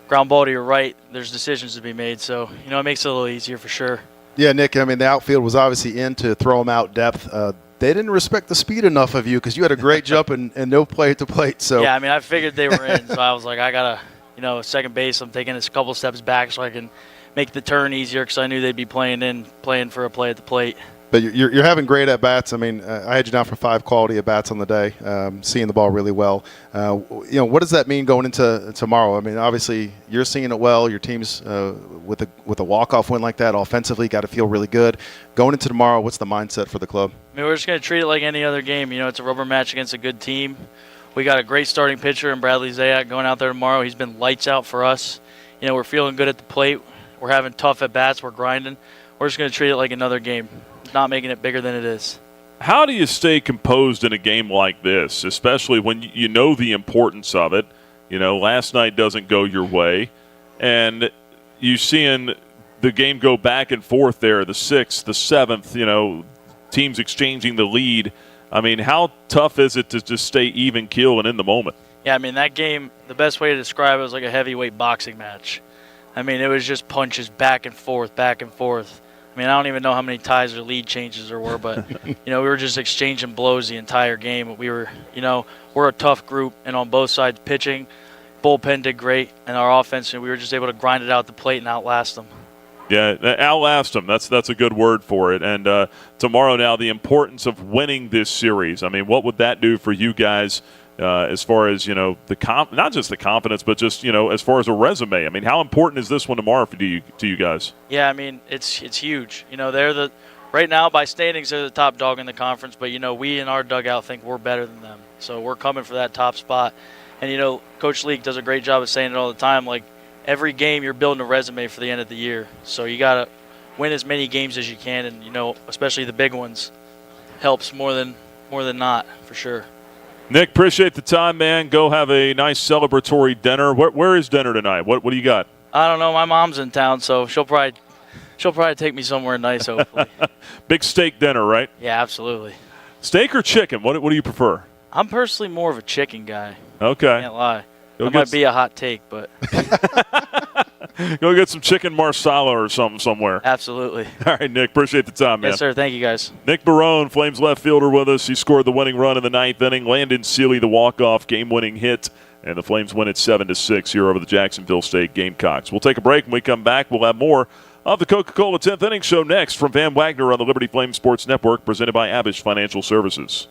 ground ball to your right, there's decisions to be made. So, it makes it a little easier for sure. Yeah, Nick, I mean, the outfield was obviously in to throw them out depth. They didn't respect the speed enough of you because you had a great jump and no play at the plate. So yeah, I mean, I figured they were in. So I was like, I got to, second base, I'm taking a couple steps back so I can make the turn easier because I knew they'd be playing for a play at the plate. But you're having great at-bats. I mean, I had you down for 5 quality at-bats on the day, seeing the ball really well. What does that mean going into tomorrow? I mean, obviously, you're seeing it well. Your team's with a walk-off win like that, offensively, got to feel really good. Going into tomorrow, what's the mindset for the club? I mean, we're just going to treat it like any other game. It's a rubber match against a good team. we got a great starting pitcher in Bradley Zayak going out there tomorrow. He's been lights out for us. We're feeling good at the plate. We're having tough at-bats. We're grinding. We're just going to treat it like another game, not making it bigger than it is. How do you stay composed in a game like this, especially when you know the importance of it? Last night doesn't go your way, and you seeing the game go back and forth there, the 6th, the 7th, teams exchanging the lead. I mean, how tough is it to just stay even keel and in the moment? Yeah, that game, the best way to describe it was like a heavyweight boxing match. It was just punches back and forth, back and forth. I don't even know how many ties or lead changes there were, but, we were just exchanging blows the entire game. We were, we're a tough group, and on both sides, pitching, bullpen did great, and our offense, we were just able to grind it out the plate and outlast them. Yeah, outlast them. That's a good word for it. And tomorrow now, the importance of winning this series. What would that do for you guys as far as, not just the confidence, but just, as far as a resume? How important is this one tomorrow to you guys? Yeah, it's huge. They're right now by standings, they're the top dog in the conference, but, we in our dugout think we're better than them. So we're coming for that top spot. And, Coach Leake does a great job of saying it all the time, like, every game you're building a resume for the end of the year. So you got to win as many games as you can, and, especially the big ones helps more than not, for sure. Nick, appreciate the time, man. Go have a nice celebratory dinner. Where is dinner tonight? What do you got? I don't know. My mom's in town, so she'll probably take me somewhere nice, hopefully. Big steak dinner, right? Yeah, absolutely. Steak or chicken? What do you prefer? I'm personally more of a chicken guy. Okay. Can't lie. That might be a hot take, but go get some chicken marsala or something somewhere. Absolutely. All right, Nick, appreciate the time, man. Yes, sir. Thank you, guys. Nick Barone, Flames left fielder with us. He scored the winning run in the 9th inning. Landon Seeley, the walk-off game-winning hit. And the Flames win it 7-6 here over the Jacksonville State Gamecocks. We'll take a break. When we come back, we'll have more of the Coca-Cola 10th Inning Show next from Van Wagner on the Liberty Flames Sports Network, presented by Abish Financial Services.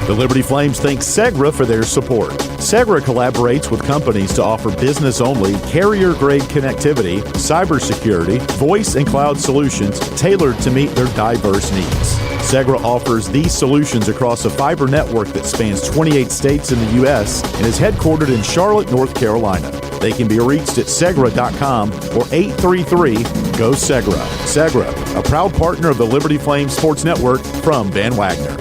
The Liberty Flames thank Segra for their support. Segra collaborates with companies to offer business-only, carrier-grade connectivity, cybersecurity, voice and cloud solutions tailored to meet their diverse needs. Segra offers these solutions across a fiber network that spans 28 states in the U.S. and is headquartered in Charlotte, North Carolina. They can be reached at Segra.com or 833-GO-SEGRA. Segra, a proud partner of the Liberty Flames Sports Network from Van Wagner.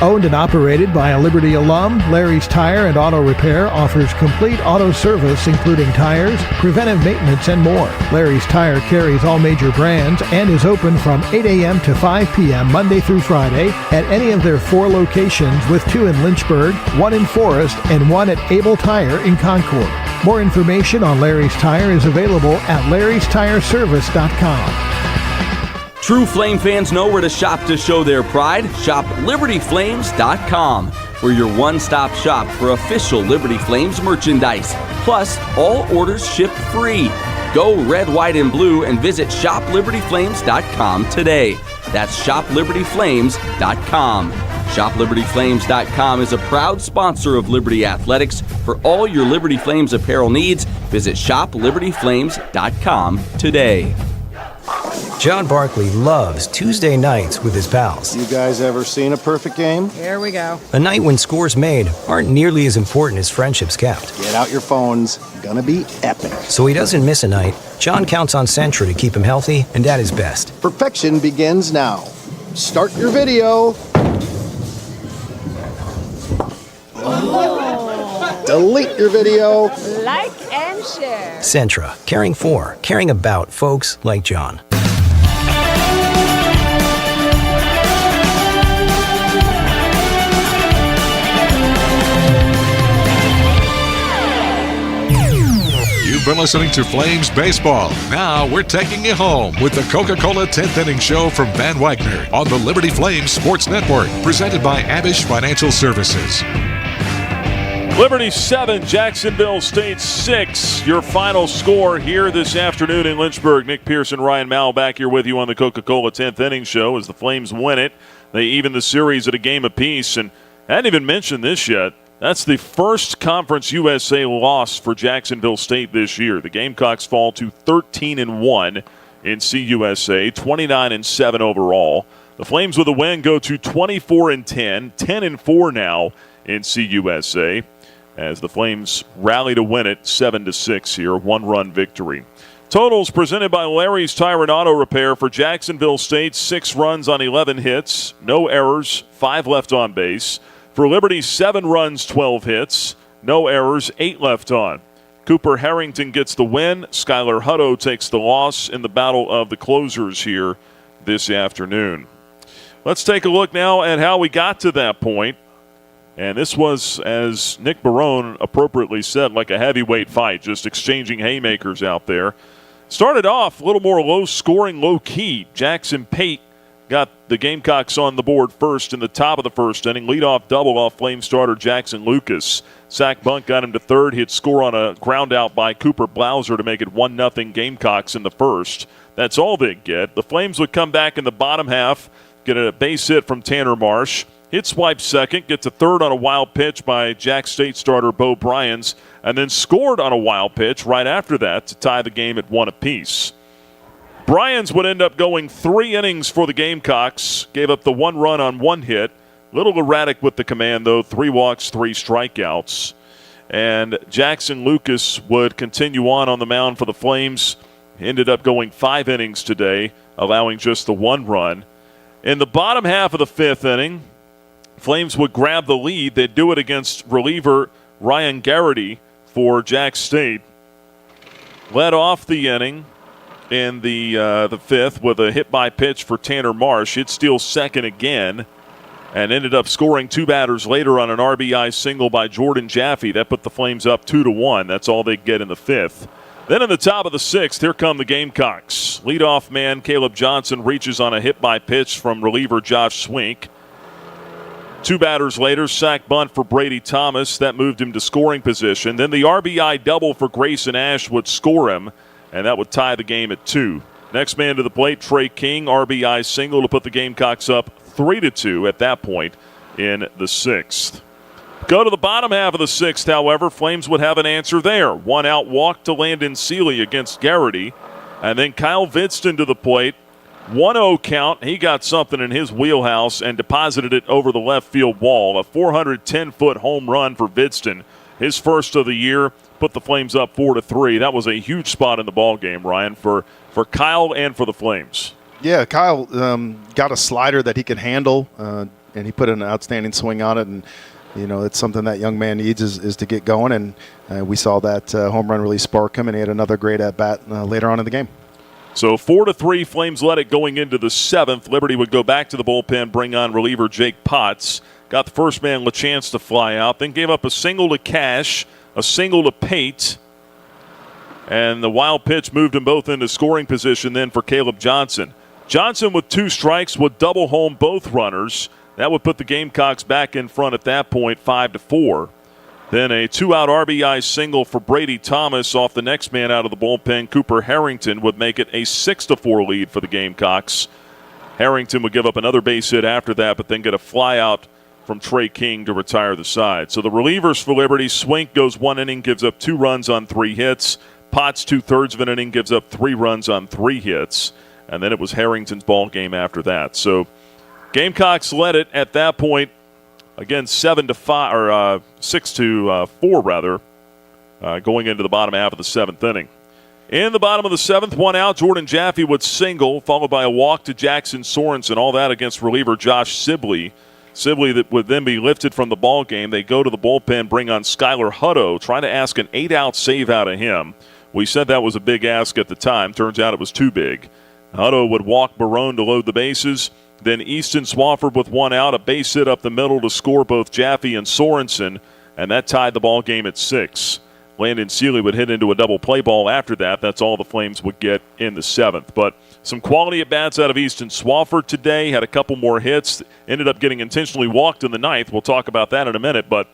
Owned and operated by a Liberty alum, Larry's Tire and Auto Repair offers complete auto service including tires, preventive maintenance, and more. Larry's Tire carries all major brands and is open from 8 a.m. to 5 p.m. Monday through Friday at any of their 4 locations, with 2 in Lynchburg, 1 in Forest, and 1 at Able Tire in Concord. More information on Larry's Tire is available at larrystireservice.com. True Flame fans know where to shop to show their pride. Shop LibertyFlames.com. We're your one-stop shop for official Liberty Flames merchandise. Plus, all orders ship free. Go red, white, and blue and visit ShopLibertyFlames.com today. That's ShopLibertyFlames.com. ShopLibertyFlames.com is a proud sponsor of Liberty Athletics. For all your Liberty Flames apparel needs, visit ShopLibertyFlames.com today. John Barkley loves Tuesday nights with his pals. You guys ever seen a perfect game? Here we go. A night when scores made aren't nearly as important as friendships kept. Get out your phones. Gonna be epic. So he doesn't miss a night. John counts on Sentra to keep him healthy and at his best. Perfection begins now. Start your video. Oh. Delete your video. Like and share. Sentra, caring for, caring about folks like John. You've been listening to Flames Baseball. Now we're taking you home with the Coca-Cola 10th Inning Show from Van Wagner on the Liberty Flames Sports Network, presented by Abish Financial Services. Liberty 7, Jacksonville State 6. Your final score here this afternoon in Lynchburg. Nick Pearson, Ryan Mao back here with you on the Coca-Cola 10th Inning Show as the Flames win it. They even the series at a game apiece. And I hadn't even mentioned this yet. That's the first Conference USA loss for Jacksonville State this year. The Gamecocks fall to 13-1 in CUSA, 29-7 overall. The Flames with a win go to 24-10, 10-4 now in CUSA, as the Flames rally to win it 7-6 here, one-run victory. Totals presented by Larry's Tire and Auto Repair for Jacksonville State, 6 runs on 11 hits, no errors, 5 left on base. For Liberty, 7 runs, 12 hits, no errors, 8 left on. Cooper Harrington gets the win. Skylar Hutto takes the loss in the battle of the closers here this afternoon. Let's take a look now at how we got to that point. And this was, as Nick Barone appropriately said, like a heavyweight fight, just exchanging haymakers out there. Started off a little more low-scoring, low-key. Jackson Pate got the Gamecocks on the board first in the top of the first inning. Leadoff double off Flame starter Jackson Lucas. Zach Bunt got him to third. He'd score on a ground out by Cooper Blauser to make it 1-0 Gamecocks in the first. That's all they'd get. The Flames would come back in the bottom half, get a base hit from Tanner Marsh. Hit swipe second, get to third on a wild pitch by Jax State starter Bo Bryans, and then scored on a wild pitch right after that to tie the game at 1 apiece. Bryans would end up going 3 innings for the Gamecocks, gave up the 1 run on 1 hit. Little erratic with the command, though, 3 walks, 3 strikeouts. And Jackson Lucas would continue on the mound for the Flames. Ended up going 5 innings today, allowing just the 1 run. In the bottom half of the 5th inning, Flames would grab the lead. They'd do it against reliever Ryan Garrity for Jax State. Led off the inning in the 5th with a hit by pitch for Tanner Marsh. He'd steal second again and ended up scoring 2 batters later on an RBI single by Jordan Jaffe. That put the Flames up 2-1. That's all they get in the 5th. Then in the top of the 6th, here come the Gamecocks. Leadoff man Caleb Johnson reaches on a hit by pitch from reliever Josh Swink. 2 batters later, sac bunt for Brady Thomas. That moved him to scoring position. Then the RBI double for Grayson Ash would score him, and that would tie the game at 2. Next man to the plate, Trey King, RBI single to put the Gamecocks up 3-2 at that point in the 6th. Go to the bottom half of the 6th, however, Flames would have an answer there. 1 out walk to Landon Seeley against Garrity, and then Kyle Vidston to the plate. 1-0 count. He got something in his wheelhouse and deposited it over the left field wall. A 410-foot home run for Vidston. His first of the year, put the Flames up 4-3. That was a huge spot in the ball game, Ryan, for Kyle and for the Flames. Yeah, Kyle got a slider that he could handle, and he put an outstanding swing on it. And you know, it's something that young man needs is to get going. And we saw that home run really spark him, and he had another great at bat later on in the game. So 4-3, Flames led it going into the 7th. Liberty would go back to the bullpen, bring on reliever Jake Potts. Got the first man LaChance to fly out, then gave up a single to Cash, a single to Pate. And the wild pitch moved them both into scoring position then for Caleb Johnson. Johnson with 2 strikes would double home both runners. That would put the Gamecocks back in front at that point, 5-4. Then a 2-out RBI single for Brady Thomas off the next man out of the bullpen. Cooper Harrington would make it a 6-4 lead for the Gamecocks. Harrington would give up another base hit after that, but then get a flyout from Trey King to retire the side. So the relievers for Liberty, Swink goes 1 inning, gives up 2 runs on 3 hits. Potts 2/3 of an inning, gives up 3 runs on 3 hits. And then it was Harrington's ball game after that. So Gamecocks led it at that point. Again, 7-5 or 6-4 rather, going into the bottom half of the 7th inning. In the bottom of the 7th, 1 out, Jordan Jaffe would single, followed by a walk to Jackson Sorensen. All that against reliever Josh Sibley. Sibley that would then be lifted from the ball game. They go to the bullpen, bring on Skylar Hutto, trying to ask an 8-out save out of him. We said that was a big ask at the time. Turns out it was too big. Hutto would walk Barone to load the bases. Then Easton Swafford with 1 out, a base hit up the middle to score both Jaffe and Sorensen, and that tied the ball game at 6. Landon Seeley would hit into a double play ball after that. That's all the Flames would get in the 7th. But some quality at-bats out of Easton Swafford today, had a couple more hits, ended up getting intentionally walked in the 9th. We'll talk about that in a minute, but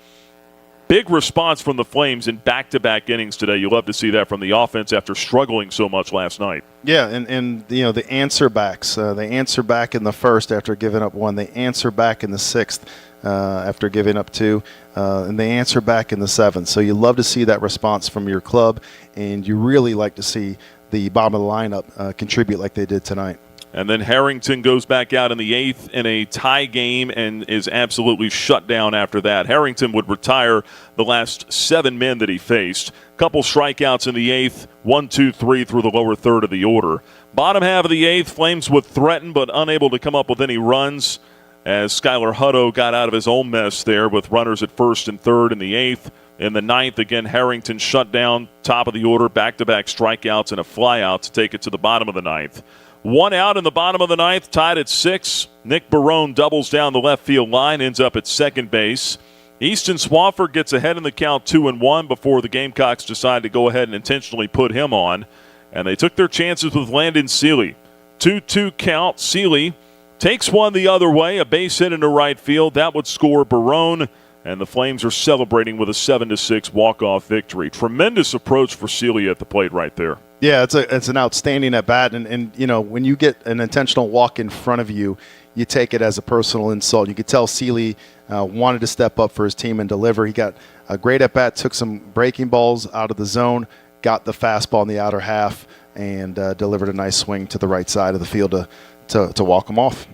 big response from the Flames in back-to-back innings today. You love to see that from the offense after struggling so much last night. Yeah, and you know, the answer backs. They answer back in the 1st after giving up 1. They answer back in the 6th after giving up 2. And they answer back in the 7th. So you love to see that response from your club, and you really like to see the bottom of the lineup contribute like they did tonight. And then Harrington goes back out in the 8th in a tie game and is absolutely shut down after that. Harrington would retire the last 7 men that he faced. Couple strikeouts in the 8th, 1, 2, 3 through the lower third of the order. Bottom half of the 8th, Flames would threaten but unable to come up with any runs as Skylar Hutto got out of his own mess there with runners at first and third in the 8th. In the 9th, again, Harrington shut down, top of the order, back-to-back strikeouts and a flyout to take it to the bottom of the 9th. 1 out in the bottom of the 9th, tied at 6. Nick Barone doubles down the left field line, ends up at second base. Easton Swafford gets ahead in the count 2-1 before the Gamecocks decide to go ahead and intentionally put him on. And they took their chances with Landon Seeley. 2-2 count. Seeley takes one the other way, a base hit into right field. That would score Barone. And the Flames are celebrating with a 7-6 walk-off victory. Tremendous approach for Seeley at the plate right there. Yeah, it's an outstanding at-bat. And you know, when you get an intentional walk in front of you, you take it as a personal insult. You could tell Seeley wanted to step up for his team and deliver. He got a great at-bat, took some breaking balls out of the zone, got the fastball in the outer half, and delivered a nice swing to the right side of the field to walk him off.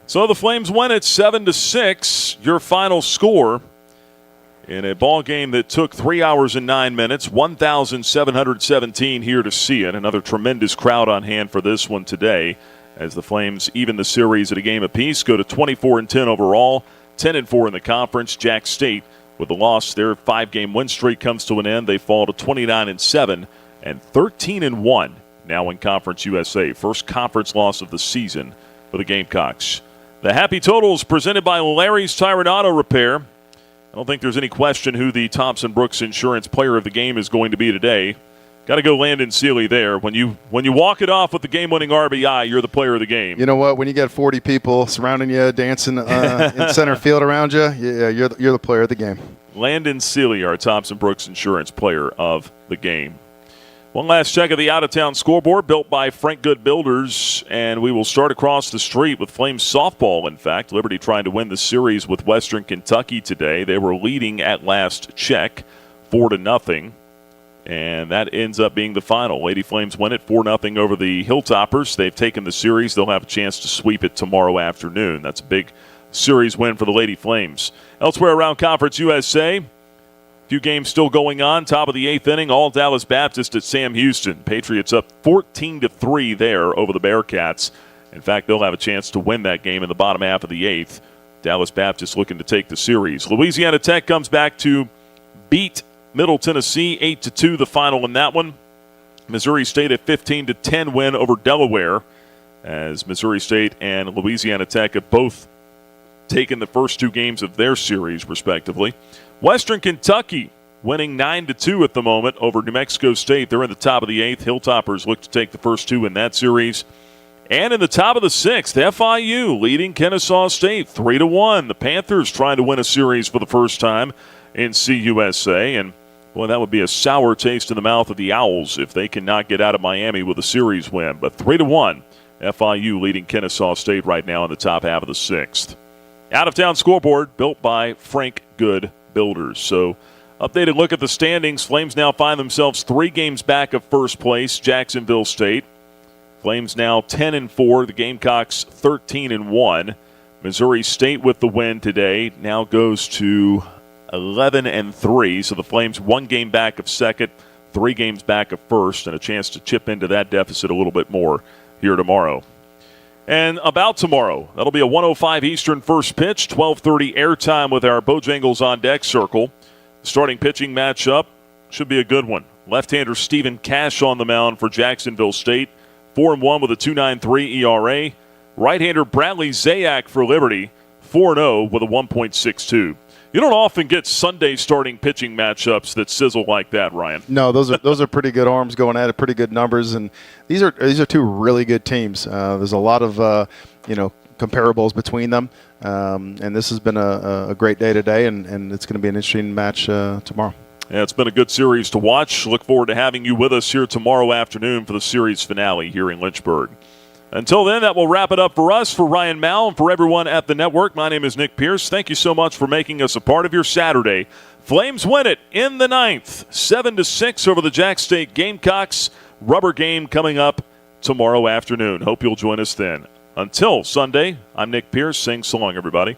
So the Flames win it 7-6. Your final score in a ball game that took 3 hours and 9 minutes, 1,717 here to see it. Another tremendous crowd on hand for this one today as the Flames even the series at a game apiece, go to 24-10 overall, 10-4 in the conference. Jax State with the loss, their 5-game win streak comes to an end. They fall to 29-7 and 13-1 now in Conference USA. First conference loss of the season for the Gamecocks. The Happy Totals presented by Larry's Tire and Auto Repair. I don't think there's any question who the Thompson Brooks Insurance Player of the Game is going to be today. Got to go Landon Seeley there. When you walk it off with the game-winning RBI, you're the player of the game. You know what? When you get 40 people surrounding you, dancing in center field around you, yeah, you're the player of the game. Landon Seeley, our Thompson Brooks Insurance Player of the Game. One last check of the out-of-town scoreboard built by Frank Good Builders, and we will start across the street with Flames softball, in fact. Liberty trying to win the series with Western Kentucky today. They were leading at last check, 4-0, and that ends up being the final. Lady Flames win it 4-0 over the Hilltoppers. They've taken the series. They'll have a chance to sweep it tomorrow afternoon. That's a big series win for the Lady Flames. Elsewhere around Conference USA, few games still going on. Top of the 8th inning, all Dallas Baptist at Sam Houston. Patriots up 14-3 there over the Bearcats. In fact, they'll have a chance to win that game in the bottom half of the 8th. Dallas Baptist looking to take the series. Louisiana Tech comes back to beat Middle Tennessee 8-2, the final in that one. Missouri State a 15-10 win over Delaware, as Missouri State and Louisiana Tech have both taken the first 2 games of their series, respectively. Western Kentucky winning 9-2 at the moment over New Mexico State. They're in the top of the 8th. Hilltoppers look to take the first 2 in that series. And in the top of the 6th, FIU leading Kennesaw State 3-1. The Panthers trying to win a series for the first time in CUSA. And, boy, that would be a sour taste in the mouth of the Owls if they cannot get out of Miami with a series win. But 3-1, FIU leading Kennesaw State right now in the top half of the 6th. Out-of-town scoreboard built by Frank Good Builders. So, updated look at the standings. Flames now find themselves 3 games back of first place, Jacksonville State. Flames now 10-4. The Gamecocks 13-1. Missouri State with the win today now goes to 11-3. So the Flames 1 game back of second, 3 games back of first, and a chance to chip into that deficit a little bit more here tomorrow. And about tomorrow, that'll be a 1:05 Eastern first pitch, 12:30 airtime with our Bojangles on deck circle. Starting pitching matchup should be a good one. Left-hander Stephen Cash on the mound for Jacksonville State, 4-1 with a 2.93 ERA. Right-hander Bradley Zayak for Liberty, 4-0 with a 1.62. You don't often get Sunday starting pitching matchups that sizzle like that, Ryan. No, those are pretty good arms going at it, pretty good numbers, and these are 2 really good teams. There's a lot of comparables between them, and this has been a great day today, and it's going to be an interesting match tomorrow. Yeah, it's been a good series to watch. Look forward to having you with us here tomorrow afternoon for the series finale here in Lynchburg. Until then, that will wrap it up for us. For Ryan Mao and for everyone at the network, my name is Nick Pierce. Thank you so much for making us a part of your Saturday. Flames win it in the 9th, 7-6 over the Jax State Gamecocks. Rubber game coming up tomorrow afternoon. Hope you'll join us then. Until Sunday, I'm Nick Pierce. Sing so long, everybody.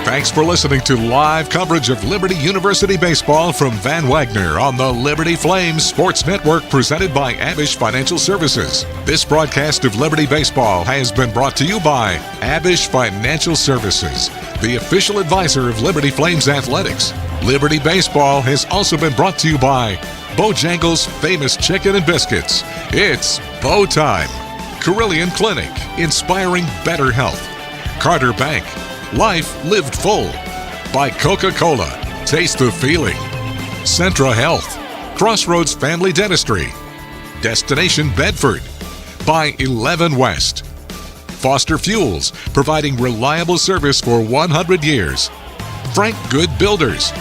Thanks for listening to live coverage of Liberty University baseball from Van Wagner on the Liberty Flames Sports Network, presented by Abish Financial Services. This broadcast of Liberty Baseball has been brought to you by Abish Financial Services, the official advisor of Liberty Flames Athletics. Liberty Baseball has also been brought to you by Bojangles' famous chicken and biscuits. It's Bo Time. Carillion Clinic, inspiring better health. Carter Bank, life lived full. By Coca-Cola, taste the feeling. Centra Health, Crossroads Family Dentistry. Destination Bedford. By 11 West. Foster Fuels, providing reliable service for 100 years. Frank Good Builders.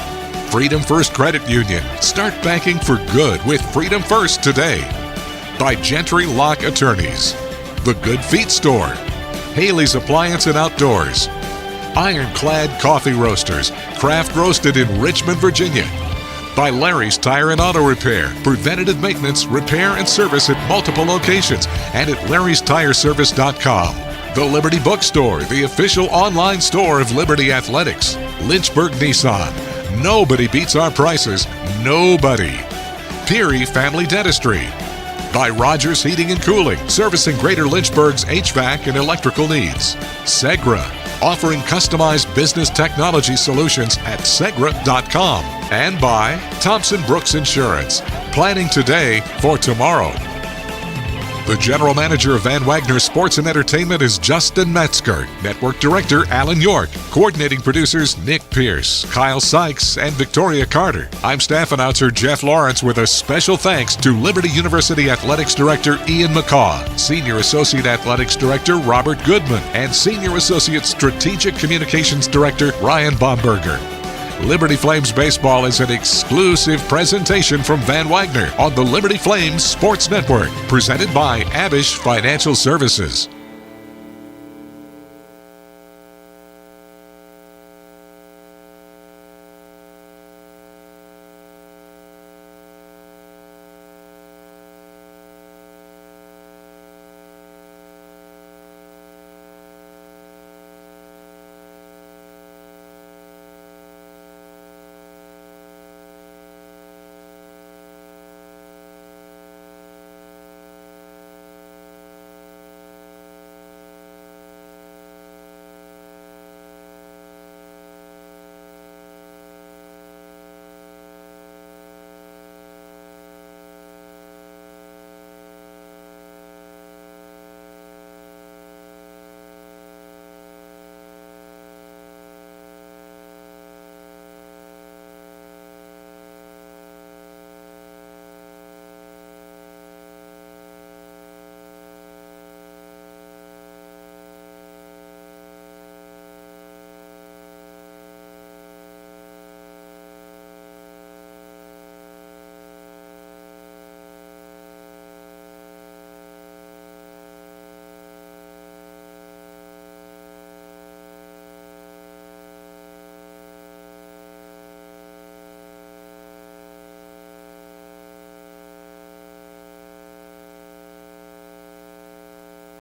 Freedom First Credit Union. Start banking for good with Freedom First today. By Gentry Lock Attorneys. The Good Feet Store. Haley's Appliance and Outdoors. Ironclad Coffee Roasters, craft roasted in Richmond, Virginia. By Larry's Tire and Auto Repair, preventative maintenance, repair, and service at multiple locations and at larrystireservice.com. The Liberty Bookstore, the official online store of Liberty Athletics. Lynchburg Nissan, nobody beats our prices, nobody. Peary Family Dentistry. By Rogers Heating and Cooling, servicing Greater Lynchburg's HVAC and electrical needs. Segra, offering customized business technology solutions at segra.com. And by Thompson Brooks Insurance, planning today for tomorrow. The General Manager of Van Wagner Sports and Entertainment is Justin Metzger. Network Director Alan York. Coordinating producers Nick Pierce, Kyle Sykes, and Victoria Carter. I'm staff announcer Jeff Lawrence with a special thanks to Liberty University Athletics Director Ian McCaw, Senior Associate Athletics Director Robert Goodman, and Senior Associate Strategic Communications Director Ryan Baumberger. Liberty Flames Baseball is an exclusive presentation from Van Wagner on the Liberty Flames Sports Network, presented by Abish Financial Services.